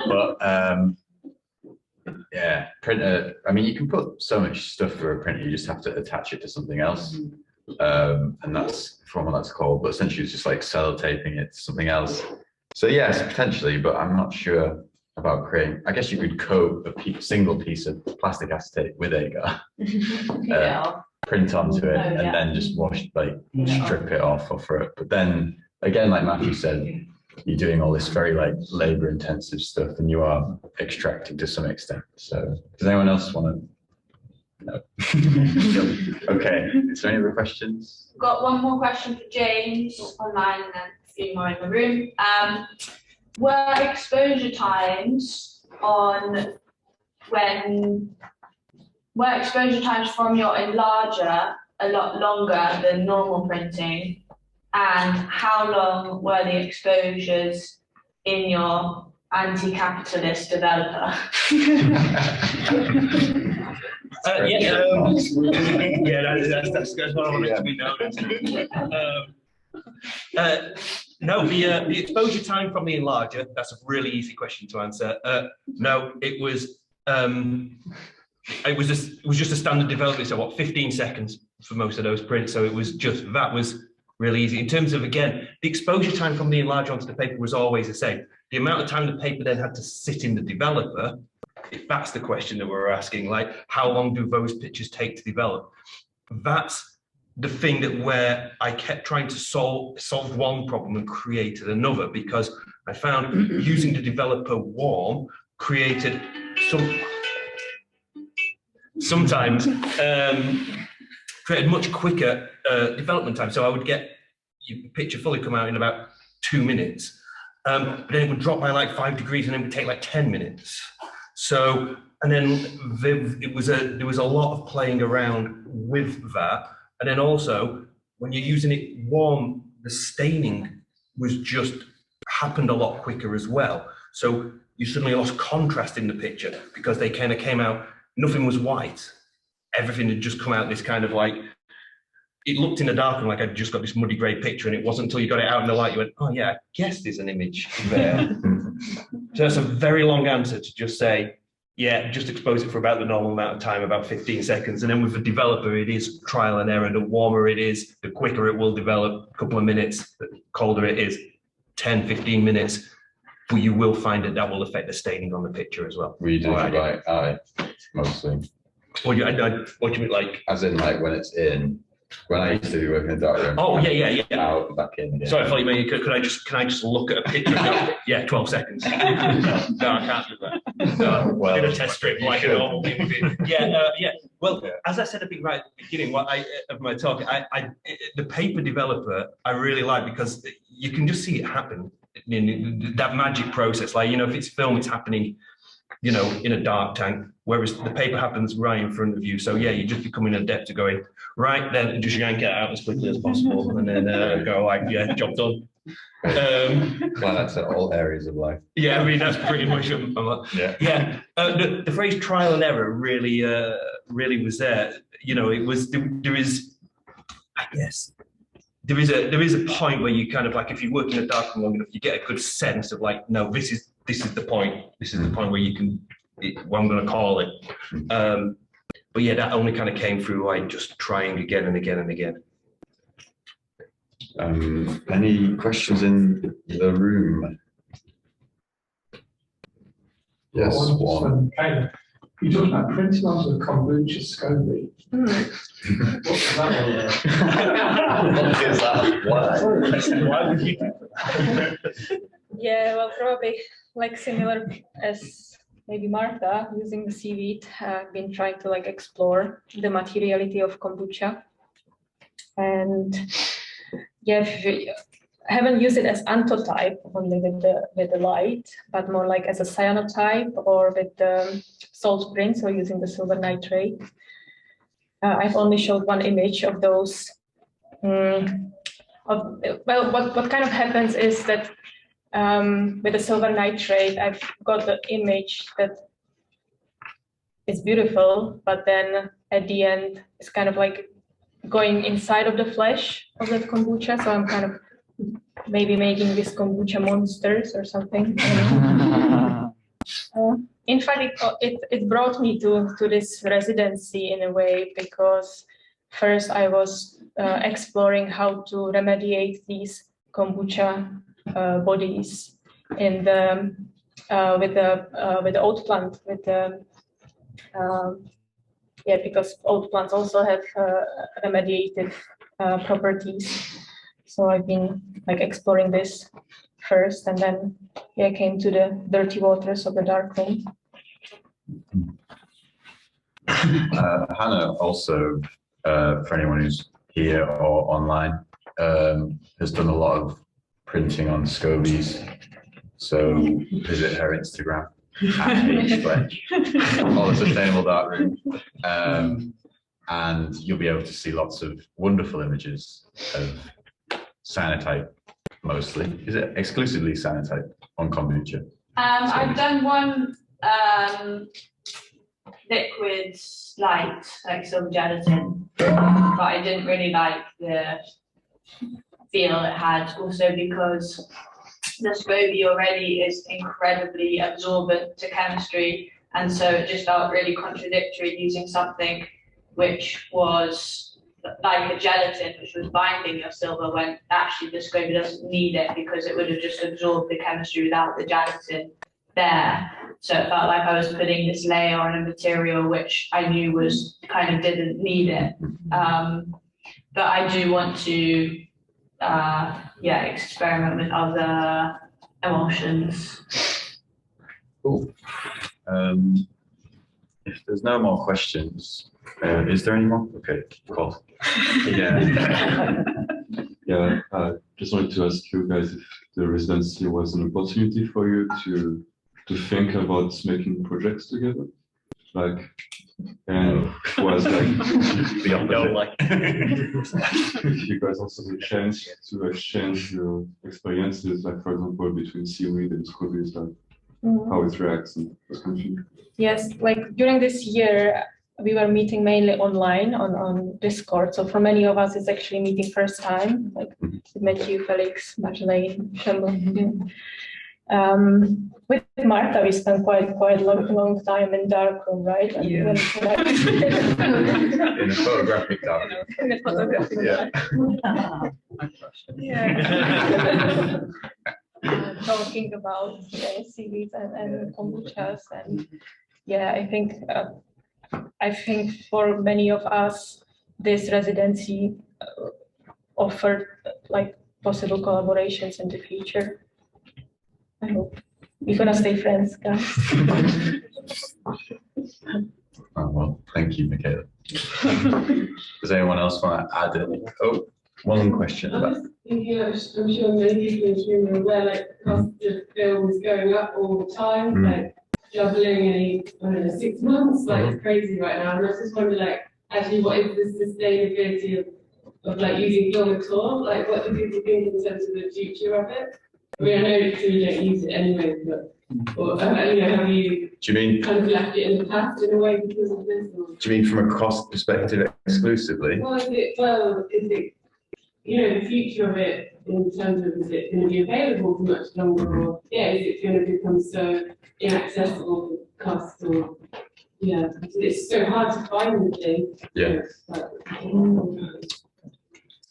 But yeah, printer, I mean, you can put so much stuff through a printer, you just have to attach it to something else. And that's from what that's called, but essentially it's just like sellotaping it to something else. So yes, potentially, but I'm not sure about creating. I guess you could coat a single piece of plastic acetate with agar, print onto it, and then just strip it off for it. But then again, like Matthew said, you're doing all this very like labor intensive stuff, and you are extracting to some extent. So does anyone else want to? No. Okay, is there any other questions? We've got one more question for James online and then a few more in the room. Were exposure times from your enlarger a lot longer than normal printing? And how long were the exposures in your anti-capitalist developer? That's what I wanted to be noticed. No, the exposure time from the enlarger, that's a really easy question to answer. No, it was just a standard development, so what, 15 seconds for most of those prints. So it was just, that was really easy. In terms of, again, the exposure time from the enlarger onto the paper was always the same. The amount of time the paper then had to sit in the developer, if that's the question that we're asking, like how long do those pictures take to develop? That's the thing that where I kept trying to solve one problem and created another, because I found using the developer warm created sometimes created much quicker development time. So I would get your picture fully come out in about 2 minutes, but then it would drop by like 5 degrees and it would take like 10 minutes. So, and then there was a lot of playing around with that. And then also, when you're using it warm, the staining was just happened a lot quicker as well. So you suddenly lost contrast in the picture because they kind of came out, nothing was white. Everything had just come out this kind of like, it looked in the darkroom like I'd just got this muddy grey picture, and it wasn't until you got it out in the light you went, oh yeah, I guess there's an image there. So that's a very long answer to just say, yeah, just expose it for about the normal amount of time, about 15 seconds. And then with the developer, it is trial and error. The warmer it is, the quicker it will develop, a couple of minutes. The colder it is, 10, 15 minutes. But you will find that that will affect the staining on the picture as well. We do right eye, mostly. What do you mean, like? As in, like, when it's in, when I used to be working in the darkroom. Oh, yeah. Out and back in. Yeah. Sorry, I thought you meant, can I just look at a picture and go, yeah, 12 seconds. No, I can't do that. No, well, did a test strip like a normal thing. Yeah. Well, as I said a bit right at the beginning, of my talk, the paper developer I really like because you can just see it happen in that magic process. Like, you know, if it's film, it's happening, you know, in a dark tank, whereas the paper happens right in front of you. So yeah, you just become an adept to going, right, then just yank it out as quickly as possible and then go like, yeah, job done. Well, that's at all areas of life. Yeah, I mean, that's pretty much yeah. The phrase trial and error really was there. You know, it was, there is, I guess, there is a point where you kind of like, if you work in a darkroom long enough, you get a good sense of like, no, this is the point. This is the point where you can, what I'm going to call it. But yeah, that only kind of came through like just trying again and again and again. Any questions in the room? Yes, one. You talked about printing onto the kombucha SCOBY. What's that one? What is that? Why would you do that? Yeah, well, probably like similar as maybe Martha, using the seaweed, I've been trying to like explore the materiality of kombucha. And yeah, I haven't used it as Untitled only with the light, but more like as a Cyanotype or with the salt prints or using the silver nitrate. I've only showed one image of those. Well, what kind of happens is that with the silver nitrate, I've got the image that is beautiful, but then at the end, it's kind of like going inside of the flesh of that kombucha. So I'm kind of maybe making these kombucha monsters or something. In fact, it brought me to this residency in a way, because first I was exploring how to remediate these kombucha bodies in the with the oat plant, because oat plants also have remediated properties. So I've been like exploring this first, and then I came to the dirty waters of the darkroom. Hannah also, for anyone who's here or online, has done a lot of printing on SCOBYs. So visit her Instagram @Fletcher or the Sustainable Darkroom, and you'll be able to see lots of wonderful images of Cyanotype. Mostly, is it exclusively Cyanotype on kombucha? I've done one liquid light, like some gelatin, but I didn't really like the feel it had, also because the SCOBY already is incredibly absorbent to chemistry, and so it just felt really contradictory using something which was like a gelatin, which was binding your silver, when actually the SCOBY doesn't need it because it would have just absorbed the chemistry without the gelatin there. So it felt like I was putting this layer on a material which I knew was kind of didn't need it. But I do want to experiment with other emulsions. Cool. If there's no more questions, is there any more? Okay, of course. Yeah. Yeah, I just wanted to ask you guys if the residency was an opportunity for you to think about making projects together, like, and was like the opposite. If you guys also had a chance to exchange your experiences, like for example between seaweed and scobies, like how it reacts and that kind of thing. Yes, like during this year, we were meeting mainly online on Discord. So for many of us, it's actually meeting first time. Like we met you, Felix, Marjolaine, Shambo. With Marta, we spent quite a long time in Darkroom, right? Yeah. In a photographic garden. In a photographic garden. Yeah. Talking about seaweeds and kombuchas, and yeah, I think for many of us, this residency offered like possible collaborations in the future. I hope we're gonna stay friends, guys. Oh, well, thank you, Michaela. Does anyone else want to add anything? Oh, one question. I'm sure many people in this room are aware, like the cost of film is going up all the time, like doubling in 6 months, like it's crazy right now. And I just wonder, like, actually, what is the sustainability of like using film at all? Like, what do people think in terms of the future of it? I mean, I know you don't use it anyway, but have you kind of left it in the past in a way because of this? Or? Do you mean from a cost perspective exclusively? Well, is it the future of it in terms of, is it going to be available for much longer, or is it going to become so inaccessible for cost, or it's so hard to find the thing. Yeah.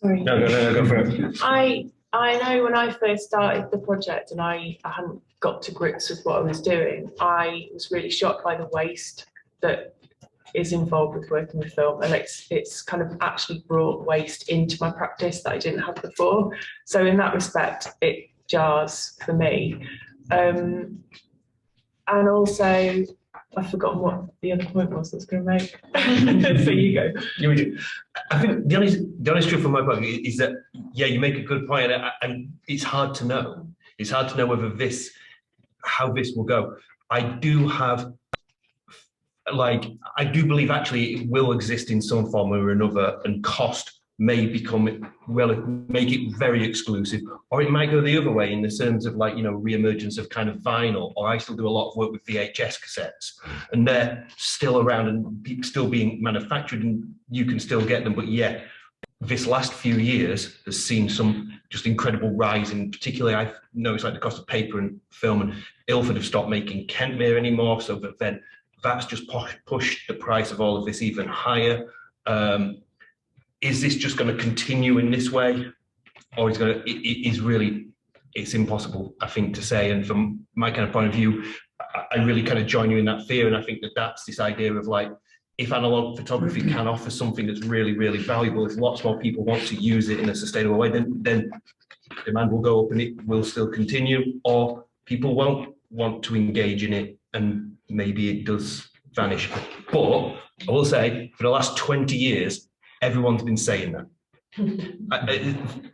Sorry. No, go for it. I know when I first started the project and I hadn't got to grips with what I was doing, I was really shocked by the waste that is involved with working with film, and it's kind of actually brought waste into my practice that I didn't have before. So in that respect, it jars for me. And also, I've forgotten what the other point was I was going to make. So you go. I think the honest truth from my point is that, you make a good point, and it's hard to know. It's hard to know whether how this will go. I do believe actually it will exist in some form or another, and cost may make it very exclusive, or it might go the other way in the terms of re-emergence of kind of vinyl. Or I still do a lot of work with VHS cassettes, and they're still around and still being manufactured, and you can still get them. But this last few years has seen some just incredible rise in, particularly I've noticed like the cost of paper and film, and Ilford have stopped making Kentmere anymore, so then that's just pushed the price of all of this even higher. Is this just going to continue in this way, or it's impossible, I think, to say. And from my kind of point of view, I really kind of join you in that fear. And I think that's this idea of like, if analog photography can offer something that's really, really valuable, if lots more people want to use it in a sustainable way, then demand will go up and it will still continue, or people won't want to engage in it and maybe it does vanish. But I will say, for the last 20 years, everyone's been saying that.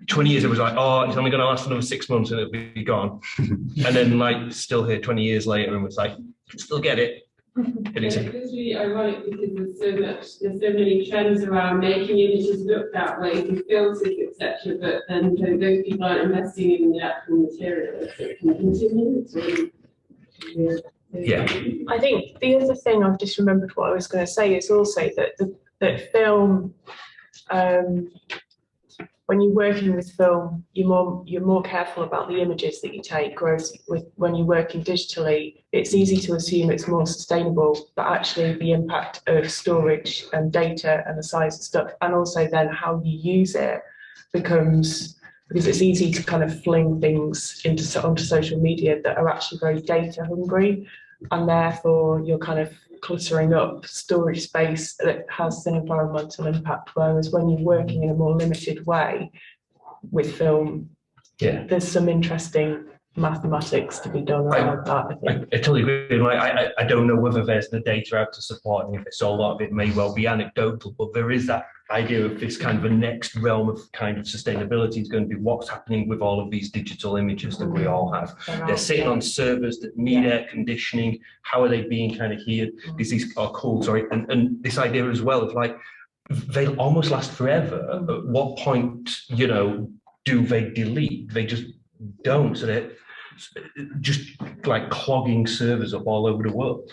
20 years, it was like, oh, it's only going to last another 6 months and it'll be gone. And then still here 20 years later, and it's like, still get it. It's really ironic because there's so many trends around making images look that way, with filters, etc. But then those people aren't investing in the actual material, so it can continue. It's really, I think the other thing I've just remembered what I was going to say is also that that film when you're working with film, you're more careful about the images that you take, whereas when you're working digitally, it's easy to assume it's more sustainable, but actually the impact of storage and data and the size of stuff, and also then how you use it becomes, because it's easy to kind of fling things onto social media that are actually very data hungry, and therefore you're kind of cluttering up storage space that has an environmental impact, whereas when you're working in a more limited way with film, there's some interesting mathematics to be done around that, I think. I totally agree. I don't know whether there's the data out to support, and if it's a lot of it may well be anecdotal, but there is that idea of this kind of a next realm of kind of sustainability is going to be what's happening with all of these digital images that we all have. They're sitting on servers that need air conditioning. How are they being kind of heated? These are cool, sorry. And this idea as well of like, they'll almost last forever. At what point, you know, do they delete? They just don't. So they're just like clogging servers up all over the world.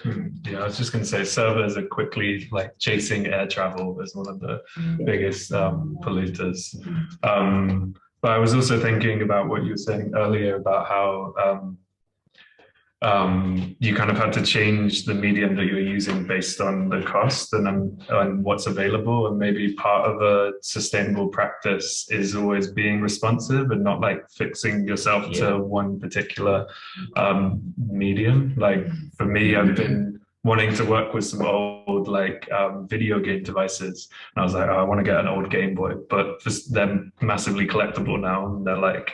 Yeah, I was just going to say servers are quickly like chasing air travel as one of the biggest polluters. But I was also thinking about what you were saying earlier about how you kind of had to change the medium that you're using based on the cost and what's available, and maybe part of a sustainable practice is always being responsive and not like fixing yourself to one particular medium. Like for me, I've been wanting to work with some old like video game devices, and I was like, oh, I want to get an old Game Boy, but they're massively collectible now, and they're like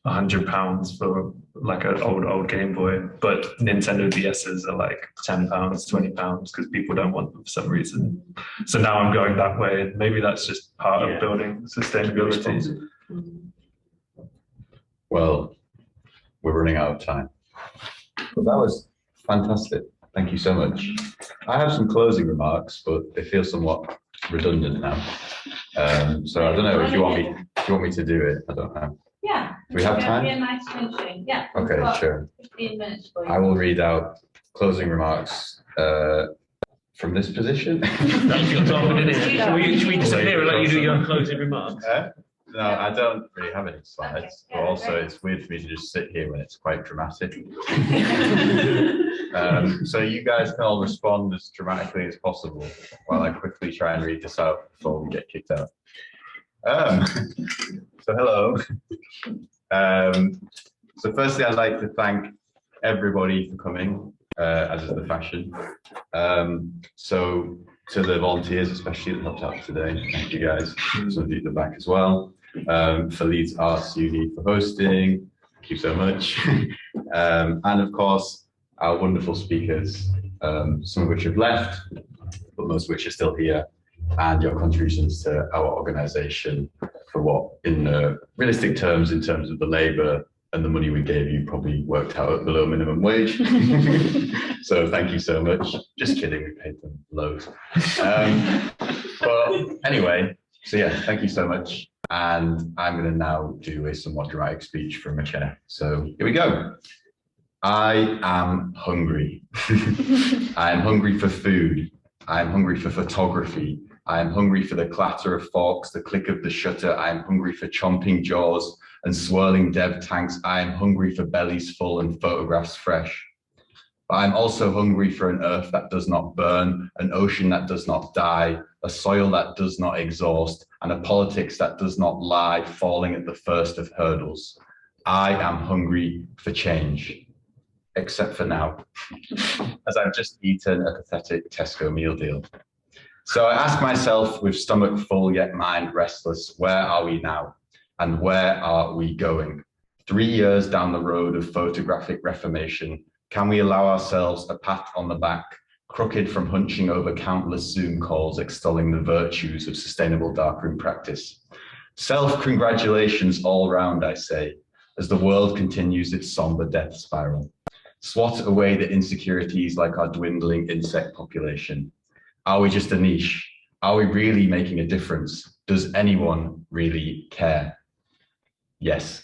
£100 for like an old Game Boy, but Nintendo DSs are like £10, £20 because people don't want them for some reason. So now I'm going that way, and maybe that's just part of building sustainability. Well, we're running out of time, but that was fantastic. Thank you so much. I have some closing remarks, but they feel somewhat redundant now. So I don't know if you want me to do it. I don't know. Yeah. Do we have time? Be a nice finishing. Yeah. Okay, sure. 15 minutes for you. I will read out closing remarks from this position. Should we disappear and let you do your closing remarks? No, I don't really have any slides, but also it's weird for me to just sit here when it's quite dramatic. So you guys can all respond as dramatically as possible while I quickly try and read this out before we get kicked out. So hello. So firstly, I'd like to thank everybody for coming, as is the fashion. So to the volunteers, especially that helped out today, thank you guys. Some of you at the back as well. For Leeds Arts Uni for hosting, thank you so much. And of course, our wonderful speakers, some of which have left, but most of which are still here, and your contributions to our organisation for what, in realistic terms, in terms of the labour and the money we gave you, probably worked out at below minimum wage. So thank you so much. Just kidding, we paid them loads. But anyway, so yeah, thank you so much. And I'm going to now do a somewhat dramatic speech from a chair. So here we go. I am hungry. I am hungry for food. I am hungry for photography. I am hungry for the clatter of forks, the click of the shutter. I am hungry for chomping jaws and swirling dev tanks. I am hungry for bellies full and photographs fresh. But I'm also hungry for an earth that does not burn, an ocean that does not die, a soil that does not exhaust, and a politics that does not lie, falling at the first of hurdles. I am hungry for change, except for now, as I've just eaten a pathetic Tesco meal deal. So I ask myself, with stomach full yet mind restless, where are we now? And where are we going? 3 years down the road of photographic reformation, can we allow ourselves a pat on the back, crooked from hunching over countless Zoom calls extolling the virtues of sustainable darkroom practice? Self-congratulations all round, I say, as the world continues its somber death spiral. Swat away the insecurities like our dwindling insect population. Are we just a niche? Are we really making a difference? Does anyone really care? Yes.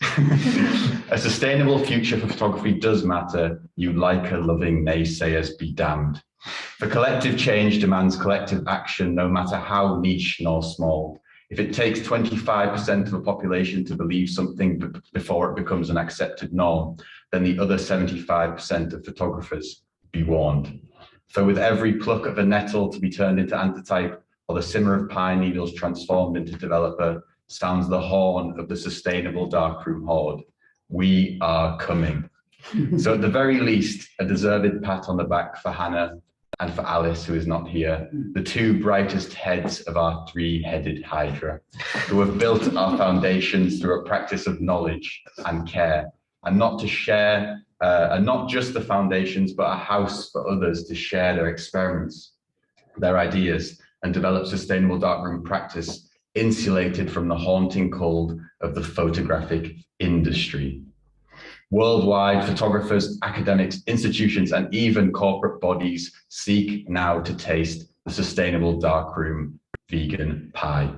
A sustainable future for photography does matter. You Leica-loving naysayers be damned. For collective change demands collective action, no matter how niche nor small. If it takes 25% of a population to believe something before it becomes an accepted norm, then the other 75% of photographers be warned. For with every pluck of a nettle to be turned into antitype, or the simmer of pine needles transformed into developer, sounds the horn of the sustainable darkroom horde. We are coming. So at the very least, a deserved pat on the back for Hannah and for Alice, who is not here, the two brightest heads of our three-headed hydra, who have built our foundations through a practice of knowledge and care, and not to share, and not just the foundations, but a house for others to share their experiments, their ideas, and develop sustainable darkroom practice insulated from the haunting cold of the photographic industry. Worldwide, photographers, academics, institutions, and even corporate bodies seek now to taste the sustainable darkroom vegan pie.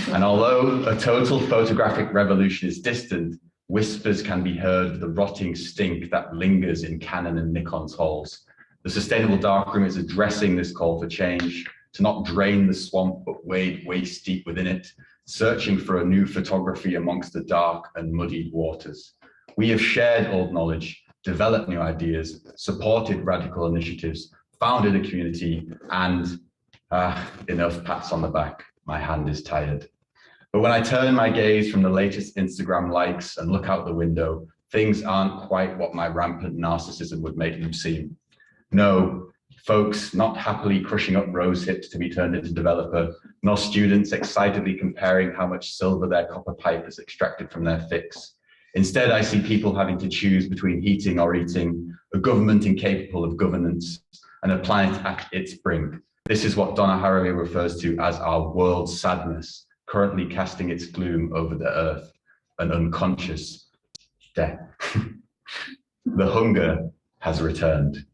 And although a total photographic revolution is distant, whispers can be heard of the rotting stink that lingers in Canon and Nikon's halls. The sustainable darkroom is addressing this call for change, to not drain the swamp, but wade waist deep within it, searching for a new photography amongst the dark and muddy waters. We have shared old knowledge, developed new ideas, supported radical initiatives, founded a community, and enough pats on the back. My hand is tired. But when I turn my gaze from the latest Instagram likes and look out the window, things aren't quite what my rampant narcissism would make them seem. No, folks not happily crushing up rose hips to be turned into developer, nor students excitedly comparing how much silver their copper pipe has extracted from their fix. Instead, I see people having to choose between heating or eating, a government incapable of governance, and a planet at its brink. This is what Donna Haraway refers to as our world sadness, currently casting its gloom over the earth, an unconscious death. The hunger has returned.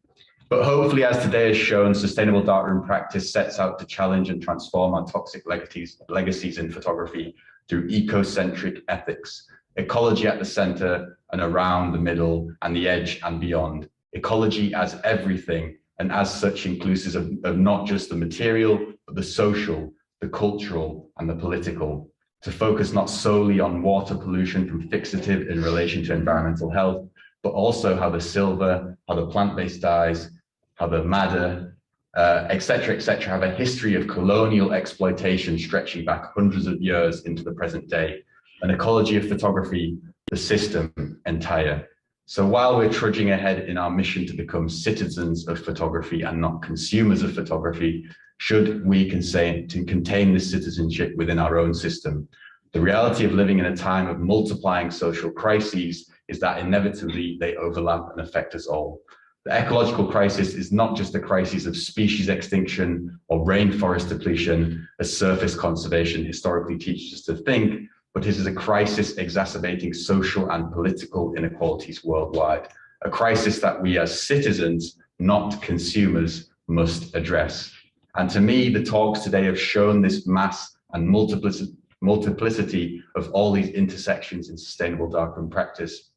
But hopefully, as today has shown, sustainable darkroom practice sets out to challenge and transform our toxic legacies in photography through ecocentric ethics, ecology at the center and around the middle and the edge and beyond. Ecology as everything, and as such inclusive of not just the material, but the social, the cultural, and the political. To focus not solely on water pollution from fixative in relation to environmental health, but also how the silver, how the plant-based dyes, how the madder, etc., have a history of colonial exploitation stretching back hundreds of years into the present day. An ecology of photography, the system entire. So while we're trudging ahead in our mission to become citizens of photography and not consumers of photography, should we contain this citizenship within our own system? The reality of living in a time of multiplying social crises is that inevitably they overlap and affect us all. The ecological crisis is not just a crisis of species extinction or rainforest depletion, as surface conservation historically teaches us to think, but it is a crisis exacerbating social and political inequalities worldwide, a crisis that we as citizens, not consumers, must address. And to me, the talks today have shown this mass and multiplicity of all these intersections in sustainable darkroom practice.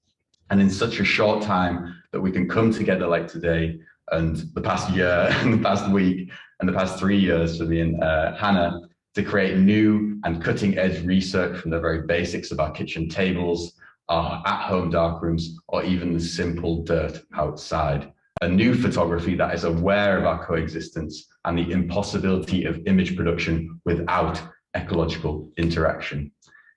And in such a short time that we can come together like today, and the past year, and the past week, and the past 3 years for me and Hannah, to create new and cutting-edge research from the very basics of our kitchen tables, our at-home darkrooms, or even the simple dirt outside. A new photography that is aware of our coexistence and the impossibility of image production without ecological interaction.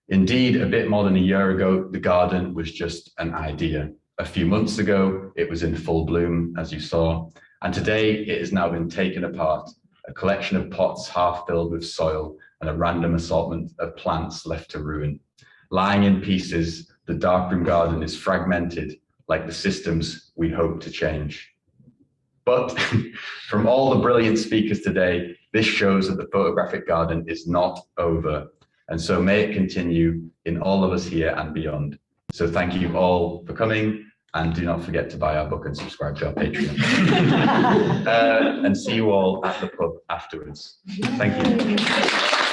Indeed, a bit more than a year ago, the garden was just an idea. A few months ago, it was in full bloom, as you saw, and today it has now been taken apart, a collection of pots half filled with soil and a random assortment of plants left to ruin. Lying in pieces, the darkroom garden is fragmented, like the systems we hope to change. But from all the brilliant speakers today, this shows that the photographic garden is not over. And so may it continue in all of us here and beyond. So thank you all for coming, and do not forget to buy our book and subscribe to our Patreon. And see you all at the pub afterwards. Thank you.